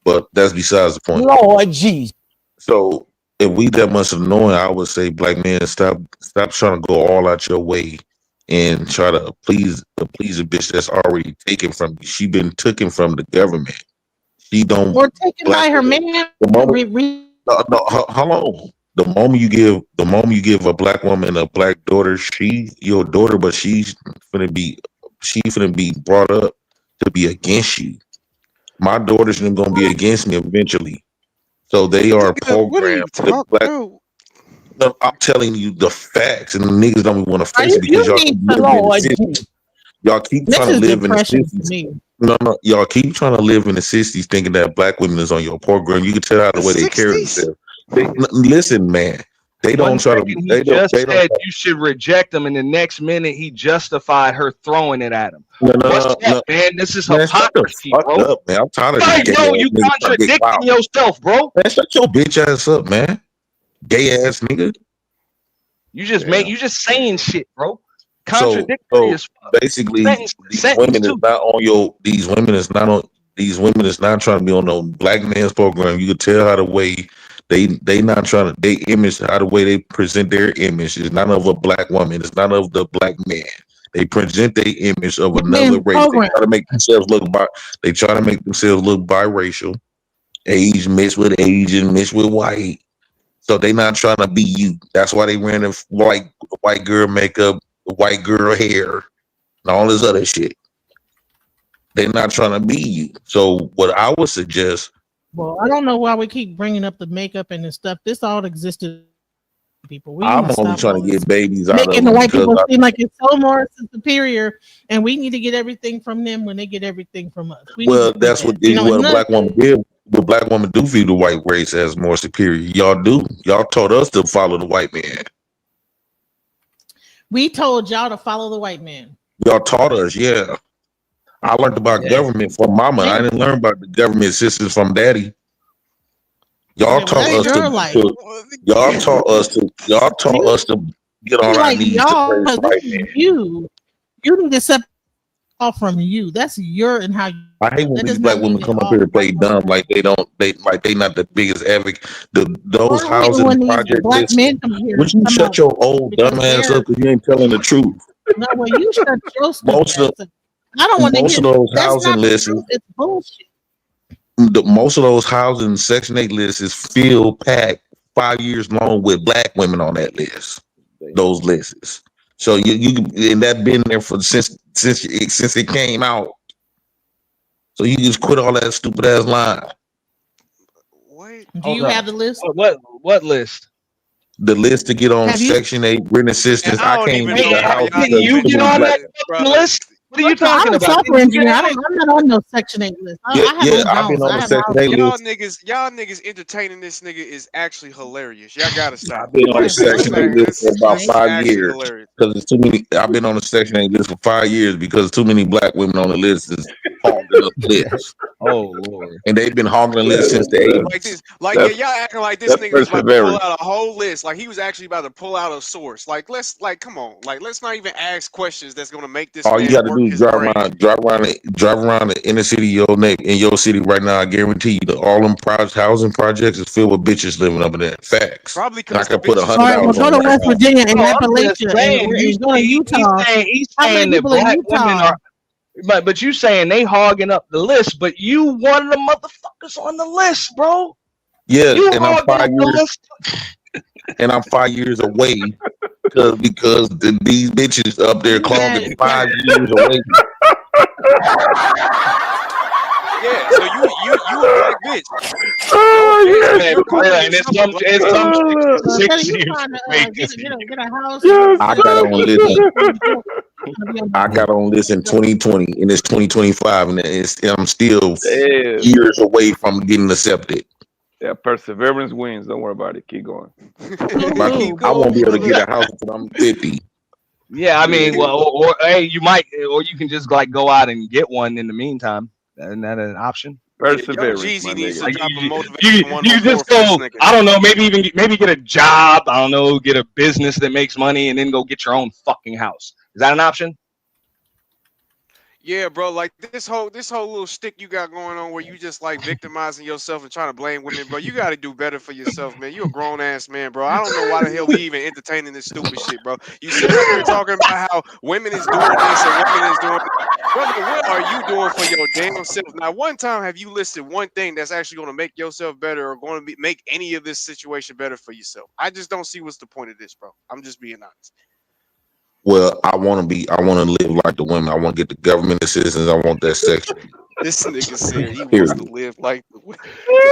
But that's besides the point. Lord Jesus. So if we that much annoying, I would say, black men, stop trying to go all out your way and try to please a bitch that's already taken from you. She been taken from the government. She don't Or taken black by her women. man. The moment how long? The moment you give a black woman a black daughter, she your daughter, but she finna be brought up to be against you. My daughters are gonna be against me eventually. So they are Nigga, what are you programmed. The talking, black. bro? No, I'm telling you the facts, and the niggas don't even want to Are face it because you y'all keep need some living in the Lord '60s. Jesus. Y'all keep this trying to is live in the depression to '60s. me. No, y'all keep trying to live in the '60s, thinking that black women is on your program. You can tell how The the way they carry 60s? themselves. Listen, man. They One don't try to. second he They don't. just They don't. said you should reject him, and the next minute he justified her throwing it at him. No, What's up, no. man? This is Man, shut the hypocrisy, fuck bro. up, man. I'm tired of this Right, gay bro, ass you nigga trying to get contradicting clout. yourself, bro. Man, shut your bitch ass up, man. Gay ass nigga. You just saying shit, bro. Contradictory So as fuck. basically, Sentence too. these women is not trying to be on no black man's program. You can tell how the way they not trying to they image how the way they present their image is not of a black woman. It's not of the black man. They present their image of Black another man's race. program. They try to make themselves look biracial, age mixed with Asian, mixed with white. So they not trying to be you. That's why they wearing the white girl makeup, white girl hair, and all this other shit. They're not trying to be you. So what I would suggest, Well, I don't know why we keep bringing up the makeup and the stuff. This all existed, people. We I'm need to only stop trying all to this get babies out making of the them white because people seem like it's so more superior, and we need to get everything from them when they get everything from us. We need to do that's that. what You know, what a enough. black woman did. What black women do view the white race as more superior. Y'all do. Y'all told us to follow the white man. We told y'all to follow the white man. Y'all taught us, yeah. I learned about government from mama. I didn't learn about the government systems from daddy. Y'all Okay, well, taught that's us your life. y'all taught us to get on our Like knees to y'all, praise the this white is man. you. You need to separate off from you. That's your and how you. I hate when That these does black not mean women that come up all here to play white women. dumb like they not the biggest advocate. Those Or hate housing when these project black lists. men come here Would and you come shut up your old dumb because ass they're up because you ain't telling the truth? no. Well, you shut your stupid Most of ass up. I don't want to most hear. of those That's housing not the lists, truth. It's bullshit. most of those housing Section 8 lists is filled packed 5 years long with black women on that list. Those lists. So you and that been there for since it came out. So you just quit all that stupid ass line. What? Do you have the list? What list? The list to get on Have you? Section 8 rent assistance. I I don't can't even even get know a how house y'all Can because you too get many on black. that fucking list? What are you First of all, talking I'm a about? Can software you get engineer. on that? I'm not on no Section 8 list. Yeah, I have own I've been house. on I the have a Section house. 8 list. Y'all niggas entertaining this nigga is actually hilarious. Y'all gotta stop. I've been on the That's This Section 8 hilarious. list this for is about this is 5 actually years hilarious. because it's too many. I've been on the Section 8 list for 5 years because too many black women on the list is hogging up the list. Oh Lord. And they've been hogging the list since the Like 80s. this, like yeah, y'all acting like this nigga was about to pull out a whole list. Like he was actually about to pull out a source. Like come on, like let's not even ask questions that's gonna make this All you man got to work do is his brain. drive around the inner city of your neck in your city right now. I guarantee you that all them housing projects is filled with bitches living up in there. Facts. Probably And I because the can put bitches All $100 right, well, on go it to right West now. Virginia and No, I'm just Appalachia saying. and go to Utah. He's How many saying that people in black women Utah? are. But you saying they hogging up the list, but you one of the motherfuckers on the list, bro. Yeah, You and I'm hogging up 5 the years list. and I'm 5 years away because these bitches up there You had clogging 5 years away. Yeah, so you a black bitch. Oh, No offense, but man, you're calling and yourself a black it's bitch. some chicks so 6 Teddy, you years trying to away. get a house I got on and listen. be I got on this in 2020 and it's 2025 and I'm still Yeah, years away from getting accepted. yeah. Perseverance wins. Don't worry about it. Keep going. Keep I won't going, be able to brother. get a house until I'm 50. Yeah, I mean, Yeah. well, or hey, you might, or you can just like go out and get one in the meantime. Isn't that an option? Young Perseverance, my Jeezy needs to nigga. Like drop a you motivation you 104 just for this go. nigga. I don't know. Maybe get a job. I don't know. Get a business that makes money, and then go get your own fucking house. Is that an option? Yeah, bro, like this whole little stick you got going on where you just like victimizing yourself and trying to blame women, bro. You got to do better for yourself, man. You a grown ass man, bro. I don't know why the hell we even entertaining this stupid shit, bro. You sit up here talking about how women is doing this and women is doing that. Brother, what are you doing for your damn self? Now, one time have you listed one thing that's actually going to make yourself better or going to make any of this situation better for yourself? I just don't see what's the point of this, bro. I'm just being honest. Well, I want to live like the women. I want to get the government assistance. I want that section. This nigga said he wants Period. to live like the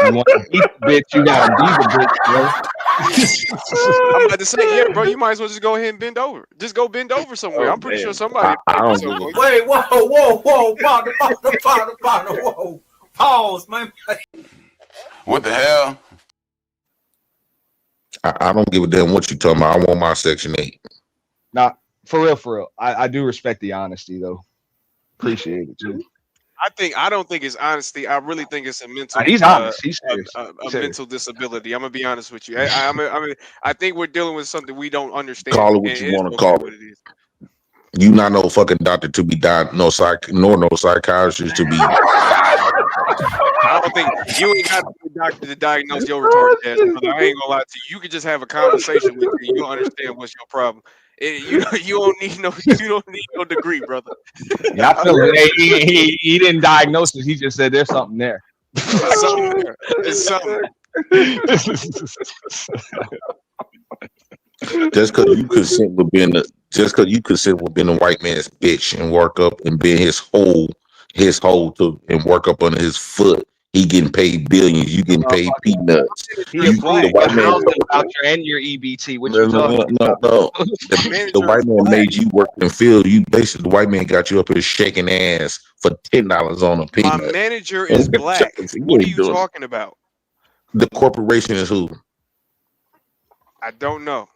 You want to eat the bitch? You gotta be the bitch, bro. I'm about to say, yeah, bro, you might as well just go ahead and bend over. Just go bend over somewhere. Oh I'm pretty sure man. somebody I will don't so give a Wait, whoa, partner, whoa. Pause, man. What the hell? I don't give a damn what you talking about. I want my Section 8. Nah, for real. I do respect the honesty though. Appreciate it too. I don't think it's honesty. I really think it's a mental He's honest. He's serious. a mental disability. I'm gonna be honest with you. I think we're dealing with something we don't understand. Call it And what you it is want to okay call what it. it is. You not no fucking doctor to be no psychiatrist to be. I don't think you ain't got to be a doctor to diagnose your retarded ass, brother. I ain't gonna lie to you. You could just have a conversation with you. You understand what's your problem. You don't need no degree, brother. Yeah, I feel like he didn't diagnose it. He just said there's something there. There's something there. There's something. Just because you consent with being a white man's bitch and work up and being his whole, his hole to and work up under his foot. He getting paid billions. You getting paid peanuts. He You, approved the your white man. housing voucher and your EBT. What you No, talking about? The Manager white is man black. made you work and feel. You basically the white man got you up here shaking ass for $10 on a My peanut. manager is black. You What are ain't you doing it. talking about? The corporation is who? I don't know.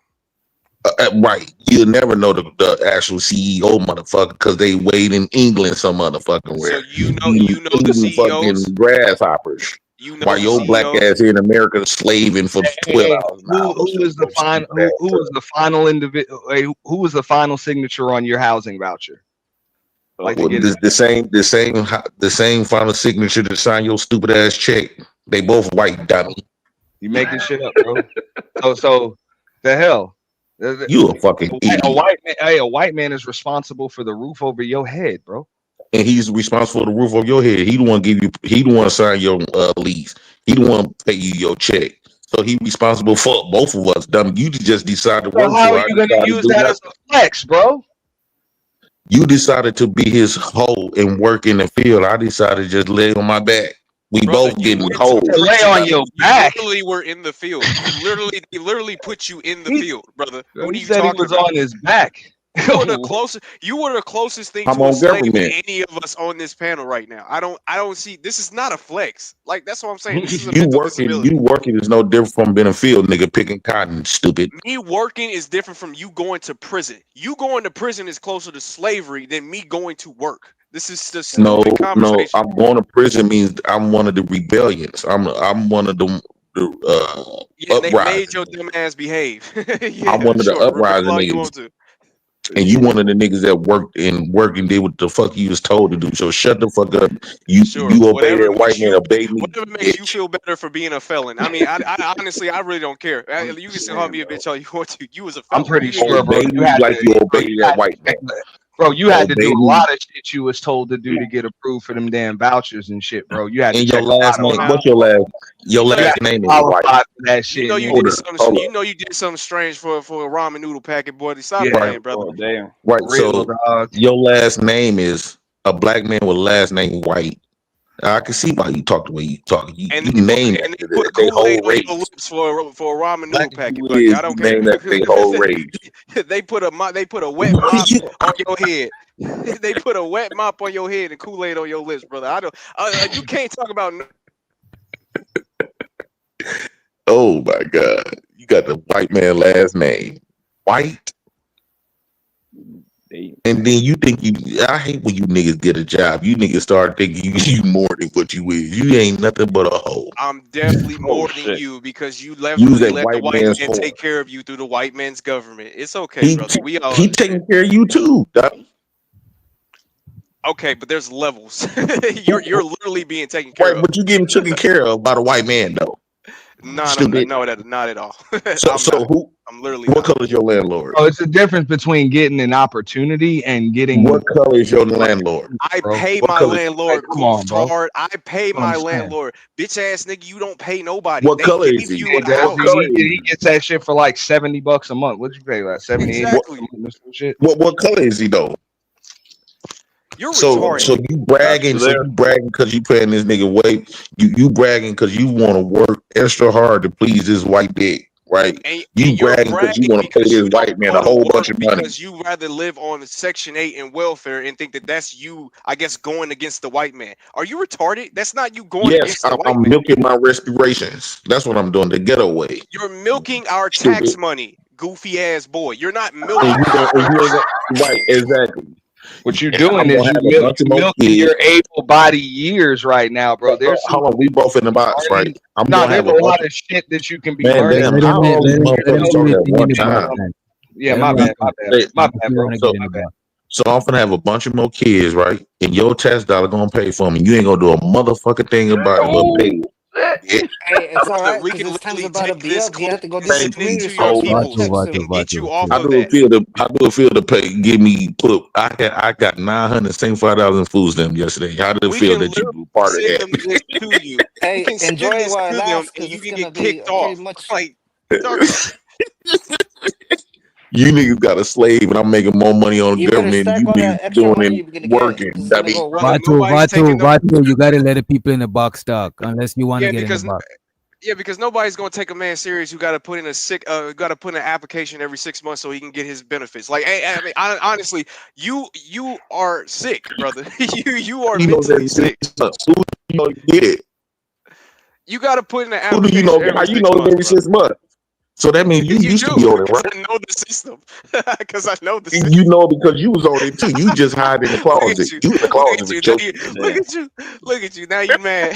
Right. You'll never know the actual CEO, motherfucker, because they wait in England some motherfucking So where. you know the Eating CEOs. fucking grasshoppers. You know While the your black CEOs. ass here in America slaving for $12 Hey, an hour. who was the final? Who was the final individual? Who was the final signature on your housing voucher? Like to Well, get the same final signature to sign your stupid ass check. They both white, dummy. You making shit up, bro. So the hell. You a fucking idiot. A white man is responsible for the roof over your head, bro. And he's responsible for the roof over your head. He the one give you. He the one sign your lease. He the one pay you your check. So he responsible for both of us. Dumb. You just decided to So work how for. are you gonna use that as a flex, bro? You decided to be his hoe and work in the field. I decided to just lay on my back. We Brother, both you getting went to hoes. Lay on your back. You literally were in the field. They literally put you in the field, brother. What are He you said he talking was about? on his back. You were the closest. You were the closest thing I'm to a on slave than government. any of us on this panel right now. I don't see. This is not a flex. Like that's what I'm saying. This is a You mental working. disability. You working is no different from being a field nigga picking cotton. Stupid. Me working is different from you going to prison. You going to prison is closer to slavery than me going to work. This is the No, stupid conversation. I'm going to prison means I'm one of the rebellions. I'm one of the Yeah, and they made uprising. your dumb ass behave. I'm Yeah, one of the sure. Rebel uprising all you niggas. want to. And you one of the niggas that worked and did what the fuck you was told to do. So shut the fuck up. You Sure. obey Whatever that white makes man, you obey me, whatever makes you bitch. feel better for being a felon. I mean, I honestly, I really don't care. You can still call me a bitch all you want to. You was a I'm felon. pretty You didn't sure, get bro. Obey You me had like to, you bro, obey you that had white man. Bro, you had to Obey do a me. lot of shit you was told to do to get approved for them damn vouchers and shit, bro. You had to And your check a lot last of name, boxes. what's your last You had last to name is qualify white. for that You shit, know you nigga. did something. Hold You up. know you did something strange for a ramen noodle packet, boy. Stop Yeah, playing, brother. Oh damn. Right. for real, So dog. your last name is a black man with last name white. I can see why you talk the way you talk. You And name they that put they Kool-Aid whole on your race. lips for a ramen Black noodle packet, people buddy. is I don't you care. name that they whole race. They put a wet mop on your head. They put a wet mop on your head and Kool-Aid on your lips, brother. I don't. You can't talk about. Oh my God. You got the white man last name. White. And then you think I hate when you niggas get a job. You niggas start thinking you more than what you is. You ain't nothing but a hoe. I'm definitely Oh more than shit. you because you Use literally that let the white white man's man form. take care of you through the white man's government. It's okay, He brother. We all he understand. taking care of you too. Doc. Okay, but there's levels. You're literally being taken care Right, of. but you getting taken care of by the white man though. No, Stupid. not at all. So I'm so not. who? I'm literally What not. color is your landlord? Oh, it's the difference between getting an opportunity and getting What color is your landlord? I bro. pay What my color? landlord Come on, bro. hard. I pay That's what I'm my saying. landlord. Bitch ass nigga, you don't pay nobody. What They color is gave he? you He a does. house. He gets that shit for like $70 a month. What'd you pay? Like 70, 80 bucks Exactly. a month or some shit? What color is he though? You're So retarded. you bragging, so you bragging because you paying this nigga weight. You bragging because you want to work extra hard to please this white dick, right? And You you're bragging because you bragging want to pay because this you don't white man go a to whole work bunch of money. because you rather live on Section 8 and welfare and think that that's you, I guess, going against the white man. Are you retarded? That's not you going Yes, against the white I'm man. milking my respirations. That's what I'm doing. The getaway. You're milking our Stupid. tax money, goofy ass boy. You're not And milking. you ain't right, exactly. What you're And doing I'm is gonna have a bunch of you more milking kids. your able-bodied years right now, bro. There's some Hold on, we both in the box, right? I'm no, gonna there's have a a bunch lot of of shit that you can be man. learning. Damn, From how all these helping motherfuckers talking at one time? Yeah, my bad, my bad, my bad, bro. So, so I'm gonna have a bunch of more kids, right? And your tax dollar gonna pay for me. You ain't gonna do a motherfucking thing about it, but pay. Yeah. Hey, it's all Brother, right we because can his time's literally about to take be this up. He clip have to go do and some send it to community your service. He got people text soon. and get you off How of do it that. feel to pay? Give me put. I got $975 in food stamps yesterday. How did it We feel can that you literally were part of send that? them this to you. We Hey, can enjoy send it this while it to them lasts and because you it's can gonna get be kicked pretty off. much. Like, what you talking about? You niggas got a slave, and I'm making more money on the You better government than stack you all that niggas extra doing money and you're gonna get, working. 'cause it's I gonna mean, go Brother, right. Vato, you gotta let the people in the box talk unless you want to Yeah, get in the because box. because nobody's gonna take a man serious who got to put in got to put in an application every 6 months so he can get his benefits. Like, I mean, honestly, you are sick, brother. you are you know mentally that sick. who do you know get it? You got to put in an Who do you application know? How every you 6 know months, every brother. 6 months? So that means you You used to do be on it, because right? I know the system. Because I know the You system. know because you was on it too. You just hide in the Look at closet. you. You in the Look at closet you. with Now your you shit look down. at you. Look at you. Now you mad.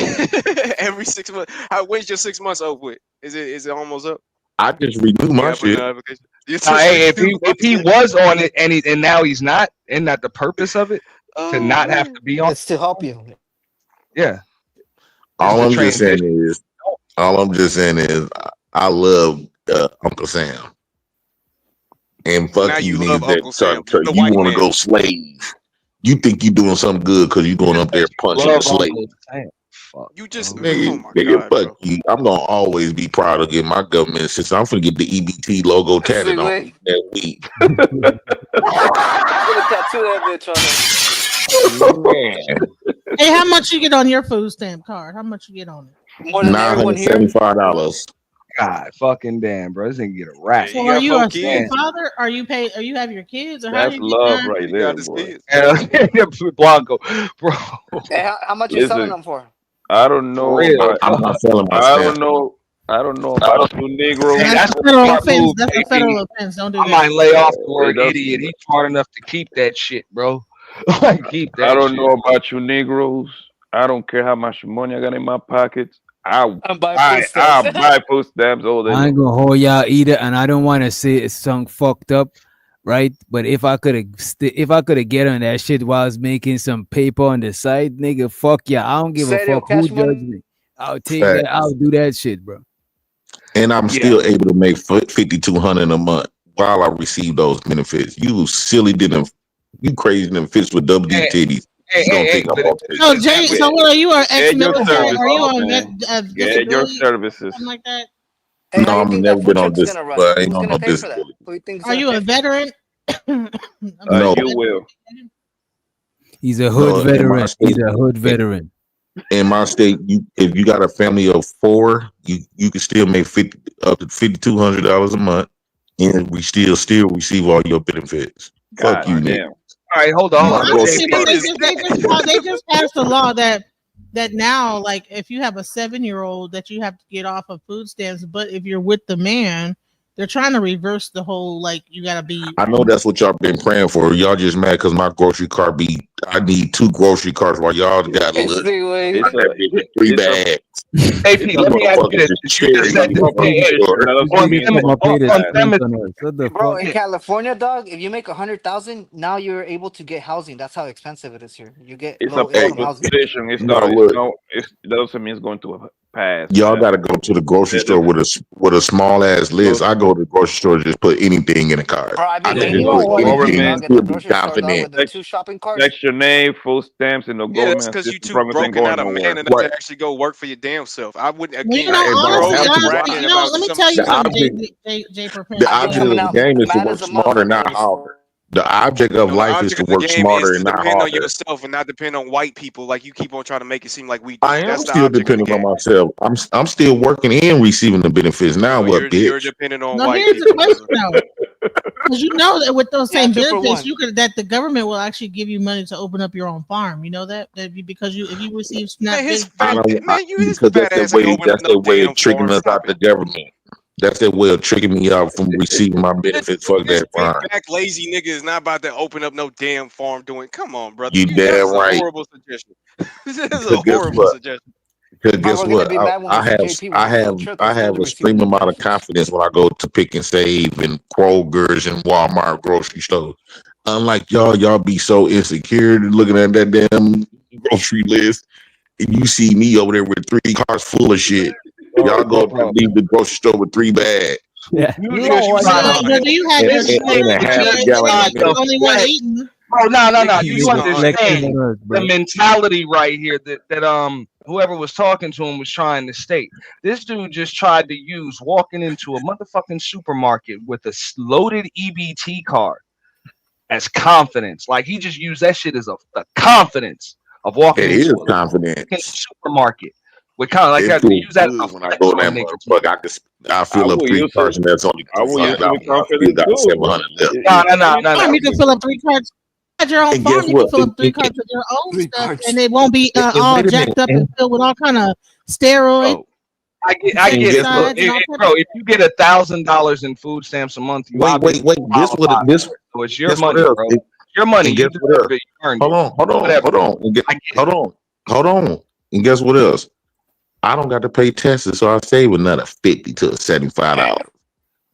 Every 6 months. When's your 6 months over with? Is it almost up? I just renew You my gotta put in shit. an application. You Now, just hey, redo my if he shit. was on it and now he's not, isn't that the purpose of it? To Oh not have man. to be on? It's to help you. Yeah, it's All the I'm just saying transition. is, I love Uncle Sam. And So now fuck you you love niggas Uncle that try Sam, to the you white want to man. go slave. You think you doing something good because you going Just up there because you punching a love slave. Uncle Sam. Fuck, You just bro. oh Nigga, my nigga, god, fuck bro. you. I'm gonna always be proud of getting my government assistance. I'm finna get the EBT logo tatted on me Freeway. that week. Gonna tattoo that bitch on him. Man, Hey, how much you get on your food stamp card? How much you get on it? More than everyone here. $975. God fucking damn, bro. This nigga get a rack. So You are got you 4 a single kids. father? Are you pay? Are you have your kids, or how That's do you get love that? right You there, got his boy. kids. Blanco, bro. Hey, how much you selling Listen, them for? I don't For know, real. but I'm not selling my I don't stamp. know. I don't know about you Hey, Negroes. that's That's a a federal smart offense. move, That's a JP. federal offense. Don't do I might that. lay off the It word does. idiot. He's smart enough to keep that shit, bro. Like keep I that don't shit. know about you Negroes. I don't care how much money I got in my pockets. I I'm buying food I stamps. buy food stamps all day I ain't long. gonna hold y'all either, and I don't want to say it's something fucked up, right? But if I could have, if I could have get on that shit while I was making some paper on the side, nigga, fuck yeah, I don't give a Serio, fuck who cash judge money. me. I'll take that. I'll Facts. do that shit, bro. And I'm Yeah. still able to make $5,200 a month while I receive those benefits. You silly didn't you crazy didn't fits with double D Hey, titties. hey, You don't hey, think I'm but gonna take So that? is that Jay, what? so what are you? An Get your ex-military? Are you services, on man. Get your disability? services. Something like that? Hey, how No, you I'm think never that food been on truck is this, gonna run? but I ain't Who's on gonna no pay for that? disability. Who you think is Are gonna you pay a for that? veteran? I'm No, You will. He's a hood no. veteran. He's a hood veteran. In my state, you if you got a family of 4, you can still make up to $5,200 a month, and we still receive all your benefits. Fuck God you, All right, nigga. damn. all right, hold on, hold My on. But grocery Honestly, but cart. JP, they just passed a law that now, like, if you have a 7-year-old, that you have to get off of food stamps. But if you're with the man, they're trying to reverse the whole, like, you gotta be. I know that's what y'all been praying for. Y'all just mad because my grocery cart I need 2 grocery carts while y'all got It's look. Freeway. It's That a bitch with 3 it's a bags. JP, it's a let me ask you Motherfuckers this: just since you just cherry said it's a this, from the hey, proposition. store. That doesn't on Nigga, mean come it's up on, here to on pass. speak feminist, on us. What the Bro, fuck? in yeah, California, dog, if you make 100,000, now you're able to get housing. That's how expensive it is here. You get It's a low Hey, income housing. proposition. no, look. That doesn't mean it's going to pass, Y'all man. got to go to the grocery There's store with a small ass list. no I go to the grocery store to just put anything in the cart. Bro, I be I can yeah, making just you low put don't want income to. money, anything and dog, at the still be grocery store, dog, confident. with the 2 shopping carts. Section A, food stamps, and the Yeah, that's government because you system too promise ain't broken going out a man nowhere. enough Right. to actually go work for your damn self. I wouldn't Well, you again. know, If I don't honestly, have to, honestly, Bragging you know, about let me some tell you the something, object Jay the Perpend. I be object coming of the out game is to mad work as a smarter, motherfucker not to the harder. store. The object of No, the life is object to of the work game is smarter and to not depend on harder. yourself and not depend on white people like you keep on trying to make it seem like we I do. am That's the still object of the dependent on game. myself. I'm still working and receiving the benefits. Now No, what, you're bitch? dependent on Now, white here's the people, question brother. though, because you know that with those Yeah, same 2 for benefits, 1. that the government will actually give you money to open up your own farm. You know that because if you receive Man, SNAP I don't his because fat ass ain't open up that's no their way damn of tricking farm. us Stop out it. the government. That's their way of tricking me out from receiving my benefits. Fuck This that big fine. back lazy nigga is not about to open up no damn farm doing. Come on, brother. You This damn is a right. horrible suggestion. This is Because a guess horrible what? suggestion. Because Bro, guess we're gonna what? be mad when we see JP with his little truck I and still have a receiving extreme the amount of benefits. confidence when I go to Pick and Save and Kroger's and Walmart grocery stores. Unlike y'all be so insecure looking at that damn grocery list, and you see me over there with 3 cars full of shit. Y'all go up and leave the grocery store with 3 bags Yeah. You Because don't you want but trying to. to do you have your and This a children? nigga half just It gallon ain't of tried like you're to milk. the only one flex. eating. Oh no. Nigga, You you do not understand understanding. the mentality right here that whoever was talking to him was trying to state. This dude just tried to use walking into a motherfucking supermarket with a loaded EBT card as confidence. Like he just used that shit as the confidence of walking It into is a confidence. supermarket. With kind of like It that, feels use that as a good when I flex go in on that niggas. motherfucker. I I fill up would 3 use cards and that's only I would use to be $300. I still confident got too, bro. 700 left. No. Farm, you can fill up 3 carts. At your own And guess farm, you can what? fill up 3 carts of your own Three stuff, carts. and it won't be And all wait a jacked minute. up and filled with all kind of steroids. Bro, I get it. Look, pesticides, and all types bro, of if you get $1,000 in food stamps a month, you Wait. obviously Guess what? qualify This for it. So it's your guess what money, else? bro. Your money. And You guess what deserve else? it. You earned Hold it. on. Whatever. Hold on. And hold on. And guess what else? I don't got to pay taxes, so I save another $50 to $75.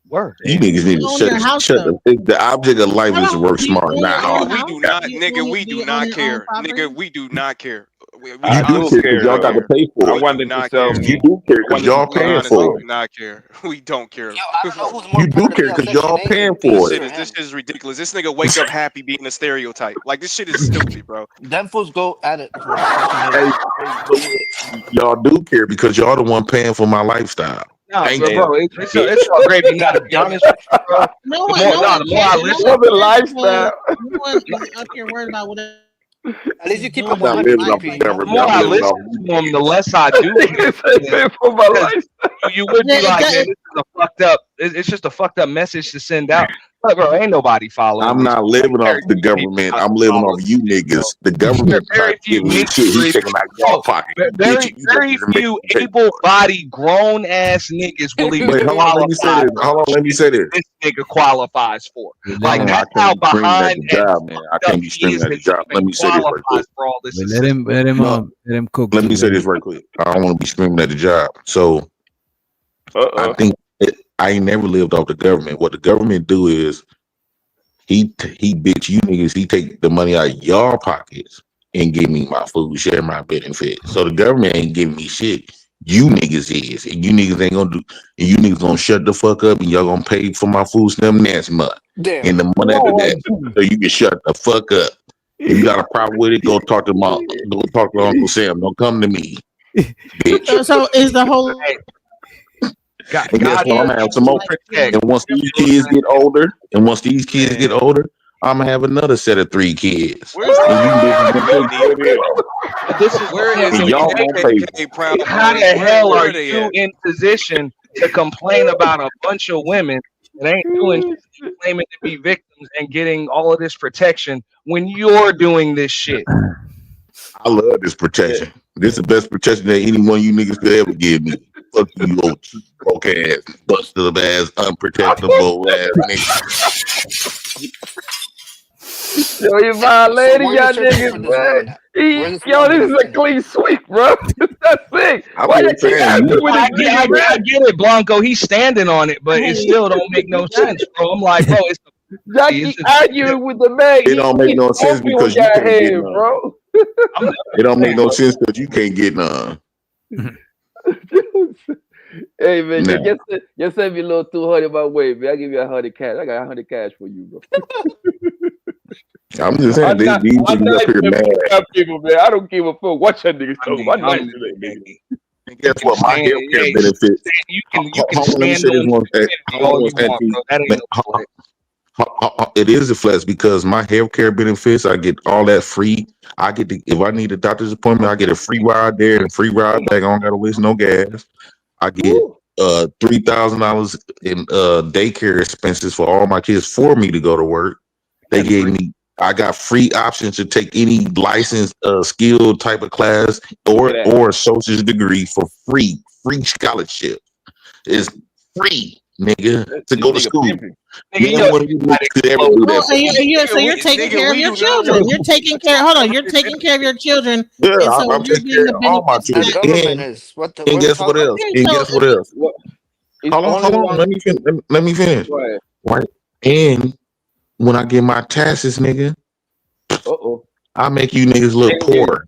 Word. You niggas need to own your house, shut though. the object of life is to work Do you smart, own not your own hard. We house? do not, Do you nigga. own, We do do you own not your own care, property? nigga. We do not care. We I You do do care care because y'all got though. to pay I for it. want do them to not sell care. You me. do care I because want them y'all to We sell me paying honestly for do it. not care. We don't care. Yo, I don't know who's more You do proud to be care on because Section y'all 8 paying than for me it. or This him. is ridiculous. This nigga wake up happy being a stereotype. Like this shit is stupid, bro. Them fools go at it for Section 8. Hey, but y'all do care because y'all the one paying for my lifestyle. No, Thank bro, you. it's all great. You gotta be honest with you, bro. No The one, more, no no, one the more I cares. No listen, one What a cares because lifestyle. no one is up here worried about whatever At least you keep it doing I'm not in 100, living off life the right JP. now. the government. more I'm I living listen off to him, the less I do care. They pay for my Because life. you would be It like, man, does. this is a fucked up. It's just a fucked up message to send out. But bro, ain't nobody following I'm this. not living off Very the few people government. about I'm to living follow off you this shit, bro. niggas. The There government are very not few giving me mentally shit. He taking out y'all pocket. very Bitch, you just need to make you pay for it. able-bodied, grown-ass niggas will even Wait, hold on. Let me say qualify this. for Hold on. the Let me shit say this. this nigga qualifies for. Like I that's can't how be screaming at behind the and job, man. I fucked up can't be he is screaming at that the job. he Let even me say this right qualifies quick. for all this But assistance. let No, him cook let too. me say this right quick. I don't want to be screaming at the job. So I think I ain't never lived off the government. What the government do is he bitch you niggas. He take the money out of y'all pockets and give me my food, share my benefits. So the government ain't giving me shit. You niggas is, and you niggas ain't gonna do. And you niggas gonna shut the fuck up, and y'all gonna pay for my food stamp next month. Damn. And the money after that, so you can shut the fuck up. If you got a problem with it, go talk to Uncle Sam. Don't come to me, bitch. So is the whole And guess what? I'm gonna have some more. And once these kids get older, I'm gonna have another set of 3 kids. Where's the And you KKK we need? But this is Where the is thing. and the y'all gonna pay. KKK Proud How Boys? the hell Where are are they you at? in position to complain about a bunch of women that ain't doing shit, claiming to be victims and getting all of this protection when you're doing this shit? I love this protection. This is the best protection that any one of you niggas could ever give me. Fuck you, old cheap, broke ass, busted up ass, unprotectable ass nigga. Yo, you So violating where are you y'all searching niggas, for this man. woman at? Where's this Yo, woman this you're is a looking at? clean sweep, bro. That's sick. I'm Why you just keep saying, asking you, with this nigga, man? I get it, Blanco. He's standing on it, but it still don't make no sense, bro. I'm like, bro, Y'all keep arguing with the man. it don't make no sense Smoking with because you y'all can't get head, none. bro. It don't make no sense because you can't get none. Hey man, Nah. just send me a little 200 my way, man. I give you 100 cash. I got 100 cash for you, bro. I'm just saying, I'm these not niggas up here even mad. pick up people, man. I don't give a fuck what your niggas talking about. I'm nice I'm- today, nigga. And guess what? My healthcare benefits. You can Hold on, let me stand say this on one thing. stupidity Hold on all one you second. want, bro. That ain't no flex. It is a flex because my healthcare benefits, I get all that free. I get if I need a doctor's appointment, I get a free ride there and free ride back. I don't gotta waste no gas. I get $3,000 in daycare expenses for all my kids for me to go to work. They gave me. I got free options to take any licensed skilled type of class or associate's degree for free scholarship. It's free, nigga, to go to school. Neither one of you niggas could ever do that. So you're taking care of your children. You're taking care. Hold on. You're taking care of your children. Yeah, and so I'm you're taking getting care the of all my benefits of children. that. And guess what else? Okay, And so guess what else? Hold on. Let me finish. Right. And when I get my taxes, nigga, I make you niggas look poor.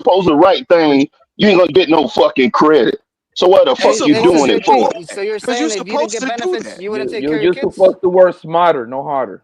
supposed to write things, you ain't gonna get no fucking credit. So what the You're fuck you Hey, supposed doing to it do for? CP, so you're because you're saying if you didn't supposed get to do benefits, that. you wouldn't take You care of your you're kids? supposed to work smarter, no harder.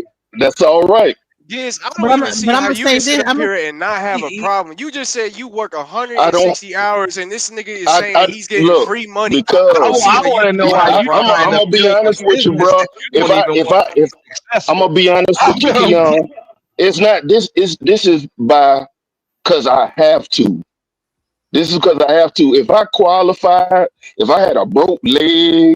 That's all right. Yes, I But don't I'm even see but I'm how gonna you say can sit this. up here and not have a problem. You just said you work 160 hours, and this nigga is saying that I he's getting look free money. I don't because see I how you want to can know have how a you problem. trying I'm to gonna be build a honest with you, business bro. that you don't even want to be I'm successful. gonna be honest with you, Keon, it's not this is by because I have to. This is because I have to. If I qualified, if I had a broke leg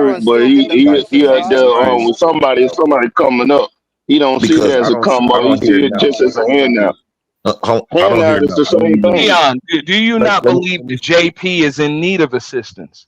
work, everyone's but still getting them he benefits, out dog. there That's crazy. with somebody coming up. He don't see it Because as a come I up. He don't hear see it it now. just as a handout. I don't hear Handout it is now. the same thing. Leon, do you not Let me believe that JP is in need of assistance?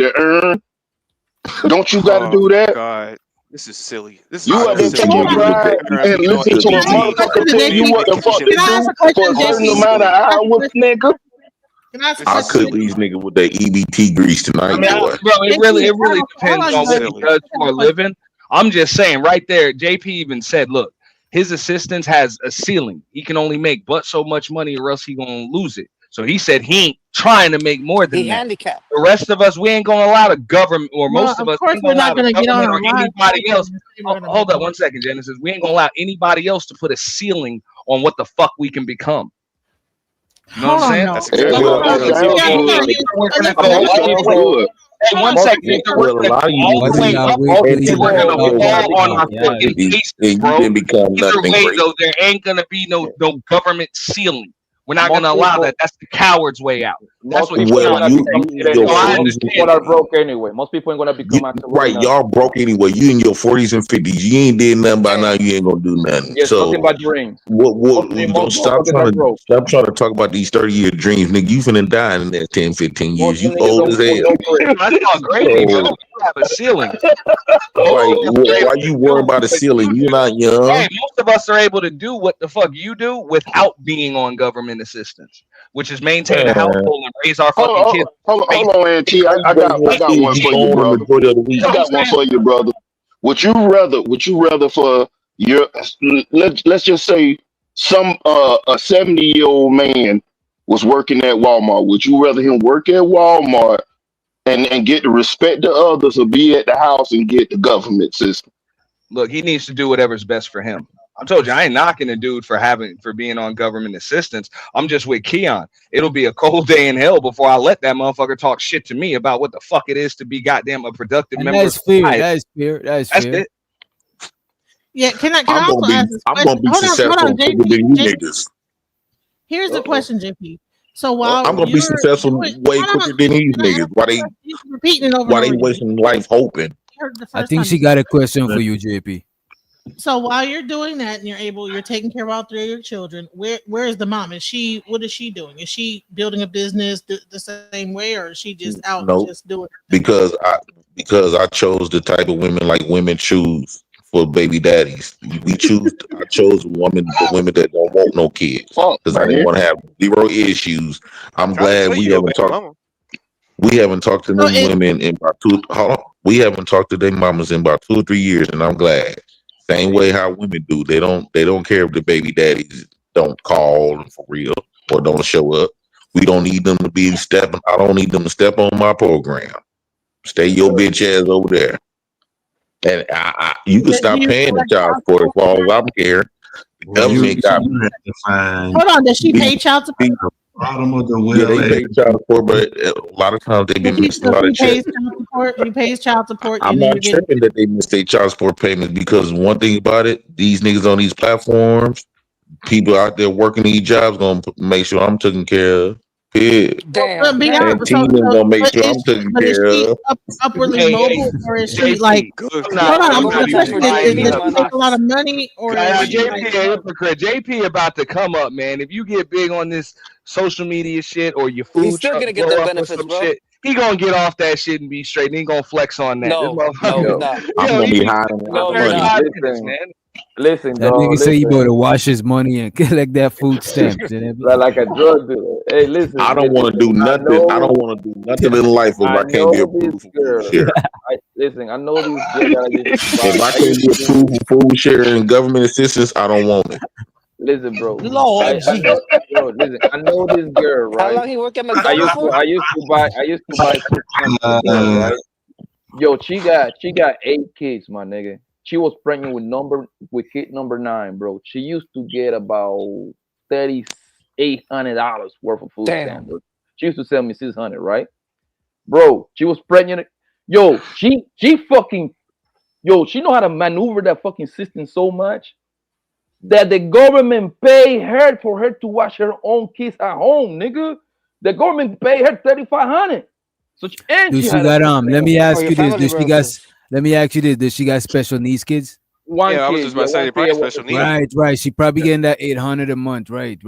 to earn? Don't you got to Oh do that? God, this is silly. This is You I out so there couldn't silly. taking nigga with pride that and EBT listen to a green. motherfucker tell you what the fuck to Can I ask do a question, for a certain JP? amount of hours, nigga. Can I ask a I question, could these JP? nigga with that EBT grease I tonight, mean, boy. bro, it JP, really hold depends on, on what he Silly. does for a living. I'm just saying, right there, JP even said, look, his assistant has a ceiling. He can only make but so much money, or else he gonna lose it. So he said he ain't trying to make more He than that. handicapped. The rest of us, we ain't gonna allow the government, or Well, most of of us course ain't we're gonna allow not the going to get on government a or live anybody podcast else. and say we're going to make Hold up more. 1 second, Genesis. We ain't gonna allow anybody else to put a ceiling on what the fuck we can become. You know what I'm saying? No. That's Yeah, exactly well, what that I'm saying. sounds good. If a woman Good. Hey, one Most second. If the will women allow go you all to the way do up, and then to we're have gonna your fall on our wife, fucking and faces, you bro. can become Either nothing way, great. though, there ain't gonna be no government ceiling. We're not Most gonna allow people, that. That's the coward's way out. That's most what people ain't Well, Keon gonna is you become saying. it in your So I anyway. Most 40s and people understand are that. 50s. broke anyway. Most people ain't gonna become a Right, civilian. y'all broke anyway. You in your 40s and 50s. You ain't did nothing by now. You ain't gonna do nothing. Yes, So nothing but dreams. don't Most stop motherfuckers are broke. trying to talk about these 30-year dreams, nigga. You finna die in the next 10, 15 Most years. of You them niggas old as don't hell. own no crib. That's all gravy, bro. So You have a ceiling. like, Most of us are able why to you do worry about a what ceiling? you You're do. not young. Hey, most of us are able to do what the fuck you do without being on government assistance, which is maintain a Man, household and raise our Hold fucking on, kids. hold on, Auntie. I was I raising got my I got kids. one You for you, own the brother. majority of the week. I got one for you, brother. Would you rather for your let's just say some a 70-year-old man was working at Walmart. Would you rather him work at Walmart and get to respect the others, or be at the house and get the government system? Look, he needs to do whatever's best for him. I told you I ain't knocking the dude for being on government assistance. I'm just with Keon. It'll be a cold day in hell before I let that motherfucker talk shit to me about what the fuck it is to be goddamn a productive And member of that's fair. society. That is fair. That is That's fair. it. Yeah, can I I'm also gonna be ask this I'm gonna question? be Hold successful on, quicker JP. than you niggas. Here's the Uh-oh. question, JP. So while I'm gonna be you're successful doing, way hold on, quicker than these can I niggas. ask the question? You're repeating it over and Why they over again. wasting life hoping? I heard the I first think time you she said got it. a question for you, JP. So while you're doing that and you're taking care of all three of your children, where is the mom? What is she doing? Is she building a business the same way, or is she just out No, just doing her thing? because I chose the type of women like women choose for baby daddies. I chose the women that don't want no kids Fuck, because I didn't man. want to have zero issues. I'm Trying to glad tell you, your baby mama. we haven't talked to So them women in about two. Hold on. We haven't talked to their mamas in about 2 or 3 years, and I'm glad. Same way how women do. They don't care if the baby daddies don't call for real or don't show up. We don't need them to be stepping. I don't need them to step on my program. Stay your bitch ass over there. And you can do stop you paying the collect child child support support for for all her? I'm care. The Well, government got you have to find Hold on, does she these, pay child support? these bottom of the yeah, well they at pay child support, but a lot of times they've So been missing a lot she of checks. pays child support. She pays child support, I'm and then not you're getting. tripping that they miss their child support payments because one thing about it, these niggas on these platforms, people out there working these jobs gonna make sure I'm taken care of. Yeah. But Damn. be honest, And team is gonna make sure I'm taken but is care she of. upwardly Hey, mobile, or is she like? JP. Good I'm for not. Hold on, I'm the not Overtime even for question is: buying JP, does none of she make hermano. a lot of money, or is she like? JP a hypocrite. JP about to come up, man. If you get big on this social media shit or your He's food still truck gonna get blow them up or benefits, some bro. shit, he gonna get off that shit and be straight. And he gonna flex on that. This No, no, motherfucker, he's Yo, not. I'm yo, gonna he be be hiding for my yo, money. 35 minutes, man. listen, That dog, nigga say he about listen. to wash his money and collect that food stamps and everything. Like a drug dealer. Hey, listen, I don't want to listen. do nothing. I don't want to do nothing in life if I I can't be know this approved for food girl. sharing. I know this girl that I used to buy. If I I can't used be to do. approved for food sharing and government assistance, I don't want it. Listen, bro. Lord I Jesus. know. Yo, listen. I know this girl, How right? long he work at McDonald's for? I used to buy food stamps for her, right? Yo, she got 8 kids, my nigga. She was pregnant with kid number 9, bro. She used to get about $3,800 worth of food stamps, Damn. bro. She used to sell me 600, right? Bro, she was pregnant. Yo, she fucking she know how to maneuver that fucking system so much that the government pay her for her to watch her own kids at home, nigga. The government pay her 3,500. So and Do she she had a got food let stamp. me Oh, ask your you this. family relatives. Let me ask you this. Does she got special needs kids? One Yeah, I was kid, just about yeah, to say one they kid. probably special needs. Right. She probably Yeah. getting that 800 a month. Right.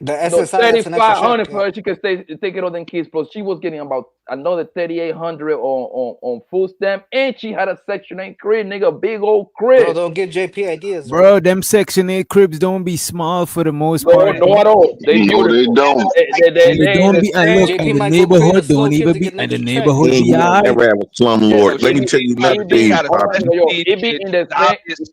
The No, SSI, that's an extra check. 3,500 for her. She could stay take care of them kids. Plus, she was getting about another 3,800 on food stamp, and she had a Section 8 crib, nigga, big old Bro, crib. don't give JP ideas, bro. Bro, them Section 8 cribs don't be small for the most No, part, no bro. at all. They No, they beautiful. don't. And they They in don't the be, and look, same. JP and the might go create a neighborhood slow don't trip even to be, get an and the extra check. And neighborhood be you will alright. never have a Yes, slumlord. So Let me she tell you got another a, Maybe. she thing, got a Hold Poppy. on, special yo. needs It be kid. in She's the same. obvious.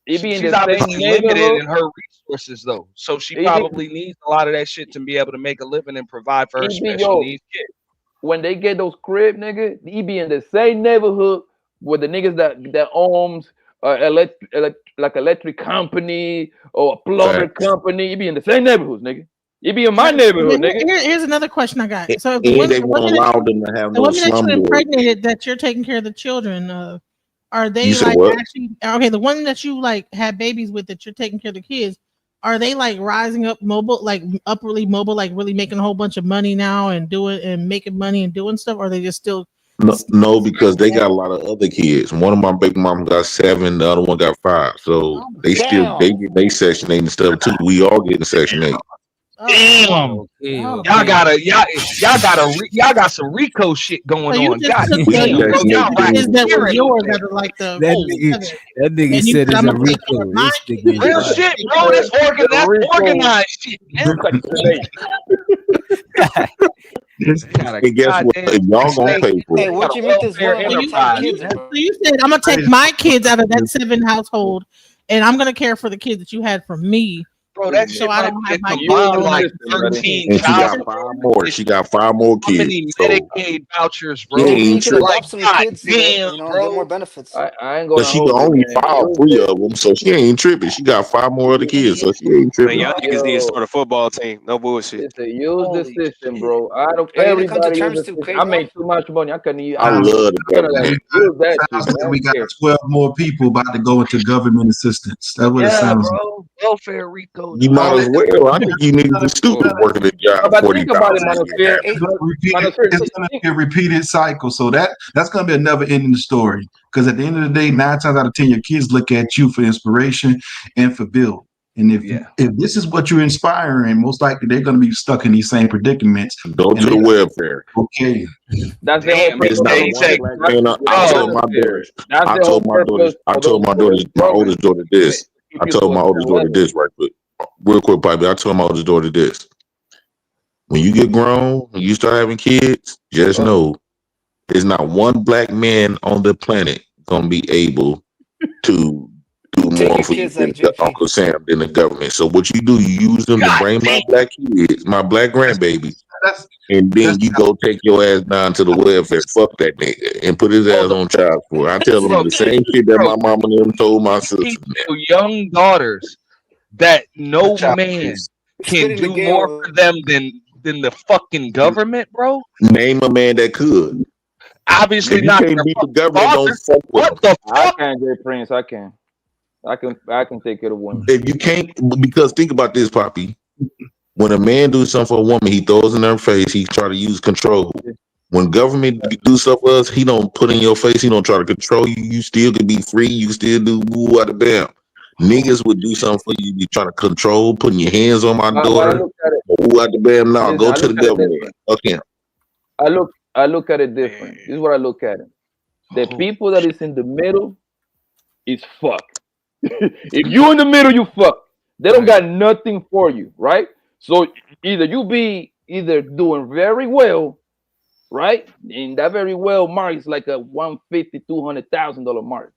It be in She's the same obviously limited neighborhood. in her resources though, so she It be probably needs a lot of that shit to be able to make a living and provide for her it be special yo. needs kid. When they get those crib, nigga, he be in the same neighborhood with the niggas that owns like electric company or a plumber Facts. company. He be in the same neighborhoods, nigga. You be in my neighborhood, nigga. Here's another question I got. So if And they won't allow them to have the no women that you slumlord. impregnated that you're taking care of the children of, are You they said like what? actually okay? The one that you like had babies with that you're taking care of the kids, are they like rising up mobile, like upwardly mobile, like really making a whole bunch of money now and doing and making money and doing stuff? Or are they just still No, because they got a lot of other kids. One of my baby moms got 7, the other one got 5. So they still they get they Section 8 and stuff too. We all getting Section 8. Damn. Y'all got some Rico shit going So you on. just God took damn, the bro. Y'all right kids that were here. yours that are like the That old nigga, seven. that nigga And you said said, it's I'm a gonna take care Rico. of my This nigga is Real wild. shit, bro. That's organized shit, man. And guess what? If y'all gonna pay for Hey, it, where'd you meet this welfare woman with enterprise. 10 kids, bro? So you said I'm gonna take my kids out of that 7 household, and I'm gonna care for the kids that you had from me. Bro, that So shit I might don't be have a my combined like kids. 13 and she got child. 5 more. She got 5 more How kids. many So Medicaid vouchers, she bro? Maybe you ain't could tripping. adopt some God kids to get, damn, get more bro. benefits. I ain't But gonna she can hold you, only man. file 3 of them, so she ain't tripping. She got 5 more other kids, so she ain't Man, tripping. y'all niggas need to start a football team. No bullshit. It's a use the system, bro. I don't. Are you gonna come to Everybody use terms the too, system. crazy I man? make too much money. I couldn't. I I'm love the gonna like government. use that shit, Sounds man. I like we don't got care. 12 more people about to go into government assistance. That's what it Yeah, sounds like. bro. Welfare Rico, You dog. might as well. I think you need to be stupid working a job But think about it, 40,000 a year. Manosphere. It's going to be a repeated cycle. So that's going to be a never ending story. Because at the end of the day, 9 times out of 10, your kids look at you for inspiration and for build. And if this is what you're inspiring, most likely they're going to be stuck in these same predicaments. Go to the welfare. Okay. That's the whole purpose. There's not one black man. I told my daughters. I told my daughters. My oldest daughter this. I told my oldest daughter this right quick, real quick, Bobby. I told my oldest daughter this. When you get grown and you start having kids, just know there's not one black man on the planet gonna be able to do Take more your for you kids than like JP. Uncle Sam than the government. So what you do, you use them to bring my black kids, my black grandbaby, and then you go take your ass down to the welfare, fuck that nigga, and put his ass on child support. I tell them the same shit that my mama and them told my sister. Young daughters that no Watch out. man can Spitting the do game. more for them than the fucking government, bro. Name a man that could. Obviously If you not. can't beat the government, don't fuck with What the I fuck? can, Jay Prince. I can take care of women. If you can't, because think about this, Poppy. When a man do something for a woman, he throws in her face. He try to use control. When government do stuff for us, he don't put in your face. He don't try to control you. You still can be free. You still do woo out of bam. Niggas would do something for you. You trying to control, putting your hands on my But I daughter. look at it. Woo out the bam. No, Listen, go I to the look at it government. different. Okay. I look at it different. This is what I look at it. The people that is in the middle is fucked. If you in the middle, you fucked. They don't got nothing for you, right? So either you be doing very well, right? And that very well mark is like a $150,000-$200,000 mark,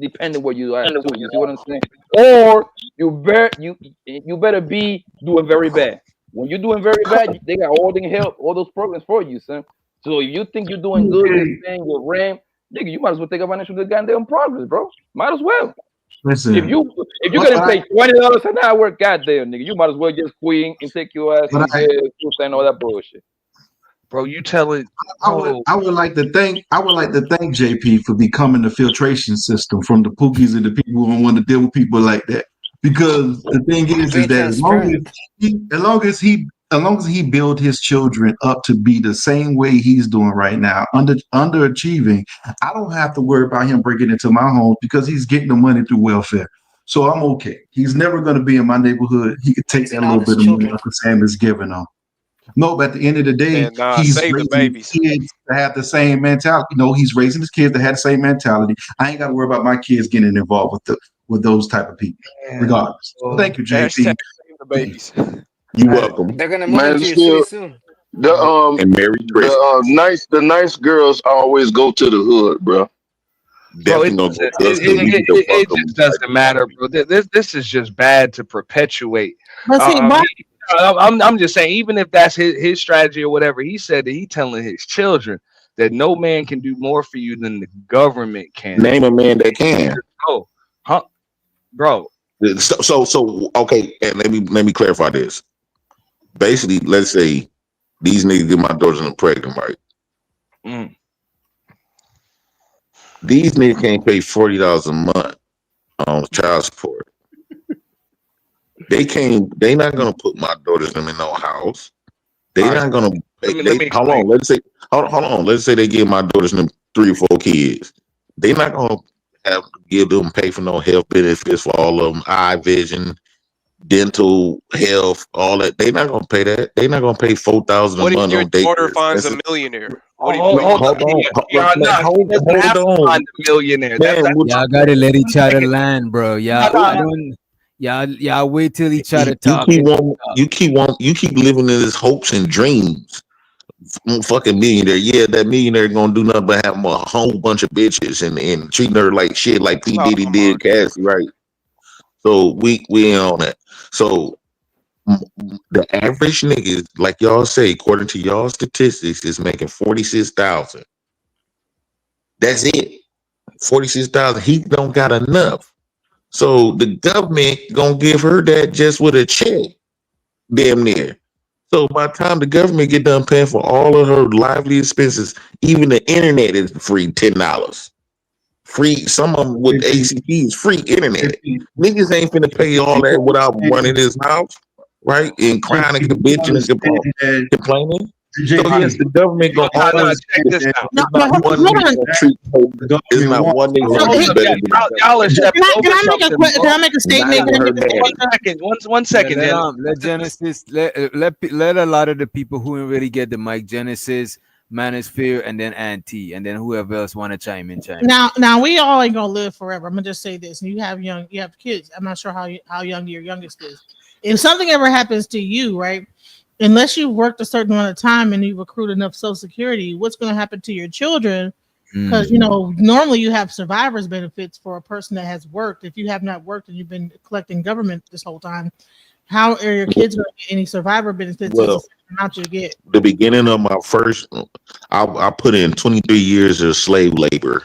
depending where you at too. You see what I'm saying? Or you better be doing very bad. When you're doing very bad, they got all the help, all those programs for you, son. So if you think you're doing good, just paying your rent, nigga, you might as well take advantage of the goddamn progress, bro. Might as well. Listen, If you're getting paid $20 an hour, goddamn nigga, you might as well just quit and take your ass and and all that bullshit. Bro, you telling I would like to thank JP for becoming the filtration system from the Pookies and the people who don't want to deal with people like that. Because the thing is that as long as he build his children up to be the same way he's doing right now, underachieving, I don't have to worry about him breaking into my home because he's getting the money through welfare. So I'm okay. He's never going to be in my neighborhood. He could take that little bit of money Uncle Sam is giving him. No, but at the end of the day, he's save the raising babies. his kids to have the same mentality. He's raising his kids to have the same mentality. I ain't got to worry about my kids getting involved with those type of people, regardless. Thank you, JP. Save the babies. You're welcome. They're gonna move into your city soon. And Merry Christmas. The nice girls always go to the hood, bro. Bro, it just doesn't matter, bro. This is just bad to perpetuate. But see, I'm just saying, even if that's his strategy or whatever, he said that he telling his children that no man can do more for you than the government can. Name a man that can. Oh, huh, bro. So okay, and let me clarify this. basically, let's say these niggas get my daughters pregnant, right? Mm. These niggas can't pay $40 a month on child support. They can't. They not gonna put my daughters in no house. They All right, not gonna. let me Hold explain. on. Let's say. Hold on. Let's say they give my daughters them 3 or 4 kids. They not gonna have to give them pay for no health benefits for all of them, eye vision, dental, health, all that. They not gonna pay that. They not gonna pay $4,000 a What if month your on daughter daycare. finds That's a it. millionaire? What Oh, do you Man, do? hold on. Yeah, Man, no, she hold doesn't have to on. find a millionaire. Man, That Y'all gotta let each one other second. land, bro. No, Y'all, no, I don't. Y'all wait till each other you talk. keep you keep living in his hopes and dreams. Fucking millionaire. Yeah, that millionaire gonna do nothing but have a whole bunch of bitches and treating her like shit, like P. Diddy did Cassie, right? So we ain't on that. So the average nigga, like y'all say, according to y'all statistics, is making 46,000. That's it. 46,000. He don't got enough. So the government gonna give her that just with a check, damn near. So by the time the government get done paying for all of her lively expenses, even the internet is free, $10. Free, some of them with ACP is free internet. Niggas ain't finna pay all that without running his house, right? And crying and bitching and complaining. So yes, the government gonna always. check this out. It's not one nigga gonna treat. It's not one nigga gonna be better than the Y'all are stepping over Can I make a something. quick? Can I make a statement? Can I make a One statement? second. One second. Let, Then. let Genesis let a lot of the people who didn't really get the mic, Genesis, Manosphere, and then Auntie, and then whoever else want to chime in. Now we all ain't gonna live forever. I'm gonna just say this: you have kids. I'm not sure how young your youngest is. If something ever happens to you, right? Unless you've worked a certain amount of time and you've accrued enough Social Security, what's going to happen to your children? Because normally you have survivors benefits for a person that has worked. If you have not worked and you've been collecting government this whole time, how are your kids going to get any survivor benefits? Well, as the amount you get? the beginning of my first, I put in 23 years of slave labor,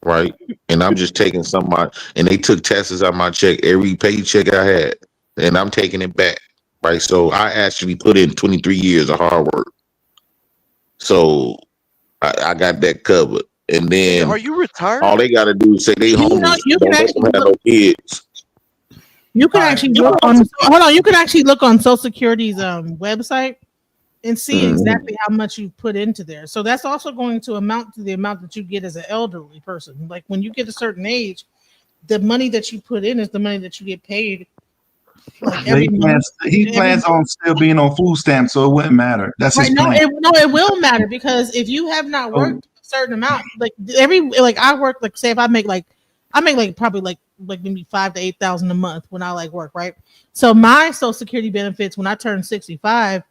right? And I'm just taking some of my, and they took taxes out of my check, every paycheck I had, and I'm taking it back, right? So I actually put in 23 years of hard work. So I got that covered. And then Are you retired? all they got to do is say they homeless. Don't let them have no kids. You can actually look on. Hold on, you can actually look on Social Security's website and see exactly how much you put into there. So that's also going to amount to the amount that you get as an elderly person. Like when you get a certain age, the money that you put in is the money that you get paid. Like every month. He plans on still being on food stamps, so it wouldn't matter. That's his plan. It will matter because if you have not worked a certain amount, I work say if I make probably maybe 5,000 to 8,000 a month when I work, right? So my Social Security benefits when I turn 65,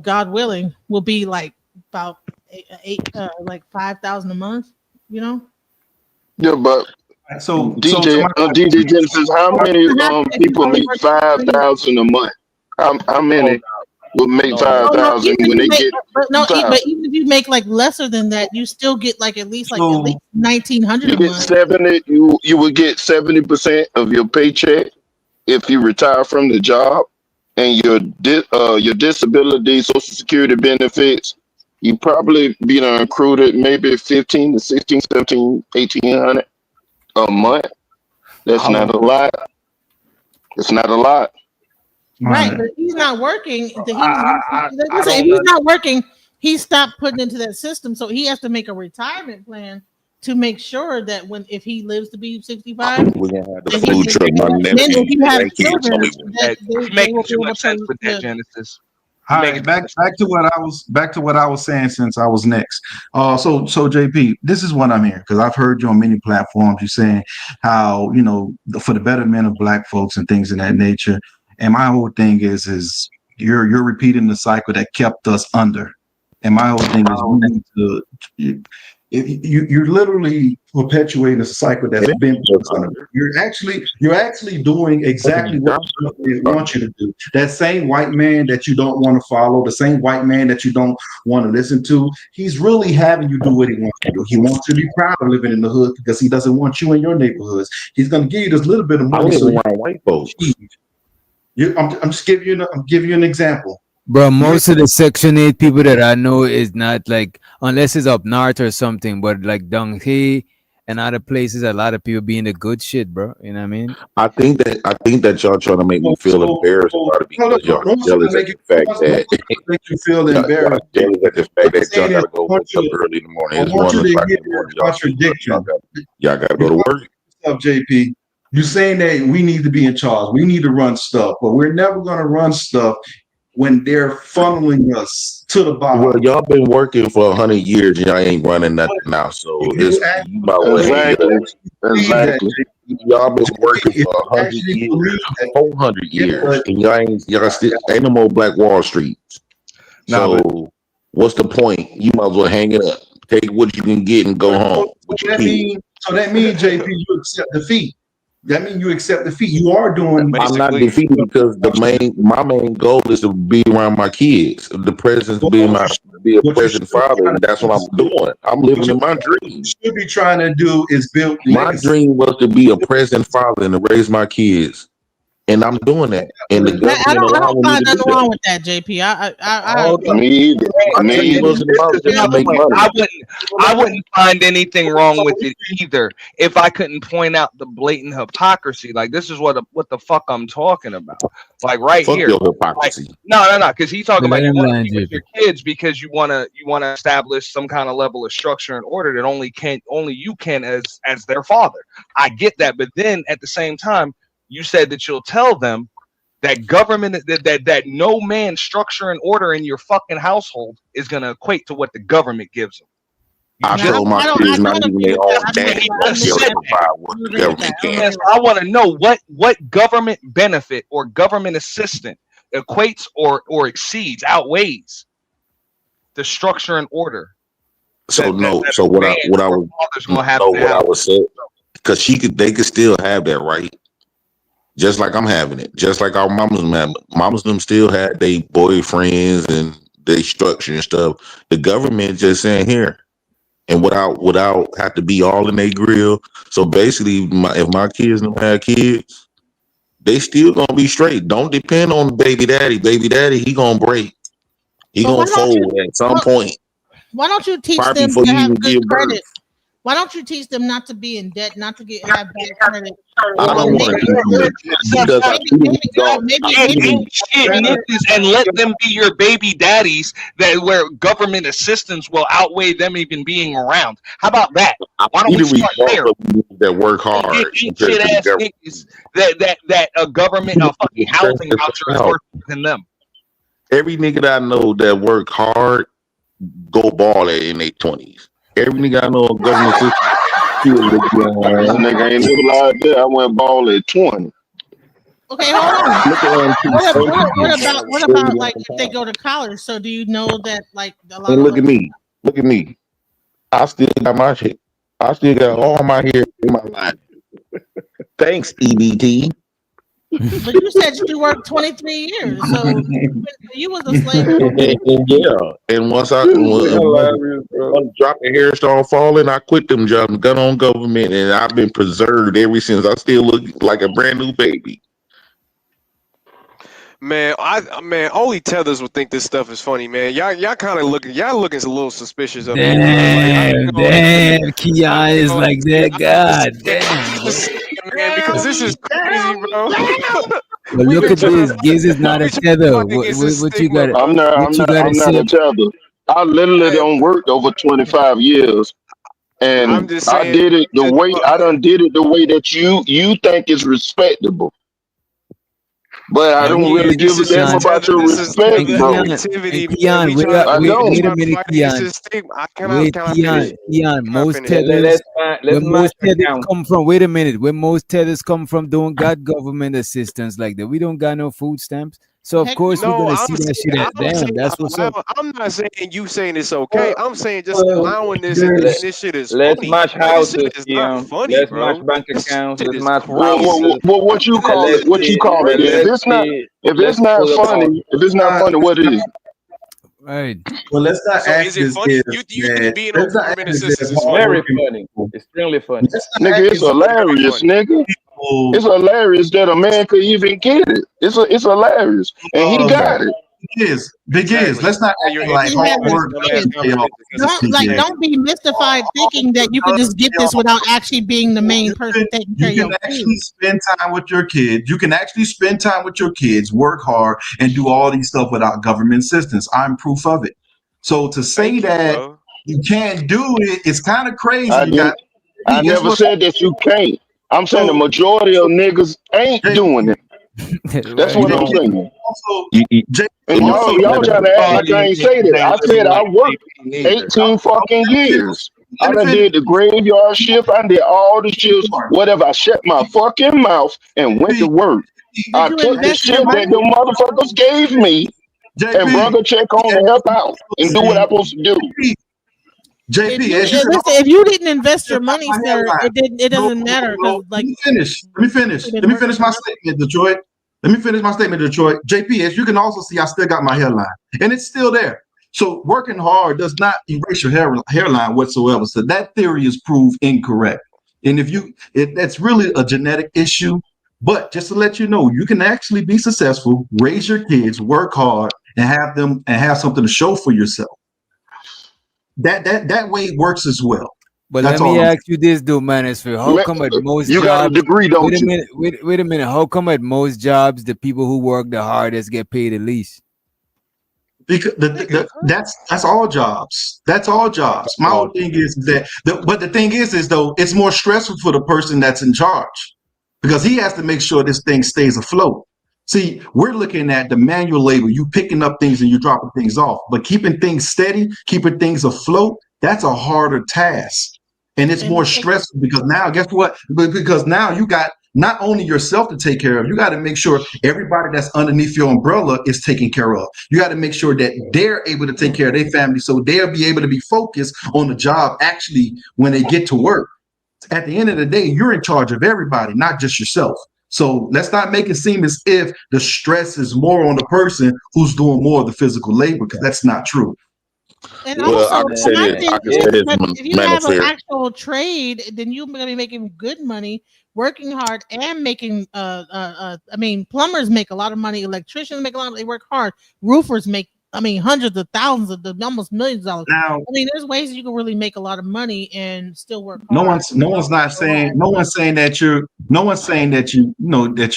God willing, will be about 5,000 a month, Yeah, but so DJ Genesis, how many people make 5,000 a month? How many will make 5,000 when they get? But even if you make lesser than that, you still get at least 1,900 You a get month. 70. You would get 70% of your paycheck if you retire from the job, and your disability, Social Security benefits. You probably be accrued maybe 15 to 16, 17, 1,800 a month. That's not a lot. It's not a lot. Right, but if he's not working, if he's not working, he stopped putting into that system. So he has to make a retirement plan to make sure that if he lives to be 65, we're gonna have the food truck. My nephew, if you have grandkids children, only. You're making too much sense with that, Genesis. All right, back to what I was saying since I was next. So JP, this is what I'm hearing because I've heard you on many platforms. You saying how for the betterment of Black folks and things of that nature. And my whole thing is you're repeating the cycle that kept us under. And my whole thing is we need to. You're literally perpetuating a cycle that's been under. You're actually doing exactly what they want you to do. That same white man that you don't want to follow, the same white man that you don't want to listen to, he's really having you do what he wants you to do. He wants you to be proud of living in the hood because he doesn't want you in your neighborhoods. He's going to give you this little bit of money. I live around white folks. I'm just giving you. I'm giving you an example. Bro, most of the Section 8 people that I know is not like, unless it's up north or something, but like down here and other places, a lot of people being the good shit, bro. You know what I mean? I think that y'all trying to make me feel embarrassed about it because y'all jealous at the fact that make you feel y'all embarrassed. jealous at the fact that y'all Saying gotta go want wake up you, early in the morning. I It's want 1 you to o'clock get in the your morning. Y'all contradiction. gotta go to work. Up, JP. You saying that we need to be in charge. We need to run stuff, but we're never going to run stuff when they're funneling us to the bottom. Well, y'all been working for 100 years and y'all ain't running nothing now, so it's you might well hang it up. Exactly. Y'all been working If for you 100 actually years, believe that, 400 years, and y'all still ain't no more Black Wall Street. Nah, So what's the point? You might as well hang it up. Take what you can get and go home with your kids. So that means, JP, you accept defeat. That means you accept defeat. You are doing. I'm not defeated because my main goal is to be around my kids. The presence be a present father, and that's what I'm doing. I'm living in my dream. What you should be trying to do is build My legacy. dream was to be a present father and to raise my kids, and I'm doing that. And the I government don't allowing me find to do nothing that. wrong with that, JP. I Me either. My Me dream either. wasn't about Put it just to another make way, money. I wouldn't find anything wrong with it either if I couldn't point out the blatant hypocrisy. Like this is what the fuck I'm talking about. Like right Fuck here. your Like, hypocrisy. no, because he's talking Let about you him want to land, be with JP. your kids because you want to establish some kind of level of structure and order that only you can as their father. I get that, but then at the same time, you said that you'll tell them that government that no man structure and order in your fucking household is going to equate to what the government gives them. I told my kids not even their own daddy gonna be able to provide what the government can. Yes, I want to know what government benefit or government assistance equates or exceeds, outweighs the structure and order. So what I was saying, because they could still have that, right? Just like I'm having it, just like our mamas them still had their boyfriends and they structure and stuff. The government just saying here, and without have to be all in their grill. So basically, if my kids don't have kids, they still gonna be straight. Don't depend on baby daddy. Baby daddy, he gonna break. He But gonna fold at some point. Why don't you teach Probably them before to you even have good give birth. credit? Why don't you teach them not to be in debt, not to have bad credit? I don't want to do it because I and let them be your baby daddies where government assistance will outweigh them even being around. How about that? Why don't we start there? That work hard. Shit ass niggas that a government fucking housing voucher is worth than them. Every nigga that I know that work hard go ball in their 20s. Every nigga I know in government system. This nigga ain't never lied there. I went ball at 20. Okay, hold on. What about like if they go to college? So do you know that like a lot And of look at me. I still got my shit. I still got all my hair in my life. Thanks, EBT. But you said you worked 23 years, so you was a slave. Yeah, and once drop the hair started falling, I quit them jobs, got on government, and I've been preserved ever since. I still look like a brand new baby. Man, only tethers would think this stuff is funny, man. Y'all kind of looking a little suspicious of me. Damn, Keon is like that. God damn, man, because this is crazy, bro. But look at this. Giz is not a tether. What you got? I'm not a tether. I literally don't worked over 25 years. And I'm just I saying, did it the way that you think is respectable. But I don't really give a damn about your respect, bro. Keon, wait a minute, Keon. Wait, Keon, most tethers, where most tethers come from, wait a minute, where most tethers come from don't got government assistance like that. We don't got no food stamps. So of course we're gonna see that shit as damn. That's what's up. I'm not saying you saying it's okay. I'm saying just allowing this and this shit is let's funny. match This shit houses, is not funny, let's bro. match bank accounts, let's match Well, houses. what you call it? What you call it? If it's not funny, what is? Right. Well, let's not So act is it funny? You think being on government assistance is funny? Very funny. Extremely funny. Nigga, it's hilarious, nigga. It's hilarious that a man could even get it. It's hilarious, and he got it. Big is. Let's not You act like have hard the work kids. doesn't pay off. Don't be mystified thinking that you could just get this without actually being the main person taking care of You your can actually kids. spend time with your kids. You can actually spend time with your kids, work hard, and do all these stuff without government assistance. I'm proof of it. So to say that you can't do it, it's kind of crazy. I You didn't. got. I Guess never what? said that you can't. I'm saying the majority of niggas ain't doing it. That's what I'm saying. Also, And y'all trying to act like I ain't say that. I said I worked 18 fucking years. I done did the graveyard shift. I did all the shifts. Whatever. I shut my fucking mouth and went to work. I you took the invest your shit that money? them motherfuckers gave me and brought a check home to help out and do what I'm supposed to do. JP, If you didn't invest your money, sir, it doesn't matter because Let me finish. Let me finish my statement, Detroit. Let me finish my statement, Detroit. JP, as you can also see, I still got my hairline, and it's still there. So working hard does not erase your hairline whatsoever. So that theory is proved incorrect. And that's really a genetic issue. But just to let you know, you can actually be successful, raise your kids, work hard, and have something to show for yourself. That way it works as well. But That's let me all I'm ask you this, though, Manosphere. How come at most You got a jobs? degree, don't Wait a you? minute. Wait a minute. How come at most jobs the people who work the hardest get paid the least? Because that's all jobs. That's all jobs. My whole thing is but the thing is though, it's more stressful for the person that's in charge because he has to make sure this thing stays afloat. See, we're looking at the manual labor, you picking up things and you dropping things off, but keeping things steady, keeping things afloat, that's a harder task. And it's more stressful because now, guess what? Because now you got not only yourself to take care of, you got to make sure everybody that's underneath your umbrella is taken care of. You got to make sure that they're able to take care of their family so they'll be able to be focused on the job actually when they get to work. At the end of the day, you're in charge of everybody, not just yourself. So let's not make it seem as if the stress is more on the person who's doing more of the physical labor, because that's not true. And Well, also, I can say this. I can say this, but if you have an Manosphere. actual trade, then you're going to be making good money, working hard, and making. I mean, plumbers make a lot of money. Electricians make a lot. They work hard. Roofers make. I mean, hundreds of thousands of almost millions of dollars. Now, I mean, there's ways you can really make a lot of money and still work hard. no one's saying that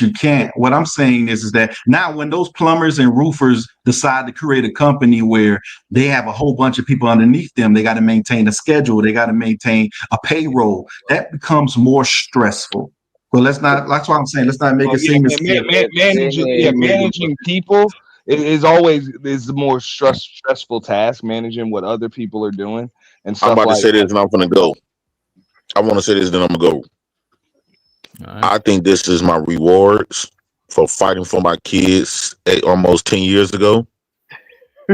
you can't. What I'm saying is that now when those plumbers and roofers decide to create a company where they have a whole bunch of people underneath them, they got to maintain a schedule, they got to maintain a payroll. That becomes more stressful. But that's why I'm saying let's not make it seem as managing people is always the more stressful task, managing what other people are doing and stuff I'm about like to say this that. and I'm gonna go. I want to say this, then I'm gonna go. I think this is my rewards for fighting for my kids almost 10 years ago.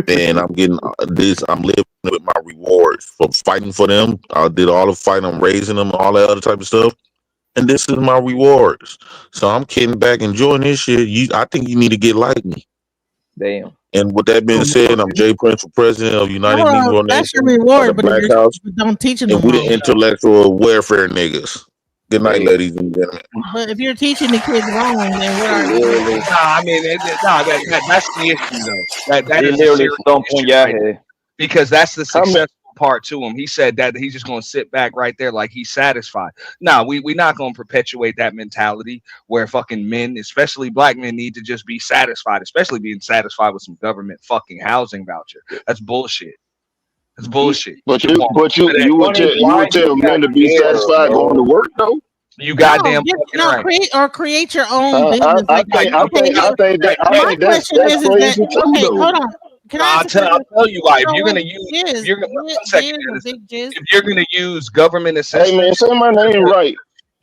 And I'm getting this, I'm living with my rewards for fighting for them. I did all the fighting, I'm raising them, all that other type of stuff. And this is my rewards. So I'm kidding back, enjoying this shit. I think you need to get like me. Damn. And with that being said, I'm Jay Prince, for president of United Negro That's your Nation, reward, of the but Black House, don't teach them and the we the wrong. intellectual welfare niggas. Good night, ladies and gentlemen. But if you're teaching the kids wrong, then what are you? Literally, I mean, that's the issue though. That he is a literally serious stomped on issue, your right? head. Because that's the successful part to him. He said that he's just going to sit back right there like he's satisfied. Now, we're not going to perpetuate that mentality where fucking men, especially black men, need to just be satisfied, especially being satisfied with some government fucking housing voucher. That's bullshit. That's bullshit. But you would tell men to be satisfied going to work though. You goddamn create your own business. I think that's crazy too, okay, though. hold on. Can I I'll tell you why. If you're gonna use government assistance, hey man, say my name right.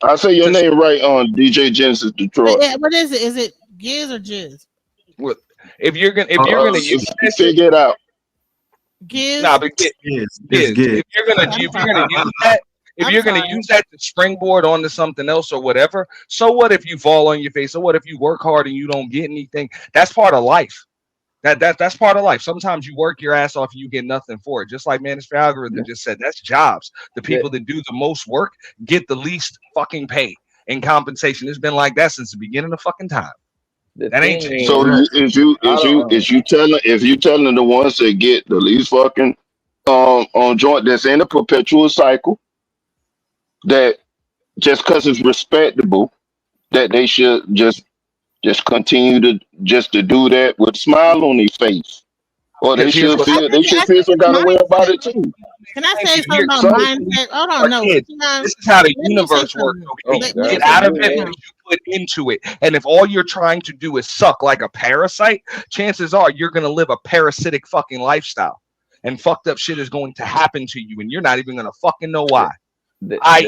I say your name right on DJ Genesis Detroit. What is it? Is it Giz or Jizz? If you're gonna use figure it out. Giz. Nah, but if you're gonna use that. If you're going to use that to springboard onto something else or whatever, so what if you fall on your face? So what if you work hard and you don't get anything? That's part of life. That's part of life. Sometimes you work your ass off and you get nothing for it. Just like Manosphere Algorithm just said, that's jobs. The people that do the most work get the least fucking pay. in compensation. It's been like that since the beginning of fucking time. That ain't changed. So if you telling the ones that get the least fucking on joint that's in a perpetual cycle that just because it's respectable that they should just continue to do that with a smile on their face, or they should feel some kind of way about it too. Can I say something about So- mindset? Hold on, no. Kids, this is how the universe works. Okay, get out of it what you put into it. And if all you're trying to do is suck like a parasite, chances are you're gonna live a parasitic fucking lifestyle, and fucked up shit is going to happen to you, and you're not even gonna fucking know why.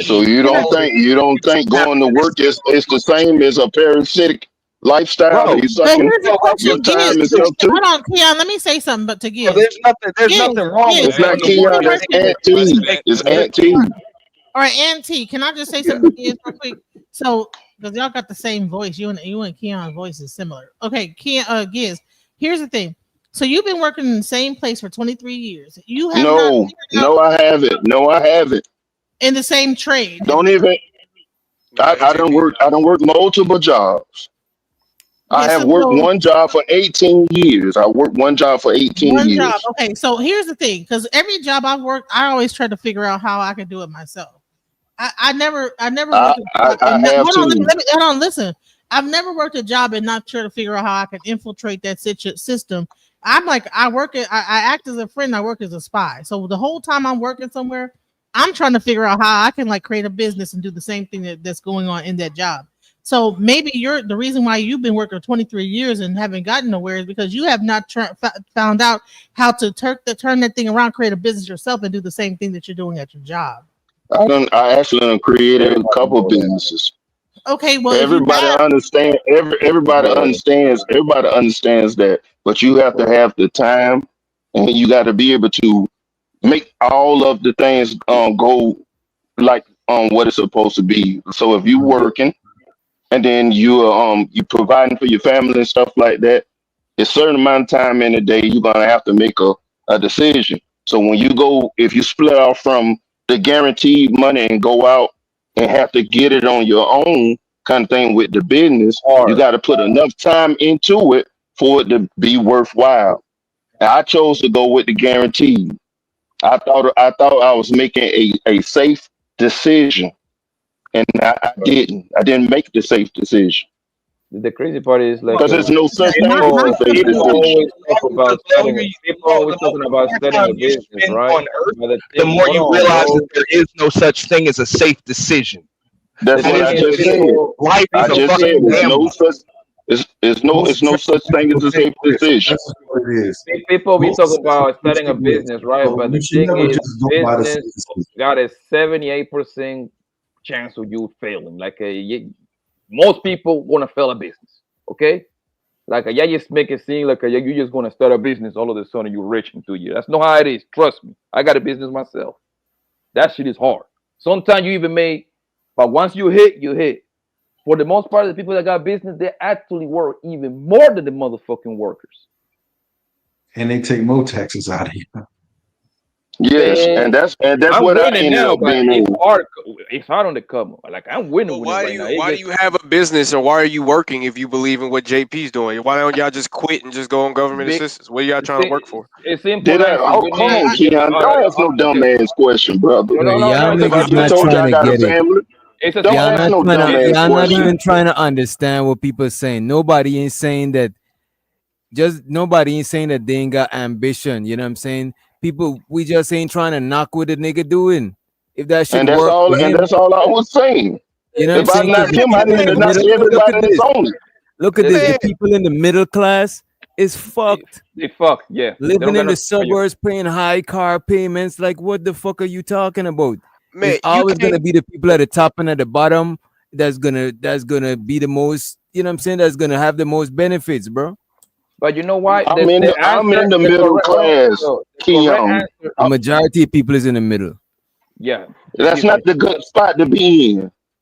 So you don't think going to work is the same as a parasitic lifestyle? Bro, He's But sucking here's the question, your time and Giz. stuff too. Hold on, Keon, let me say something, but to Giz. There's nothing wrong with It's not Keon, it's Aunt T. It's Aunt T. All right, Auntie, can I just say something to Giz real quick? So, because y'all got the same voice, you and Keon's voice is similar. Okay, Giz, here's the thing. So you've been working in the same place for 23 years. You have No, I haven't. No, I haven't. in the same trade. Don't even. I don't work multiple jobs. I have worked one job for 18 years. I worked one job for 18 One years. job. Okay, so here's the thing, because every job I've worked, I always try to figure out how I can do it myself. I never worked a job. Hold on, listen. I've never worked a job and not try to figure out how I can infiltrate that system. I'm like, I act as a friend, I work as a spy. So the whole time I'm working somewhere, I'm trying to figure out how I can like create a business and do the same thing that's going on in that job. So maybe the reason why you've been working 23 years and haven't gotten nowhere is because you have not found out how to turn that thing around, create a business yourself, and do the same thing that you're doing at your job. I actually created a couple businesses. Okay, well, everybody understands. Everybody understands that, but you have to have the time, and you got to be able to make all of the things go like what it's supposed to be. So if you working, and then you providing for your family and stuff like that, a certain amount of time in a day you're gonna have to make a decision. So when you go, if you split off from the guaranteed money and go out and have to get it on your own kind of thing with the business, you got to put enough time into it for it to be worthwhile. And I chose to go with the guaranteed. I thought I was making a safe decision, and I didn't. I didn't make the safe decision. The crazy part is like because there's no such thing as a safe people decision. always talking about starting a business, right? The more you realize that there is no such thing as a safe decision. That's what I just said. Life is I just said there's no such thing as a safe decision. People be talking about starting a business, right? But the thing is, business got a 78% chance of you failing. Like most people want to fail a business, okay? Like you just make it seem like you're just going to start a business. All of a sudden, you're rich in 2 years. That's not how it is. Trust me. I got a business myself. That shit is hard. Sometimes you even make, but once you hit, you hit. For the most part, the people that got business, they actually work even more than the motherfucking workers. And they take more taxes out of you. Yes, and that's I'm what I winning ended now, up but being in. it's hard on the come. Like I'm winning with it right now. Why do you have a business, or why are you working if you believe in what JP's doing? Why don't y'all just quit and just go on government assistance? What are y'all trying to work for? It's simple. Did I? Oh, come on, Keon. Don't ask no dumbass question, brother. Y'all If I niggas just not told you I trying to got a get it. family, don't ask no dumbass Y'all not question. even trying to understand what people are saying. Nobody ain't saying that. Nobody ain't saying that they ain't got ambition. You know what I'm saying? People, we just ain't trying to knock what the nigga doing. If that shit And that's work all. for him, And that's all I was saying. you know If what I I'm saying? knock him, I need to knock everybody that's on it. Look at this. The people in the middle class is fucked. They fucked. Yeah. Living in the suburbs, paying high car payments. Like, what the fuck are you talking about? Man, It's always gonna be the people at the top and at the bottom that's gonna be the most. You know what I'm saying? That's gonna have the most benefits, bro. But you know why? I'm in the middle class, Keon. The majority of people is in the middle. Yeah, That's not the good spot to be in.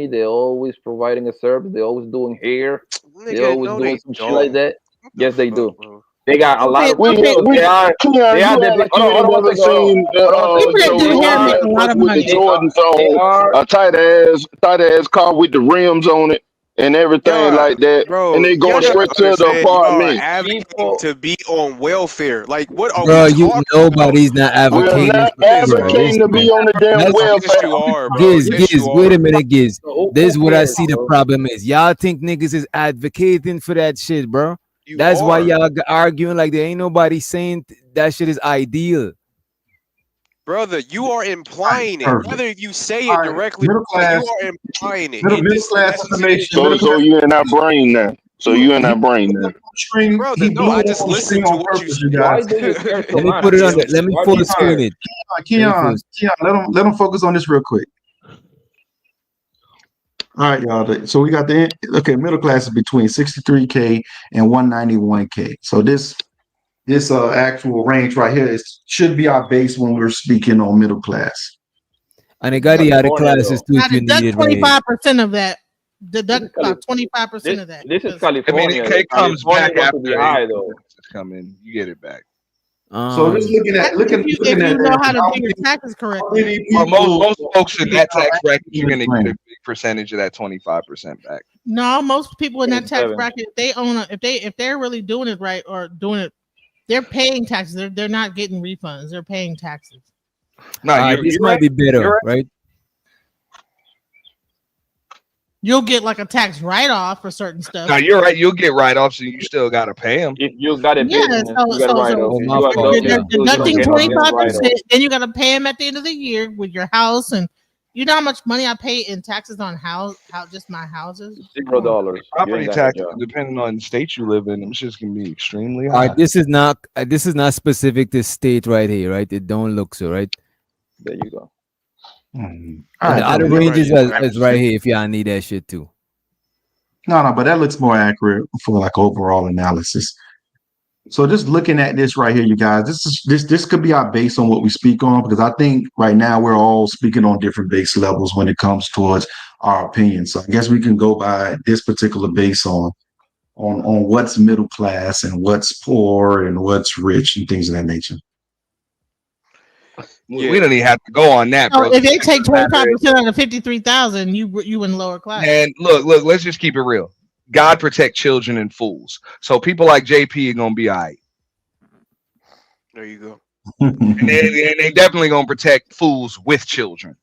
money. They're always providing a service. They're always doing hair. They're Nigga, always no, doing they some shit like don't. that. What the Yes, they fuck, do. bro? They got a lot of We people. They are Keon, you act like you hold ain't on one never second. Hold seen on one the second. People that do Jordans hair make a lot of with the money. Jordans They on, are a tight ass car with the rims on it and everything Y'all, like that, and bro, they y'all going gotta straight to the understand. Y'all are apartment. advocating people. to be on welfare. Like, what are we Bro, talking about? nobody's not We're advocating not for What is bro. advocating to Listen, be on the damn let's Yes, welfare. you are, bro. Giz, Yes, you wait are. a minute, Giz. So This is who what I cares, see the bro? problem is. Y'all think niggas is advocating for that shit, bro. You That's why are, y'all arguing like there ain't nobody saying that shit is ideal. brother. You are implying it. Perfect. Whether you say All it right, directly, middle but you class, are implying it. middle This class message is information, middle So class. you in that brain now. So you in He that brain blew now. up on the screen. brother. He No, blew I up just on the screen listened to on what you purpose, you Why guys. do you care so Let me much? put it on said. there. Let me Why do full you screen care? it. Keon, let him focus on this real quick. All right, y'all. So we got middle class is between 63K and 191K. So this actual range right here should be our base when we're speaking on middle class. And it got the other California classes though. too Now if you need deduct it right here. 25% of that. This is Deduct Cali- about 25% of that. This is because I mean, California. it comes California back going to be after high though. income taxes come in. You get it back. So just looking That's at looking if looking at you know that, how to how do your many, taxes how correctly. many Well, people most folks in that are tax bracket, actually you're in gonna this get a range? big percentage of that 25% back. No, most people in that tax 27. bracket, if they own if they're really doing it right or doing it, they're paying taxes. They're not getting refunds. They're paying taxes. No, All right, this you're might right. be better, You're right. right? You'll get like a tax write off for certain stuff. No, you're right. You'll get write-offs, and you still gotta pay them. If you got a Yeah, business, you got to write off. Oh, If my you are fault, W yeah. you're two, you don't deducting get no damn write 25%. off. Then you got to pay them at the end of the year with your house, and you know how much money I pay in taxes on just my houses. Come on. $0. You Property ain't got no taxes, job. depending on the state you live in, them shit's gonna be extremely All right, high. this is not specific to state right here, right? It don't look so, right? There you go. All And right, the other so ranges is right here if y'all need that shit too. no, but that looks more accurate for like overall analysis. So just looking at this right here, you guys, this could be our base on what we speak on, because I think right now we're all speaking on different base levels when it comes towards our opinions. So I guess we can go by this particular base on what's middle class and what's poor and what's rich and things of that nature. We don't even have to go on that, So bro. if they take 25% out of 53,000, you in lower class. And look, let's just keep it real. God protect children and fools. So people like JP are gonna be all right. There you go. And they definitely gonna protect fools with children.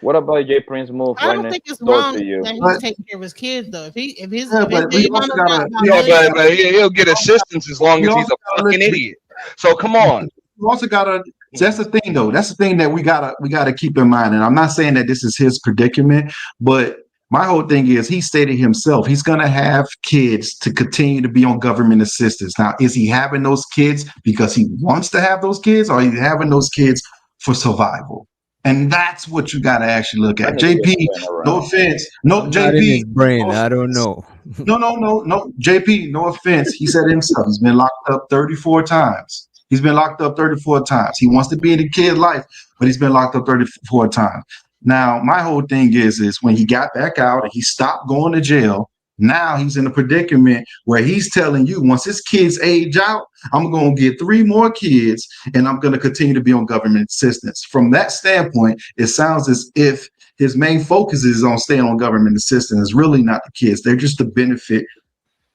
What about Jay Prince move I right don't next think it's door wrong to you? that he's taking care of his kids though. If his Yeah, if but his we baby also mama gotta got Yeah, millions, but he'll get assistance as long we as he's also a gotta fucking look. idiot. So come on. You also gotta. That's the thing, though. That's the thing that we gotta keep in mind. And I'm not saying that this is his predicament, but my whole thing is he stated himself he's gonna have kids to continue to be on government assistance. Now, is he having those kids because he wants to have those kids, or is he having those kids for survival? And that's what you gotta actually look That at. nigga just JP, playing no around. offense, no I'm not in his JP. brain. I don't know. No, JP, no offense. He said himself, he's been locked up 34 times. He's been locked up 34 times. He wants to be in the kid's life, but he's been locked up 34 times. Now, my whole thing is when he got back out and he stopped going to jail, now he's in a predicament where he's telling you, once his kids age out, I'm going to get 3 more kids and I'm going to continue to be on government assistance. From that standpoint, it sounds as if his main focus is on staying on government assistance. It's really not the kids. They're just a benefit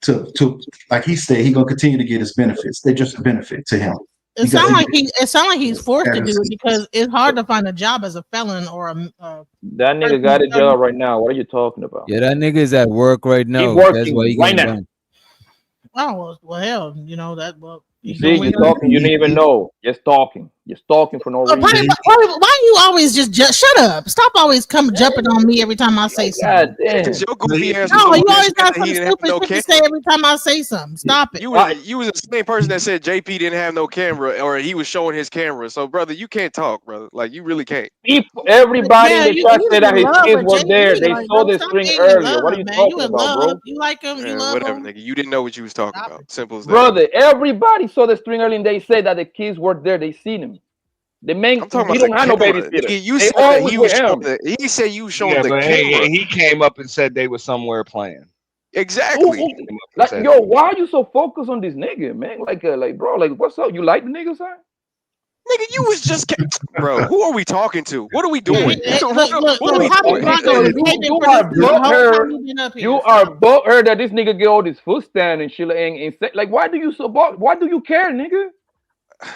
to like he said, he's gonna continue to get his benefits. They're just a benefit to him. it sounds like he's forced to do it because it's hard to find a job as a felon or That nigga got a job right now. What are you talking about? Yeah, that nigga is at work right He's now. That's why working he right getting now. done. Oh well, hell, you know that. Well, You see, you're talking. You didn't even know. Just talking. Just talking for no reason. Why you always just shut up? Stop always jumping on me every time I say something. God damn. Because your goofy ass No, was you the one always that got said that he some didn't have stupid no shit to camera. say every time I say something. Stop it. You was the same person that said JP didn't have no camera, or he was showing his camera. So, brother, you can't talk, brother. Like, you really can't. Everybody Yeah, in the you chat was said that in his love kids with were there. JP. They Like, saw bro, the stop string being in earlier. What are love, you man. You talking in about, bro? love. You like him. You love Whatever, him. nigga. You didn't know what you was talking about. Simple as that. Brother, everybody saw the string earlier and they said that the kids were there. They seen him. The man, I'm talking he about don't the have no camera. babysitter. Nigga, you They said that always he with was showing him. he said you was showing Yeah, the but camera. he came up and said they were somewhere playing. Exactly. Like, yo, why are you so focused on this nigga, man? Like, bro, like, what's up? You like the nigga, son? Nigga, you was just bro. Who are we talking to? What are we Yeah, doing? look, What are we Papa doing? Blanco is You hating for are this the whole butthurt. time you've been up You here. are butthurt that this nigga get all this foot stand and shit. And like, why do you support? Why do you care, nigga?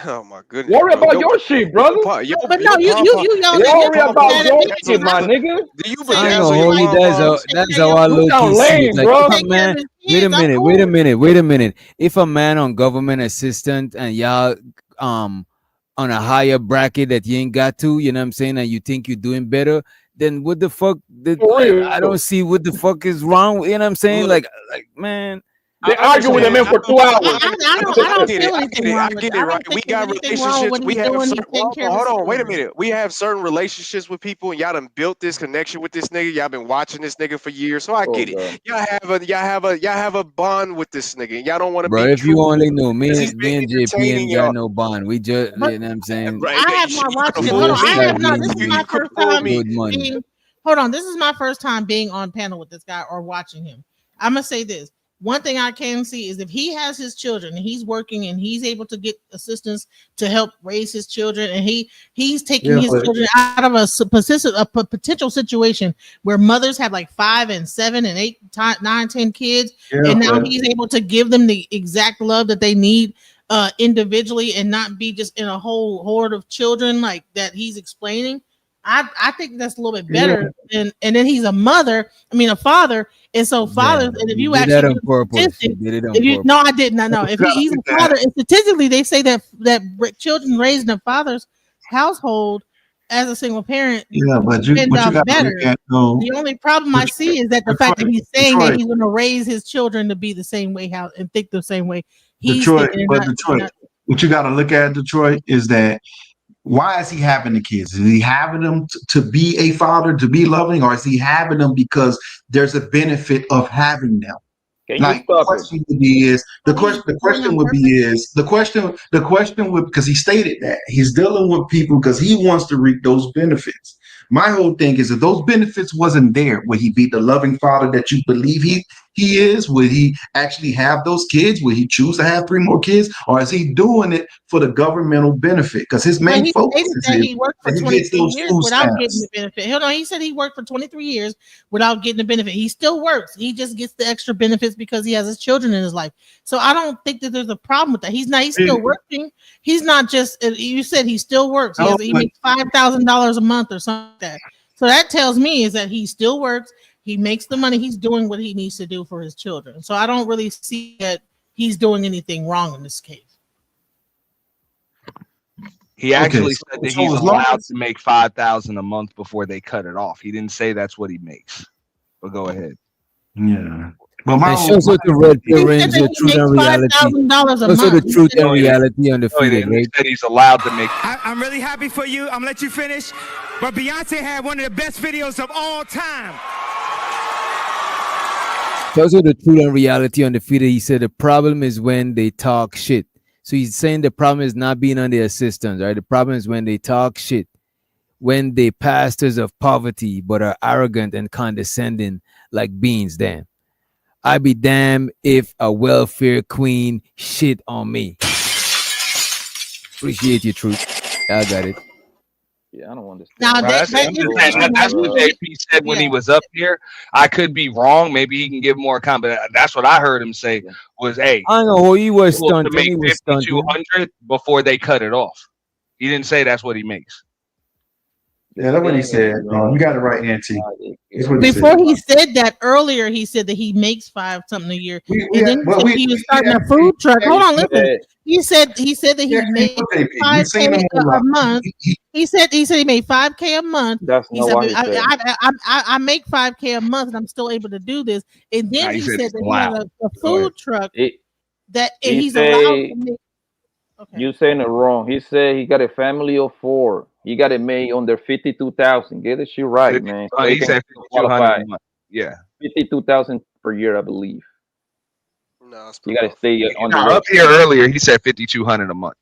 Oh my goodness, Worry bro. about your shit, brother. But no, you yelling at Worry him. about your Saying shit, my nigga. Do you I ain't bedazzle gonna your hold you. pom-poms? That's how I You look sound and see it. lame, Like bro. if a man, wait a minute. If a man on government assistant and y'all on a higher bracket that you ain't got to, you know what I'm saying, and you think you're doing better, then what the fuck? For real. I don't see what the fuck is wrong. You know what I'm saying? Look, Like man. They argue with him for 2 hours. I don't feel anything wrong I with get it. it, I right? don't We think there's got anything wrong with relationships. what We he's have doing. He's certain, taking care of his hold on, wait a children. minute. We have certain relationships with people, and y'all done built this connection with this nigga. Y'all been watching this nigga for years, so I Oh, get it. God. Y'all have a bond with this nigga. And y'all don't want to Bro, be if you truthful only knew because he's me been and JP entertaining ain't got y'all. no bond. We just, you know what I'm saying? Right? I have You not watched could him. have Hold on, fooled I me. have not. This is You my could have first fooled time me. Good money. being. Hold on, this is my first time being on panel with this guy or watching him. I'm gonna say this. One thing I can see is if he has his children and he's working and he's able to get assistance to help raise his children and he's taking his children out of a potential situation where mothers have like 5 and 7 and 8, 9, 10 kids, and now he's able to give them the exact love that they need individually and not be just in a whole horde of children like that he's explaining. I think that's a little bit better than, and then he's a father, and so fathers, and if You you did that actually on do purpose. You statistics, did it on if you purpose. no, I did not know. If he's a father, and statistically they say that children raised in a father's household as a single parent but you end but you up got to better. look at though. The only problem I see is that the fact that he's saying that he's going to raise his children to be the same way and think the same way he's Detroit, thinking. but Detroit, what you got to look at Detroit is that why is he having the kids? Is he having them to be a father, to be loving, or is he having them because there's a benefit of having them? Can Like you stop the it? question would be is the question would be is the question would, because he stated that he's dealing with people because he wants to reap those benefits. My whole thing is if those benefits wasn't there, would he be the loving father that you believe he is? Would he actually have those kids? Would he choose to have 3 more kids, or is he doing it for the governmental benefit? Because his main He focus stated is that he worked for that he gets 23 those years food without getting the stamps. benefit. Hold on, he said he worked for 23 years without getting the benefit. He still works. He just gets the extra benefits because he has his children in his life. So I don't think that there's a problem with that. He's still working. He's not just. You said he still works. He makes $5,000 a month or something like that. So that tells me is that he still works. He makes the money. He's doing what he needs to do for his children. So I don't really see that he's doing anything wrong in this case. He actually so- said that so he's as long allowed as- to make 5,000 a month before they cut it off. He didn't say that's what he makes. But go ahead. Yeah. But my And shows what the red pill range, the truth and reality. $5,000 a Shows what the month. truth and reality undefeated, He right? said he's allowed to make. I'm really happy for you. I'm gonna let you finish. But Beyonce had one of the best videos of all time. Shows what the truth and reality undefeated. He said the problem is when they talk shit. So he's saying the problem is not being on the assistants, right? The problem is when they talk shit, when they pastors of poverty but are arrogant and condescending like beans. Damn, I'd be damned if a welfare queen shit on me. Appreciate your truth. I got it. Yeah, I don't understand. Now, That's what JP said when he was up here. I could be wrong. Maybe he can give more comment. That's what I heard him say was, hey, I know who he was to stunting. make He was stunting. 5,200 before they cut it off. He didn't say that's what he makes. Yeah, that's what he said. You got it right, Auntie. That's what he Before said. he said that earlier, he said that he makes 5 something a year, We and then well, he was starting a food truck. Hold on, listen. He said that he made $5K a month. He said he made $5K a month. That's He not said, what he said. I make $5K a month, and I'm still able to do this. And then Nah, he he said said he's that he had allowed. a Go ahead. food truck that He he's allowed say to make. you saying it wrong. He said he got a family of 4. He got it made under 52,000. Get this shit right, man. So He said 5,200 a month. Yeah. 52,000 per year, I believe. No, you got to stay on the Now, up here earlier, he said 5,200 a month.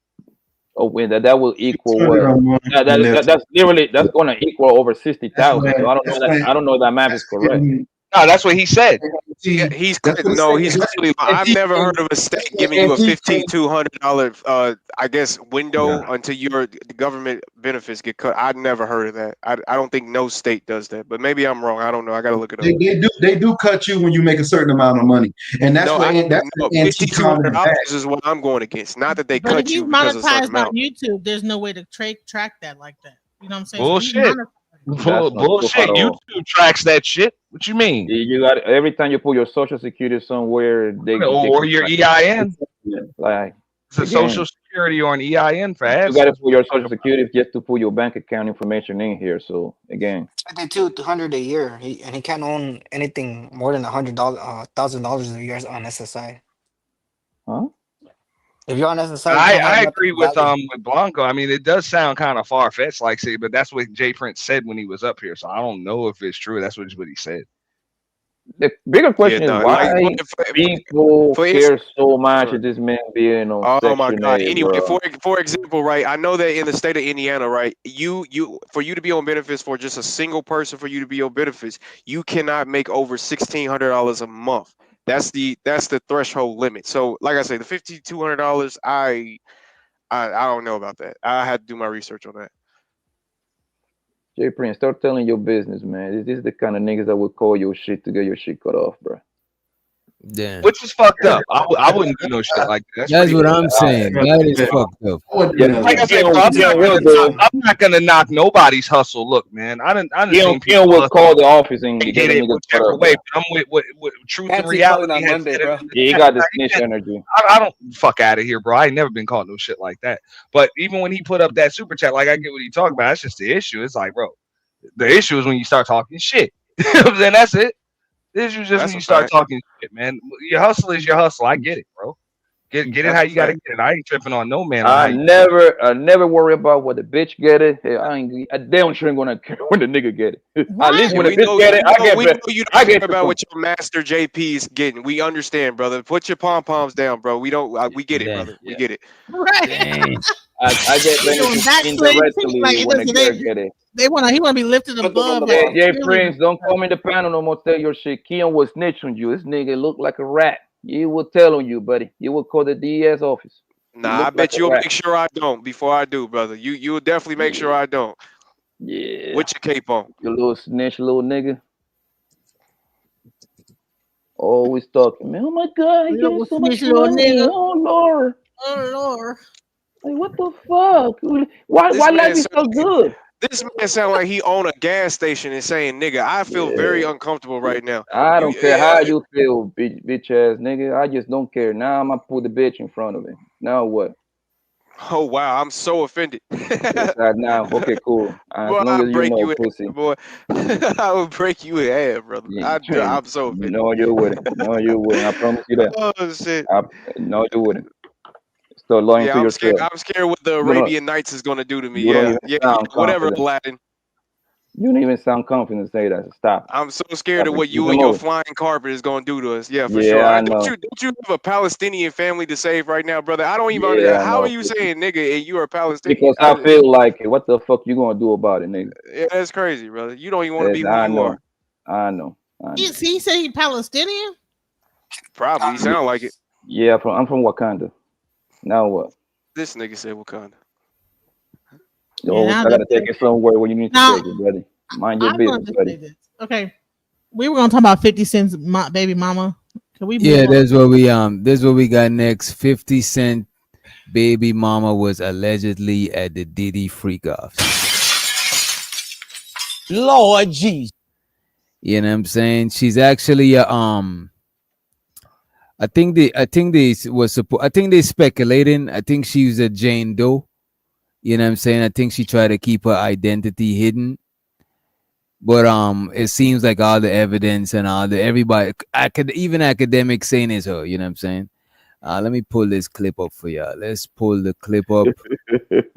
Oh, wait, that will equal what? 600 a month, and That's literally going to equal over 60,000. So I don't know that. I don't know if that math is correct. No, that's what he said. he's That's what it no, said. he's clearly. And I've he never can, heard of a state giving and you a he can, $1,500, I guess, window yeah. until your government benefits get cut. I've never heard of that. I don't think no state does that, but maybe I'm wrong. I don't know. I gotta look it up. They do cut you when you make a certain amount of money, and that's No, what that's no, the NT comment $5,200 back. is what I'm going against. Not that they But if cut he's you because of a certain monetized on amount. YouTube, there's no way to track that like that. You know what I'm saying? Bullshit. So he's monetized. That's not true Bullshit. at all. YouTube tracks that shit. What you mean? You got every time you put your social security somewhere, they Or your EIN. like It's a social security or an EIN for you got to assholes. put your social security just to put your bank account information in here. So again, $200 a year, and he can't own anything more than $100,000 a year on SSI. huh? If you're on SSI, you can't have I nothing agree of value. with Blanco. I mean, it does sound kind of far fetched, like say, but that's what Jay Prince said when he was up here. So I don't know if it's true. That's what he said. The bigger question is why people care so much of this man being on Oh my Section God! 8, Anyway, bro. for example, right? I know that in the state of Indiana, right? For you to be on benefits for just a single person, for you to be on benefits, you cannot make over $1,600 a month. That's the threshold limit. So, like I say, the $5,200, I don't know about that. I had to do my research on that. Jay Prince, start telling your business, man. This is the kind of niggas that would call your shit to get your shit cut off, bro. Damn. Which is fucked up. I wouldn't do no shit like that. That's what I'm saying. That is fucked up. Like I said, bro, I'm not gonna knock nobody's hustle. Look, man, I didn't seen people will call the office and get get a it nigga cut whichever up, way. bro. But I'm with truth and Fancy reality. calling on has Monday, said it bro. in the Yeah, you chat. got the snitch energy. I don't fuck out of here, bro. I ain't never been called no shit like that. But even when he put up that super chat, like I get what he talking about. That's just the issue. It's like, bro, the issue is when you start talking shit. Then that's it. The issue is just when you start talking shit, man. Your hustle is your hustle. I get it, bro. Get it how you gotta get it. I ain't tripping on no man. I never worry about what the bitch get it. Hey, I damn sure ain't gonna care when the nigga get it. At least when the bitch get it, we know you don't care about what your master JP is getting. We understand, brother. Put your pom poms down, bro. We don't. We get it, brother. We get it. Right. I get benefits indirectly Like, when the girl get it. he want to be lifted above. Hey, like, Jay really. Prince, don't come in the panel no more. Tell your shit. Keon will snitch on you. This nigga look like a rat. He will tell on you, buddy. You will call the DES office. Nah, I bet you'll make sure I don't before I do, brother. You will definitely make sure I don't. Yeah. With your cape on. You little snitch, little nigga. Always talking, man. Oh my God, I Little get so much snitch, little money. nigga. Oh Lord. Oh Lord. Like what the fuck? Why This man life is so good? This man sound like he own a gas station and saying, "Nigga, I feel very uncomfortable right now." I don't care how you feel, bitch ass nigga. I just don't care. Now I'm gonna put the bitch in front of him. Now what? Oh wow, I'm so offended. Now, okay, cool. As Boy, long I'll as you break know, you in, pussy. boy. I will break you in half, brother. I'm so offended. No, you wouldn't. No, you wouldn't. I promise you that. Oh shit. No, you wouldn't. Start lying Yeah, to I'm yourself. scared. I'm scared what the You don't- Arabian Nights is gonna do to me. you don't Yeah, even yeah, sound whatever, confident. Aladdin. You don't even sound confident to say that. Stop. I'm so scared of Stop it. what Keep you it and your moving. flying carpet is gonna do to us. Yeah, for Yeah, sure. I Don't know. you have a Palestinian family to save right now, brother? I don't even Yeah, understand. I How know. are you saying nigga and you are Palestinian? Because I feel like it. What the fuck you gonna do about it, nigga? Yeah, that's crazy, brother. You don't even want to be Yes, who I you know. are. I know. He say he Palestinian? Probably. You sound like it. Yeah, I'm from Wakanda. Now what? This nigga said Wakanda. Oh, now I gotta that's take it somewhere where you need to Now, take it, buddy. Mind your I'm business, going to say buddy. this. Okay. We were gonna talk about 50 Cent's baby mama. Can we move Yeah, on? that's what we got next. 50 Cent baby mama was allegedly at the Diddy freak off. Lord Jesus. You know what I'm saying? She's actually I think they speculating. I think she was a Jane Doe. You know what I'm saying? I think she tried to keep her identity hidden. But it seems like all the evidence and everybody, even academics saying it's her. You know what I'm saying? Let me pull this clip up for y'all. Let's pull the clip up.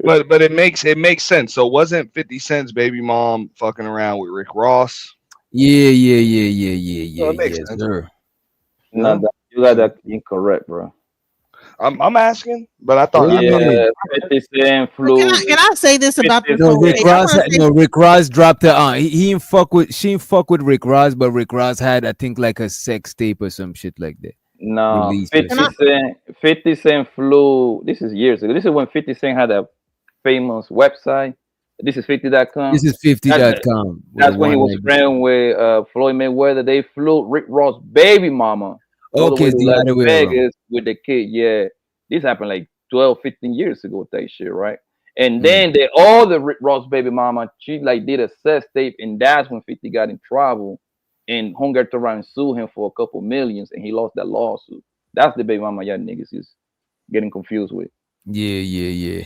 But it makes sense. So wasn't 50 Cent's baby mom fucking around with Rick Ross? Yeah, Well, it makes sense. sir. No, you got that incorrect, bro. I'm asking, but I thought. Yeah, 50 Cent flew. Can I say this about this No, whole Rick thing? I Ross. wanna say- Rick Ross dropped her. He didn't fuck with. She didn't fuck with Rick Ross, but Rick Ross had, I think, like a sex tape or some shit like that. No, Released or 50 something. Cent. 50 Cent flew. This is years ago. This is when 50 Cent had a famous website. This is 50.com. This is 50.com. That's when he was friend with Floyd Mayweather. They flew Rick Ross' baby mama all the Okay, way it's to the Las other way around. Vegas with the kid. Yeah, this happened like 12, 15 years ago. That shit, right? And Mm. then the other Rick Ross baby mama, she like did a sex tape, and that's when 50 got in trouble, and Hunger to run sued him for a couple millions, and he lost that lawsuit. That's the baby mama y'all niggas is getting confused with. Yeah.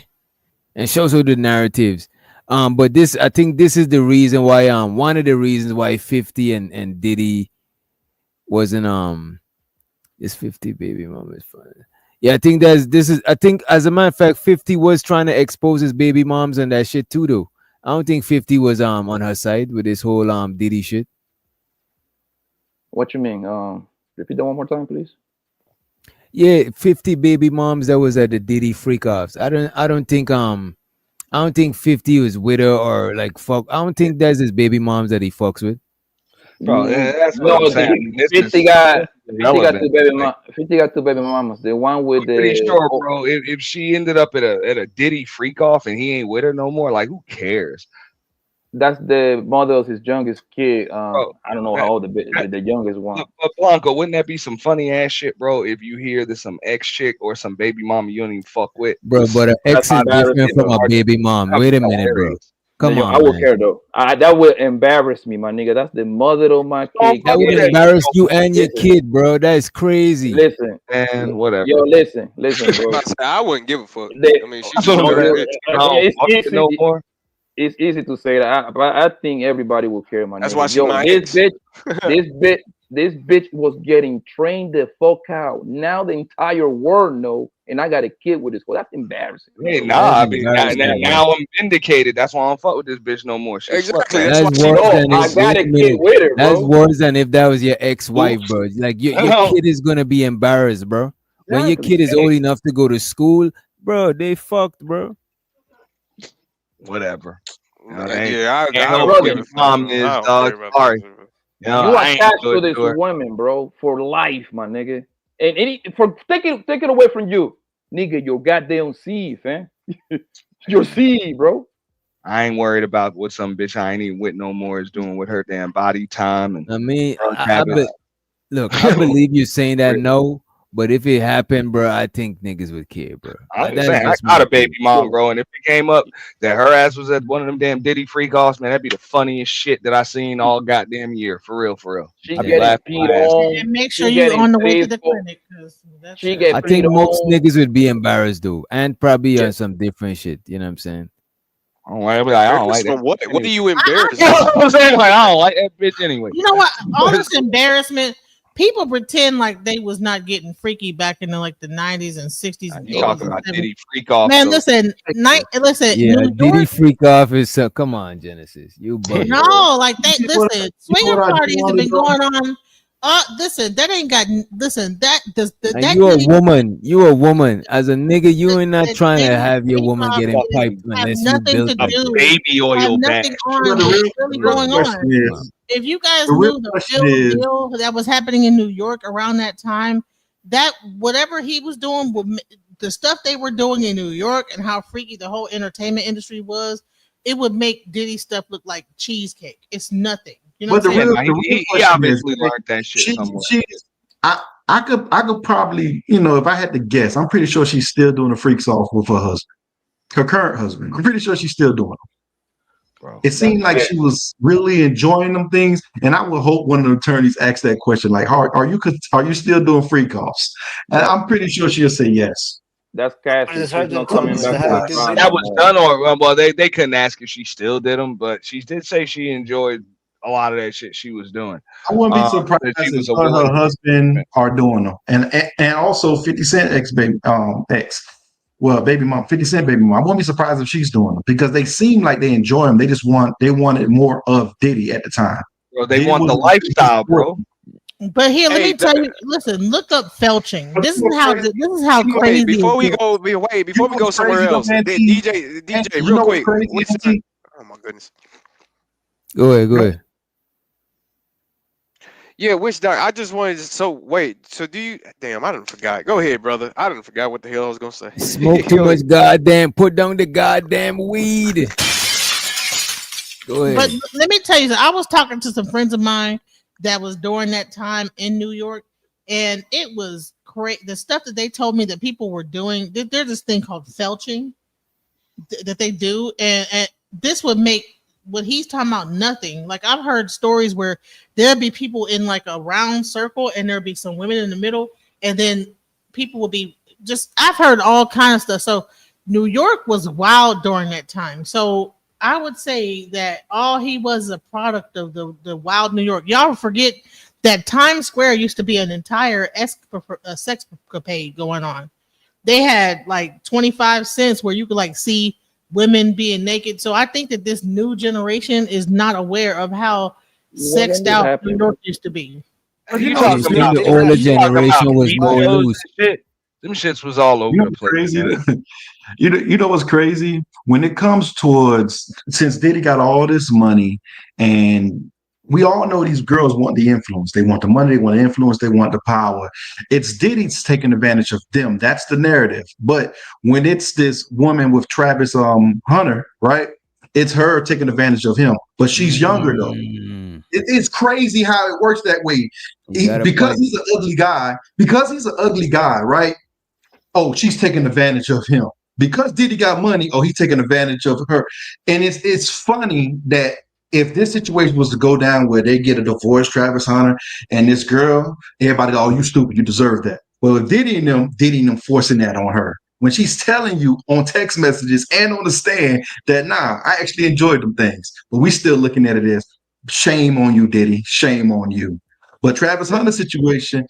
And shows you the narratives. But this, I think, this is the reason why. One of the reasons why 50 and Diddy wasn't this 50 baby mama is fun. Yeah, I think I think, as a matter of fact, 50 was trying to expose his baby moms and that shit too, though. I don't think 50 was on her side with this whole Diddy shit. What you mean? Repeat that one more time, please. Yeah, 50 baby moms that was at the Diddy freak offs. I don't think 50 was with her or like fuck. I don't think that's his baby moms that he fucks with. Bro, that's what I'm saying. 50 got relevant. 50 got two baby mamas. The one with I'm pretty sure, the bro. If she ended up at a Diddy freak off and he ain't with her no more, like who cares? that's the mother of his youngest kid. Bro, I don't know how old the youngest one. But Blanco, wouldn't that be some funny ass shit, bro? If you hear that some ex chick or some baby mama you don't even fuck with, Bro, but an ex is different from a baby mom. Wait a minute, bro. Come on, I would man. care though. That would embarrass me, my nigga. That's the mother of my kid. That would embarrass you and your kid, bro. That is crazy. Listen, and whatever. Yo, listen, bro. I wouldn't give a fuck. They- I mean, she just started it. It's easy to say that, but I think everybody will care, my That's nigga. why she Yo, my this ex. bitch, this bitch was getting trained the fuck out. Now the entire world know, and I got a kid with this. Well, that's embarrassing. Hey, nah, I mean, now I'm vindicated. That's why I don't fuck with this bitch no more. Exactly. That's worse than I if, got wait a a kid minute. with her, That's bro. worse than if that was your ex-wife, bro. Like your kid is gonna be embarrassed, bro. When your kid is old enough to go to school, bro, they fucked, bro. Whatever. Yeah, I don't brother, give a mom is I don't dog. care about Sorry. that. You I ain't attached do to it this to her. woman, bro, for life, my nigga. And take it away from you, nigga. Your goddamn seed, fam. Your seed, bro. I ain't worried about what some bitch I ain't even with no more is doing with her damn body time and I mean, drug I habits. look, I believe you saying that no, but if it happened, bro, I think niggas would care, bro. I'm That just is saying, I just got my a baby opinion. mom, bro, and if it came up that her ass was at one of them damn Diddy freak offs, man, that'd be the funniest shit that I seen all goddamn year, for real, for real. She I'd be getting laughing my peed ass off. on. And make She sure you getting on the way to paid the for. clinic. 'Cause that's She it. get I peed think most on. niggas would be embarrassed, though, and probably on some different shit. You know what I'm saying? I don't like, I don't like that. What? What are you You embarrassed know of? what I'm saying? Like, I don't like that bitch anyway. You know what? All this embarrassment. People pretend like they was not getting freaky back in the 90s and 60s and You 80s talking and about 70s. Diddy freak off? Man, so- listen, Yeah, New Diddy York. freak off is come on, Genesis. You bugging. No, like they listen. Swinger what I do parties on have been this going on. Listen, that ain't got. Listen, that does And that. you a Diddy- woman. You a woman. As a nigga, you ain't not the trying to Diddy have your freak woman off getting is- piped have unless you nothing built to it. do. Baby oil have bag. nothing on the what's real, really the real going question on. is, If you guys the real knew the question real is, deal that was happening in New York around that time, that whatever he was doing, the stuff they were doing in New York and how freaky the whole entertainment industry was, it would make Diddy stuff look like cheesecake. It's nothing. You know but what I'm saying? the real He question obviously is, learned that shit somewhere. I could probably, if I had to guess, I'm pretty sure she's still doing the freaks off with her husband, her current husband. I'm pretty sure she's still doing them. Bro, it seemed like she was really enjoying them things, and I would hope one of the attorneys asked that question, like, "Are you still doing freak offs?" And I'm pretty sure she'll say yes. That's Cassie. It's She's hard to not tell coming us back to to have the it crime That no was more. done, or well, they couldn't ask if she still did them, but she did say she enjoyed a lot of that shit she was doing. I wouldn't be surprised that she if was a her and her willing. husband are doing them, and also 50 Cent baby mom, 50 Cent baby mom. I won't be surprised if she's doing them because they seem like they enjoy them. They wanted more of Diddy at the time. Bro, they Diddy want the was- lifestyle, bro. But here, let Hey, me tell you. Listen, look up felching. But This you is know how crazy? wait, crazy before it we gets. go, You before know we go what's somewhere crazy though, else, Auntie? DJ, You real know what's quick. crazy, What's Auntie? oh my goodness. Go ahead. Go ahead. Yeah, which doc? I just wanted to. So wait. So do you? Damn, I didn't forgot. Go ahead, brother. I didn't forgot what the hell I was gonna say. Smoke too Go ahead. much goddamn. Put down the goddamn weed. Go But ahead. let me tell you, I was talking to some friends of mine that was during that time in New York, and it was great. The stuff that they told me that people were doing, there's this thing called felching that they do, and this would make what he's talking about nothing. Like I've heard stories where there'd be people in like a round circle, and there'd be some women in the middle, and then people would be just. I've heard all kind of stuff. So New York was wild during that time. So I would say that all he was a product of the wild New York. Y'all forget that Times Square used to be an entire sexcapade going on. They had like 25 cents where you could like see women being naked. So I think that this new generation is not aware of how When sexed did out happen? New York used to be. But you You know what's talking They about think the crazy? older you talking about generation was more videos loose. and shit? Them shits was all over You know the what's place, crazy? man. You know what's crazy? When it comes towards since Diddy got all this money, and we all know these girls want the influence. They want the money, they want the influence, they want the power. It's Diddy's taking advantage of them. That's the narrative. But when it's this woman with Travis Hunter, right? It's her taking advantage of him. But she's younger though. Mm, It's crazy how it works that way. you got a Because point. he's an ugly guy, right? Oh, she's taking advantage of him. Because Diddy got money, oh, he's taking advantage of her. And it's funny that if this situation was to go down where they get a divorce, Travis Hunter and this girl, everybody, oh, you stupid, you deserve that. Well, if Diddy and them forcing that on her. When she's telling you on text messages and on the stand that, nah, I actually enjoyed them things. But we still looking at it as shame on you, Diddy, shame on you. But Travis Hunter's situation,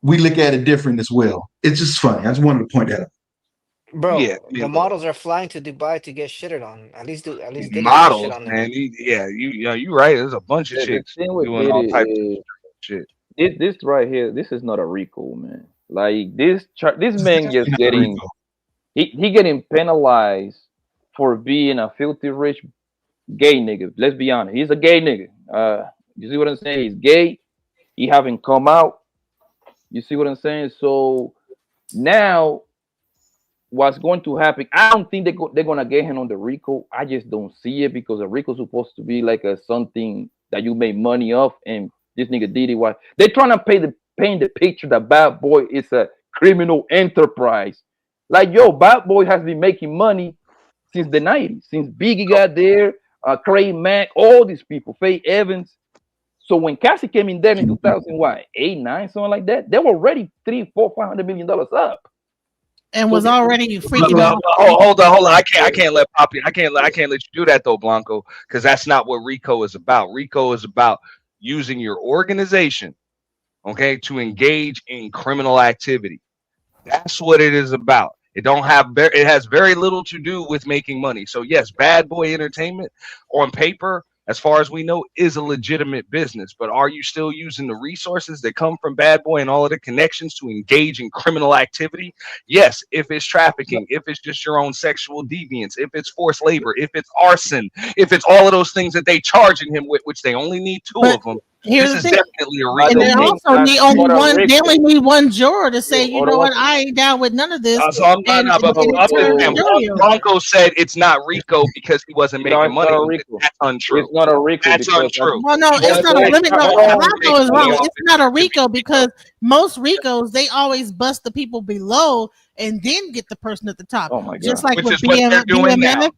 we look at it different as well. It's just funny. I just wanted to point that out. Yeah, Bro, I the mean, look, models are flying to Dubai to get shitted on. At least these Diddy got shit models, on there. man. You right. There's a bunch of The chicks thing with doing all Diddy types of is shit. this right here. This is not a Rico, man. Like this It's man just definitely not getting Rico. he getting penalized for being a filthy rich gay nigga. Let's be honest. He's a gay nigga. You see what I'm saying? He's gay. He haven't come out. You see what I'm saying? So now what's going to happen? I don't think they're gonna get him on the Rico. I just don't see it because the Rico's supposed to be like a something that you make money off, and this nigga Diddy, why they're trying to paint the picture that Bad Boy is a criminal enterprise. Like yo, Bad Boy has been making money since the 90s, since Biggie got there, Craig Mack, all these people, Faye Evans. So when Cassie came in there in 2000, what, 8, 9, something like that, they were already 3, 4, $500 million up. And So was this already freaking Well, out. hold on. I can't let Poppy. I can't let you do that though, Blanco, because that's not what Rico is about. Rico is about using your organization, okay, to engage in criminal activity. That's what it is about. It has very little to do with making money. So yes, Bad Boy Entertainment on paper, as far as we know, is a legitimate business. But are you still using the resources that come from Bad Boy and all of the connections to engage in criminal activity? Yes, if it's trafficking, if it's just your own sexual deviance, if it's forced labor, if it's arson, if it's all of those things that they charging him with, which they only need two But of them. here's This the is thing. definitely a I And Rico they don't case. think also that's need only what a one. They only Rico. need one juror to say, you know what, Otherwise, I ain't down with none of this, So I'm and, not, and, but and it I'm just turns the saying, jury over. Blanco said it's not Rico because he wasn't no, making it's not money a with it. Rico. That's untrue. It's not a Rico That's because untrue. Well, no, He it's wasn't not a making limit. No, money. He wasn't Blanco is making money wrong. off It's it not a to be Rico Rico. because most Ricos they always bust the people below and then get the person at the top. oh my Just god. like Which with is what they're doing now. BMF.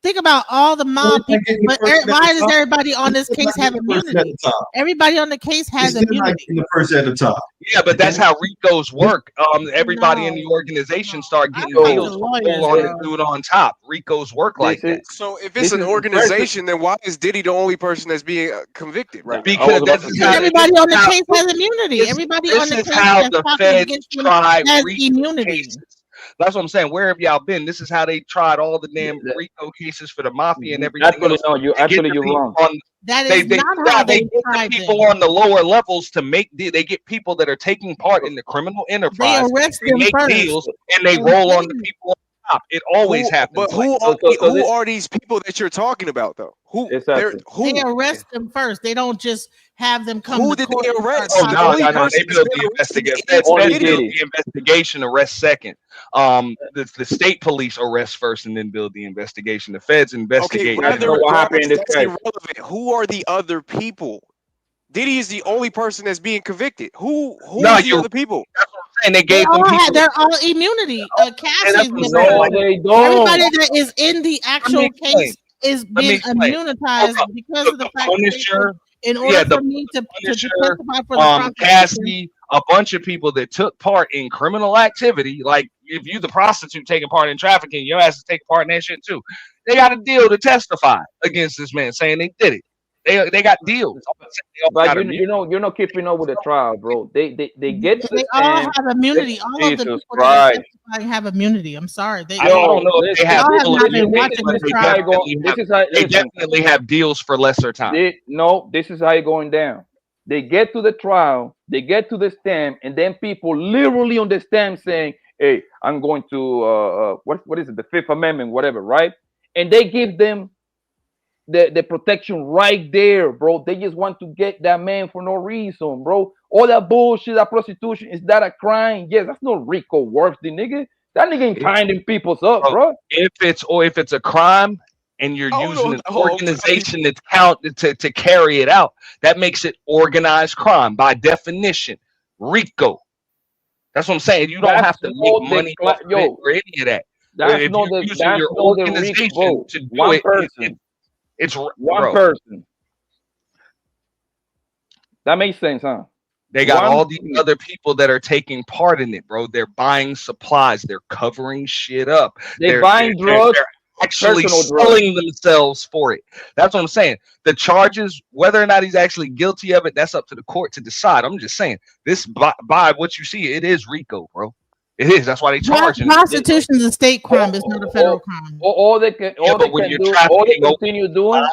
Think about all the Well, mob they're not people. getting the But person at why the does top. everybody on They're this still case not have getting the person at immunity? the top. Everybody on the case They're has still not immunity. getting the person at the top. Yeah, but that's And how Ricos work. Everybody in No, the organization start I've getting talked to deals So to pull lawyers, on this, the bro. dude on top. Ricos work this like is that. So if it's this an is first. organization, then why is Diddy the only person that's being convicted right now? I was Because about this to is say Because how that. this everybody is on the how case has immunity. Everybody on this the is case how that's the talking feds against him try has Rico immunity. cases. That's what I'm saying. Where have y'all been? This is how they tried all the damn Rico cases for the mafia and everything Actually, else. no, They get the you're people wrong. on. That They is not how they they get the tried people them. on the lower levels to make. They get people that are taking part in the criminal They enterprise. arrest They them make first. deals and they And roll on the then people on top. It always happens. But Like who are these people that you're talking about though? Who they're they who? arrest them first. They don't just have them come Who to did court they and start arrest? oh The talking. only no! person They that's build been the arrested investigation. in this They video. build the investigation arrest second. The state police arrest first and then build the investigation. The feds Okay, investigate. That's not what happened in this that's case. irrelevant. Who are the other people? Diddy is the only person that's being convicted. Who's the other people? That's what I'm saying. They They gave them all people. have their all immunity. Cassie's that's what I'm been saying. out. Like, they don't. Everybody that is in the actual explain. case is Let me being explain. immunized Hold up. because of the fact that they Punisher. said, in order Yeah, for me to Punisher, testify for the prosecution, Cassie, a bunch of people that took part in criminal activity. Like if you the prostitute taking part in trafficking, your ass is taking part in that shit too. They got a deal to testify against this man, saying they did it. They got deals. But you're not keeping up with the trial, bro. They get to the they all stand. have immunity. All of the Jesus people that are Christ. testifying have immunity. I'm sorry. I don't know if they have y'all have full not been immunity, watching but this they trial. they definitely have deals for lesser time. No, this is how it's going down. They get to the trial, they get to the stand, and then people literally on the stand saying, "Hey, I'm going to what is it? The Fifth Amendment, whatever, right?" And they give them the protection right there, bro. They just want to get that man for no reason, bro. All that bullshit, that prostitution, is that a crime? Yes, that's not Rico worthy, nigga. That nigga ain't tying them peoples up, bro. If it's a crime and you're using an organization that's counted to carry it out, that makes it organized crime by definition. Rico. That's what I'm saying. You don't have to make money off of it or any of that. That's If not you're the using that's your not the organization Rico, bro. to do One it, person. it's One bro. person. That makes sense, huh? They got One all these other people that are taking part in it, bro. They're buying supplies. They're covering shit up. They're buying drugs, They're actually personal drugs. selling themselves for it. That's what I'm saying. The charges, whether or not he's actually guilty of it, that's up to the court to decide. I'm just saying, this by what you see, it is Rico, bro. It is. That's why they charge him. Prostitution is a state crime. It's not a federal crime. All they can continue doing,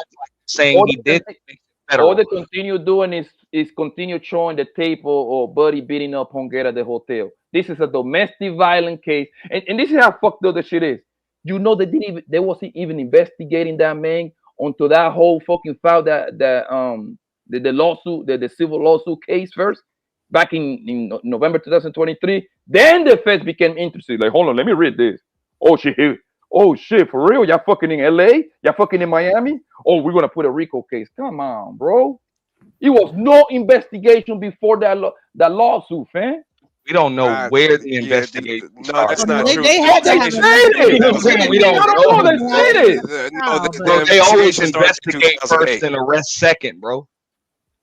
saying he did, all they continue doing is continue showing the tape or Buddy beating up Hongera at the hotel. This is a domestic violence case, and this is how fucked up the shit is. You know they wasn't even investigating that man onto that whole fucking file the lawsuit, the civil lawsuit case first. Back in November 2023, then the feds became interested. Like, hold on, let me read this. Oh shit, for real? Y'all fucking in LA? Y'all fucking in Miami? Oh, we're gonna put a Rico case. Come on, bro. It was no investigation before that lawsuit, fam. We don't know where the investigation started. That's not true. They had to have We don't know. They said it. Bro, they always investigate first and arrest second, bro.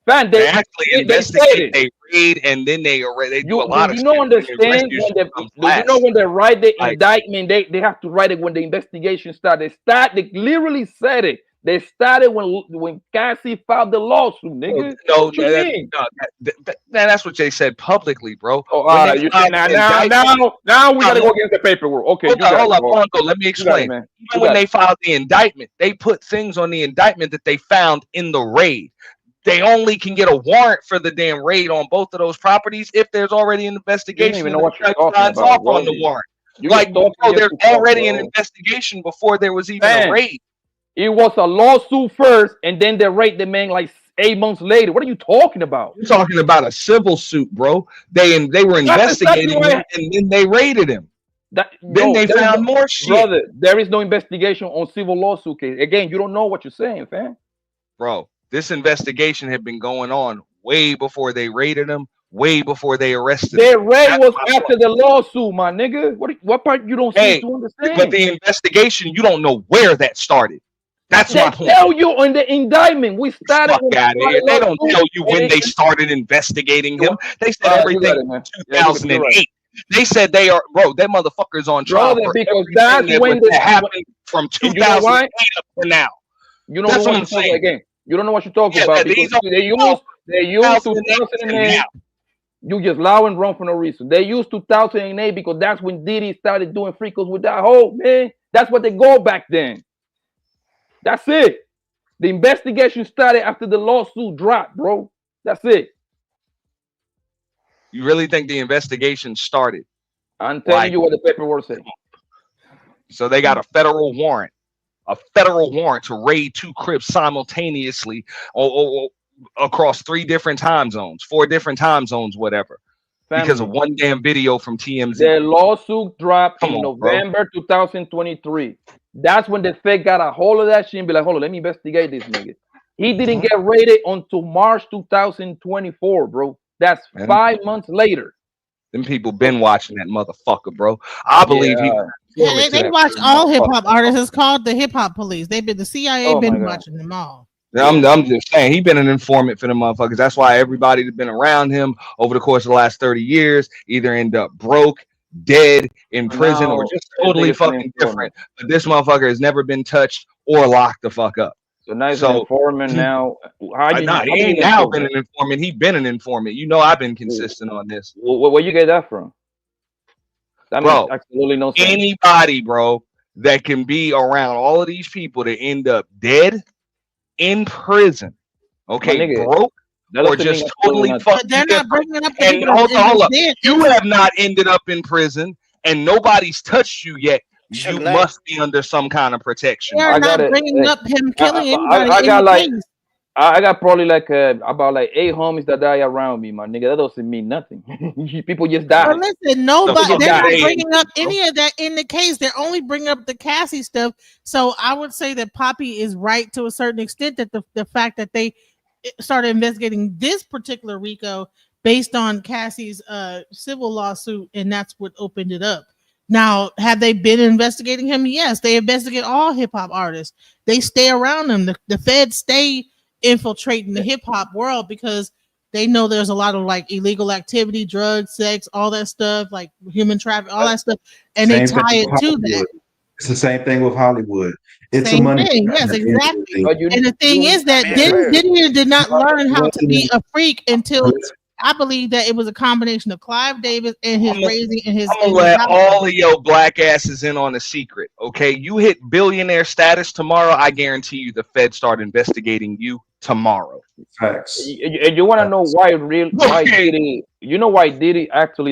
Man, they actually investigate, they raid, and then they do a lot of shit. Do you know when they write the indictment, they have to write it when the investigation starts. They literally said it. They started when Cassie filed the lawsuit, nigga. That's what they said publicly, bro. Now we gotta go against the paperwork. Okay, hold up, Uncle. Let me explain. Even when they filed the indictment, they put things on the indictment that they found in the raid. They only can get a warrant for the damn raid on both of those properties if there's already an investigation. You don't even know what you're talking signs about, off on the warrant. There's there's already an investigation before there was even a raid. It was a lawsuit first, and then they raid the man like 8 months later. What are you talking about? You're talking about a civil suit, bro. They were investigating him, and then they raided him. They found more shit. Brother, there is no investigation on civil lawsuit case. Again, you don't know what you're saying, fam. Bro, this investigation had been going on way before they raided him, way before they arrested him. Their raid was after the lawsuit, my nigga. What part you don't seem to understand? But the investigation, you don't know where that started. That's my point. They tell you in the indictment. We started. They don't tell you when they started investigating him. They said everything in 2008. They said they are, bro. That motherfucker's on trial because that's when that happened from 2008 up to now. You don't know what I'm saying. Again, you don't know what you're talking about because they use 2008. You just lie and run for no reason. They used 2008 because that's when Diddy started doing freakos with that hoe, man. That's what they go back then. That's it. The investigation started after the lawsuit dropped, bro. That's it. You really think the investigation started? I'm telling Like, you what the paperwork says. so they got a federal warrant to raid 2 cribs simultaneously or across 3 different time zones, 4 different time zones, whatever, because of Family. one damn video from TMZ. The lawsuit dropped Come in on, bro. November 2023. That's when the Fed got a hold of that shit and be like, hold on, let me investigate this nigga. He didn't get raided until March 2024, bro. That's Man, 5 months later. them people been watching that motherfucker, bro. I believe he Yeah. was Yeah, informant to they that watch all hip motherfucker. hop artists. It's called the hip hop police. They've been the CIA Oh my been God. watching them all. I'm just saying he been an informant for the motherfuckers. That's why everybody that's been around him over the course of the last 30 years either end up broke, dead, in prison, or Now just the totally nigga's an fucking informant. different. But this motherfucker has never been touched or locked the fuck up. So now he's an So informant now. How do nah, you he ain't get now to been that? an informant. He been an informant. You know I've been consistent on this. Where you get that from? That makes Bro, absolutely no sense. anybody, bro, that can be around all of these people that end up dead in prison, My okay, nigga, broke, that or doesn't just mean absolutely totally nothing. But fucking they're not different. bringing up the And people hold on, dead. you have not ended up in prison, and nobody's touched you yet. Suge You Knight. must be under some kind of protection, They're bro. I got not it. bringing Hey, up him killing anybody I in got the like case. I got probably like about like 8 homies that die around me, my nigga. That doesn't mean nothing. People just But die. listen, The nobody, fuck they're you not saying, bringing up bro? any of that in the case. They're only bringing up the Cassie stuff. So I would say that Poppy is right to a certain extent that the fact that they started investigating this particular Rico based on Cassie's civil lawsuit, and that's what opened it up. Now, have they been investigating him? Yes, they investigate all hip hop artists. They stay around them. The feds stay infiltrating the hip hop world because they know there's a lot of like illegal activity, drugs, sex, all that stuff, like human trafficking, all that stuff, and they Same thing tie it with to Hollywood. that. It's the same thing with Hollywood. It's a Same money thing. grab Yes, at the end of the exactly. day. But And the thing is that Diddy did not learn how to be a freak until I believe that it was a combination of Clive Davis and his raising and his. I'm gonna let all of your black asses in on a secret. Okay, you hit billionaire status tomorrow. I guarantee you, the Fed start investigating you tomorrow. Facts. And you want to know why why Okay. Diddy? You know why Diddy actually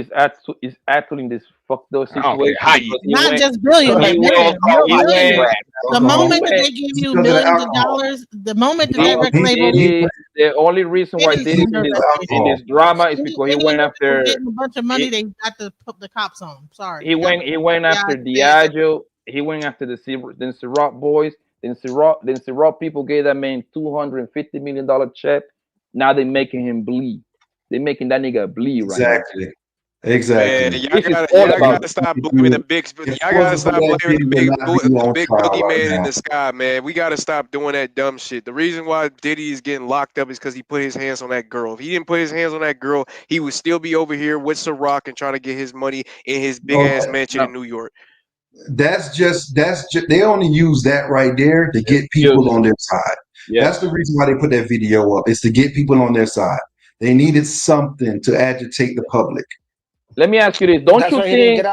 is actually in this fucked up I don't care situation? how you. Because he Not went. just billionaire, Like, we don't call no my millionaire. brand, The bro. moment that went- they give you because of the millions of alcohol. dollars, the moment that Diddy, that record label Diddy, the only reason why Diddy's Diddy's under in investigation. this drama is because he Any went people after. getting a bunch of money, He, they got to put the cops on. Sorry. he went after Diageo. He went after the Ciroc boys. Then Ciroc people gave that man $250 million check. Now they're making him bleed. They're making that nigga bleed right now. Exactly. Exactly. Man, This is all y'all about gotta stop blaming the big. Y'all If it gotta wasn't for stop that, blaming Diddy would not be the on big trial right boogeyman in now. the sky, man. We gotta stop doing that dumb shit. The reason why Diddy is getting locked up is because he put his hands on that girl. If he didn't put his hands on that girl, he would still be over here with Ciroc and trying to get his money in his big ass mansion in New York. That's just they only use that right there to get people on their side. That's the reason why they put that video up. Is to get people on their side. They needed something to agitate the public. Let me ask you this: Don't That's you why he didn't get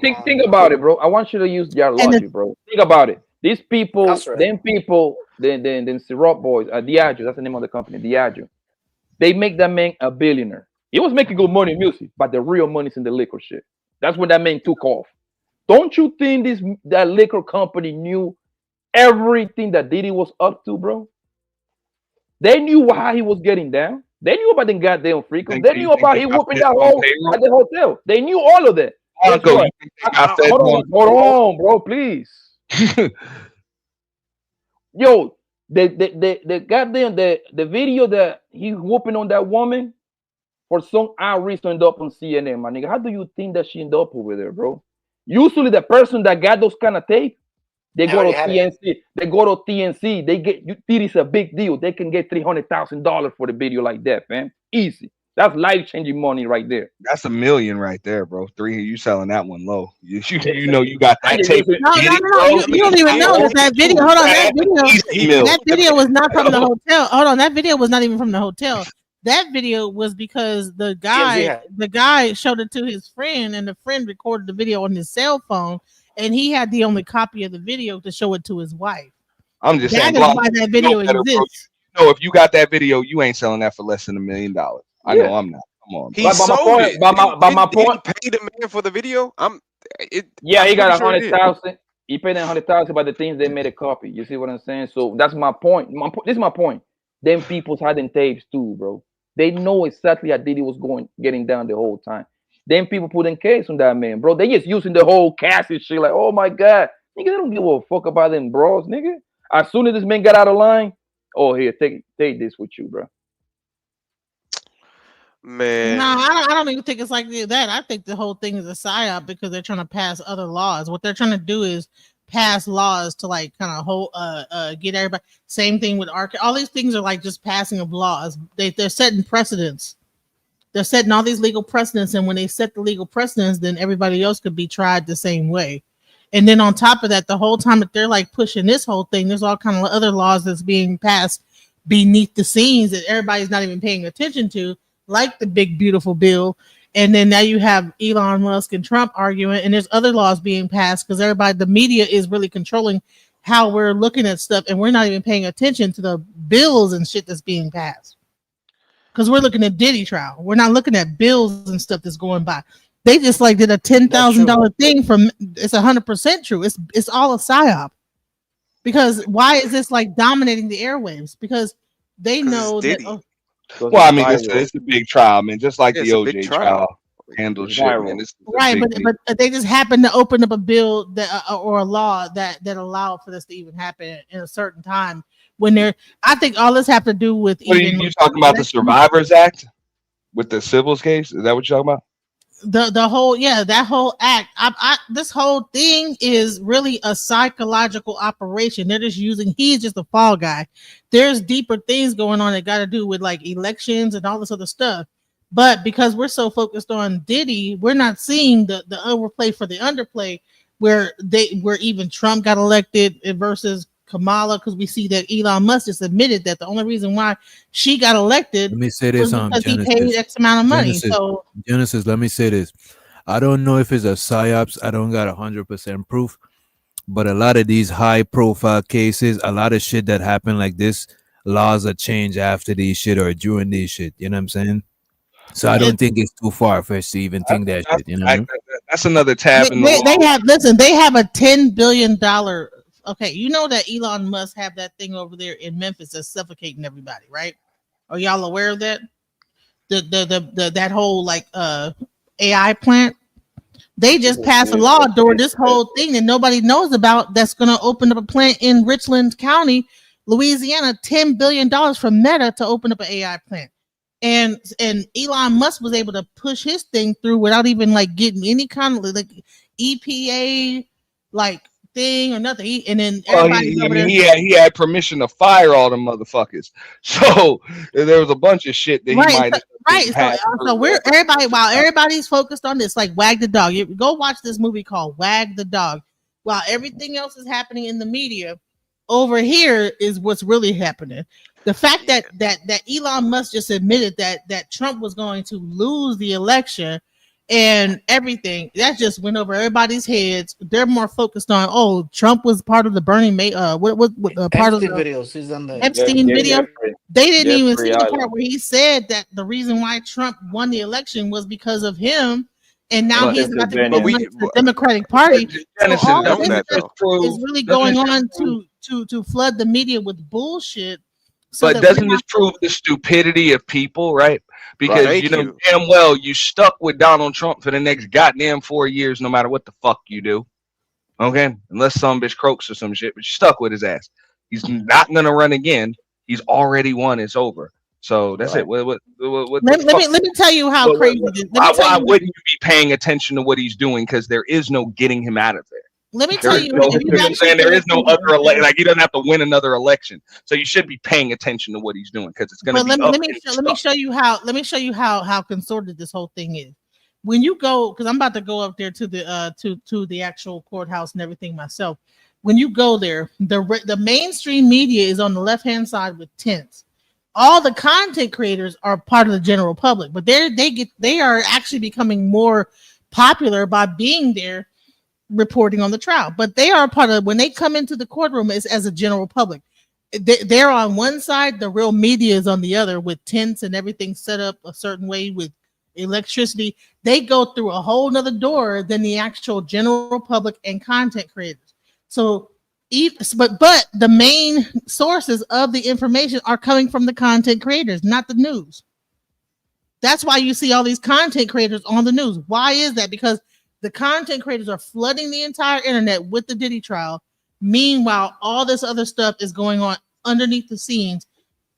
think? out Think about it, bro. I want you to use your logic, bro. Think about it. These people, That's right. them people, then Ciroc boys, Diageo. That's the name of the company, Diageo. They make that man a billionaire. He was making good money in music, but the real money's in the liquor shit. That's when that man took off. Don't you think that liquor company knew everything that Diddy was up to, bro? They knew how he was getting down. They knew about the goddamn freakers. They knew about he whooping that hole at the hotel. They knew all of that. Guess what? Hold on, bro, please. Yo, the goddamn the video that he whooping on that woman for some odd reason ended up on CNN, my nigga. How do you think that she ended up over there, bro? Usually the person that got those kind of tape, they go to TNC. They go to TNC. They get Diddy's a big deal. They can get $300,000 for the video like that, man. Easy. That's life-changing money right there. That's $1 million right there, bro. You selling that one low. You know you got that tape. No, you don't even know that video. Hold on, that video was not from the hotel. Hold on, that video was not even from the hotel. That video was because the TMZ guy showed it to his friend, and the friend recorded the video on his cell phone, and he had the only copy of the video to show it to his wife. I'm just saying, That is Glock, why that you know video better, bro. exists. You know, if you got that video, you ain't selling that for less than $1 million. I know I'm not. Come on, He bro. But my sold point, it. but my Didn't he point, pay the man for the video? yeah, I'm he got pretty sure he did. 100,000. He paid 100,000, but the things they made a copy. You see what I'm saying? So that's my point. This is my point. Them people's hiding tapes too, bro. They know exactly how Diddy was getting down the whole time. Them people putting case on that man, bro. They just using the whole cast and shit. Like, oh my god, nigga, they don't give a fuck about them bros, nigga. As soon as this man got out of line, oh here, take this with you, bro. Man, No, I don't even think it's like that. I think the whole thing is a psyop because they're trying to pass other laws. What they're trying to do is pass laws to like kind of hold get everybody. Same thing with all these things are like just passing of laws. They're setting precedents. They're setting all these legal precedents, and when they set the legal precedents, then everybody else could be tried the same way. And then on top of that, the whole time that they're like pushing this whole thing, there's all kind of other laws that's being passed beneath the scenes that everybody's not even paying attention to, like the big beautiful bill. And then now you have Elon Musk and Trump arguing, and there's other laws being passed because the media is really controlling how we're looking at stuff, and we're not even paying attention to the bills and shit that's being passed. Because we're looking at Diddy trial. We're not looking at bills and stuff that's going by. They just like did a $10,000 thing from it's 100% true. It's all a psyop. Because why is this like dominating the airwaves? Because they know that. Well, I mean, it's a big trial, man. Just like the OJ trial handled shit, man. It's Right, but they just happen to open up a bill that or a law that allowed for this to even happen in a certain time when they're. I think all this have to do with. What are you talking about? The Survivors Act with the civils case? Is that what you're talking about? The whole that whole act. This whole thing is really a psychological operation. They're just using. He's just a fall guy. There's deeper things going on that got to do with like elections and all this other stuff. But because we're so focused on Diddy, we're not seeing the overplay for the underplay where even Trump got elected versus Kamala, because we see that Elon Musk just admitted that the only reason why she got elected Let me say this was because he paid X amount of money. So Genesis, let me say this. I don't know if it's a psyops. I don't got 100% proof, but a lot of these high profile cases, a lot of shit that happen like this, laws are changed after these shit or during these shit. You know what I'm saying? So I don't think it's too far-fetched to even think that shit. You know what I mean? That's another tab in the they have a $10 billion. Okay, you know that Elon Musk have that thing over there in Memphis that's suffocating everybody, right? Are y'all aware of that? That whole like AI plant. They just passed a law during this whole thing that nobody knows about that's going to open up a plant in Richland County, Louisiana, $10 billion from Meta to open up an AI plant. And Elon Musk was able to push his thing through without even like getting any kind of like EPA like thing or nothing. He had permission to fire all them motherfuckers. So there was a bunch of shit that he might have. So while everybody's focused on this, like Wag the Dog. You go watch this movie called Wag the Dog. While everything else is happening in the media, over here is what's really happening. The fact that Elon Musk just admitted that Trump was going to lose the election and everything, that just went over everybody's heads. They're more focused on Trump was part of the Burning part of the videos. He's on the Epstein video. They didn't even see the part where he said that the reason why Trump won the election was because of him. And now he's about to give money to the Democratic Party. So all of this is really going on to flood the media with bullshit. But doesn't this prove the stupidity of people, right? Because damn well you stuck with Donald Trump for the next goddamn 4 years, no matter what the fuck you do. Okay, unless some bitch croaks or some shit, but you're stuck with his ass. He's not gonna run again. He's already won. It's over. So that's it. Let me tell you how crazy it is. Why wouldn't you be paying attention to what he's doing? Because there is no getting him out of there. Let me tell you, there is no other election. Like he doesn't have to win another election, so you should be paying attention to what he's doing because it's going to be. Let me show you how consorted this whole thing is. When you go, because I'm about to go up there to the actual courthouse and everything myself. When you go there, the mainstream media is on the left hand side with tents. all the content creators are part of the general public, but they are actually becoming more popular by being there reporting on the trial. But they are part of when they come into the courtroom as a general public. They're on one side, the real media is on the other, with tents and everything set up a certain way with electricity. They go through a whole nother door than the actual general public and content creators. So but the main sources of the information are coming from the content creators, not the news. That's why you see all these content creators on the news. Why is that? Because the content creators are flooding the entire internet with the Diddy trial. Meanwhile, all this other stuff is going on underneath the scenes.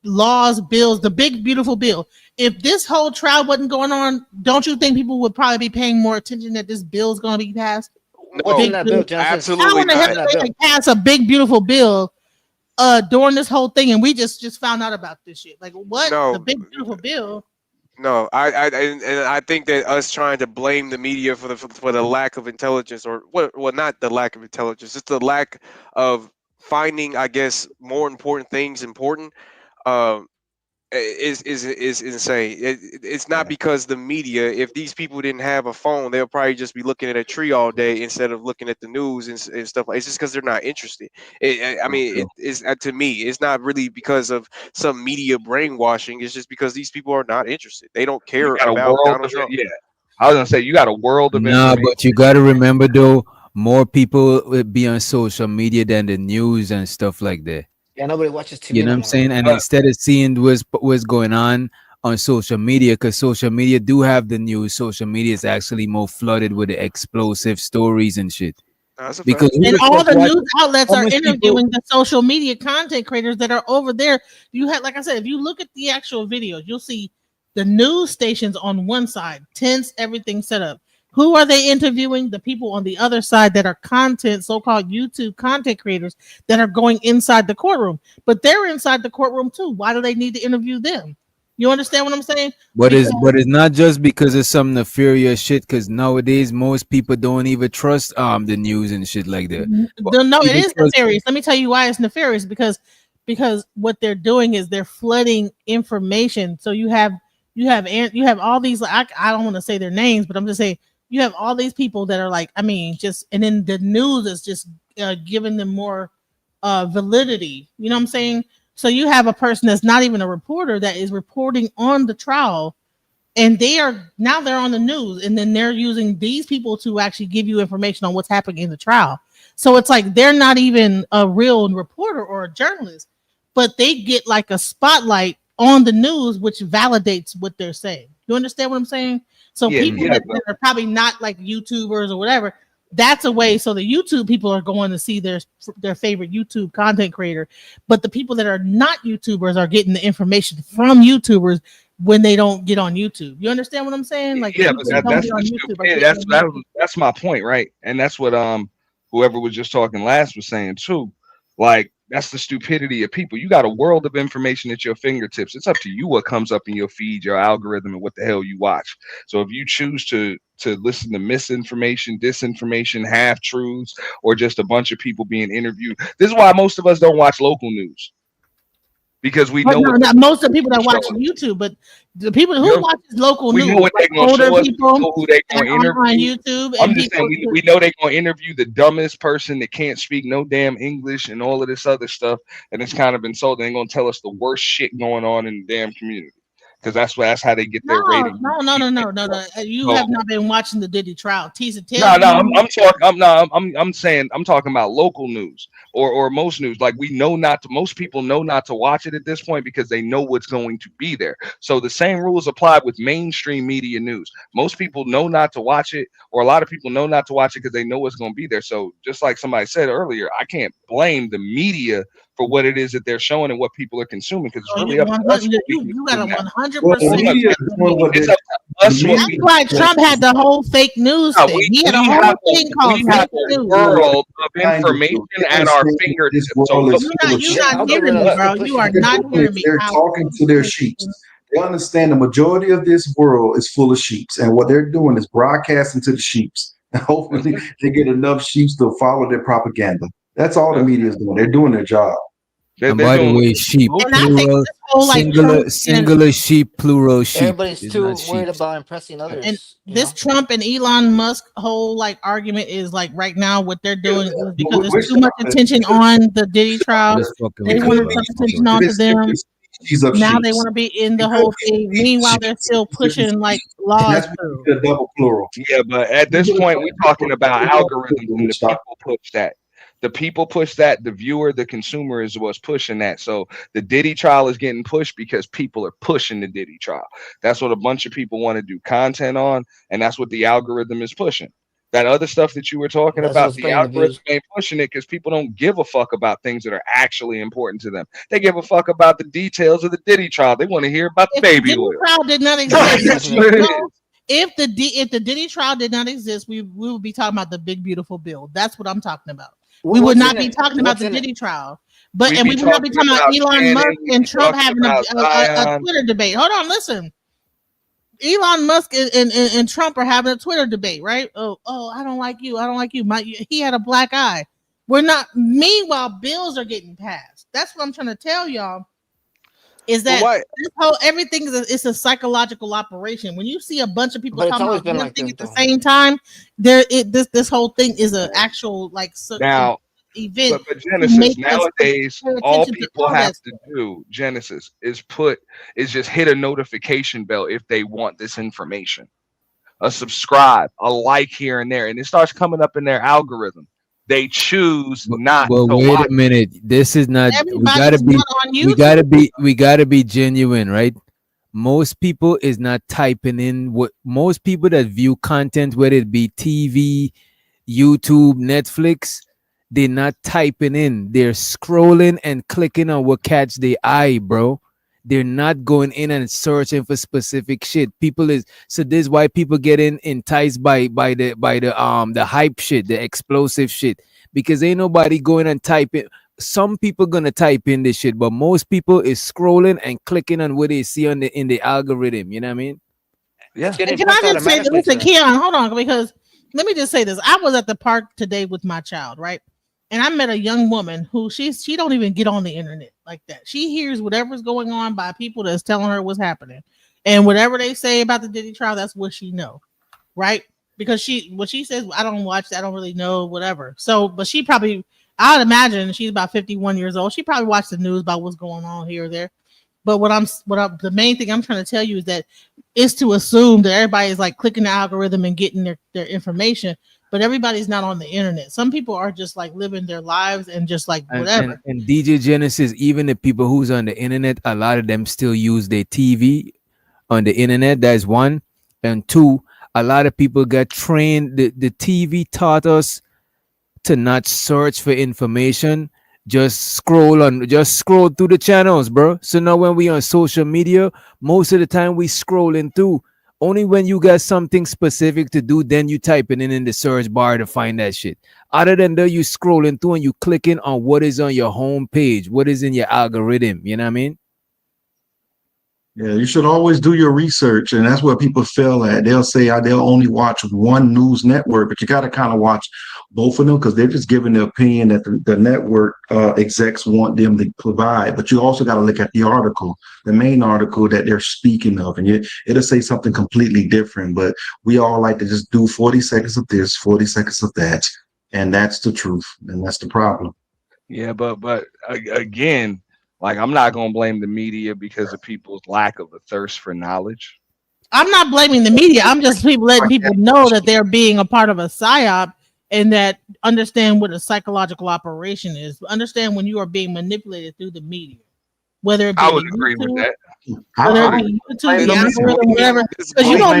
Laws, bills, the big, beautiful bill. If this whole trial wasn't going on, don't you think people would probably be paying more attention that this bill is going to be passed? No, absolutely How in the hell not. did they pass a big, beautiful bill during this whole thing, and we just found out about this shit? Like, what? No. The big, beautiful bill? No, I think that us trying to blame the media for the lack of intelligence, or well, not the lack of intelligence, it's the lack of finding, I guess, more important things important. Is insane. It's not because the media. If these people didn't have a phone, they'll probably just be looking at a tree all day instead of looking at the news and stuff. It's just because they're not interested. It's to me, it's not really because of some media brainwashing. It's just because these people are not interested. They don't care You got a about world Donald of Trump. yeah. I was gonna say you got a world of Nah, information. but you gotta remember though, more people would be on social media than the news and stuff like that. Yeah, nobody watches TV. You know what I'm saying? And instead of seeing what's going on social media, because social media do have the news, social media is actually more flooded with the explosive stories and shit. Because and all the news outlets are interviewing the social media content creators that are over there. You had, like I said, if you look at the actual videos, you'll see the news stations on one side, tents, everything set up. Who are they interviewing? The people on the other side that are content, so-called YouTube content creators that are going inside the courtroom. But they're inside the courtroom too. Why do they need to interview them? You understand what I'm saying? But it's not just because of some nefarious shit, because nowadays most people don't even trust the news and shit like that. No, it is nefarious. Let me tell you why it's nefarious, because what they're doing is they're flooding information. So you have all these, I don't want to say their names, but I'm just saying you have all these people that are like, and then the news is just giving them more validity. You know what I'm saying? So you have a person that's not even a reporter that is reporting on the trial, and they're on the news, and then they're using these people to actually give you information on what's happening in the trial. So it's like they're not even a real reporter or a journalist, but they get like a spotlight on the news, which validates what they're saying. You understand what I'm saying? So people that are probably not like YouTubers or whatever, that's a way. So the YouTube people are going to see their favorite YouTube content creator, but the people that are not YouTubers are getting the information from YouTubers when they don't get on YouTube. You understand what I'm saying? Like, yeah, but that's my point, right? And that's what whoever was just talking last was saying too. Like, that's the stupidity of people. You got a world of information at your fingertips. It's up to you what comes up in your feed, your algorithm, and what the hell you watch. So if you choose to listen to misinformation, disinformation, half truths, or just a bunch of people being interviewed, this is why most of us don't watch local news. Because we know not most of the people that watch YouTube, but the people who watch local news, we know what they're going to show us, people know who they're going to interview on YouTube. I'm just saying, we know they're going to interview the dumbest person that can't speak no damn English and all of this other stuff, and it's kind of been sold. They're going to tell us the worst shit going on in the damn community, because that's how they get their rating. No. You have not been watching the Diddy trial. I'm saying I'm talking about local news or most news. Like, most people know not to watch it at this point because they know what's going to be there. So the same rules apply with mainstream media news. Most people know not to watch it, or a lot of people know not to watch it because they know what's going to be there. So just like somebody said earlier, I can't blame the media for what it is that they're showing and what people are consuming, because it's really up to us. You got a 100%. It's up to us. That's why Trump had the whole fake news thing. He had a whole thing called fake news. World of information at our fingertips. So you're not hearing me, bro. You are not hearing me. They're talking to their sheeps. They understand the majority of this world is full of sheeps, and what they're doing is broadcasting to the sheeps. And hopefully they get enough sheeps to follow their propaganda. That's all the media is doing. They're doing their job. And They're by the doing way, sheep And I think plural, this whole like Trump and singular sheep, plural sheep. Everybody's It's too not worried sheep. about impressing and others. You this know. Trump and Elon Musk whole like argument is like right now what they're doing is because there's Which too much attention on the Diddy trial. Just fucking They with want you, to bro. turn Fucking attention with you. onto them. She's of Now they sheets. want to be in the It could whole be thing. Meanwhile, they're sheets. still pushing like And laws that's through. the double plural. Yeah, but at this point, we're talking about algorithms, and the people push that. The people push that. The viewer, the consumer, is what's pushing that. So the Diddy trial is getting pushed because people are pushing the Diddy trial. That's what a bunch of people want to do content on, and that's what the algorithm is pushing. That other stuff that you were talking That's about, what's the bringing the algorithm views. ain't pushing it because people don't give a fuck about things that are actually important to them. They give a fuck about the details of the Diddy trial. They want to hear about the If the baby Diddy oil. trial did not That's exist, what it no, is. if the Diddy trial did not exist, we would be talking about the big beautiful bill. That's what I'm talking about. We would What's not in be it? talking about What's the in it? Diddy trial, but We'd and be we would not be talking talking about about Elon Musk Shannon. We'd and be Trump talking having about a Zion. Twitter debate. Hold on, listen. Elon Musk and Trump are having a Twitter debate, right? Oh, I don't like you. I don't like you. He had a black eye. We're not. Meanwhile, bills are getting passed. That's what I'm trying to tell y'all. Is But that why? this whole everything is it's a psychological operation. When you see a bunch of people But it's talking always about been one like thing this, at the though. same time, this whole thing is an actual like Now, event but to Genesis, make us nowadays, pay all attention to people all have that to stuff. do, Genesis, is just hit a notification bell if they want this information. A subscribe, a like here and there, and it starts coming up in their algorithm. They choose not But to wait watch. a minute. This is not. Everybody's not on YouTube. We gotta be genuine, right? Most people is not typing in what most people that view content, whether it be TV, YouTube, Netflix, they're not typing in. They're scrolling and clicking on what catch their eye, bro. They're not going in and searching for specific shit. People is so this is why people get enticed by the hype shit, the explosive shit. Because ain't nobody going and typing. Some people gonna type in this shit, but most people is scrolling and clicking on what they see on in the algorithm. You know what I mean? Yeah. It's getting And can I pushed just say, automatically to listen, them. Keon, hold on, because let me just say this. I was at the park today with my child, right? And I met a young woman who she don't even get on the internet like that. She hears whatever's going on by people that's telling her what's happening, and whatever they say about the Diddy trial, that's what she know, right? Because what she says, I don't watch that, I don't really know, whatever. So, but she probably, I would imagine she's about 51 years old. She probably watched the news about what's going on here or there. But the main thing I'm trying to tell you is that is to assume that everybody is like clicking the algorithm and getting their information, but everybody's not on the internet. Some people are just like living their lives and just like whatever. And DJ Genesis, even the people who's on the internet, a lot of them still use their TV on the internet. That's one. And two, a lot of people got trained. The TV taught us to not search for information. Just scroll through the channels, bro. So now when we on social media, most of the time we scrolling through. Only when you got something specific to do, then you type it in the search bar to find that shit. Other than that, you scrolling through and you clicking on what is on your home page, what is in your algorithm. You know what I mean? Yeah, you should always do your research, and that's where people fail at. They'll say they'll only watch one news network, but you got to kind of watch both of them because they're just giving the opinion that the network execs want them to provide. But you also got to look at the article, the main article that they're speaking of, and it'll say something completely different. But we all like to just do 40 seconds of this, 40 seconds of that, and that's the truth, and that's the problem. Yeah, but again, like I'm not gonna blame the media because of people's lack of a thirst for knowledge. I'm not blaming the media. I'm just letting people know that they're being a part of a psyop and that understand what a psychological operation is. Understand when you are being manipulated through the media, whether it be I would the agree with YouTube, that. whether it be YouTube, the algorithm, whatever. Because you I don't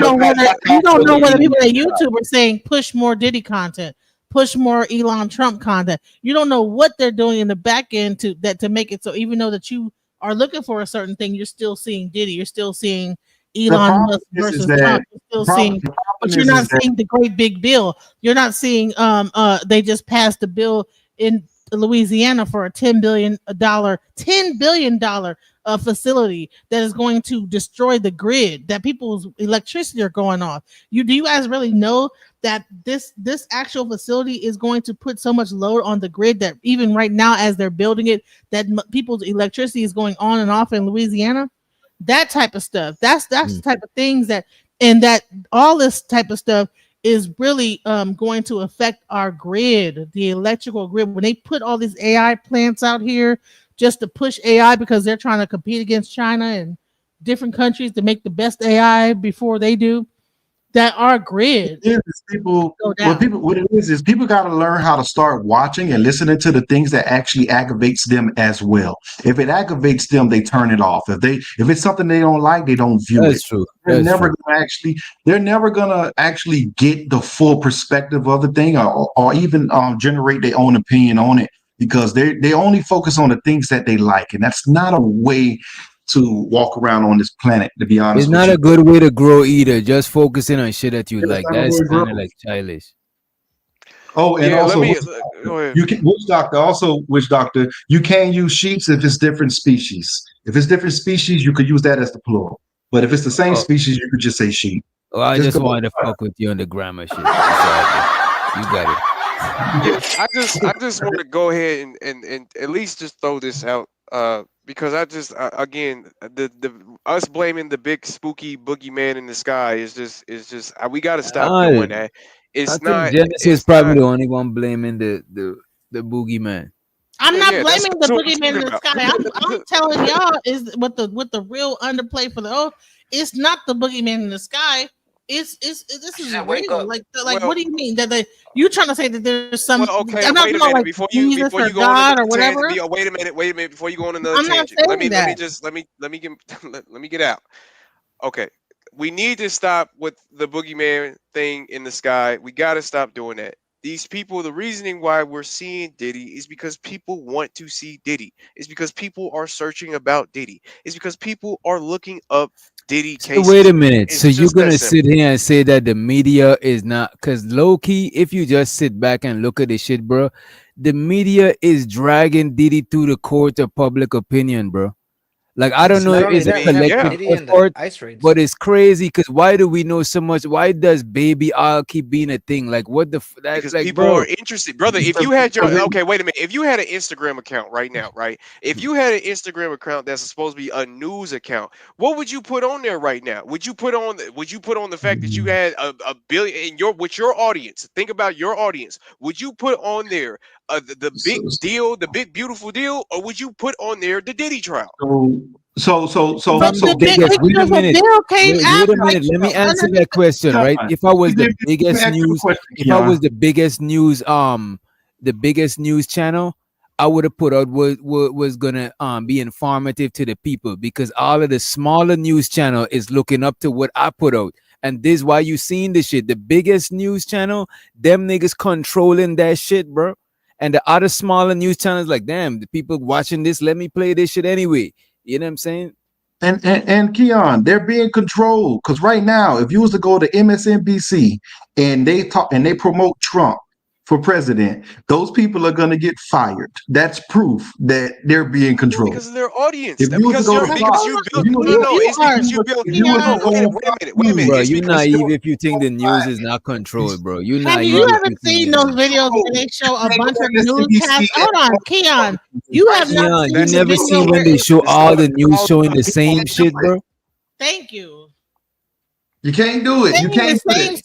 know whether people at Yeah. YouTube are saying push more Diddy content, push more Elon Trump content. You don't know what they're doing in the back end to make it so even though that you are looking for a certain thing, you're still seeing Diddy, you're still seeing Elon Musk versus Trump, you're still seeing, but you're not seeing the great big bill. You're not seeing they just passed a bill in Louisiana for a $10 billion facility that is going to destroy the grid, that people's electricity are going off. Do you guys really know that this actual facility is going to put so much load on the grid that even right now as they're building it, that people's electricity is going on and off in Louisiana? That type of stuff. That's the type of things that all this type of stuff is really going to affect our grid, the electrical grid. When they put all these AI plants out here just to push AI because they're trying to compete against China and different countries to make the best AI before they do, that our grid what it is people got to learn how to start watching and listening to the things that actually aggravates them as well. If it aggravates them, they turn it off. If it's something they don't like, they don't view it. That's true. They're never gonna actually get the full perspective of the thing, or even generate their own opinion on it, because they only focus on the things that they like, and that's not a way to walk around on this planet, to be honest. It's not a good way to grow either. Just focusing on shit that you like. That's kind of like childish. Oh, and Yeah, also, go ahead. you can witch doctor. You can use sheeps if it's different species. If it's different species, you could use that as the plural. But if it's the same species, you could just say sheep. Well, I just wanted to fuck with you on the grammar shit. You got it. Yeah, I just want to go ahead and at least just throw this out, because I just again the us blaming the big spooky boogeyman in the sky is just we got to stop doing that. It's not. Genesis is probably the only one blaming the boogeyman. I'm not Yeah, blaming the that's what I'm boogeyman in the talking sky. I'm telling y'all is what the real underplay for the it's not the boogeyman in the sky. This is real. Like what do you mean that you trying to say that there's some? Well, okay, I'm not wait a talking minute like before you Jesus go or on God another or whatever. tangent. Wait a minute before you go on another I'm not tangent. Let saying me that. just let me get out. Okay, we need to stop with the boogeyman thing in the sky. We got to stop doing that. These people, the reasoning why we're seeing Diddy is because people want to see Diddy. It's because people are searching about Diddy. It's because people are looking up Diddy So cases. wait a minute. It's So you're just that gonna simple. sit here and say that the media is not, because low key, if you just sit back and look at the shit, bro, the media is dragging Diddy through the court of public opinion, bro. Like I don't know Not if only it's a that, collective Diddy and the effort, ice raids. but it's crazy because why do we know so much? Why does baby oil keep being a thing? Like what the that's Because like, people bro. are interested, brother. If you had okay, wait a minute. If you had an Instagram account right now, right? If you had an Instagram account that's supposed to be a news account, what would you put on there right now? Would you put on the fact that you had a billion in with your audience? Think about your audience. Would you put on there the big deal, the big beautiful deal, or would you put on there the Diddy trial? So the biggest, wait a minute. Wait a minute. Let me answer that question, right? If I was the biggest news, if I was the biggest news channel, I would have put out what was gonna be informative to the people, because all of the smaller news channel is looking up to what I put out. And this is why you seen this shit. The biggest news channel, them niggas controlling that shit, bro. And the other smaller news channels, like, damn, the people watching this, let me play this shit anyway. You know what I'm saying? And Keon, they're being controlled, because right now, if you was to go to MSNBC and they talk and they promote Trump for president, those people are going to get fired. That's proof that they're being controlled. Because of their audience. If you was to go to Fox, Wait a minute. Bro, you naive if you think the news is not controlled, bro. You Have naive. you if ever you seen think those videos where they show a bunch of newscasts? Hold on, Keon. You have not Keon, seen you the never video seen when where they show all the news showing the same shit, bro? Thank you. You can't do it. You can't do Same it.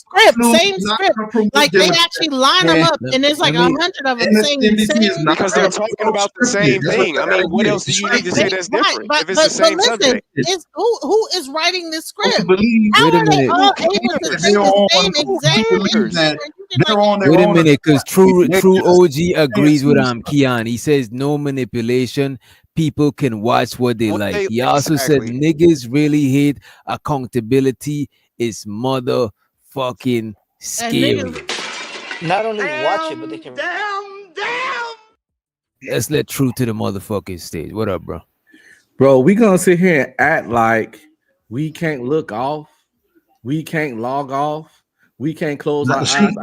same script. Like they actually line them up, and there's like 100 of them saying the same. Because they're talking about the same thing. I mean, what else do you need to say that's different if it's the same listen, subject? it's who is writing this script? How Wait a are they minute. all able to say the same exact? Wait a minute, because true OG agrees with Keon. He says no manipulation. People can watch what they like. He also said niggas really hate accountability. Is motherfucking scary. Not only watch it, but they can. Let's let True to the motherfucking stage. What up, bro? Bro, we gonna sit here and act like we can't look off, we can't log off, we can't close our eyes.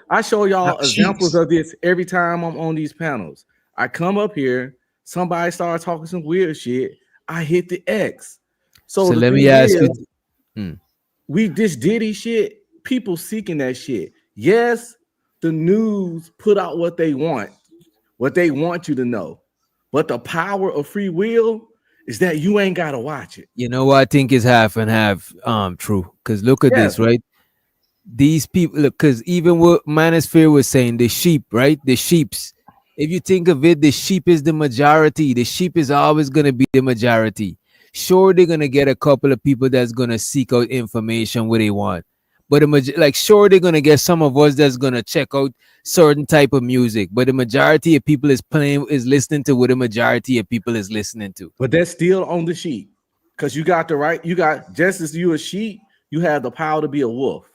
I show y'all examples of this every time I'm on these panels. I come up here, somebody starts talking some weird shit. I hit the X. So So the let thing me ask you. is, we this Diddy shit, people seeking that shit. Yes, the news put out what they want you to know. But the power of free will is that you ain't gotta watch it. You know what I think is half and half true. Because look at Yes. this, right? These people look, because even what Manosphere was saying, the sheep, right? The sheeps. If you think of it, the sheep is the majority. The sheep is always gonna be the majority. Sure, they're gonna get a couple of people that's gonna seek out information what they want. But like sure, they're gonna get some of us that's gonna check out certain type of music. But the majority of people is listening to what the majority of people is listening to. But that's still on the sheep. Because you got just as you a sheep, you have the power to be a wolf.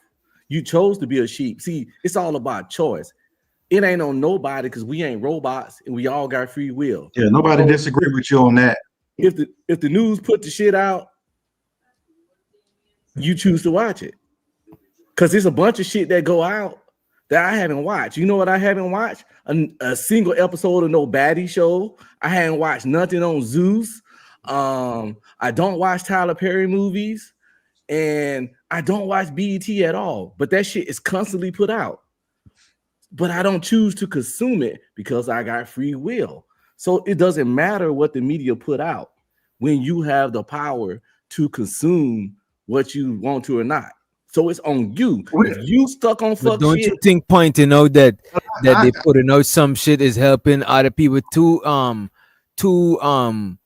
You chose to be a sheep. See, it's all about choice. It ain't on nobody because we ain't robots and we all got free will. Yeah, nobody disagree with you on that. If the news put the shit out, you choose to watch it. Because there's a bunch of shit that go out that I haven't watched. You know what I haven't watched? A single episode of no baddie show. I haven't watched nothing on Zeus. I don't watch Tyler Perry movies. And I don't watch BET at all, but that shit is constantly put out. But I don't choose to consume it because I got free will. So it doesn't matter what the media put out when you have the power to consume what you want to or not. So it's on you. If you stuck on fuck But don't shit, you think pointing out that they putting out some shit is helping other people to nah, them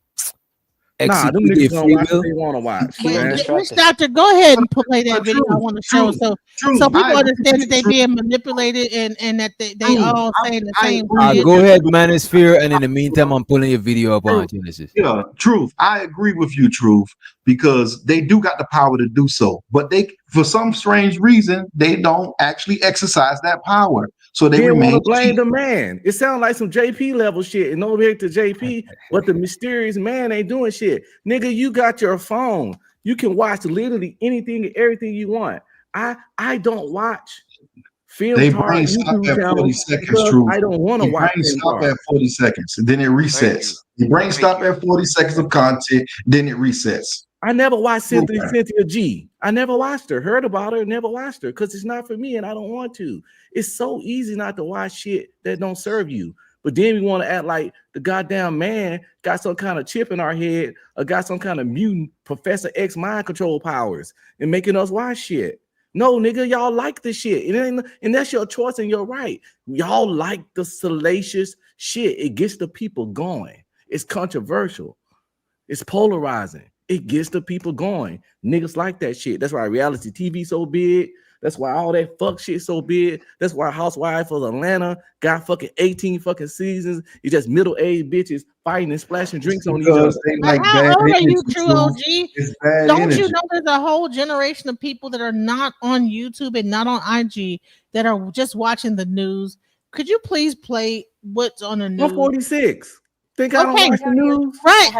execute their niggas gonna free watch will? what they want to watch. Keep them Man. distracted. Doctor, go ahead and play that video. I want to show so people I agree understand with that they you, being manipulated and that they all saying the same thing. Go ahead, Manosphere, and in the meantime, I'm pulling your video up on Genesis. Yeah, Truth. I agree with you, Truth, because they do got the power to do so, but they, for some strange reason, they don't actually exercise that power. So they Didn't want remain to blame the man. It sounds like some JP level shit, and over here to JP, but the mysterious man ain't doing shit. Nigga, you got your phone. You can watch literally anything and everything you want. I don't watch film They tar brain stop YouTube at 40 channels seconds, because Truth. I don't want to Your watch brain film stop tar. at 40 seconds, and then it resets. Your brain stop at 40 seconds of content, then it resets. I never watched Cynthia G. I never watched her, heard about her, never watched her because it's not for me and I don't want to. It's so easy not to watch shit that don't serve you. But then we want to act like the goddamn man got some kind of chip in our head or got some kind of mutant Professor X mind control powers and making us watch shit. No, nigga, y'all like the shit. And that's your choice and your right. Y'all like the salacious shit. It gets the people going. It's controversial. It's polarizing. It gets the people going. Niggas like that shit. That's why reality TV so big. That's why all that fuck shit so big. That's why Housewives of Atlanta got fucking 18 fucking seasons. It's just middle-aged bitches fighting and splashing drinks on each other. Because they like How bad old are you, energy, True Truth. OG? It's bad Don't energy. you know there's a whole generation of people that are not on YouTube and not on IG that are just watching the news? Could you please play what's on the news? 146. Think I don't watch the news? Right,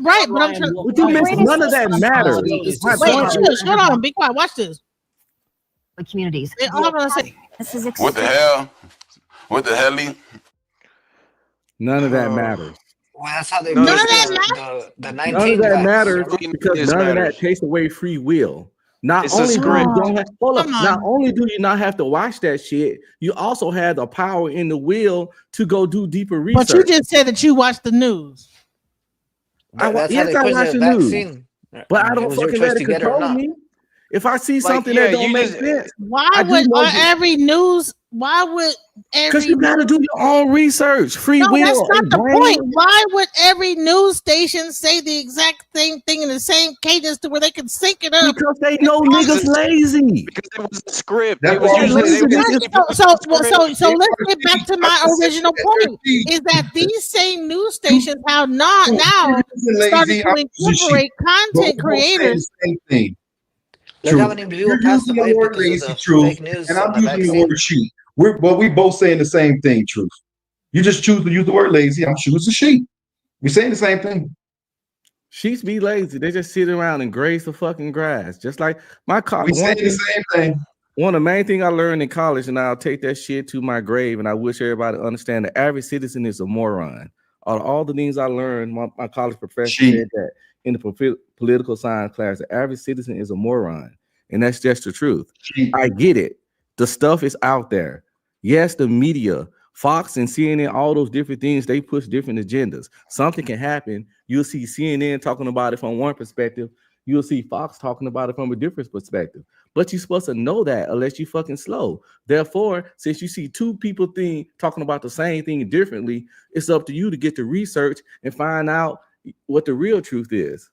right. But I'm trying. Would you miss none of that matters? My Wait, point shush, hold on, be quiet. Watch this. Communities. All I'm gonna say. This is What the hell? What the hell? None of that matters. Well, that's how they None push of that the None 19 of that guys. matters because This none of matters. that takes away free will. Not It's a only do script. you don't have, hold up, Come on. not only do you not have to watch that shit, you also have the power in the will to go do deeper research. But you just said that you watched the news. That's how Yes, they I push watch the the news, vaccine. but I It don't was your fucking choice let to it get it or control not. me. If I see Like, something yeah, that don't you make just- sense, Why I do would know that- every news? Why would because every? you got to do your own research. Free No, will. that's not and the brain. point. Why would every news station say the exact same thing in the same cadence to where they can sync it up? Because they know niggas lazy. Because it was a script. That's They was why usually lazy. they was Right, usually so pushing the script. let's get back to my original point: is that these same news stations have not now started to incorporate content creators. Same thing. They haven't even You're past the using the fight word because of lazy, the Truth, fake news and on I'm the using the vaccine. word sheep. We both saying the same thing, Truth. You just choose to use the word lazy. I'm choosing sheep. We're saying the same thing. Sheets be lazy. They just sit around and graze the fucking grass. Just like my car. We saying the same thing. One of the main things I learned in college, and I'll take that shit to my grave, and I wish everybody understand the average citizen is a moron. All the things I learned, my college professor said that in the political science class, the average citizen is a moron. And that's just the truth. I get it. The stuff is out there. Yes, the media, Fox and CNN, all those different things, they push different agendas. Something can happen. You'll see CNN talking about it from one perspective. You'll see Fox talking about it from a different perspective. But you're supposed to know that unless you fucking slow. Therefore, since you see two people talking about the same thing differently, it's up to you to get the research and find out what the real truth is.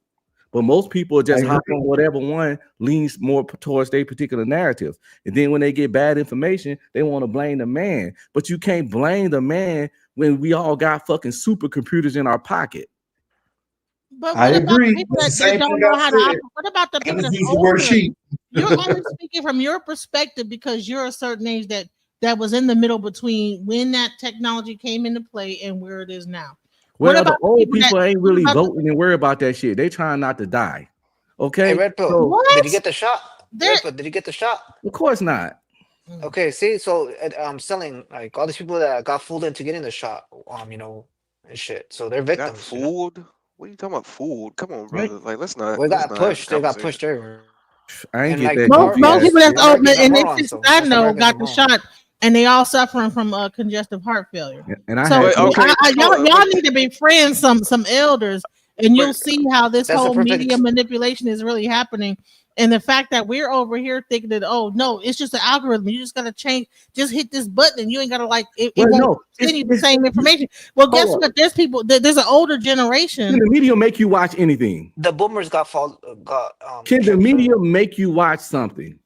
But most people just hop on whatever one leans more towards their particular narrative. And then when they get bad information, they want to blame the man. But you can't blame the man when we all got fucking supercomputers in our pocket. But what about the people that don't know how to operate? What about the people that's older? You're only speaking from your perspective because you're a certain age that was in the middle between when that technology came into play and where it is now. Well, the old people ain't really voting and worry about that shit. They trying not to die. Okay. Hey, Red Pill, So, did you get the shot? Red Pill, did you get the shot? of course not. Okay, see, so I'm selling like all these people that got fooled into getting the shot, you know, and shit. So they're victims. Got fooled? What are you talking about? Fooled? Come on, brother. Like, let's not. We let's got not pushed. have They a got pushed everywhere. I ain't And, get like, that. Most people that's old and morons, it's so I most know Americans got are the morons. shot and they all suffering from congestive heart failure. And I So had y'all need to befriend some elders, and you'll see how this That's a whole perfect media manipulation is really happening. And the fact that we're over here thinking that, oh no, it's just an algorithm. You just gotta change, just hit this button, and you ain't gotta like it. Well, It won't no, send you the same information. Well, guess what? There's people. There's an older generation. Can the media make you watch anything? The boomers got Can the media make you watch something?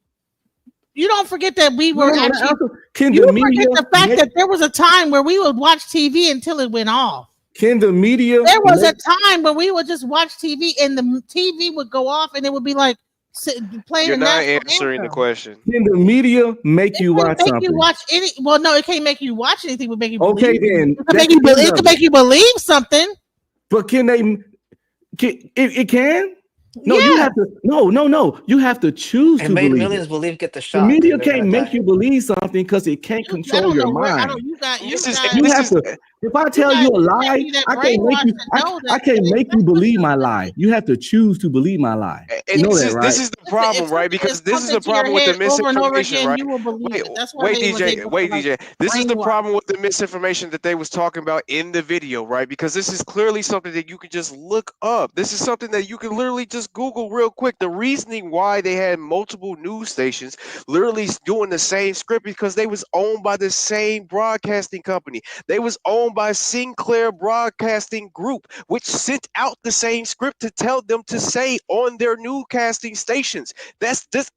You don't forget that we were No, actually. can You the forget media the fact make- that there was a time where we would watch TV until it went off. Can the media? There was a make- time where we would just watch TV and the TV would go off and it would be like playing You're the not national answering the anthem. question. Can the media make you watch Make something? you watch any? Well, no, it can't make you watch anything. It would make you Okay, believe. then, It could make you. that's the end It of could it. make you believe something. But can they? It can. No, you Yeah. have to. No. You have to choose It to made believe millions it. believe get the The shot. media they're can't gonna make die. you believe something because it can't I control don't your know where. I mind. don't. You got. You got. You have to. If I tell you a lie, that I can't make brainwash you. to know I that can't make you believe my lie. You have to choose to believe my lie. And You know this that, is right? this is the problem, right? Because this is the problem with the over and over misinformation, again, right? you will believe Wait, it. That's why wait, they was DJ, able wait, to, like, DJ. This is the brainwash. problem with the misinformation that they was talking about in the video, right? Because this is clearly something that you can just look up. This is something that you can literally just Google real quick. The reasoning why they had multiple news stations literally doing the same script because they was owned by the same broadcasting company. They was owned by Sinclair Broadcasting Group, which sent out the same script to tell them to say on their newscasting stations. That's this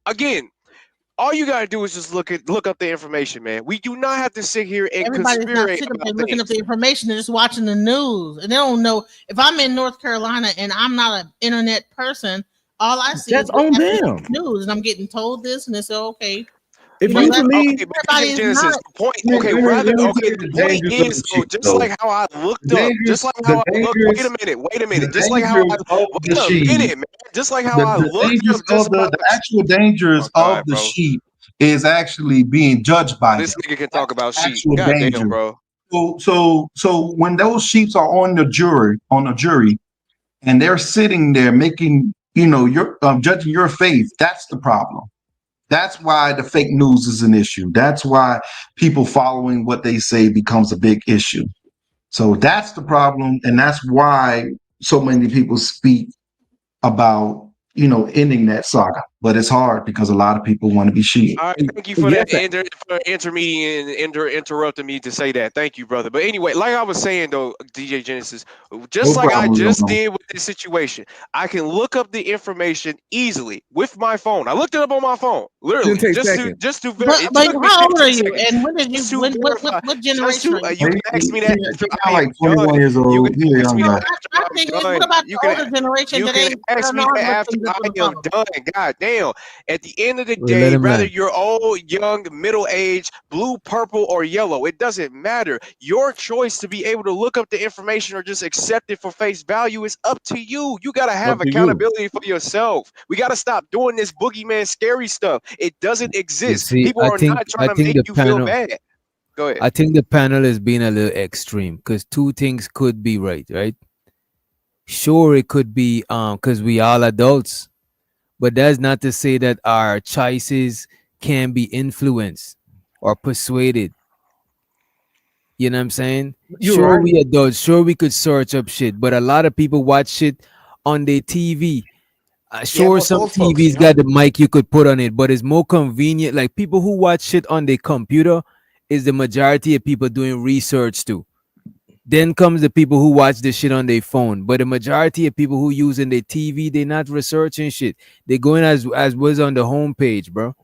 again. All you gotta do is just look up the information, man. We do not have to sit here and Everybody's not conspirate sitting up there about looking up things. the information. They're just watching the news, and they don't know. If I'm in North Carolina and I'm not an internet person, all I see That's is what's on happening them. on the news, and I'm getting told this, and they say, okay. If know, you that's- believe, Okay, but everybody is Genesis, not. the point. Let Okay, me rather. tell Okay, you the the point dangers of is, the though, sheep, just though. like how I looked The up, just like the how I looked. Wait a dangers, minute. Wait a the minute. Just like how I dangers of wait the a sheep. minute, man. Just like how I The looked dangers up just of the about actual dangers Oh, of God, the bro. sheep is actually being judged by This them. nigga can talk about sheep. Actual God damn, danger. bro. So when those sheeps are on the jury, and they're sitting there making, you're judging your faith, that's the problem. That's why the fake news is an issue. That's why people following what they say becomes a big issue. So that's the problem, and that's why so many people speak about ending that saga. But it's hard because a lot of people want to be sheep. All right, thank you for that intermediate and interrupting me to say that. Thank you, brother. But anyway, like I was saying though, DJ Genesis, just No like I problem, just no. did with this situation, I can look up the information easily with my phone. I looked it up on my phone, literally, Didn't take just seconds. to verify. But how old are you? And when did you? Just to What verify. generation are you? You can ask me that after I like am 21 done. years You old. can You're a ask young me guy. that after My I'm thing is, done. what about You the can older generation you that can ain't ask are me not that listening after to I the am phone? done. God damn. At the end of the Well, let day, him rather land. you're old, young, middle age, blue, purple, or yellow, it doesn't matter. Your choice to be able to look up the information or just accept it for face value is up to you. You got to have Up to you. accountability for yourself. We got to stop doing this boogeyman scary stuff. It doesn't You exist. see, People are not I trying to think make the you feel panel, bad. Go ahead. I think the panel is being a little extreme because two things could be right. Sure, it could be because we all adults, but that's not to say that our choices can be influenced or persuaded. You know what I'm saying? You're Sure, right. we adults, sure we could search up shit, but a lot of people watch shit on their TV. Yeah, Sure, most some old folks, TVs got the mic you could put on it, but it's more convenient. Like people who watch shit on their computer is the majority of people doing research too. Then comes the people who watch the shit on their phone. But the majority of people who using their TV, they're not researching shit. They're going as was on the homepage, bro.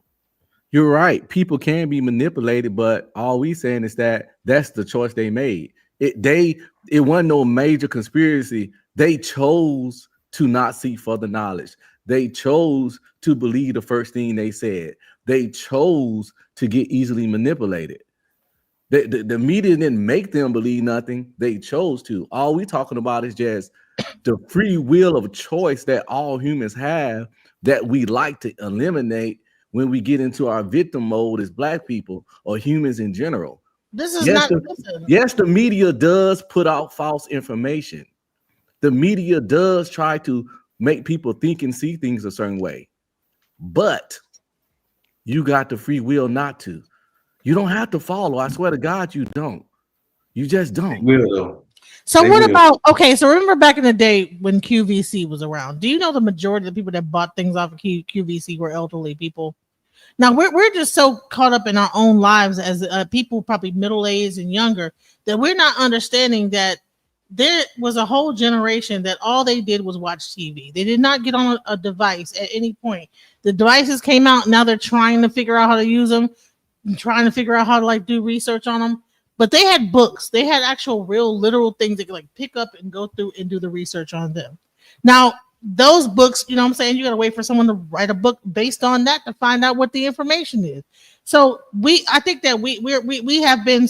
You're right. People can be manipulated, but all we saying is that that's the choice they made. It wasn't no major conspiracy. They chose to not seek further knowledge. They chose to believe the first thing they said. They chose to get easily manipulated. The media didn't make them believe nothing. They chose to. All we talking about is just the free will of choice that all humans have that we like to eliminate when we get into our victim mode as black people or humans in general. This is Yes, not. Listen. the media does put out false information. The media does try to make people think and see things a certain way, but you got the free will not to. You don't have to follow. I swear to God, you don't. You just don't. So They what will. about okay? So remember back in the day when QVC was around? Do you know the majority of the people that bought things off of QVC were elderly people? Now we're just so caught up in our own lives as people, probably middle aged and younger, that we're not understanding that there was a whole generation that all they did was watch TV. They did not get on a device at any point. The devices came out. Now they're trying to figure out how to use them, and trying to figure out how to like do research on them. But they had books. They had actual, real, literal things they could like pick up and go through and do the research on them. Now, those books, you know what I'm saying? You got to wait for someone to write a book based on that to find out what the information is. So I think that we have been,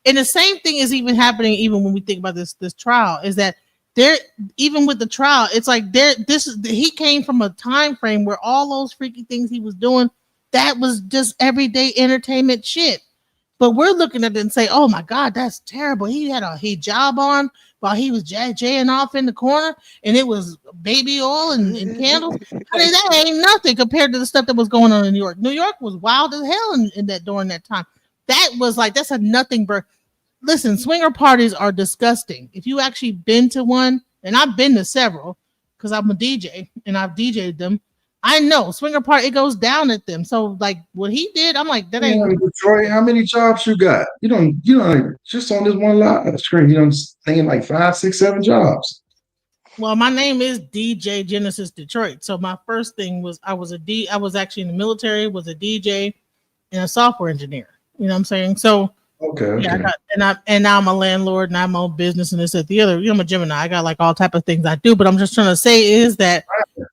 and the same thing is even happening even when we think about this trial, is that there, even with the trial, it's like he came from a time frame where all those freaky things he was doing, that was just everyday entertainment shit. But we're looking at it and say, "Oh my God, that's terrible." He had a hijab on while he was jaying off in the corner, and it was baby oil and candles. I mean, that ain't nothing compared to the stuff that was going on in New York. New York was wild as hell in that during that time. That was like that's a nothing. Listen, swinger parties are disgusting. If you actually been to one, and I've been to several because I'm a DJ and I've DJ'd them. I know swinger party, it goes down at them. So like what he did, I'm like, that ain't Detroit, how many jobs you got? You don't just on this one live screen, thinking like 5, 6, 7 jobs. Well, my name is DJ Genesis Detroit. So my first thing was I was actually in the military, was a DJ and a software engineer. You know what I'm saying? So okay. Yeah, and now I'm a landlord and I'm own business and this at the other. I'm a Gemini. I got like all type of things I do, but I'm just trying to say is that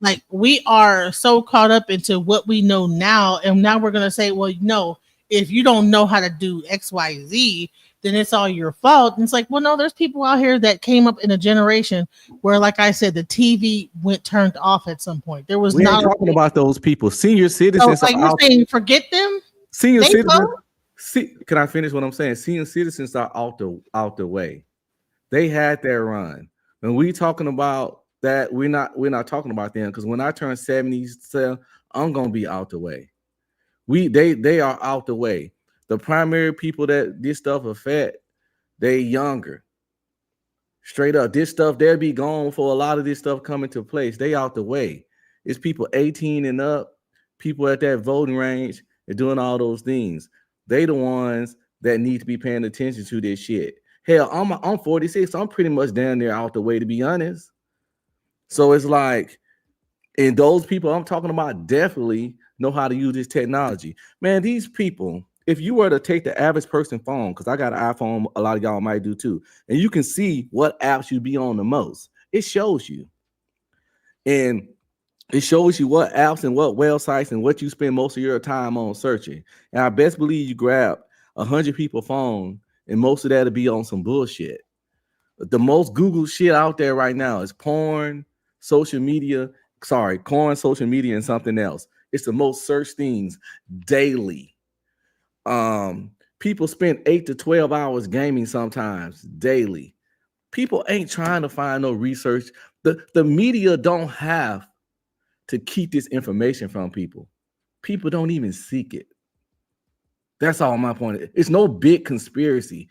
like we are so caught up into what we know now, and now we're gonna say, well, no, if you don't know how to do X, Y, Z, then it's all your fault. And it's like, well, no, there's people out here that came up in a generation where, like I said, the TV went turned off at some point. There was We not ain't talking about those people. Senior citizens. So, like you're saying, forget them. Senior They citizens. go. Can I finish what I'm saying? Senior citizens are out the way. They had their run. When we talking about that, we're not talking about them, because when I turn 70, I'm gonna be out the way. They are out the way. The primary people that this stuff affect, they younger. Straight up, this stuff they'll be gone for a lot of this stuff coming to place. They out the way. It's people 18 and up, people at that voting range, and doing all those things. They the ones that need to be paying attention to this shit. Hell, I'm 46. So I'm pretty much down there out the way, to be honest. So it's like, and those people I'm talking about definitely know how to use this technology. Man, these people, if you were to take the average person phone, because I got an iPhone, a lot of y'all might do too, and you can see what apps you be on the most. It shows you. And it shows you what apps and what websites and what you spend most of your time on searching. And I best believe you grab 100 people phone, and most of that'll be on some bullshit. The most Google shit out there right now is porn, social media, social media, and something else. It's the most searched things daily. People spend 8 to 12 hours gaming sometimes daily. People ain't trying to find no research. The media don't have to keep this information from people. People don't even seek it. That's all my point is. It's no big conspiracy.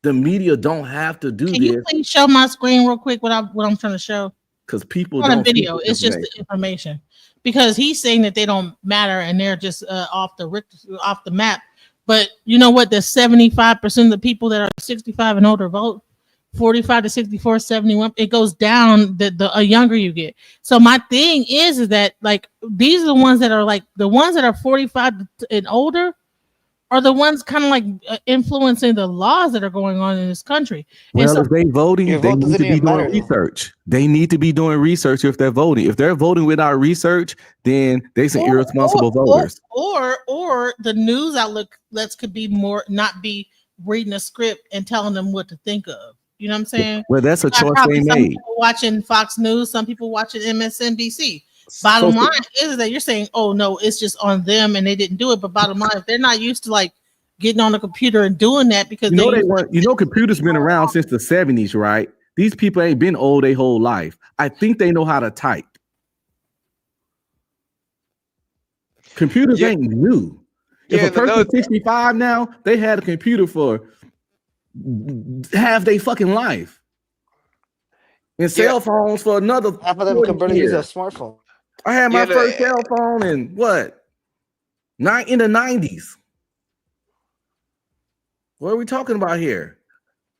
The media don't have to do Can this. you please show my screen real quick what I'm trying to show? Because people Not a don't video. seek It's just the information. Because he's saying that they don't matter and they're just off the map. But you know what? There's 75% of the people that are 65 and older vote. 45 to 64, 71. It goes down the younger you get. So my thing is that like these are the ones that are like the ones that are 45 and older are the ones kind of like influencing the laws that are going on in this country. And Well, so if they voting, your they vote need doesn't to be even doing matter, though. research. They need to be doing research if they're voting. If they're voting without research, then they some irresponsible voters. Or the news outlets could be more not be reading a script and telling them what to think of. You know what I'm saying? Well, that's a You got choice probably they some made. people watching Fox News, some people watching MSNBC. Bottom line is that you're saying, oh no, it's just on them and they didn't do it. But bottom line, if they're not used to like getting on the computer and doing that because You know they weren't. You know, computers been around since the 70s, right? These people ain't been old their whole life. I think they know how to type. Computers ain't new. If a person's 65 now, they had a computer for half their fucking life. And cell phones for another Half of them can 40 barely use a years. smartphone. I had my first cell phone in what? In the 90s. What are we talking about here?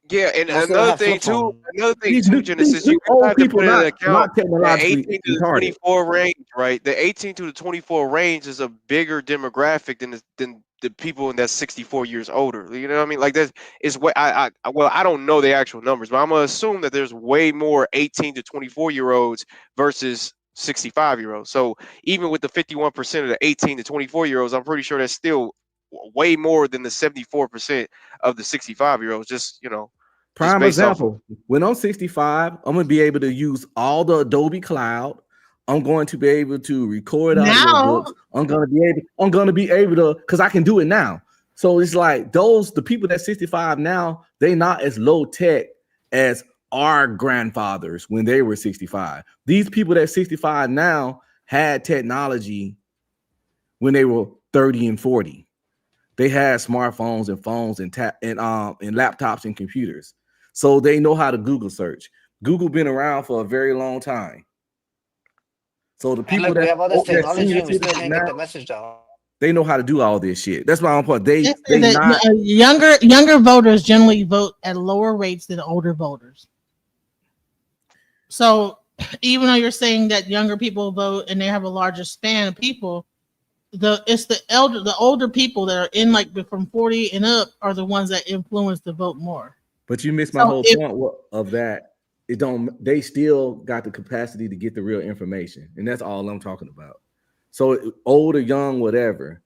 Yeah, and Most of them another have thing flip too, Genesis, you old have to people put in an not account that technologically 18 to the retarded. 24 range, right? The 18 to the 24 range is a bigger demographic than the people in that 64 years older. You know what I mean? Like that is what well, I don't know the actual numbers, but I'm gonna assume that there's way more 18 to 24-year-olds versus 65-year-olds. So even with the 51% of the 18 to 24-year-olds, I'm pretty sure that's still way more than the 74% of the 65-year-olds. Just Prime based off example, when I'm 65, I'm gonna be able to use all the Adobe Cloud. I'm going to be able to record audiobooks. I'm gonna be able to, because I can do it now. So it's like the people that 65 now, they not as low tech as our grandfathers when they were 65. These people that 65 now had technology when they were 30 and 40. They had smartphones and phones and laptops and computers. So they know how to Google search. Google been around for a very long time. So the people we have all this that technology senior and we still citizens can't get now, the message down. they know how to do all this shit. That's my own point. They that not younger voters generally vote at lower rates than older voters. So even though you're saying that younger people vote and they have a larger span of people, it's the older people that are in like from 40 and up are the ones that influence the vote more. But you missed my whole point of that. They still got the capacity to get the real information, and that's all I'm talking about. So older, young, whatever.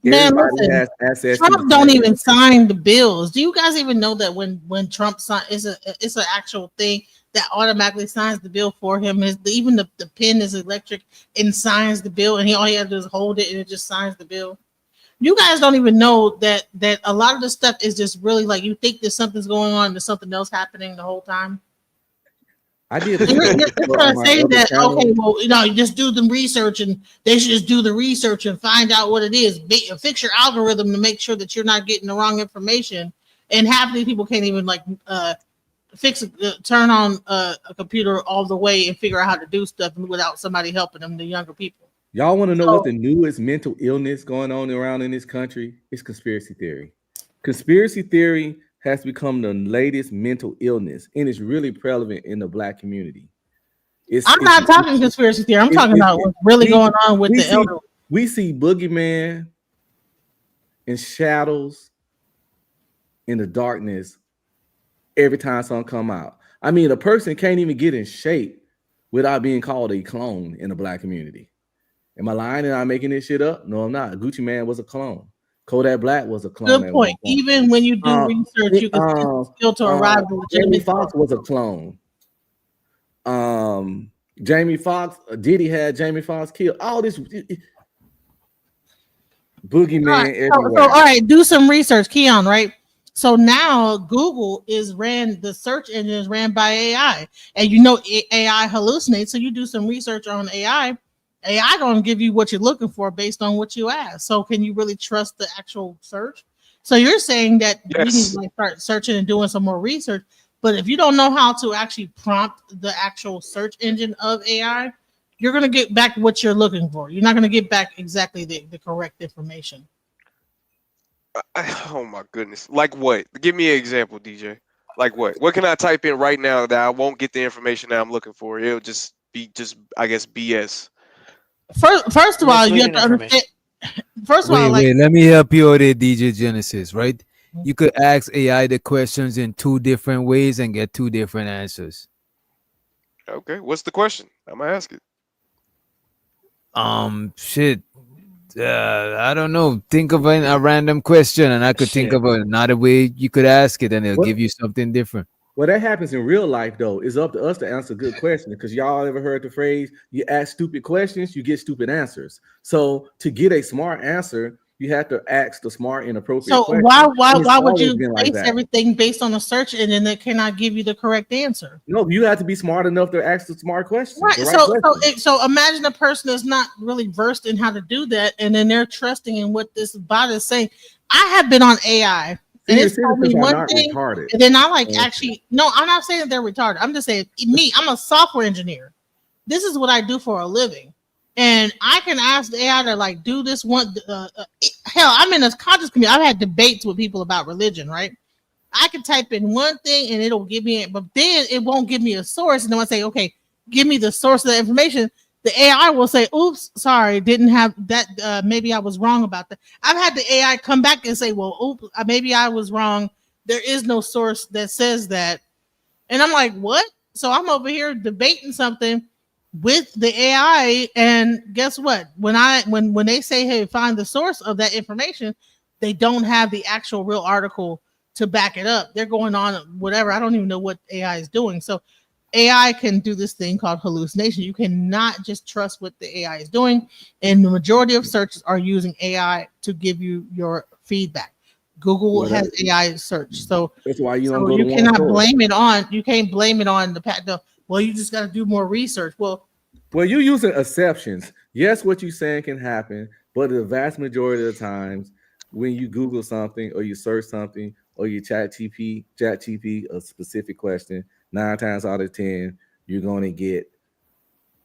Man, everybody listen, has access. Trump don't even sign the bills. Do you guys even know that when Trump signs, it's an actual thing that automatically signs the bill for him? Even the pen is electric and signs the bill, and all he has to do is hold it and it just signs the bill. You guys don't even know that a lot of the stuff is just really like you think there's something's going on, there's something else happening the whole time. I did. You're trying to say that okay, well, you just do the research, and they should just do the research and find out what it is. Fix your algorithm to make sure that you're not getting the wrong information. And half of these people can't even turn on a computer all the way and figure out how to do stuff without somebody helping them. The younger people. Y'all want to know what the newest mental illness going on around in this country? It's conspiracy theory. Conspiracy theory has become the latest mental illness, and it's really prevalent in the Black community. I'm not talking conspiracy theory. I'm talking about what's really going on with the elderly. We see boogeyman and shadows in the darkness every time something come out. I mean, a person can't even get in shape without being called a clone in the Black community. Am I lying and I'm making this shit up? No, I'm not. Gucci Man was a clone. Kodak Black was a clone. Good point. Even when you do research, you can still to arrive to Jamie Foxx was a clone. Jamie Foxx, Diddy had Jamie Foxx killed. All this boogeyman everywhere. So all right, do some research, Keon. Right? So now Google the search engine is ran by AI, and AI hallucinates. So you do some research on AI. AI gonna give you what you're looking for based on what you ask. So can you really trust the actual search? So you're saying that we need to start searching and doing some more research. But if you don't know how to actually prompt the actual search engine of AI, you're gonna get back what you're looking for. You're not gonna get back exactly the correct information. Oh my goodness. Like what? Give me an example, DJ. Like what? What can I type in right now that I won't get the information that I'm looking for? It'll just be I guess BS. First of all, you have to understand. First of all, Wait, let me help you out there, DJ Genesis, right? You could ask AI the questions in 2 different ways and get 2 different answers. Okay, what's the question? I'm gonna ask it. Shit. I don't know. Think of a random question, and I could think of another way you could ask it, and it'll give you something different. Well, that happens in real life, though. It's up to us to answer good questions. Because y'all ever heard the phrase, you ask stupid questions, you get stupid answers. So to get a smart answer, you have to ask the smart and appropriate So question. why would you like base that. everything based on a search engine that cannot give you the correct answer? No, you have to be smart enough to ask the smart question. Right. The right question. So imagine a person that's not really versed in how to do that, and then they're trusting in what this bot is saying. I have been on AI, and it's told me one thing, and then I no, I'm not saying that they're retarded. I'm just saying I'm a software engineer. This is what I do for a living. And I can ask the AI to do this one. Hell, I'm in a conscious community. I've had debates with people about religion, right? I can type in one thing and it'll give me it, but then it won't give me a source. And then I say, okay, give me the source of the information. The AI will say, oops, sorry, didn't have that. Maybe I was wrong about that. I've had the AI come back and say, well, oops, maybe I was wrong. There is no source that says that. And I'm like, what? So I'm over here debating something with the AI, and guess what? When they say, hey, find the source of that information, they don't have the actual real article to back it up. They're going on whatever. I don't even know what AI is doing. So AI can do this thing called hallucination. You cannot just trust what the AI is doing. And the majority of searches are using AI to give you your feedback. Google has AI search. So that's why you don't go you to cannot one blame it on, you can't blame it on well, you just got to do more research. Well, you're using exceptions. Yes, what you're saying can happen, but the vast majority of the times when you Google something or you search something or you chat GP a specific question, 9 times out of 10, you're going to get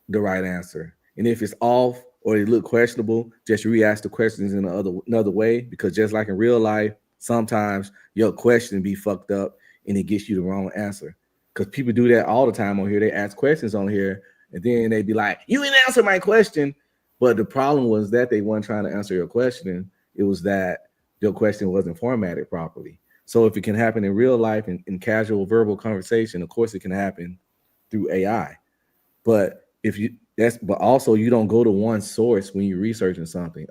the right answer. And if it's off or it look questionable, just re-ask the questions in another way, because just like in real life, sometimes your question be fucked up and it gets you the wrong answer. Because people do that all the time on here. They ask questions on here and then they be like, you didn't answer my question. But the problem was that they weren't trying to answer your question. It was that your question wasn't formatted properly. So if it can happen in real life in casual verbal conversation, of course it can happen through AI. But but also you don't go to one source when you're researching something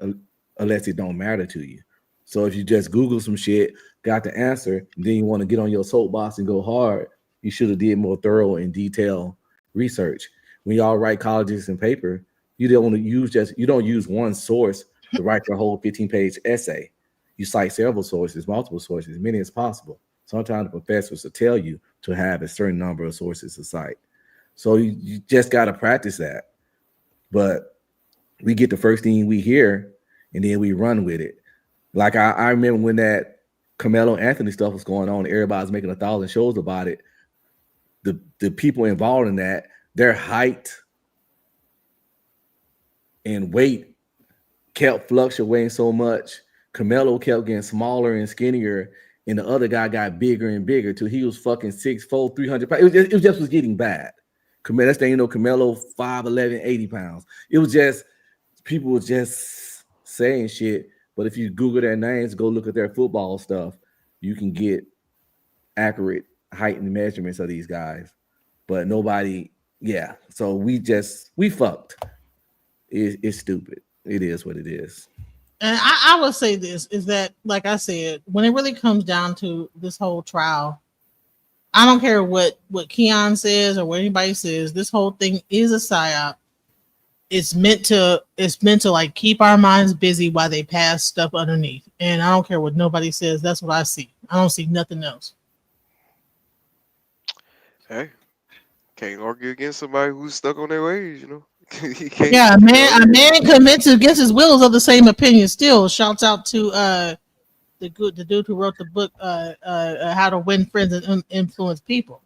unless it don't matter to you. So if you just Google some shit, got the answer, and then you want to get on your soapbox and go hard, you should have did more thorough and detailed research. When y'all write colleges and paper, you don't use one source to write your whole 15-page essay. You cite several sources, multiple sources, as many as possible. Sometimes the professors will tell you to have a certain number of sources to cite. So you just got to practice that. But we get the first thing we hear and then we run with it. Like I remember when that Carmelo Anthony stuff was going on, everybody's making 1,000 shows about it. The people involved in that, their height and weight kept fluctuating so much. Carmelo kept getting smaller and skinnier, and the other guy got bigger and bigger till he was fucking 6'4", 300 pounds. It just was getting bad. That's thing, Carmelo 5'11", 80 pounds. It was just, people were just saying shit. But if you Google their names, go look at their football stuff, you can get accurate height and measurements of these guys. But nobody, so we fucked. It's stupid. It is what it is. And I will say this, is that, like I said, when it really comes down to this whole trial, I don't care what Keon says or what anybody says, this whole thing is a psyop. it's meant to like keep our minds busy while they pass stuff underneath. And I don't care what nobody says. That's what I see. I don't see nothing else. Hey, can't argue against somebody who's stuck on their ways, you know. You can't, Yeah, you can't a argue. man convinced against his will is of the same opinion. Still, shouts out to the dude who wrote the book How to Win Friends and Influence People.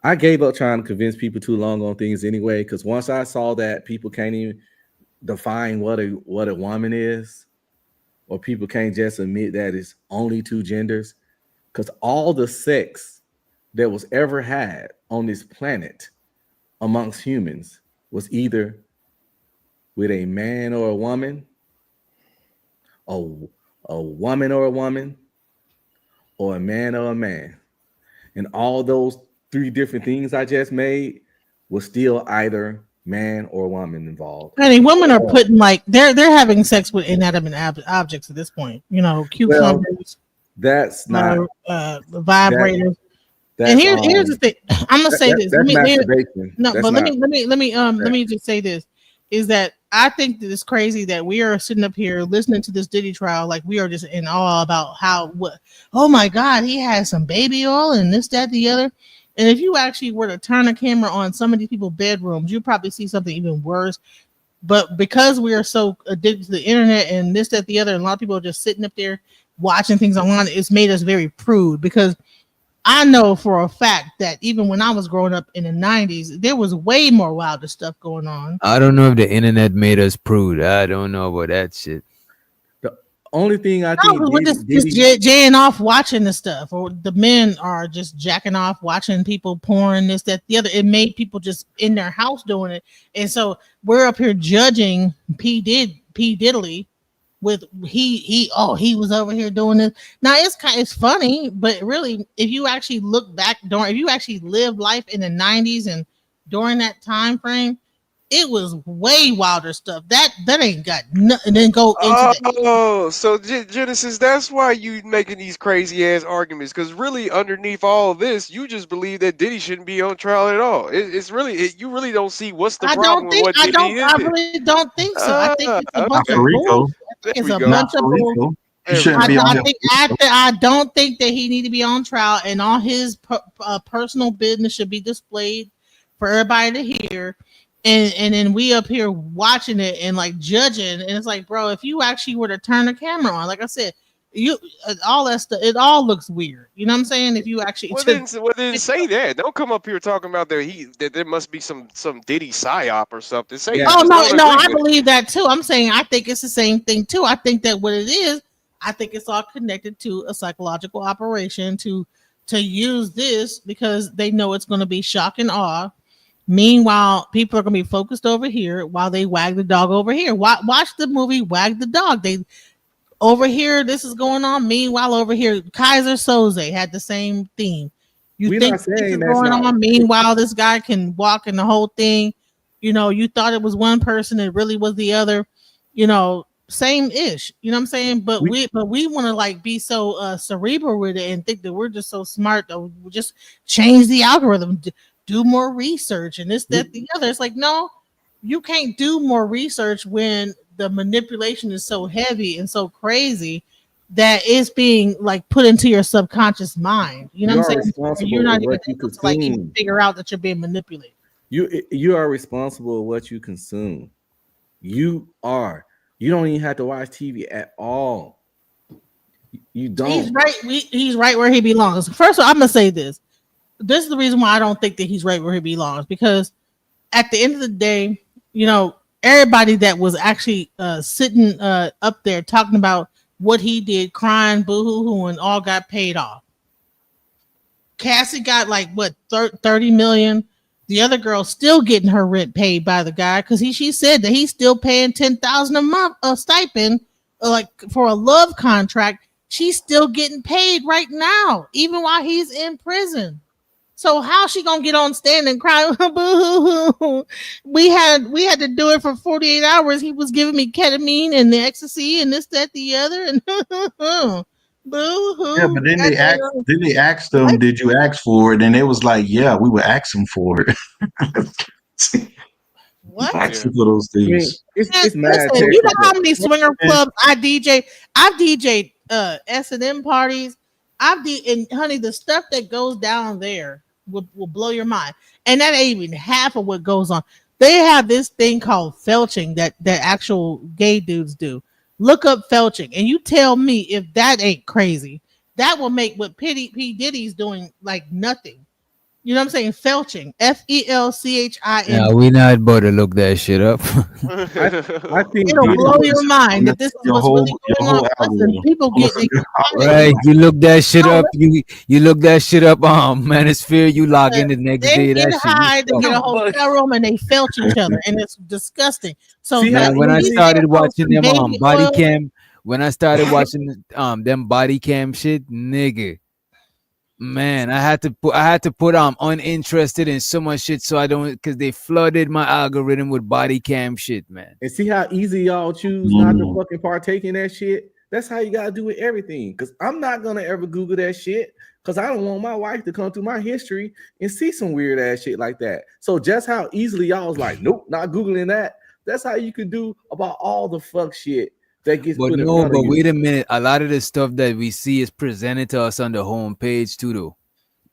I gave up trying to convince people too long on things anyway, because once I saw that people can't even define what a woman is, or people can't just admit that it's only two genders, because all the sex that was ever had on this planet amongst humans was either with a man or a woman, a woman or a woman, or a man or a man. And all those three different things I just made was still either man or woman involved. I mean, women are putting like they're having sex with inanimate objects at this point. You know, cucumbers. That's not the vibrators. That's, and here's the thing. I'm gonna say this. That's masturbation. No, that's but not, let me just say this: is that I think that it's crazy that we are sitting up here listening to this Diddy trial like we are just in awe about how oh my God, he has some baby oil and this, that, the other. And if you actually were to turn a camera on some of these people's bedrooms, you'd probably see something even worse. But because we are so addicted to the internet and this, that, the other, and a lot of people are just sitting up there watching things online, it's made us very prude. Because I know for a fact that even when I was growing up in the 90s, there was way more wilder stuff going on. I don't know if the internet made us prude. I don't know about that shit. The only thing I think we're just jaying off watching the stuff, or the men are just jacking off watching people porn, this, that, the other. It made people just in their house doing it. And so we're up here judging P. Diddley with he was over here doing this. Now it's funny, but really, if you actually look back if you actually lived life in the 90s and during that time frame, it was way wilder stuff. That ain't got nothing. Then go into so Genesis, that's why you making these crazy ass arguments. Because really, underneath all of this, you just believe that Diddy shouldn't be on trial at all. It's really you really don't see what's the problem with what Diddy is. I really don't think so. I think it's a bunch of Rico. bull. I think it's a bunch of bull. I don't think that he need to be on trial, and all his personal business should be displayed for everybody to hear. And then we up here watching it and like judging, and it's like, bro, if you actually were to turn the camera on, like I said, you all that stuff, it all looks weird. You know what I'm saying? If you actually then say that. Don't come up here talking about that there must be some Diddy psyop or something. Say no, I believe that too. I'm saying I think it's the same thing too. I think that what it is, I think it's all connected to a psychological operation to use this because they know it's going to be shock and awe. Meanwhile, people are going to be focused over here while they wag the dog over here. Watch the movie Wag the Dog. They over here, this is going on. Meanwhile, over here, Kaiser Soze had the same theme. You think this is going on. Meanwhile, this guy can walk in the whole thing. You know, you thought it was one person, it really was the other. You know, same ish. You know what I'm saying? But we want to like be so cerebral with it and think that we're just so smart that we just change the algorithm. Do more research and this, that, the other. It's like, no, you can't do more research when the manipulation is so heavy and so crazy that it's being like put into your subconscious mind. You know what I'm saying? You're not even able to like even figure out that you're being manipulated. You are responsible for what you consume. You are. You don't even have to watch TV at all. You don't. He's right. He's right where he belongs. First of all, I'm gonna say this. This is the reason why I don't think that he's right where he belongs, because at the end of the day, you know, everybody that was actually sitting up there talking about what he did, crying, boo-hoo-hoo, and all got paid off. Cassie got like what 30 million. The other girl still getting her rent paid by the guy because she said that he's still paying $10,000 a month a stipend, like for a love contract. She's still getting paid right now, even while he's in prison. So how's she gonna get on stand and cry? Boo-hoo-hoo. We had to do it for 48 hours. He was giving me ketamine and the ecstasy and this, that, the other, and boo-hoo. Yeah, but then they asked them, "Did you ask for it?" And it was like, "Yeah, we were asking for it." What? Asking for those I mean, things. it's mad Listen, you know how technical. many swinger clubs I DJ? I've DJ'd S&M parties. And honey, the stuff that goes down there will blow your mind. And that ain't even half of what goes on. They have this thing called felching that actual gay dudes do. Look up felching, and you tell me if that ain't crazy. That will make what P. Diddy's doing like nothing. You know what I'm saying? Felching. FELCHING. Nah, we not about to look that shit up. I think It'll blow your mind that this is what's really going on. Listen, people get Right, you look that shit up. You look that shit up. Manosphere. You log in the next they day. get That shit. high, they get a fucked. hotel room, and they felch each other, and it's disgusting. So Man, when I started watching them baby body oil, cam, when I started watching them body cam shit, nigga. Man, I had to put uninterested in so much shit so I don't, because they flooded my algorithm with body cam shit, man. And see how easy y'all choose not to fucking partake in that shit? That's how you gotta do with everything. Because I'm not gonna ever Google that shit because I don't want my wife to come through my history and see some weird ass shit like that. So just how easily y'all was like, nope, not Googling that. That's how you can do about all the fuck shit that gets But put in no, front but of you. wait a minute. A lot of the stuff that we see is presented to us on the homepage too, though.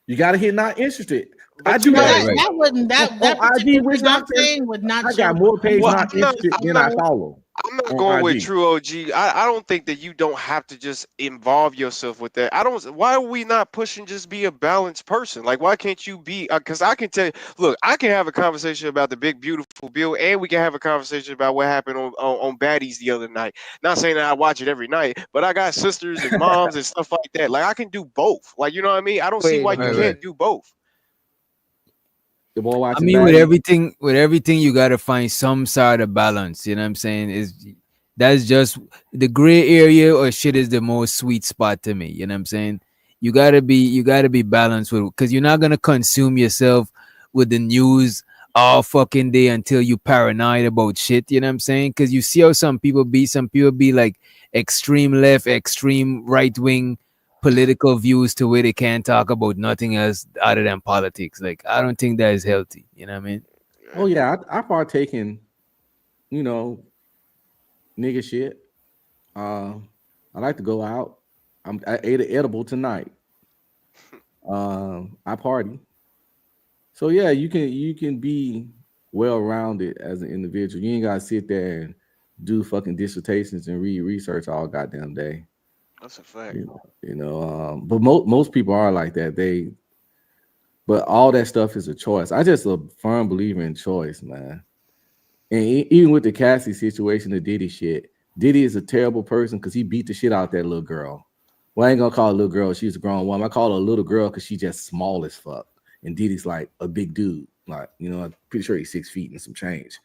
You gotta hit not interested. I do that wouldn't that on particular IG, Witch thing I'm Doctor, saying would not. I got more pages Well, not interested than I follow. I'm not on going with IG. true OG. I don't think that you don't have to just involve yourself with that. I don't. Why are we not pushing just be a balanced person? Like, why can't you be? Because I can tell you, look, I can have a conversation about the big beautiful bill, and we can have a conversation about what happened on Baddies the other night. Not saying that I watch it every night, but I got sisters and moms and stuff like that. Like, I can do both. Like, you know what I mean? I don't see why you can't do both. The boy I watching mean, Baddies. with everything, you gotta find some sort of balance. You know what I'm saying? That's just the gray area or shit is the most sweet spot to me. You know what I'm saying? You gotta be balanced with, because you're not gonna consume yourself with the news all fucking day until you paranoid about shit. You know what I'm saying? Because you see how some people be like extreme left, extreme right wing political views to where they can't talk about nothing else other than politics. Like, I don't think that is healthy. You know what I mean? Oh yeah, I partake in, nigga shit. I like to go out. I ate an edible tonight. I party. So yeah, you can be well rounded as an individual. You ain't gotta sit there and do fucking dissertations and read research all goddamn day. That's a fact. But most people are like that. But all that stuff is a choice. I just a firm believer in choice, man. And even with the Cassie situation, the Diddy shit, Diddy is a terrible person because he beat the shit out that little girl. Well, I ain't gonna call her a little girl. She's a grown woman. I call her a little girl because she's just small as fuck. And Diddy's like a big dude. Like, I'm pretty sure he's 6 feet and some change.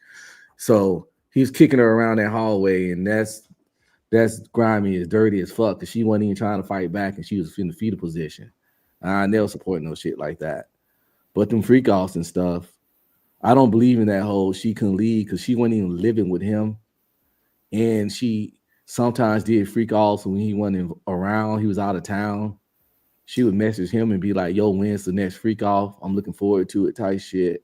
So he's kicking her around that hallway, and that's grimy, as dirty as fuck, because she wasn't even trying to fight back and she was in the fetal position. I never support no shit like that. But them freak offs and stuff, I don't believe in that whole she couldn't leave because she wasn't even living with him. And she sometimes did freak offs when he wasn't around, he was out of town. She would message him and be like, yo, when's the next freak off? I'm looking forward to it, type shit.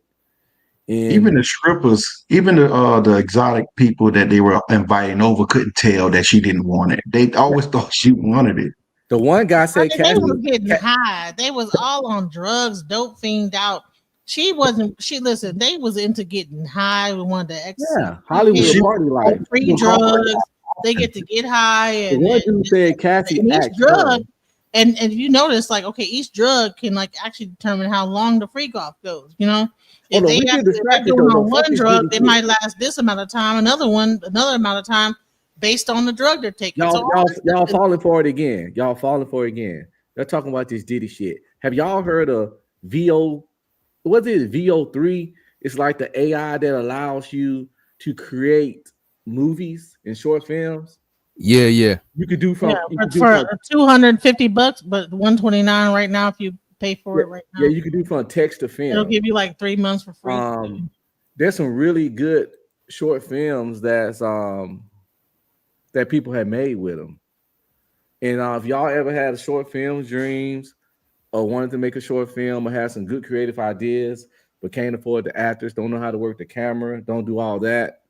And even the strippers, even the exotic people that they were inviting over couldn't tell that she didn't want it. They always thought she wanted it. The one guy said, they was getting high. They was all on drugs, dope fiend out. She wasn't. Listen. They was into getting high. We wanted to exit. Yeah, Hollywood party life. Free drugs. They get to get high. And the one dude said Cassie and each asked drug. her. And you notice, like, okay, each drug can like actually determine how long the freak off goes. If they're doing on one drug, they might last this amount of time. Another amount of time, based on the drug they're taking. Y'all falling for it again. They're talking about this Diddy shit. Have y'all heard of VO? What is it? VO3? It's like the AI that allows you to create movies and short films. Yeah. You could do for $250, but $129 right now if you pay for it right now. Yeah, you can do from text to film. It'll give you like 3 months for free. There's some really good short films that people have made with them. And if y'all ever had a short film dreams or wanted to make a short film or had some good creative ideas, but can't afford the actors, don't know how to work the camera, don't do all that.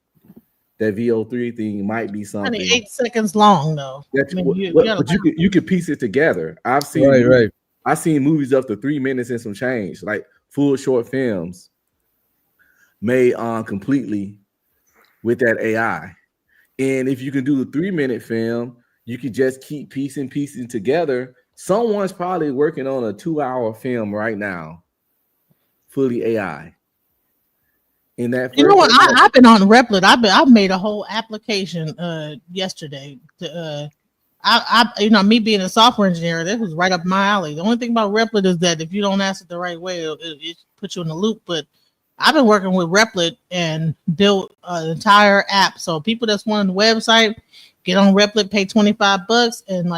That VO3 thing might be something. Only 8 seconds long though. That's I mean, you but gotta you could piece it together. I've seen Right. I've seen movies up to 3 minutes and some change, like full short films made completely with that AI. And if you can do a 3-minute film, you could just keep piecing together. Someone's probably working on a 2-hour film right now, fully AI. In that, You know what? I've been on Replit. I've made a whole application yesterday. To, me being a software engineer, this was right up my alley. The only thing about Replit is that if you don't ask it the right way, it puts you in a loop. But I've been working with Replit and built an entire app. So people that's wanting the website, get on Replit, pay $25, and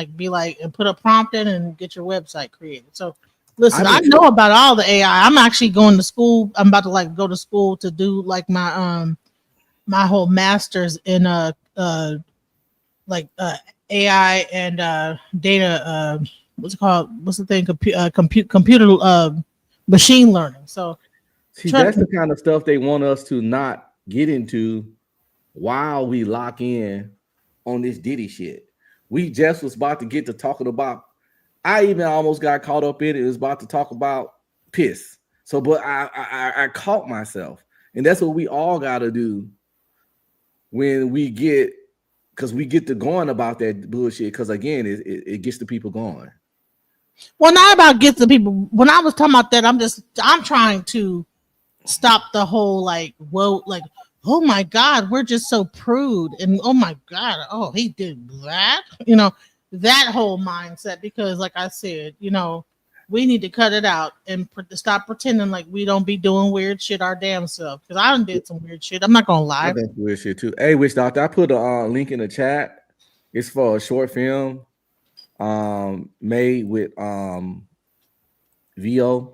and put a prompt in and get your website created. So listen, I know about all the AI. I'm actually going to school. I'm about to go to school to do my my whole master's in AI and data. What's it called? What's the thing? Computer machine learning. So. See, that's the kind of stuff they want us to not get into while we lock in on this Diddy shit. We just was about to get to talking about. I even almost got caught up in it. It was about to talk about piss. So, but I caught myself, and that's what we all got to do when we get, because we get to going about that bullshit. Because again, it gets the people going. Well, not about get the people. When I was talking about that, I'm trying to stop the whole oh my God, we're just so prude, and oh my God, oh he did that, that whole mindset. Because like I said, we need to cut it out and stop pretending like we don't be doing weird shit our damn self. Because I done did some weird shit. I'm not gonna lie. I think weird shit too. Hey, Witch Doctor, I put a link in the chat. It's for a short film made with VO3.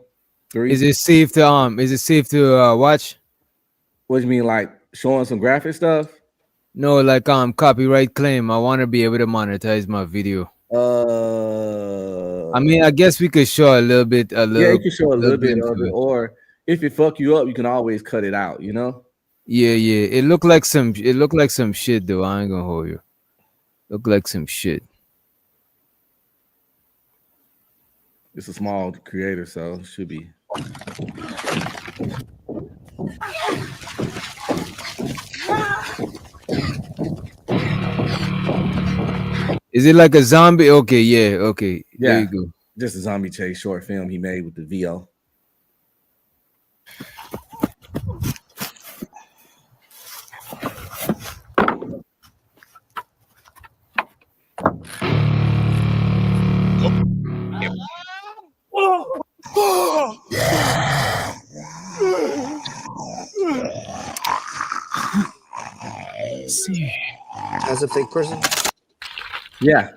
Is it safe to watch? What do you mean, like showing some graphic stuff? No, like copyright claim. I want to be able to monetize my video. I mean, I guess we could show a little bit. Yeah, you can show a little bit of it, or if it fuck you up, you can always cut it out. Yeah. It looked like some shit though. I ain't gonna hold you. Look like some shit. It's a small creator, so it should be. Is it like a zombie? Okay, yeah, okay. Yeah, there you go. Just a zombie chase short film he made with the VO. See, as a fake person. Yeah.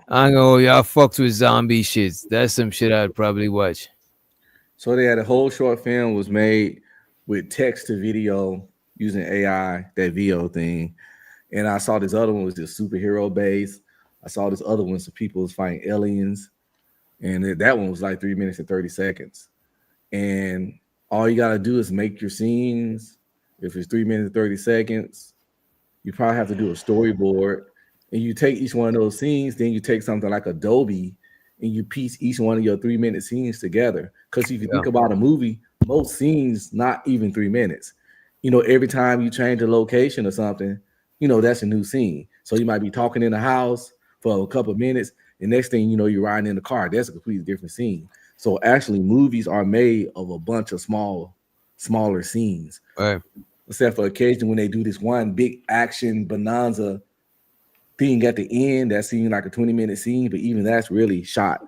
I know y'all fucked with zombie shit. That's some shit I'd probably watch. So they had a whole short film was made with text to video using AI, that VO thing. And I saw this other one was just superhero based. I saw this other one, some people was fighting aliens. And that one was like 3 minutes and 30 seconds. And all you got to do is make your scenes. If it's 3 minutes and 30 seconds, you probably have to do a storyboard. And you take each one of those scenes, then you take something like Adobe and you piece each one of your 3 minute scenes together. Because if you think about a movie, most scenes, not even 3 minutes. Every time you change a location or something, that's a new scene. So you might be talking in the house for a couple of minutes. The next thing you know, you're riding in the car. That's a completely different scene. So actually, movies are made of a bunch of smaller scenes. Right. Except for occasion when they do this one big action bonanza thing at the end that seems like a 20-minute scene, but even that's really shot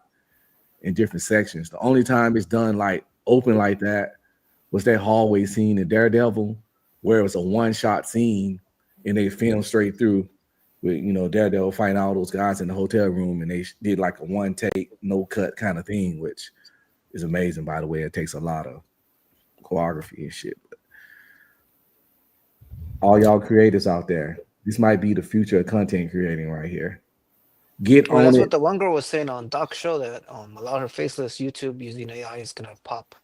in different sections. The only time it's done like open like that was that hallway scene in Daredevil, where it was a one-shot scene and they filmed straight through with Daredevil fighting all those guys in the hotel room, and they did like a one take, no cut kind of thing, which is amazing, by the way. It takes a lot of choreography and shit. But all y'all creators out there, This might be the future of content creating right here. Get Well, on that's it. what the one girl was saying on Duct show that a lot of her faceless YouTube using AI is gonna pop.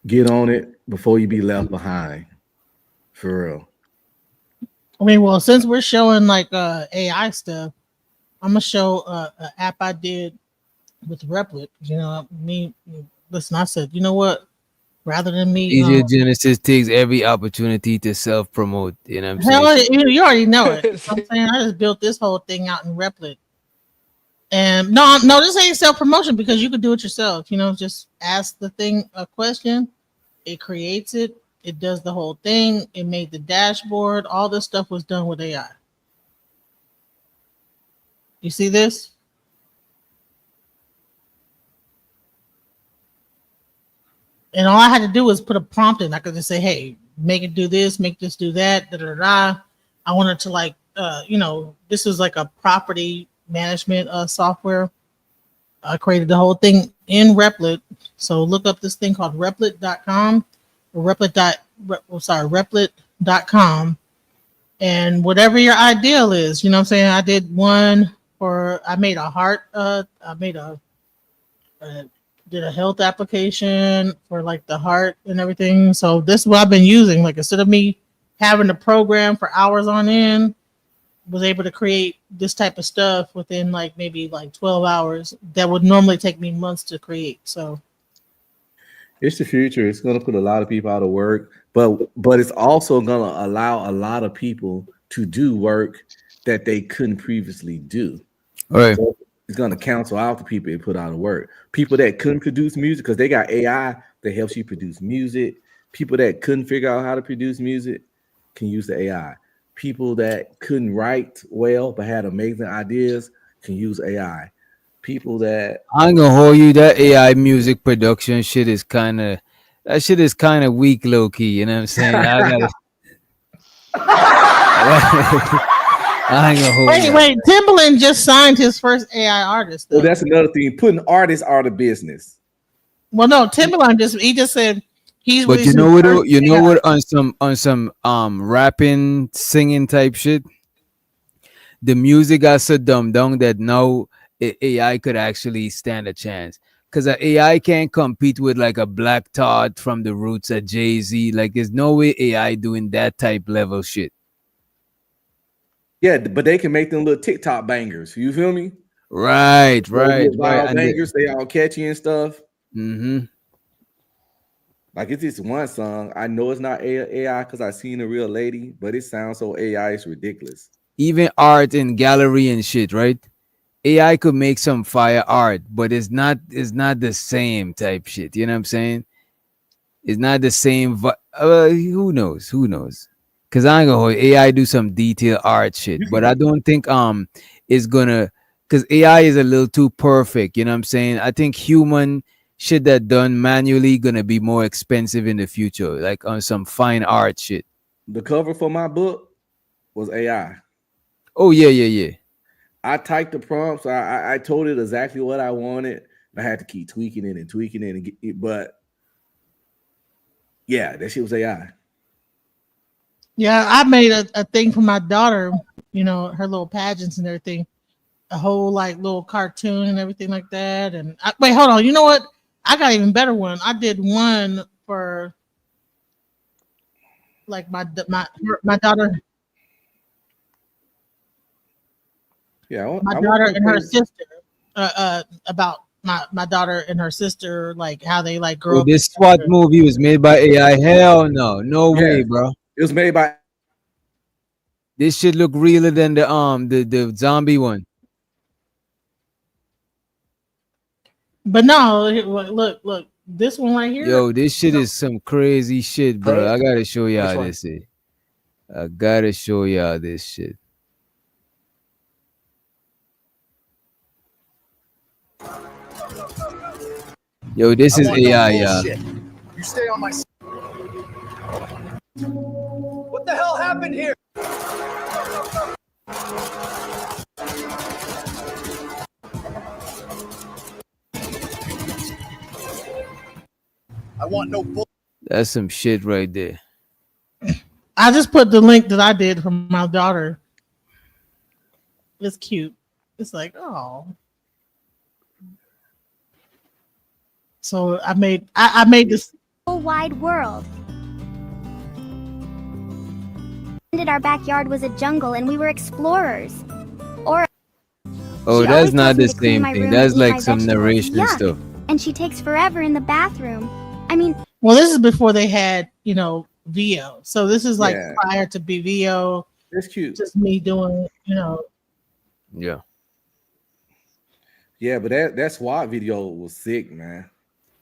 Get on it before you be left behind. For real. I mean, well, since we're showing like AI stuff, I'm gonna show an app I did with Replit. You know, listen, I said, you know what? Rather than me, DJ Genesis takes every opportunity to self-promote. You know what I'm hell, saying? you already know it. You know what I'm saying, I just built this whole thing out in Replit. And no, this ain't self promotion because you could do it yourself. You know, just ask the thing a question, it creates it, it does the whole thing, it made the dashboard, all this stuff was done with AI. You see this? And all I had to do was put a prompt in. I could just say, hey, make it do this, make this do that, da da da. I wanted to like, you know, this is like a property management software. I created the whole thing in Replit. So look up this thing called Replit.com or Replit.com. And whatever your ideal is, you know what I'm saying? I did one for, I made a heart, did a health application for like the heart and everything. So this is what I've been using. Like instead of me having to program for hours on end, was able to create this type of stuff within like maybe like 12 hours that would normally take me months to create. So it's the future. It's going to put a lot of people out of work, but it's also going to allow a lot of people to do work that they couldn't previously do. All right. So it's going to cancel out the people that put out of work. People that couldn't produce music because they got AI that helps you produce music. People that couldn't figure out how to produce music can use the AI. People that couldn't write well but had amazing ideas can use AI. People that I ain't gonna hold you. That AI music production shit is kind of weak, low key. You know what I'm saying? I gotta. I ain't gonna hold you. Wait, Timbaland just signed his first AI artist. Though. Well, that's another thing. Putting artists out of business. Well, no, Timbaland just said he's. But you know what? You know what? On some rapping, singing type shit, the music got so dumbed down that now AI could actually stand a chance. Because AI can't compete with like a Black Thought from the Roots, a Jay-Z. Like there's no way AI doing that type level shit. Yeah, but they can make them little TikTok bangers. You feel me? Right. Bangers, they all catchy and stuff. Mm-hmm. Like it's this one song. I know it's not AI because I seen a real lady, but it sounds so AI. It's ridiculous. Even art and gallery and shit, right? AI could make some fire art, but it's not the same type shit. You know what I'm saying? It's not the same. Who knows? Cause I ain't gonna hold AI do some detailed art shit, but I don't think it's gonna. Cause AI is a little too perfect. You know what I'm saying? I think human shit that done manually gonna be more expensive in the future, like on some fine art shit. The cover for my book was AI. Oh yeah. I typed the prompts. I told it exactly what I wanted. I had to keep tweaking it and get it, but yeah, that shit was AI. Yeah, I made a thing for my daughter, you know, her little pageants and everything, a whole like little cartoon and everything like that. And wait, hold on, you know what? I got an even better one. I did one for like my daughter. Yeah, my daughter and her sister. About my daughter and her sister, like how they like grow up. This SWAT movie was made by AI. Hell no way, bro. It was made by. This shit look realer than the zombie one. But no, look, this one right here. Yo, this shit is some crazy shit, bro. I gotta show y'all this shit. I gotta show y'all this shit. Yo, this is AI, y'all. You stay on my. What the hell happened here? I want no bull. That's some shit right there. I just put the link that I did from my daughter. It's cute. It's like, oh. So I made this Whole wide world. Our backyard was a jungle and we were explorers. Or Oh, she that's always not tells me the to clean same my thing. room That's and eat like my some vegetables. narration Yuck. stuff. And she takes forever in the bathroom. I mean, well, this is before they had, VO. So this is like Yeah. prior to BVO. That's cute. Just me doing, Yeah. Yeah, but that SWAT video was sick, man.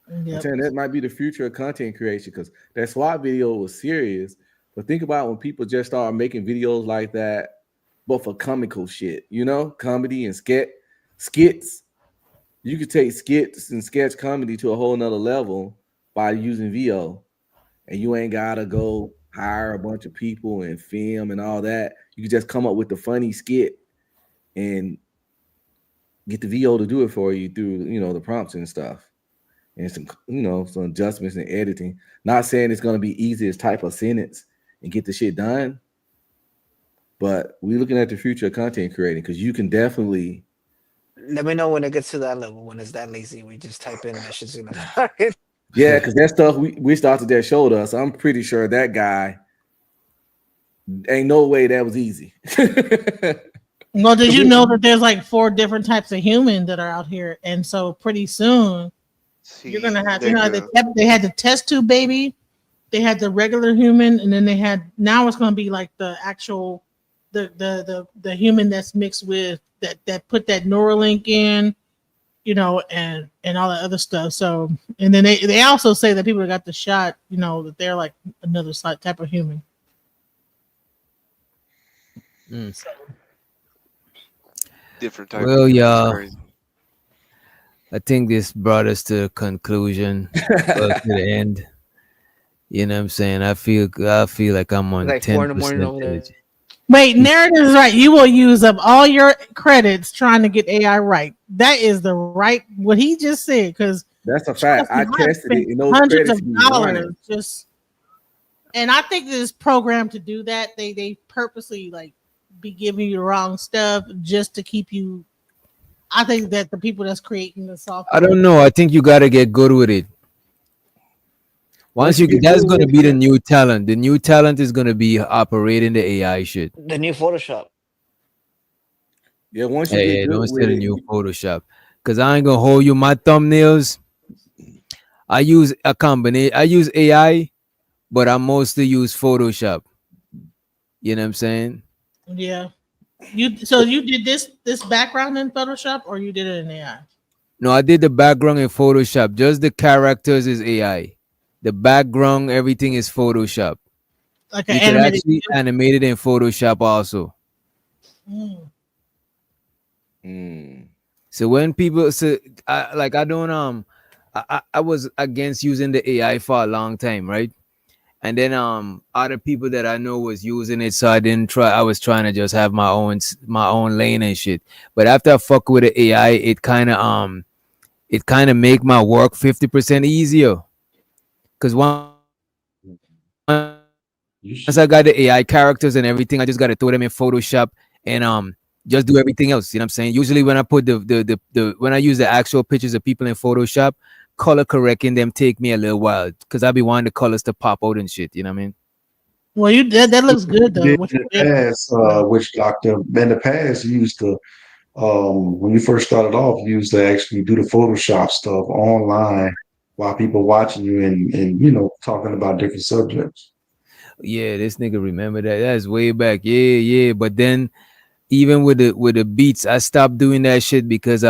I'm Yep. saying that might be the future of content creation because that SWAT video was serious. But think about when people just start making videos like that, but for comical shit, comedy and skits. You could take skits and sketch comedy to a whole nother level by using VO, and you ain't gotta go hire a bunch of people and film and all that. You can just come up with the funny skit and get the VO to do it for you through the prompts and stuff. And some adjustments and editing. Not saying it's gonna be easy as type a sentence and get the shit done, but we're looking at the future of content creating because you can definitely. Let me know when it gets to that level. When it's that lazy, we just type in that shit's gonna. Yeah, because that stuff we started that showed us. I'm pretty sure that guy ain't no way that was easy. Well, did you know that there's like 4 different types of humans that are out here, and so pretty soon you're gonna have, they had the test tube baby, they had the regular human, and then now it's gonna be like the actual the human that's mixed with that put that Neuralink in, and all that other stuff. So, and then they also say that people that got the shot, that they're like another type of human. Mm. Different type Well, of y'all, crazy. I think this brought us to a conclusion, well, to the end. You know what I'm saying? I feel like I'm on Like 4 in the morning 10% over there. energy. Wait, narrative is right. You will use up all your credits trying to get AI right. That is what he just said. Because that's a fact. I tested it, and those hundreds credits of be dollars just. And I think this programmed to do that. They purposely be giving you the wrong stuff just to keep you. I think that the people that's creating the software. I don't know. I think you got to get good with it. Once you get, that's going to be the new talent. The new talent is going to be operating the AI shit. The new Photoshop. Yeah, once you get good don't with say the it, new Photoshop. Because I ain't going to hold you. My thumbnails, I use a combination. I use AI, but I mostly use Photoshop. You know what I'm saying? Yeah. You did this background in Photoshop, or you did it in AI? No, I did the background in Photoshop. Just the characters is AI. The background, everything is Photoshop. Like you an can animated actually animate it in Photoshop also. So when people say, I was against using the AI for a long time, right? And then other people that I know was using it, so I didn't try. I was trying to just have my own lane and shit. But after I fuck with the AI, it kind of make my work 50% easier. Because once I got the AI characters and everything, I just got to throw them in Photoshop and just do everything else. You know what I'm saying? Usually when I put when I use the actual pictures of people in Photoshop, color correcting them take me a little while because I be wanting the colors to pop out and shit. You know what I mean? Well, that looks good though. In the past, which doctor in the past you used to when you first started off, you used to actually do the Photoshop stuff online while people watching you and talking about different subjects. Yeah, this nigga remember that. That's way back. Yeah. But then even with the beats, I stopped doing that shit because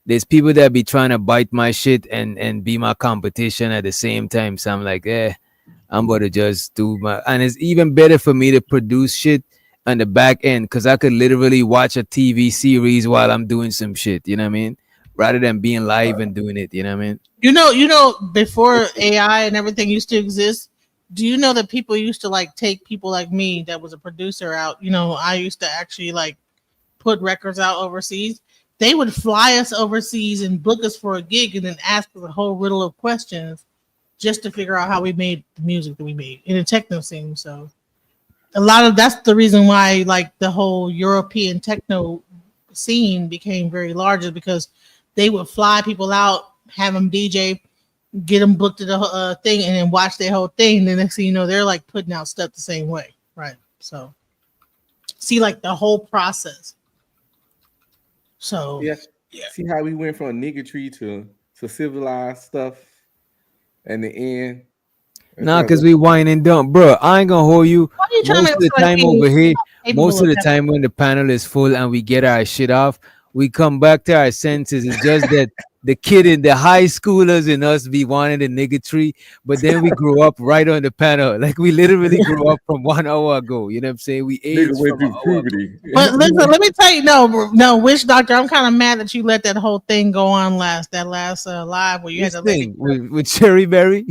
there's people that be trying to bite my shit and be my competition at the same time. So I'm like, I'm about to just do and it's even better for me to produce shit on the back end because I could literally watch a TV series while I'm doing some shit. You know what I mean? Rather than being live and doing it. You know what I mean? You know, before AI and everything used to exist, do you know that people used to take people like me that was a producer out? I used to actually put records out overseas. They would fly us overseas and book us for a gig and then ask us a whole riddle of questions just to figure out how we made the music that we made in the techno scene. So a lot of that's the reason why like the whole European techno scene became very large, is because they would fly people out, have them DJ, get them booked to the thing, and then watch their whole thing. And the next thing you know, they're like putting out stuff the same way, right? So see like the whole process. So yeah. See how we went from niggatry to civilized stuff in the end. Nah, because we whine and dump, bro. I ain't gonna hold you. Why are you trying Most to of the make us time like over here, capable most of of the that? time when the panel is full and we get our shit off, we come back to our senses. It's just that the kid in the high schoolers in us be wanting the niggatry, but then we grew up right on the panel. Like we literally grew up from 1 hour ago. You know what I'm saying? We aged Nigga went from through puberty. But listen, let me tell you, no, Witch Doctor, I'm kind of mad that you let that whole thing go on last live where you This had the lady. thing with Cherry Berry.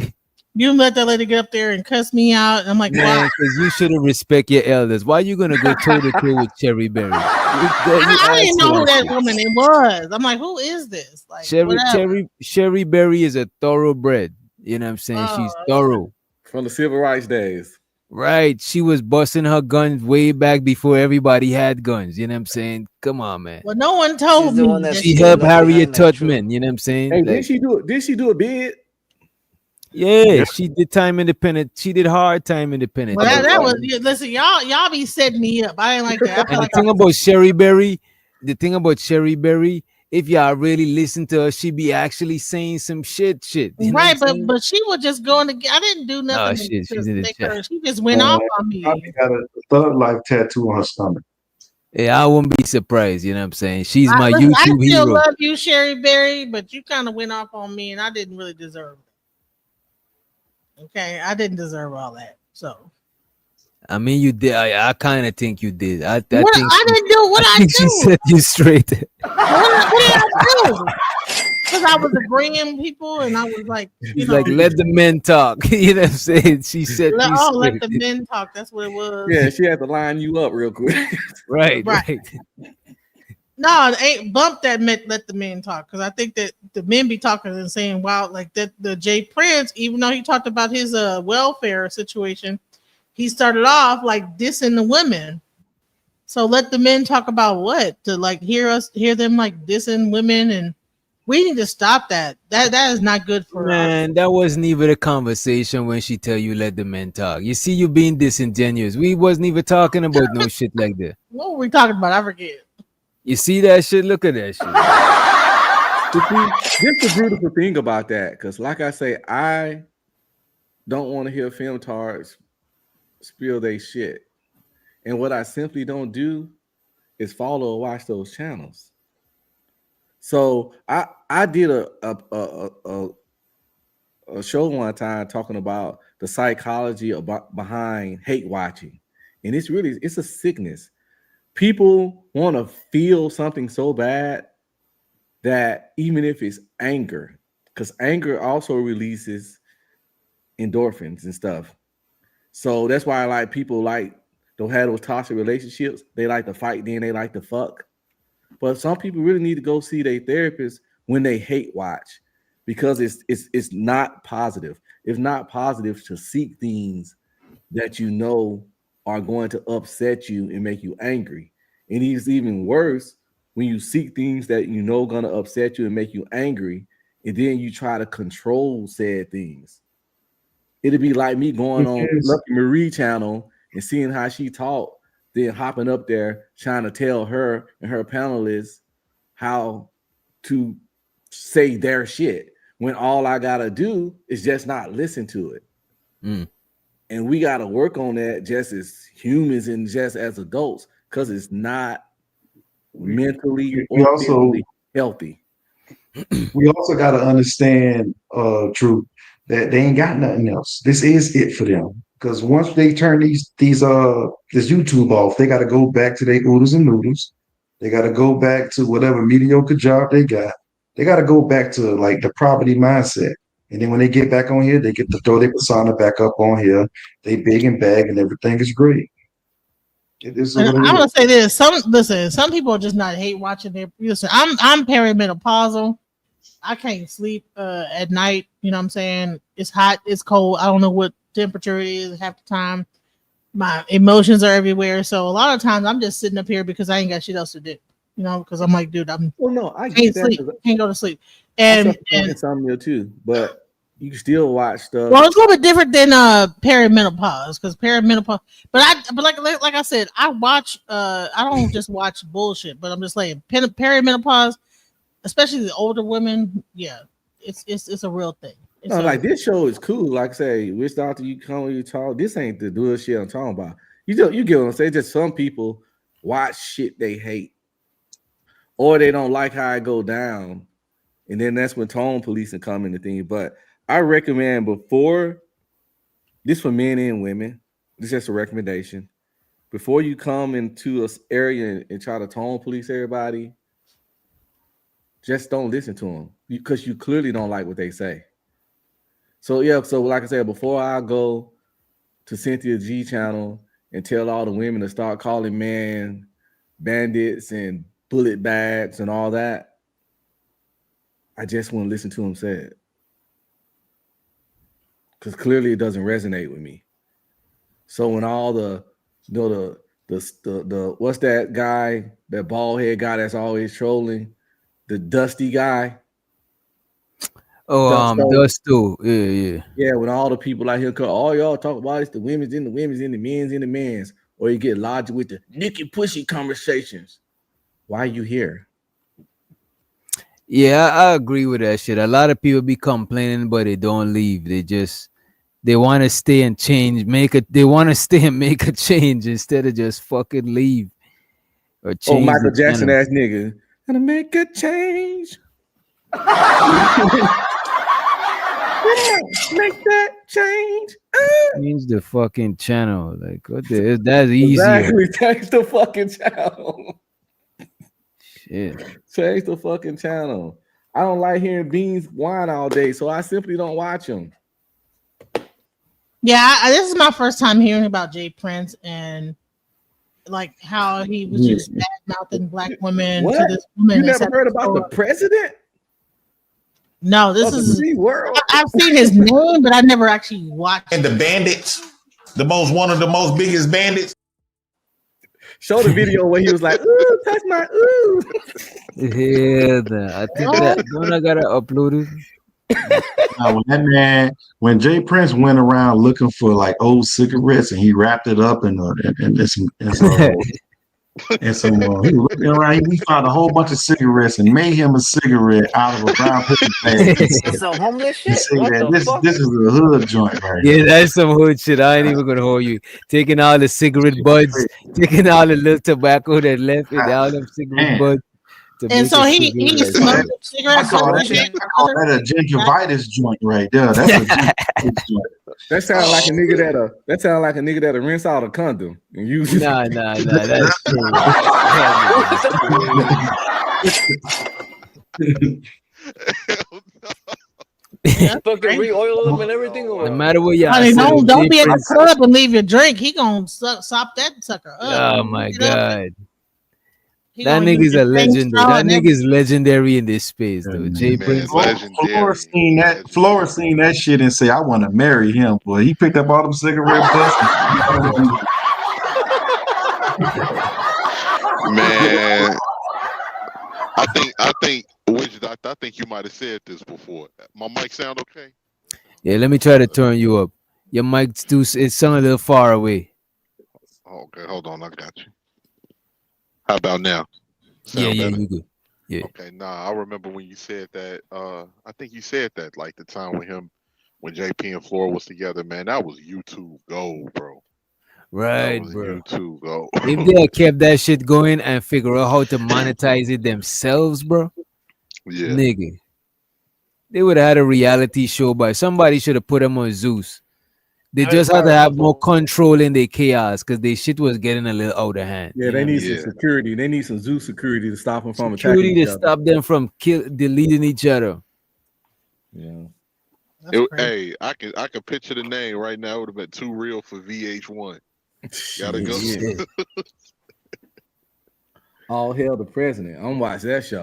You let that lady get up there and cuss me out. And I'm like, Man, why? because you should have respect your elders. Why you gonna go toe to toe with Cherry Berry? I didn't know who that woman it was. I'm like, who is this? Like, Cherry Berry is a thoroughbred. You know what I'm saying? She's thorough. From the civil rights days. Right. She was busting her guns way back before everybody had guns. You know what I'm saying? Come on, man. Well, no one told me that She helped Harriet Tubman. You know what I'm saying? Hey, Like, did she do a bid? yeah, she did time independent. She did hard time independent. Well, that was listen, y'all be setting me up. I ain't like that. I feel And like the thing about Sherry Berry, if y'all really listen to her, she be actually saying some shit. You know right, what I'm saying? but she was just going to. I didn't do nothing shit, to she's in the make chat. her. She just went off on me. She got a Thug Life tattoo on her stomach. Yeah, I wouldn't be surprised. You know what I'm saying? She's my Listen, I YouTube still hero. love you, Sherry Berry, but you kind of went off on me, and I didn't really deserve it. Okay, I didn't deserve all that. So I mean, you did. I kind of think you did. I what, think I didn't do what I think do. she set you straight. What did I do? Because I was agreeing people, and I was like, She's like, let the men talk. You know what I'm saying? She said, let straight. the men talk. That's what it was. Yeah, she had to line you up real quick. Right. No, it ain't bump that meant let the men talk, because I think that the men be talking and saying, wow, like that the Jay Prince, even though he talked about his welfare situation, he started off like dissing the women. So let the men talk about what? To like hear them like dissing women, and we need to stop that. That is not good for us. Man, that wasn't even a conversation when she tell you let the men talk. You see, you being disingenuous. We wasn't even talking about no shit like that. What were we talking about? I forget. You see that shit? Look at that shit. This is the beautiful thing about that, because like I say, I don't want to hear film tards spill their shit. And what I simply don't do is follow or watch those channels. So I did a show one time talking about the psychology behind hate watching. And it's a sickness. People want to feel something so bad that even if it's anger, because anger also releases endorphins and stuff. So that's why people don't have those toxic relationships. They like to fight, then they like to fuck. But some people really need to go see their therapist when they hate watch, because it's not positive. It's not positive to seek things that you know are going to upset you and make you angry. And it's even worse when you seek things that you know going to upset you and make you angry, and then you try to control said things. It'd be like me going on Lucky Marie channel and seeing how she talked, then hopping up there trying to tell her and her panelists how to say their shit, when all I gotta do is just not listen to it. And we gotta work on that just as humans and just as adults, because it's not mentally or physically healthy. We also got to understand, True, that they ain't got nothing else. This is it for them. Because once they turn this YouTube off, they got to go back to their oodles and noodles. They got to go back to whatever mediocre job they got. They got to go back to like the poverty mindset. And then when they get back on here, they get to throw their persona back up on here. They big and bag, and everything is great. I'm gonna say this. Some people are just not hate watching their. Listen, I'm perimenopausal, I can't sleep at night. You know what I'm saying? It's hot, it's cold. I don't know what temperature it is half the time. My emotions are everywhere. So a lot of times I'm just sitting up here because I ain't got shit else to do. You know, because I'm like, dude, I'm Well, no, I get can't that sleep, 'cause can't go to sleep. I And, suffer from insomnia too, but you can still watch stuff. well, it's a little bit different than perimenopause because perimenopause. But like I said, I watch. I don't just watch bullshit, but I'm just saying perimenopause, especially the older women. Yeah, it's a real thing. It's No, a, like this show is cool. Like I say, which doctor you come you talk. This ain't the dual shit I'm talking about. You get what I'm saying? Just some people watch shit they hate, or they don't like how it go down, and then that's when tone policing come in the thing. But I recommend before this for men and women. This is just a recommendation. Before you come into this area and try to tone police everybody, just don't listen to them because you clearly don't like what they say. So yeah, so like I said, before I go to Cynthia G channel and tell all the women to start calling men bandits and bullet bags and all that, I just want to listen to him say it. Because clearly it doesn't resonate with me. So when all the what's that guy, that bald head guy that's always trolling, the dusty guy. Dust too. Yeah. Yeah, when all the people out here come, all y'all talk about is the women's in the men's in the men's, or you get lodged with the Nicky Pushy conversations. Why are you here? Yeah, I agree with that shit. A lot of people be complaining, but they don't leave. They want to stay and change, they want to stay and make a change instead of just fucking leave or change. Oh, Michael the Jackson channel. ass nigga. Gonna make a change. Make that change. Change the fucking channel. Like what the that's easier. Exactly. Change the fucking channel. Shit. Change the fucking channel. I don't like hearing Beans whine all day, so I simply don't watch them. yeah. This is my first time hearing about Jay Prince and like how he was just bad mouthing black women What? to this woman. You that never said- heard about the president? No, this of the is. free world? I've seen his name, but I never actually watched. And the bandits, one of the most biggest bandits. Show the video where he was like, "Ooh, touch my ooh." Yeah, I think that don't I gotta upload it. Now, when Jay Prince went around looking for like old cigarettes and he wrapped it up in some he was looking around, we found a whole bunch of cigarettes and made him a cigarette out of a brown paper bag. Some homeless shit. Say What that the fuck? this is a hood joint right Yeah, here. that's some hood shit. I ain't even gonna hold you. Taking all the cigarette buds, taking all the little tobacco that left in all them cigarette buds. To And make so a he cigarette. smoked I cigarettes. call that a gingivitis joint right there. That's a gingivitis joint. That sounds like a nigga that'll rinse out a condom and use it. Nah, that's Fucking re-oil them and everything. Or no matter what y'all Honey, say, don't be at the difference- club and leave your drink. He gonna sop that sucker up. Oh my You know? god. He That gonna nigga's use a his thing legend. straw That and nigga's legendary in this space, though. Jay Prince. Flora seen that shit and say, "I want to marry him." Boy, he picked up all them cigarette butts. Man, I think, Witch Doctor, I think you might have said this before. My mic sound okay? Yeah, let me try to turn you up. Your mic's too. It sounds a little far away. Okay, hold on, I got you. How about now? Sound Yeah, better? you good. Yeah. Okay, I remember when you said that. I think you said that like the time when JP and Flora was together, man. That was YouTube gold, bro. Right, That was bro. YouTube gold. If they had kept that shit going and figure out how to monetize it themselves, bro, Yeah. nigga, they would have had a reality show. But somebody should have put them on Zeus. They just had to have more control in their chaos because their shit was getting a little out of hand. Yeah, You they know need what I mean? some security. They need some zoo security to stop them from Security attacking to each other. stop them from deleting each other. Yeah. Hey, I can picture the name right now. It would have been too real for VH1. Gotta go. Yeah. All hail the president. I'm watching that show.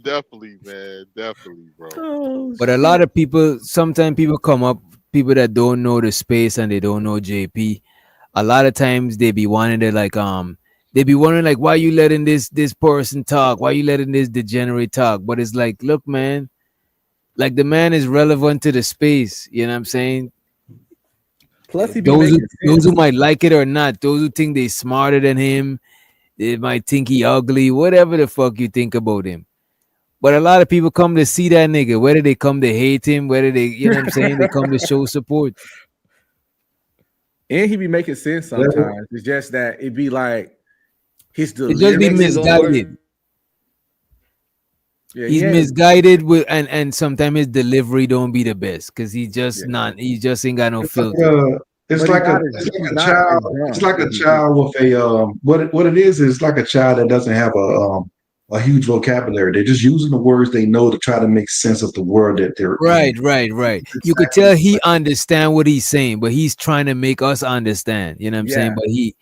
Definitely, man. Definitely, bro. Oh, But a lot of people, sometimes people come up, people that don't know the space and they don't know JP. A lot of times they be wanting to they be wondering like, why you letting this person talk? Why you letting this degenerate talk? But it's like, look, man, like the man is relevant to the space. You know what I'm saying? Plus, he be Those making who sense. might like it or not, those who think they smarter than him, they might think he ugly, whatever the fuck you think about him. But a lot of people come to see that nigga, whether they come to hate him, whether they, you know what I'm saying, they come to show support. And he be making sense sometimes. It's just that it be like his It delivery. just be misguided. Yeah, He's misguided with and sometimes his delivery don't be the best because he just he just ain't got no filter. It's like a child. It's like a child with a what it is like a child that doesn't have a huge vocabulary. They're just using the words they know to try to make sense of the world that they're Right. in. You could tell he understand what he's saying, but he's trying to make us understand. You know what I'm saying? But he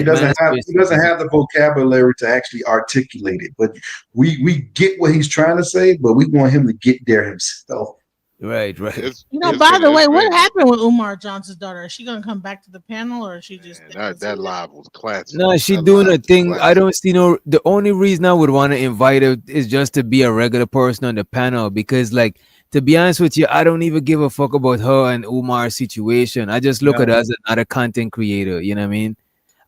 doesn't have the vocabulary to actually articulate it. But we get what he's trying to say, but we want him to get there himself. Right. You know, by the way, what happened with Umar Johnson's daughter? Is she gonna come back to the panel, or is she just That live was classic. No, she doing a thing. I don't see no. The only reason I would want to invite her is just to be a regular person on the panel because, like, to be honest with you, I don't even give a fuck about her and Umar's situation. I just look at her as another content creator. You know what I mean?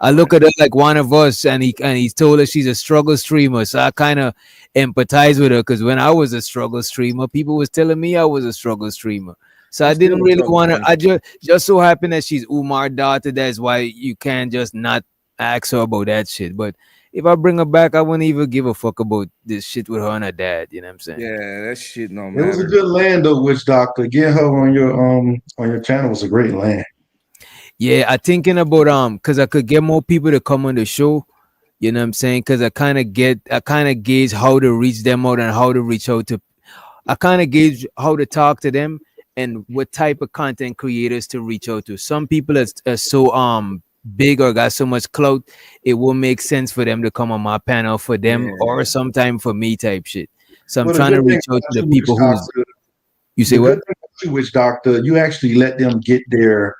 I look at her like one of us, and he's told her she's a struggle streamer. So I kind of empathize with her because when I was a struggle streamer, people was telling me I was a struggle streamer. So I didn't really want to. I just so happened that she's Umar's daughter. That's why you can't just not ask her about that shit. But if I bring her back, I wouldn't even give a fuck about this shit with her and her dad. You know what I'm saying? Yeah, that shit no It matter. was a good land though, Witch Doctor. Get her on your channel was a great land. Yeah, I thinking about because I could get more people to come on the show. You know what I'm saying? Because I kind of gauge how to reach them out and how to reach out to. I kind of gauge how to talk to them and what type of content creators to reach out to. Some people are so big or got so much clout, it will make sense for them to come on my panel for them or sometime for me type shit. So I'm trying to reach out to the people who. You say what? Witch Doctor, you actually let them get their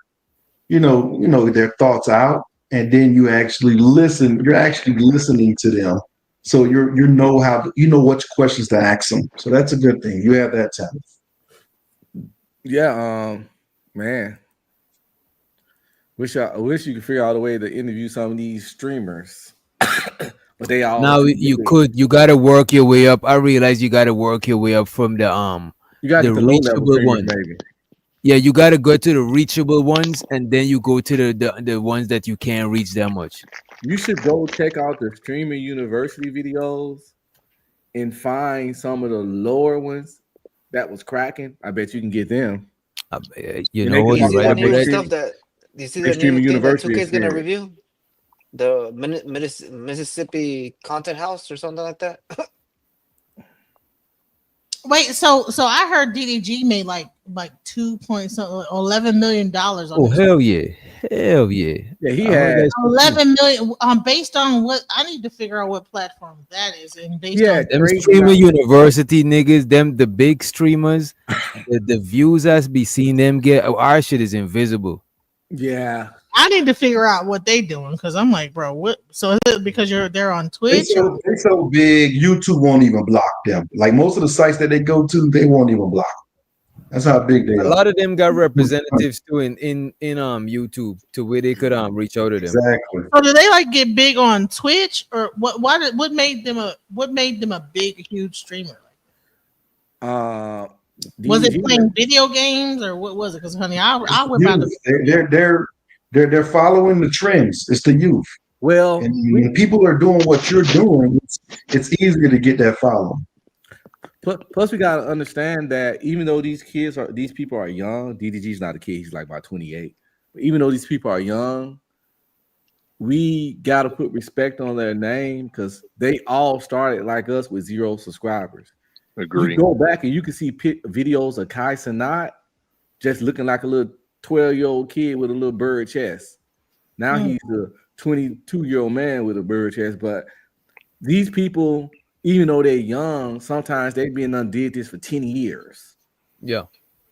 their thoughts out, and then you actually listen. You're actually listening to them, so you know what questions to ask them. So that's a good thing. You have that talent. Yeah, man. I wish you could figure out a way to interview some of these streamers, but they all now you could. You got to work your way up. I realize you got to work your way up from the You got the the low level reachable ones. maybe. Yeah, you got to go to the reachable ones, and then you go to the ones that you can't reach that much. You should go check out the Streaming University videos and find some of the lower ones that was cracking. I bet you can get them. You know what? You see the Right new about stuff that. you see the Streaming new thing that University 2K is gonna experience. review? The Mississippi Content House or something like that. Wait, so I heard DDG made like $11 million. Oh hell yeah, hell yeah. Yeah, he I heard had that shit too. 11 million. Based on what I need to figure out what platform that is, and based on Them streamer university niggas, them the big streamers, the views as be seen them get. Our shit is invisible. Yeah. I need to figure out what they doing because I'm like, bro, what? So is it because they're on Twitch? They so big, YouTube won't even block them. Like most of the sites that they go to, they won't even block. That's how big they A are. lot of them got representatives too in YouTube to where they could reach out to them. Exactly. So do they like get big on Twitch or what? What made them a big huge streamer? Was it playing video games or what was it? Because honey, I would about to. They're following the trends. It's the youth. Well, and when people are doing what you're doing, it's easier to get that following. Plus, we gotta understand that even though these people are young, DDG's not a kid; he's like about 28. But even though these people are young, we gotta put respect on their name because they all started like us with 0 subscribers. Agree. You go back and you can see videos of Kai Cenat just looking like a little 12-year-old kid with a little bird chest. Now he's a 22-year-old man with a bird chest. But these people, even though they're young, sometimes they've been undid this for 10 years. Yeah.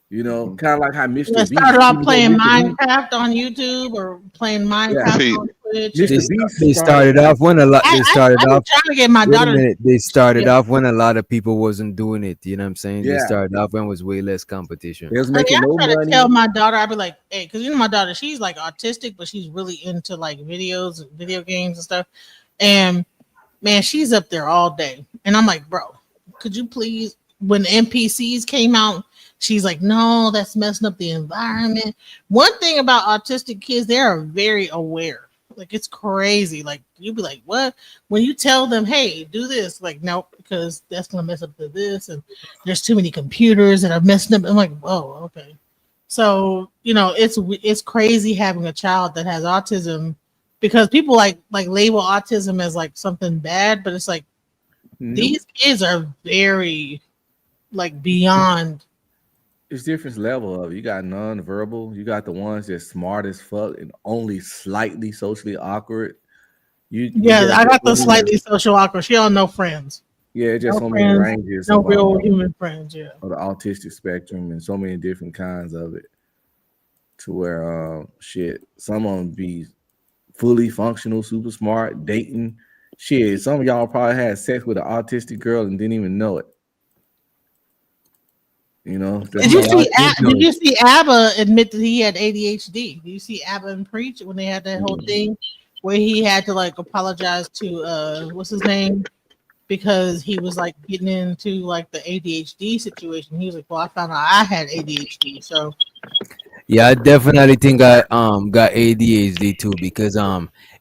You know, kind of like how Mr. They Beast started off even though playing Mr. Beast- Minecraft on YouTube or playing Minecraft See, on Twitch. Mr. and- Beast They started off when a lot. They started I've been off. trying to get my Wait a daughter. minute. They started Yeah. off when a lot of people wasn't doing it. You know what I'm saying? They Yeah. started off when it was way less competition. They was I mean, making I no try to money. tell my daughter, I'd be like, hey, because you know my daughter, she's like autistic, but she's really into like videos and video games and stuff. And man, she's up there all day. And I'm like, bro, could you please, when NPCs came out, she's like, no, that's messing up the environment. One thing about autistic kids, they are very aware. Like, it's crazy. Like, you'd be like, what? When you tell them, hey, do this, like, nope, because that's going to mess up this. And there's too many computers that are messing up. I'm like, oh, okay. So, you know, it's crazy having a child that has autism, because people like label autism as like something bad, but it's like, these kids are very like beyond. It's different level of it. You got non-verbal. You got the ones that's smart as fuck and only slightly socially awkward. Yeah, I got the slightly social awkward. She don't know friends. Yeah, just No so many friends, ranges. no of, real human friends. Yeah. of the autistic spectrum and so many different kinds of it. To where shit, some of them be fully functional, super smart, dating. Shit, some of y'all probably had sex with an autistic girl and didn't even know it. You know, Did you see ABBA admit that he had ADHD? Did you see ABBA and Preach when they had that whole thing where he had to like apologize to what's his name, because he was like getting into like the ADHD situation. He was like, well, I found out I had ADHD, so Yeah, I definitely think I got ADHD too, because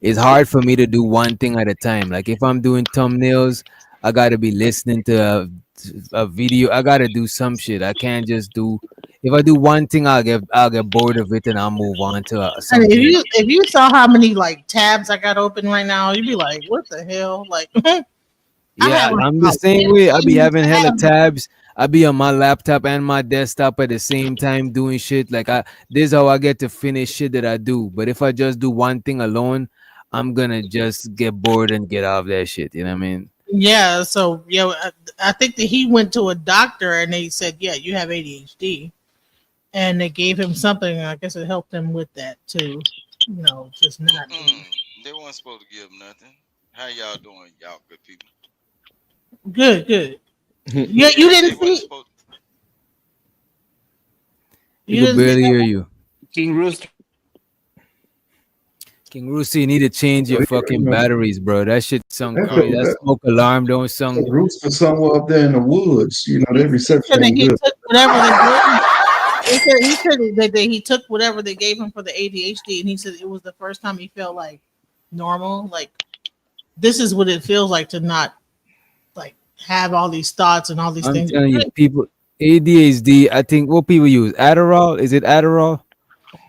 it's hard for me to do one thing at a time. Like if I'm doing thumbnails, I gotta be listening to a video. I gotta do some shit. I can't just do. If I do one thing, I'll get bored of it and I'll move on to and something. if you saw how many like tabs I got open right now, you'd be like, what the hell? Like Yeah, I'm the same way. I be having hella tabs. I be on my laptop and my desktop at the same time doing shit. Like this is how I get to finish shit that I do. But if I just do one thing alone, I'm gonna just get bored and get off that shit. You know what I mean? Yeah, so yeah, I think that he went to a doctor and they said, yeah, you have ADHD, and they gave him something. I guess it helped him with that too. You know, just not. They weren't supposed to give nothing. How y'all doing, y'all good people? Good. Yeah, you didn't see. You can barely hear you. King Rooster. King Rooster, you need to change your fucking batteries, bro. That shit sound crazy. That smoke alarm don't sound. Roots are somewhere up there in the woods. You know, they reception ain't He good. took whatever they gave him. He said that he took whatever they gave him for the ADHD, and he said it was the first time he felt like normal. Like this is what it feels like to not like have all these thoughts and all these I'm things. telling you, people ADHD. I think what people use Adderall. Is it Adderall?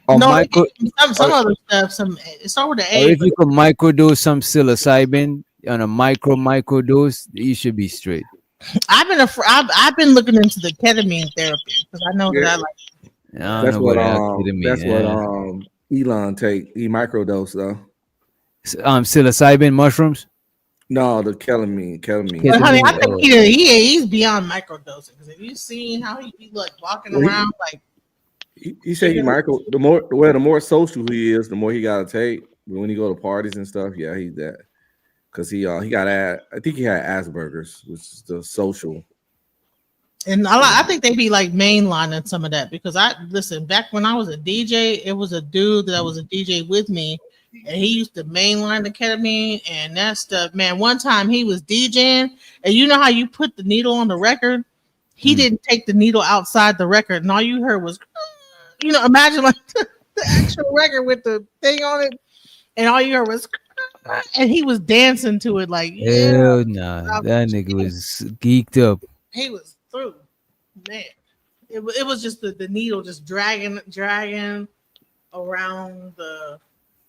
Or No, micro, some or, other stuff. It started with the or A. if you could microdose some psilocybin on a micro dose, you should be straight. I've been looking into the ketamine therapy because I know that I like. I don't That's know what about ketamine. that's Yeah. what Elon take. He microdose though. Psilocybin mushrooms. No, the ketamine. But honey, I think he's beyond microdosing because have you seen how he be like walking Well, around like? He said the more social he is, the more he gotta take. But when he go to parties and stuff, yeah, he's that. Cause he got I think he had Asperger's, which is the social. And I think they be like mainlining some of that because listen, back when I was a DJ, it was a dude that was a DJ with me, and he used to mainline the ketamine and that stuff. Man, one time he was DJing, and you know how you put the needle on the record? He didn't take the needle outside the record, and all you heard was, you know, imagine like the actual record with the thing on it, and all you heard was, and he was dancing to it like, Hell nah, that nigga was geeked up. he was through, man. It was just the needle just dragging around the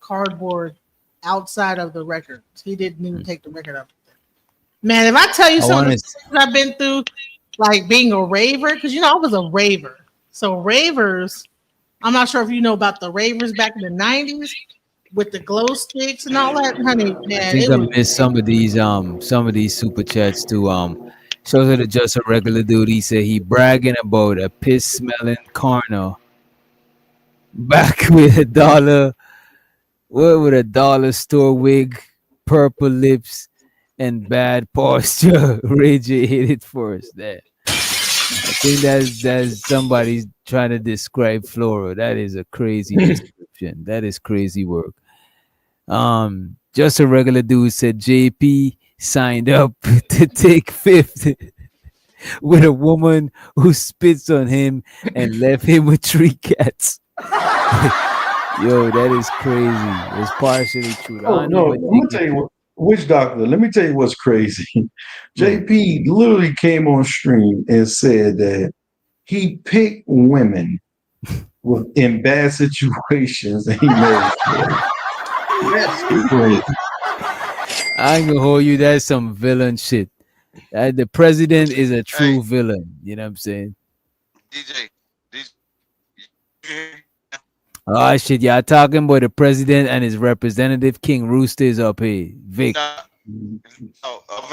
cardboard outside of the record. He didn't even take the record up. Man, if I tell you some of the things I've been through, like being a raver, because you know I was a raver. So ravers, I'm not sure if you know about the ravers back in the 90s. with the glow sticks and all that, honey. I Man, think it I was. missed some of these super chats too. Shows that just a regular dude. He said he bragging about a piss smelling corner back with a dollar. What with a dollar store wig, purple lips, and bad posture. Ray hit it for us there. I think that's somebody trying to describe Flora. That is a crazy description. That is crazy work. Just a regular dude said JP signed up to take fifth with a woman who spits on him and left him with 3 cats. Yo, that is crazy. It's partially true. I Oh don't know no, what let me tell you which doctor. Let me tell you what's crazy. JP literally came on stream and said that he picked women in bad situations and he married them. That's crazy. I ain't gonna hold you. That's some villain shit. The president is a true villain. You know what I'm saying? DJ. Oh shit, y'all talking about the president and his representative King Rooster is up here. Vic.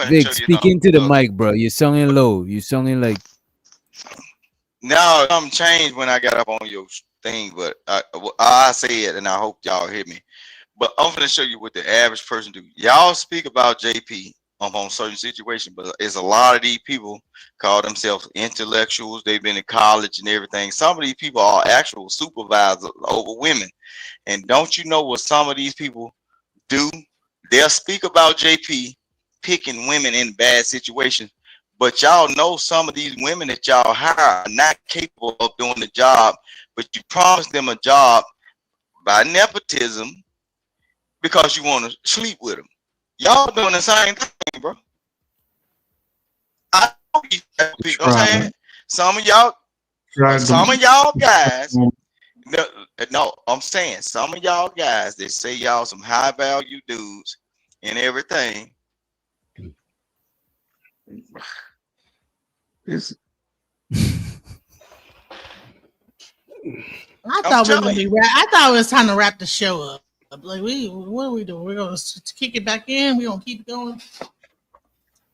Vic, speak into the mic, bro. You're sounding low. You're sounding like. Now, something changed when I got up on your thing, but I say it and I hope y'all hear me. But I'm going to show you what the average person do. Y'all speak about JP on certain situations, but it's a lot of these people call themselves intellectuals. They've been in college and everything. Some of these people are actual supervisors over women. And don't you know what some of these people do? They'll speak about JP picking women in bad situations, but y'all know some of these women that y'all hire are not capable of doing the job, but you promise them a job by nepotism because you want to sleep with them. Y'all doing the same thing, bro. I know you people. I'm saying some of y'all guys. No, I'm saying some of y'all guys that say y'all some high value dudes and everything. It's I thought it was time to wrap the show up. Like what are we doing? We're gonna kick it back in. We're gonna keep going.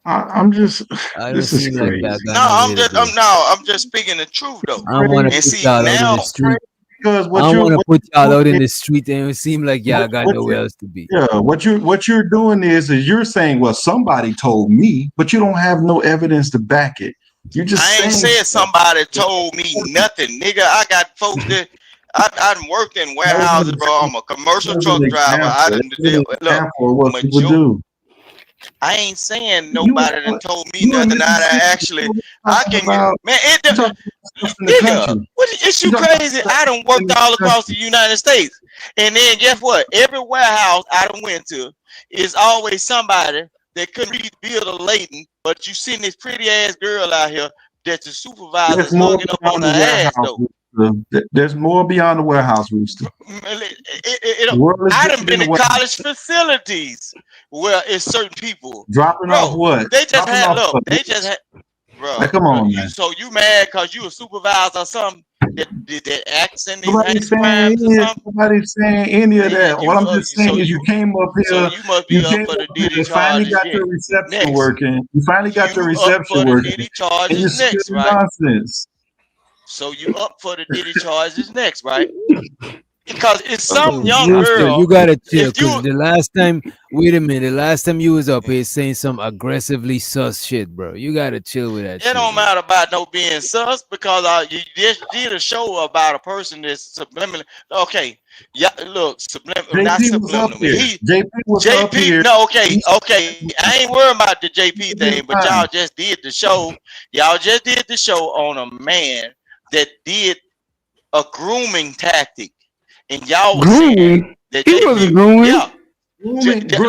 I'm just. This is seem like crazy. that. I'm just speaking the truth though. I want to And put see y'all out now, in the street. Because I want to put y'all out in the street, and it seem like y'all got nowhere else to be. Yeah, what you're doing is you're saying, well, somebody told me, but you don't have no evidence to back it. You're just I ain't saying said somebody told me nothing, nigga. I got folks that I done worked in warehouses, bro. I'm a commercial truck driver. I done look, what you would do. I ain't saying nobody done told me nothing. I can man, nigga, what is you crazy? I done worked all across the United States. And then guess what? Every warehouse I done went to is always somebody that couldn't read the bill of lading, but you seen this pretty ass girl out here that the supervisor's hugging up on her ass though. There's more beyond the warehouse, Rooster. I done been in college facilities where it's certain people dropping off what? They just had bro. Like, come on, man. So you mad because you a supervisor or something that acts in these Nobody's crimes or something? Nobody's saying any of that. What I'm just saying is you came up here. So you must be up for the Diddy charges. Finally got your reception working. You finally got your reception working. Diddy charges next, right? Nonsense. So you up for the Diddy charges next, right? Because it's some young Rooster, girl. you gotta chill. Cause the last time, wait a minute, the last time you was up here saying some aggressively sus shit, bro. You gotta chill with that. It don't matter about no being sus because you just did a show about a person that's subliminal. Okay, yeah, look, not subliminal. JP was up here. No, okay. I ain't worried about the JP thing, but y'all just did the show. Y'all just did the show on a man that did a grooming tactic. And y'all was saying that he wasn't grooming. Yeah. JP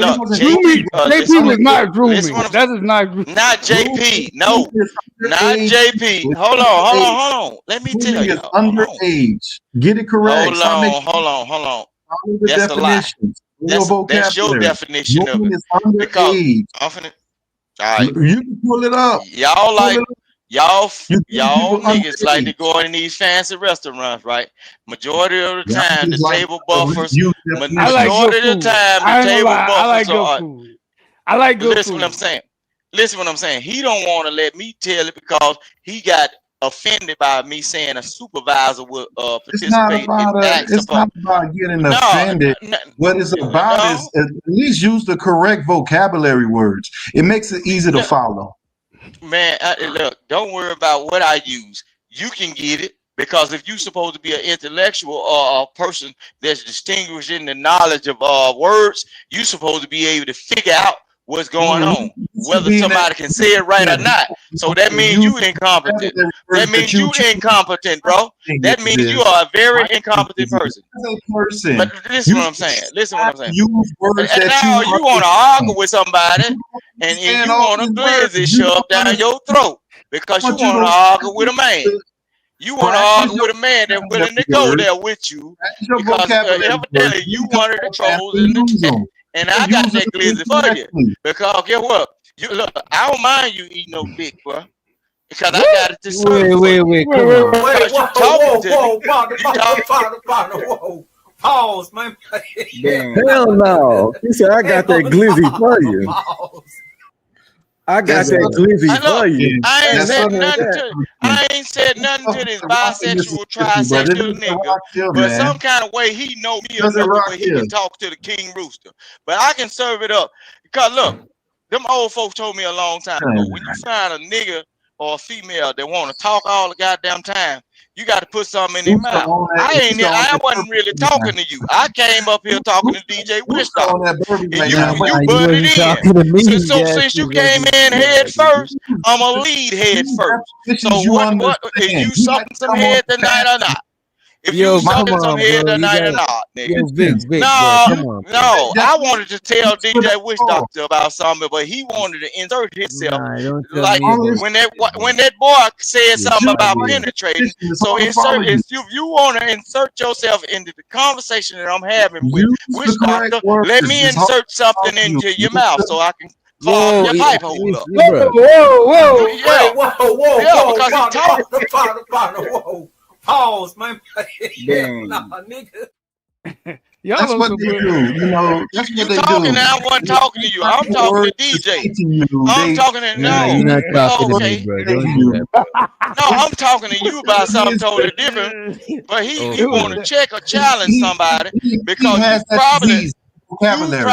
was not grooming. That is not grooming. Not JP. No. Not JP. Hold on. Let me tell you. Underage. Get it correct. Hold on. That's a lie. That's your definition of it. Because I'm finna. All right. You can pull it up. Y'all like Y'all You treat people niggas like to unfairly. go in these fancy restaurants, right? Majority of the Y'all time, the just like table to buffers. use their I like position. good Majority of the food. time, the I ain't gonna table lie. I buffers like good are. food. I like good Listen what I'm food. saying. Listen what I'm saying. He don't want to let me tell it because he got offended by me saying a supervisor will It's not participate in about acts it's not upon. about getting No, offended. What it's about no, is at least use the correct vocabulary words. It makes it easy to no, follow. man. Look, don't worry about what I use. You can get it because if you're supposed to be an intellectual or a person that's distinguished in the knowledge of words, you're supposed to be able to figure out what's going No, on, you should whether be in that somebody can say it right or not. So that means use you incompetent. vocabulary That words that means you you choose. incompetent, bro. Thing That is means you are a very my thing incompetent is person. as a person, But listen you what I'm saying. Listen what have I'm to saying. use words And that now you you want to argue understand. with somebody, You and understand you all want a these words. glizzy You shoved don't down understand. your throat because I you want you want to to argue with a man. You want to practice argue your with a man that's willing to vocabulary go words. there with you Practice your because vocabulary words. evidently When you you come one of the on and trolls in the use chat. them. And And I got use them that glizzy for you incorrectly. because guess what? You look, I don't mind you eating no dick, bro, because I What? got it to serve Wait, for wait, you. wait. Wait, Come wait, on. wait. Because you talking to me. You talk. Whoa. Pause, man. Damn. Hell no. He said, I got that glizzy for you. Pause. I got That's that glizzy for Look, you. I ain't that's said Something like nothing that. to I ain't said nothing to this bisexual, Mississippi, but it trisexual doesn't nigga, rock here, but man. some kind of way he know me Doesn't enough to rock where he here. can talk to the King Rooster. But I can serve it up. Because look, them old folks told me a long time ago, when you find a nigga or a female that want to talk all the goddamn time, you got to put something in their mouth. I wasn't really talking to you. I came up here talking to DJ Wish on that Doctor. bourbon And right you now. you You butted wasn't in. talking to me. So Yes, since you you came wasn't. in head Yeah. first, I'm gonna lead head Use first. So definitions you what is understand. you You got sucking to some come on head the tonight or not? If you Yo, my come sucking some on, head bro. You tonight or got not, nigga. yo, Vic, position. Vic, bro. No, Come on, bro. no. I wanted to tell That's what DJ it's Wish for. Doctor about something, but he wanted to insert himself. Nah, don't tell Like me about when that boy said your something Just about like goddamn. penetrating. it's So hard to follow insert you. if you want to insert yourself into the conversation that I'm having with Use the Wish correct Doctor, words. let me It's hard insert to follow something you. into your mouth so I can clog Yo, your pipe hole up. bro. Whoa. Yeah, yeah, because he talking. Whoa. Pause, man. Damn. Nigga. Y'all That's on what some they bullshit. do. You know, that's You what they talking do. now? I wasn't talking to you. I'm talking to Words to DJ. say to you. I'm They talking to Nah, you're not talking to me, okay. bro. say Don't to do you. that, bro. No, I'm talking to you about something totally different. But he want to Okay. check or challenge somebody He because has that disease vocabulary.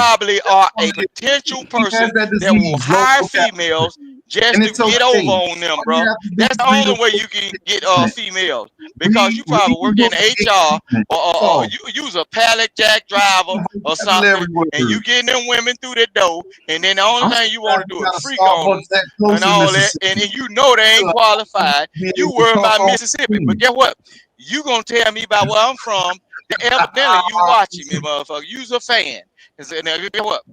are a potential He has person that that will disease, low hire vocabulary. females just And to it's get over okay. on them, All you bro. have to do That's is the read only a way you can get treatment. females because you probably work Read in book HR treatment. or you use a pallet jack driver or something, Vocabulary and you words. getting them women through the door, and then the only I'm thing you want surprised to you do got is a freak on them Starbucks that close and in all that, and Mississippi. you know they ain't So qualified. be You able to worry talk about on Mississippi, but screen. guess what? You gonna tell me about where I'm from. Evidently, you watching me, motherfucker. You's a fan. And so, now, guess what?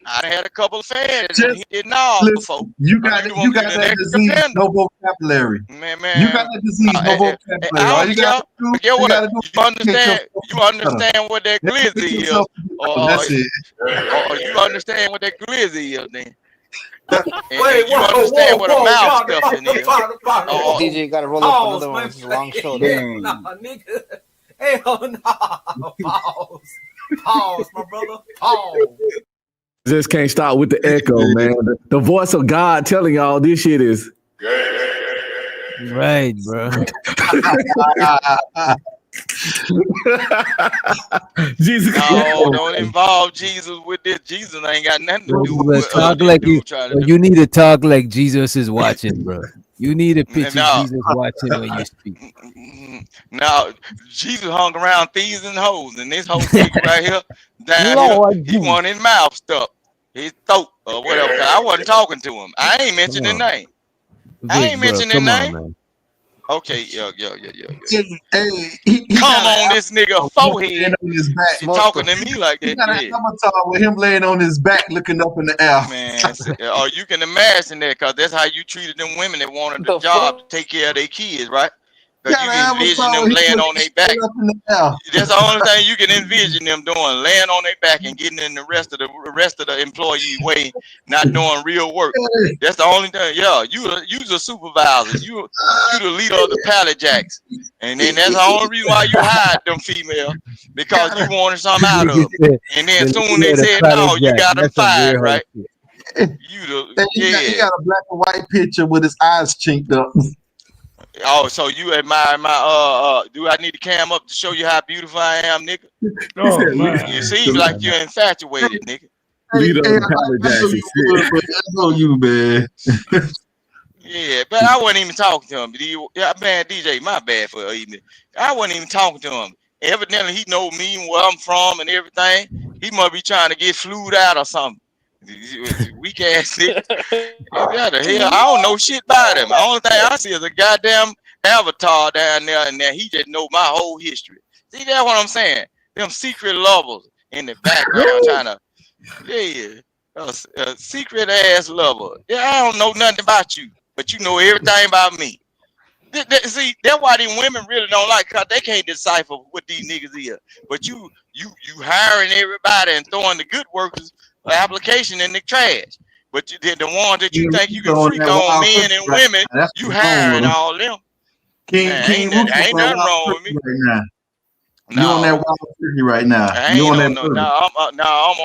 I done had a couple of fans and Just he did not before. listen. You got You you want to got get an that extra disease, fender. no vocabulary. Man, You got that disease, no vocabulary. I All don't you care. got to do, But guess you got what? to do You is educate understand? yourself You better. understand what that Educate glizzy is, yourself better. That's it. or you understand what that glizzy is, then. Wait, And you understand what a mouth stuffing is. Or, DJ got to roll up another one. It's a long show. Though. Damn. Nah, nigga. Hell no. Pause, my brother. Pause. Just can't stop with the echo, man. The voice of God telling y'all this shit is Right, bro. Jesus. no, don't involve Jesus with this. Jesus ain't got nothing to Bro, do you with gotta what talk like dude trying to bro, do. you need to talk like Jesus is watching, bro. You need to picture No. Jesus watching when you speak. Now, Jesus hung around thieves and hoes, and this whole nigga right here, down Lord here, he want his mouth stuffed, his throat, or whatever. 'Cause I wasn't talking to him. I ain't mentioning his name. I Vic, ain't bro, mentioning his come on, name. man. Okay, yeah. Hey, he Come got on, this nigga laying forehead. on his back. He talking to me like He that. got an Yeah. avatar with him laying on his back, looking up in the air. Man, oh, you can imagine that, cause that's how you treated them women that wanted the job to take care of their kids, right? Cause you can envision them laying on their back. That's the only thing you can envision them doing, laying on their back and getting in the rest of the employee way, not doing real work. That's the only thing. Yeah, you's a supervisor. You the leader of the pallet jacks, and then that's the only reason why you hired them female, because you wanted something out of them. And then soon they said no, you got them fired, right? You he got a black and white picture with his eyes chinked up. Oh, so you admire my do I need to cam up to show you how beautiful I am, nigga? Oh, man. You seem like you're infatuated, nigga. Leader of the I know you, man. Yeah, but I wasn't even talking to him. Yeah, man, DJ, my bad for even. I wasn't even talking to him. Evidently, he know me and where I'm from and everything. He must be trying to get flued out or something. Weak ass nigga. What the hell? I don't know shit about him. The only thing I see is a goddamn avatar down there, and he just know my whole history. See, that's what I'm saying. Them secret lovers in the background trying to, secret ass lover. Yeah, I don't know nothing about you, but you know everything about me. See, that's why these women really don't like, cause they can't decipher what these niggas is. But you hiring everybody and throwing the good workers application in the trash. But the ones that you think you can freak on, men and women, you hiring all them. Ain't nothing wrong with me. Right now. You on that wild city right now. I'm on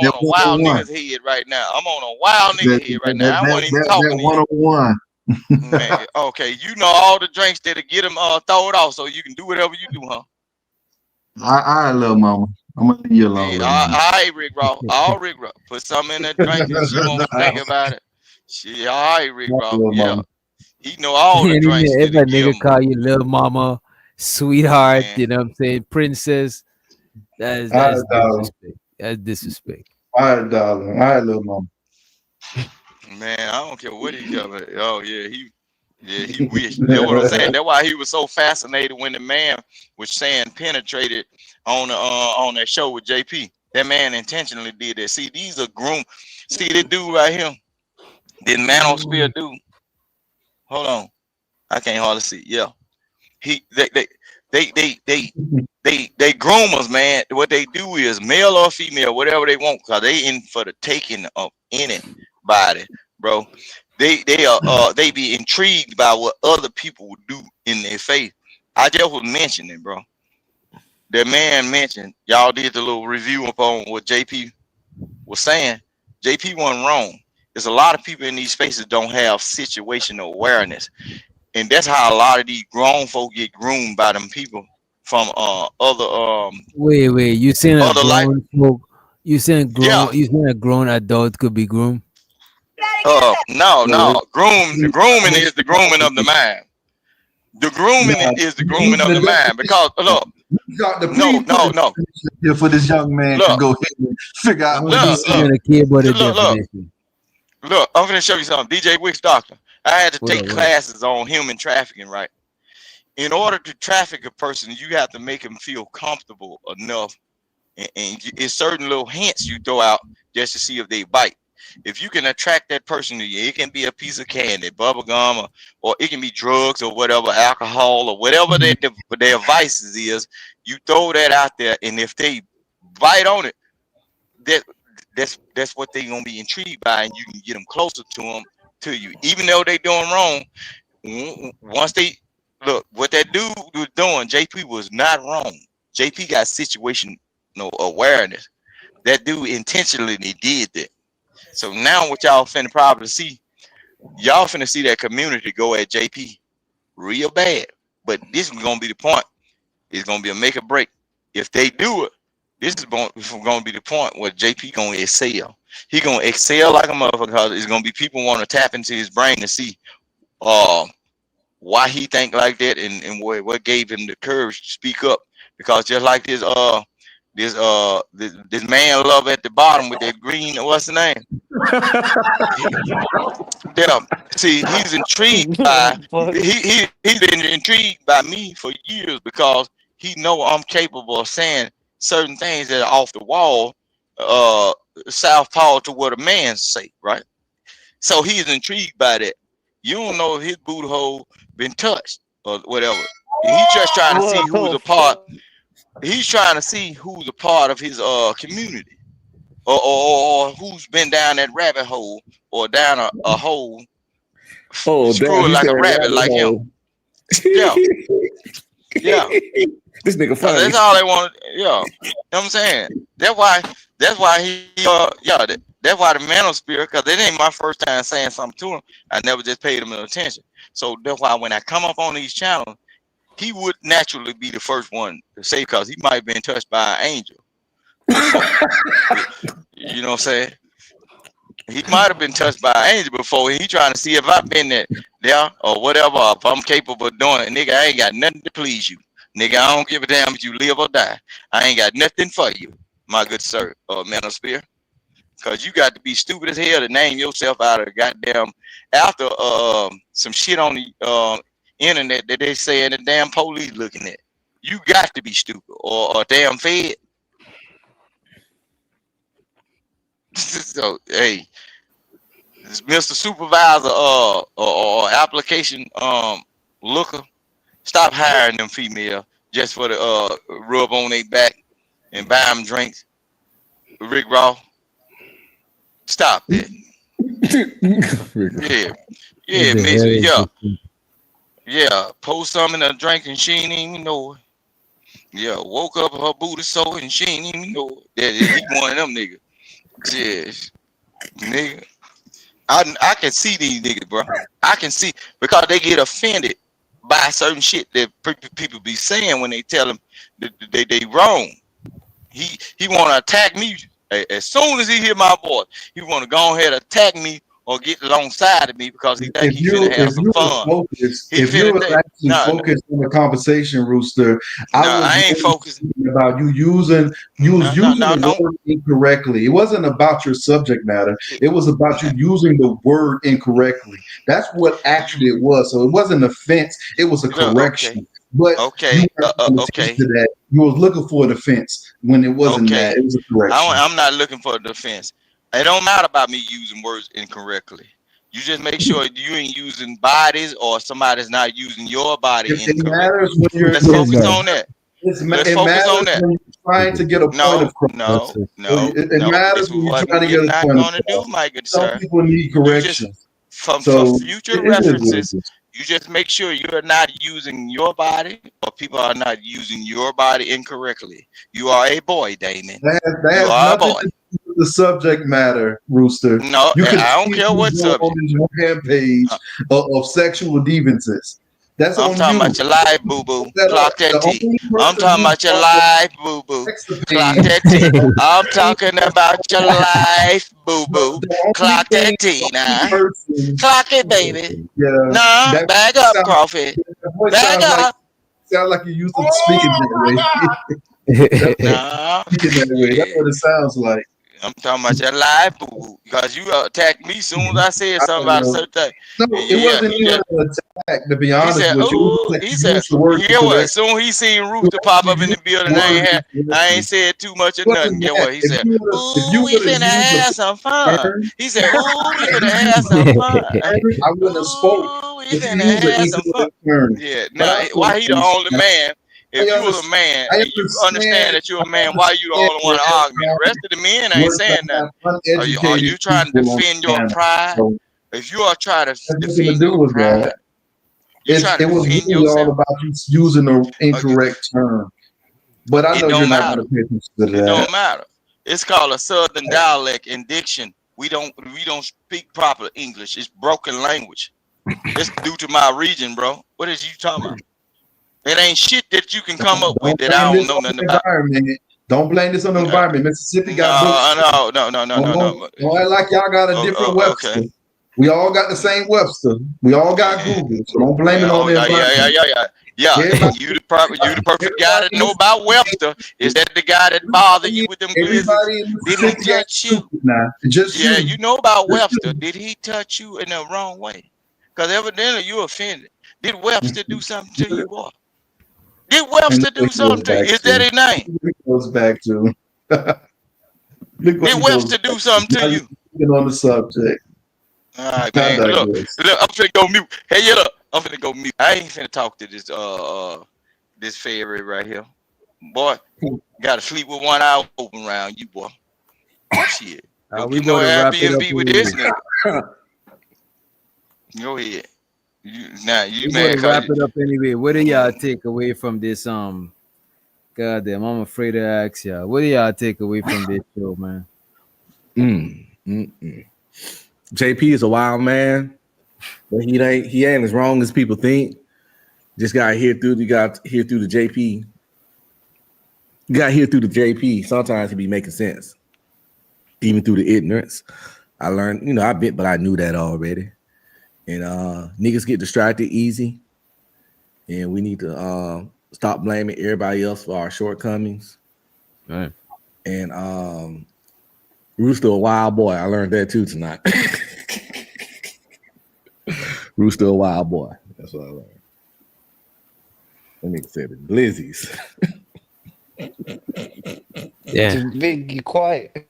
a wild nigga's head right now. I'm on a wild nigga's head right now. I wasn't even talking to you. 101. Man, okay, you know all the drinks that'll get them thrown off, so you can do whatever you do, huh? I love mama. I'm gonna leave you alone. Hey, all right, Rick Ross. All Rick Ross. Put something in that drink and she won't think about it. She all right, Rick Ross. Yeah. He know all the drinks. If a nigga call you little mama, sweetheart, you know what I'm saying, princess, that's disrespect. That's disrespect. All right, darling. All right, little mama. Man, I don't care what he got. Oh yeah, he wished. You know what I'm saying? That's why he was so fascinated when the man was saying penetrated on that show with JP. That man intentionally did that. See, these are groom. See this dude right here, this manosphere dude. Hold on, I can't hardly see. Yeah, they groomers, man. What they do is male or female, whatever they want, cause they in for the taking of anybody, bro. They be intrigued by what other people would do in their faith. I just was mentioning, bro. That man mentioned, y'all did the little review upon what JP was saying. JP wasn't wrong. There's a lot of people in these spaces don't have situational awareness. And that's how a lot of these grown folk get groomed by them people from other Wait, you saying other grown folk? You saying a grown adult could be groomed? No. Grooming is the grooming of the mind. The grooming is the grooming of the mind. Because look, no. Here for this young man to go ahead and figure out what he's saying. Look, I'm gonna show you something. DJ Wicks Doctor. I had to take classes on human trafficking, right? In order to traffic a person, you have to make him feel comfortable enough, and it's certain little hints you throw out just to see if they bite. If you can attract that person to you, it can be a piece of candy, bubble gum, or it can be drugs or whatever, alcohol or whatever their vices is. You throw that out there, and if they bite on it, that's what they're gonna be intrigued by, and you can get them closer to you, even though they doing wrong. Once they look what that dude was doing, JP was not wrong. JP got situational awareness. That dude intentionally did that. So now what y'all finna probably see, y'all finna see that community go at JP real bad. But this is gonna be the point. It's gonna be a make or break. If they do it, this is gonna be the point where JP gonna excel. He gonna excel like a motherfucker, because it's gonna be people want to tap into his brain to see why he think like that, and what gave him the courage to speak up. Because just like this man love at the bottom with that green, what's the name? See, he's intrigued by he's been intrigued by me for years, because he know I'm capable of saying certain things that are off the wall, southpaw to what a man say, right? So he's intrigued by that. You don't know if his booty hole been touched or whatever. And he just trying to see who's Whoa. a part. He's trying to see who's a part of his community, or who's been down that rabbit hole or down a hole, Oh, damn, screwing he like said a rabbit, rabbit like him. hole. Yeah, yeah. This nigga funny. That's all they want. Yeah, you know what I'm saying. That's why that's why the manosphere, because it ain't my first time saying something to him. I never just paid him no attention. So that's why when I come up on these channels, he would naturally be the first one to say, because he might have been touched by an angel. You know what I'm saying? He might have been touched by an angel before. He trying to see if I've been there or whatever, or if I'm capable of doing it. Nigga, I ain't got nothing to please you. Nigga, I don't give a damn if you live or die. I ain't got nothing for you, my good sir, manosphere. Because you got to be stupid as hell to name yourself out of the goddamn, after some shit on the internet that they saying the damn police looking at. You got to be stupid or damn fed. So hey, Mr. Supervisor or application looker, stop hiring them female just for the rub on their back and buy them drinks. Rick Raw, stop that. Yeah, miss. Yeah, post something in a drink and she ain't even know it. Yeah, woke up her booty sore and she ain't even know it. That he one of them niggas. Yes, nigga. I can see these niggas, bro. I can see, because they get offended by certain shit that people be saying when they tell them they wrong. He want to attack me as soon as he hear my voice. He want to go ahead and attack me or get alongside of me because he think he finna have some fun. If you were actually focused on the conversation, Rooster, I ain't focused about you using the word incorrectly. It wasn't about your subject matter. It was about you using the word incorrectly. That's what actually it was. So it wasn't an offense. It was a correction. But okay. You was looking for a defense when it wasn't that. It was a correction. I'm not looking for a defense. It don't matter about me using words incorrectly. You just make sure you ain't using bodies or somebody's not using your body incorrectly. Let's focus on that. Let's focus on that. When you're trying to get a point across. It matters when you're trying to get a point across. My good Some sir. people need correction. For future references, you just make sure you're not using your body, or people are not using your body incorrectly. You are a boy, Damon. That has nothing to do with the subject matter, Rooster. No, I don't care what subject. On this rampage of sexual deviances. That's I'm talking about your life, boo boo. Clock that T. I'm talking about your life, boo boo. Clock that T. I'm talking about your life, boo boo. Clock that T now. Clock it, baby. Nah, back up, Crawford. Back up. Sound like you used to speaking that way. Nah. Speaking that way. That's what it sounds like. I'm talking about your life, boo boo, because you attacked me as soon as I said something about a certain thing. No, it wasn't even an attack, to be honest with you. He said, yeah, what? As soon as he seen Ruth to pop up in the building, I ain't said too much of nothing. Yeah, what? He said, ooh, we finna have some fun. He said, ooh, we finna have some fun. I wouldn't have spoke. We finna have some fun. Yeah, now, why he the only man? If you was a man, and you understand that you're a man, why you the only one to argue? The rest of the men ain't saying nothing. Are you trying to defend your pride? If you are trying to defend your pride, it was really all about you using the incorrect term. But I know you're not going to pay attention to that. It don't matter. It's called a Southern dialect and diction. We don't speak proper English. It's broken language. It's due to my region, bro. What is you talking about? It ain't shit that you can come up with that I don't know nothing about. Don't blame this on the environment. Mississippi got no. Don't act like y'all got a different Webster. Okay. We all got the same Webster. We all got Google. So don't blame it on the environment. Yeah. You the perfect guy to know about Webster. Is that the guy that bothered you with them blizzards? Did he touch you? You know about Webster. Did he touch you in the wrong way? Because evidently you offended. Did Webster do something to you, boy? Did Webster do something to you? Is that his name? It goes back to. Did Webster do something to you? On the subject. All right, man. Look, I'm finna go mute. Hey, I'm finna go mute. I ain't finna talk to this fairy right here. Boy, gotta sleep with one eye open around you, boy. Shit. Go We get more better wrap it up Airbnb with this anyway. nigga. Go ahead. You We mad better cause wrap it up anyway. What do y'all take away from this? Goddamn, I'm afraid to ask y'all. What do y'all take away from this show, man? JP is a wild man, but he ain't as wrong as people think. Just got to hear through the JP. You got to hear through the JP. Sometimes he be making sense, even through the ignorance. I learned, but I knew that already. And niggas get distracted easy, and we need to stop blaming everybody else for our shortcomings. Right. And Rooster a wild boy. I learned that too tonight. Rooster a wild boy. That's what I learned. That nigga said it. Blizzies. Yeah. Big, you quiet.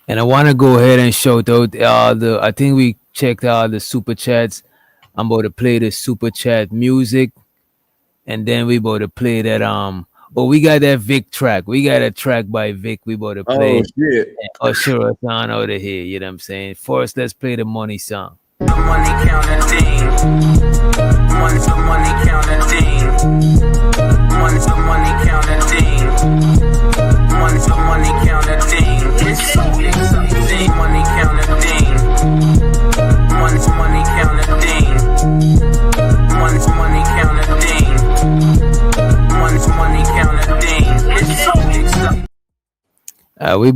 And I want to go ahead and shout out I think we checked out the super chats. I'm about to play the super chat music, and then we about to play that we got that Vic track. We got a track by Vic. We about to play. Oh shit. Usher us on out of here. You know what I'm saying? First, let's play the money song. Money counting thing. Money counting thing. Money counting thing. Money counting thing. It's something. Money counting thing. Money counting thing. Money counting thing. Money counting thing. It's something. We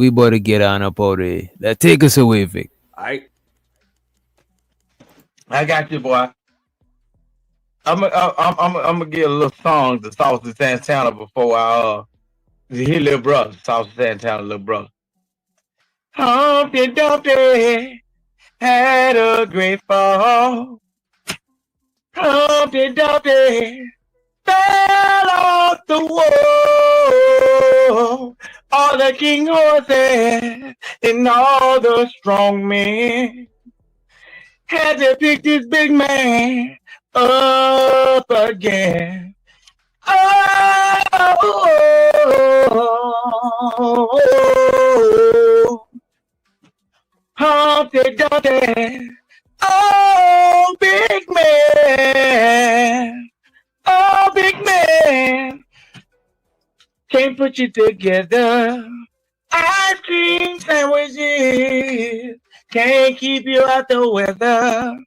about to get on up out of here. Take us away, Vic. All right. I got you, boy. I'm gonna get a little song to Saucy Santana before I his little brother, Saucy Santana, little brother. Humpty Dumpty had a great fall. Humpty Dumpty fell off the wall. All the king horses and all the strong men had to pick this big man up again. Oh, Humpty Dumpty, oh, big man, oh, big man, can't put you together. Ice cream sandwiches can't keep you out the weather.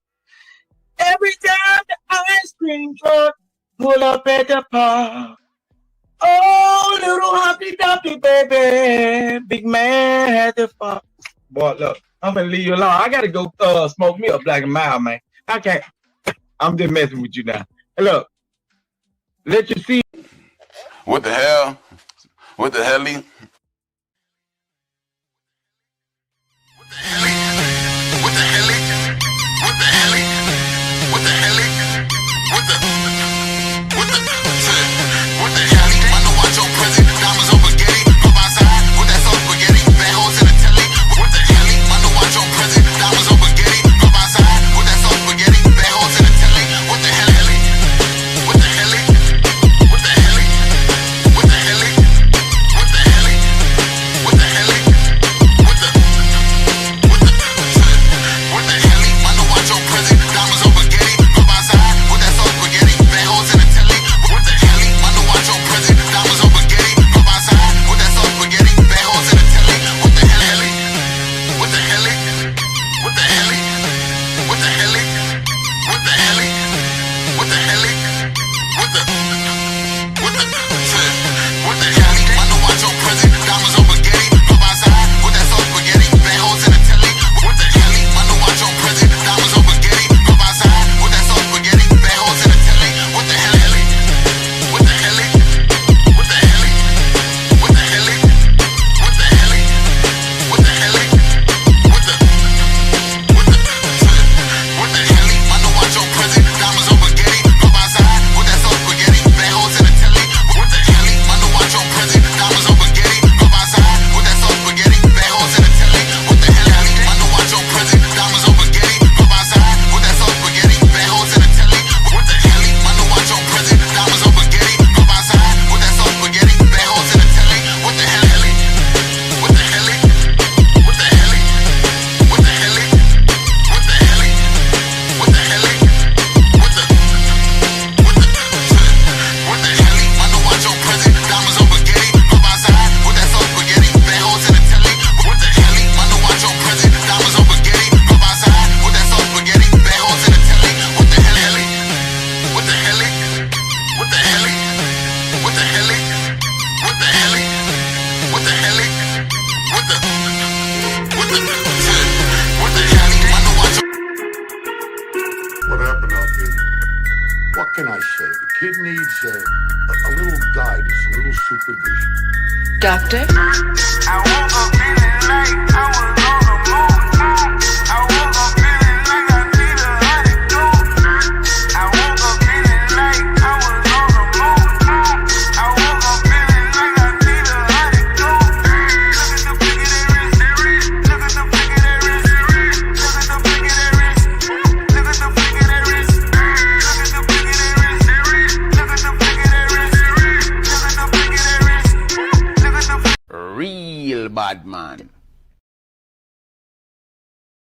Every time the ice cream truck pull up at the park, oh, little Humpty Dumpty, baby, big man had to fall. Boy, look, I'm gonna leave you alone. I gotta go smoke me a Black and Mild, man. I can't. I'm just messing with you now. Hey, look, let you see. What the hell? What the hell? What the hell? What the hell? What the hell? What the hell? What the hell? I know I your present. Diamonds on spaghetti. Pop outside with that soul spaghetti. Bad hoes in the telly. What the hell? I know I your present. Diamonds on spaghetti. Pop outside with that soul spaghetti. Bad hoes in the telly. What the hell? What the hell? What the hell? What the hell? What the hell? What the hell? What the What can I say? The kid needs a little guidance, a little supervision. Doctor? I woke up feeling like I was on the moon. I woke up feeling like I need a antidote. I woke up feeling like I was on the moon. I woke up feeling like I need a antidote. Look at the flick of that wrist. Look at the flick of that wrist. Look at the flick of that wrist. Look at the flick of that wrist. Look at the flick of that wrist. Look at the flick of that wrist. Look at the flick of that wrist. Real bad man.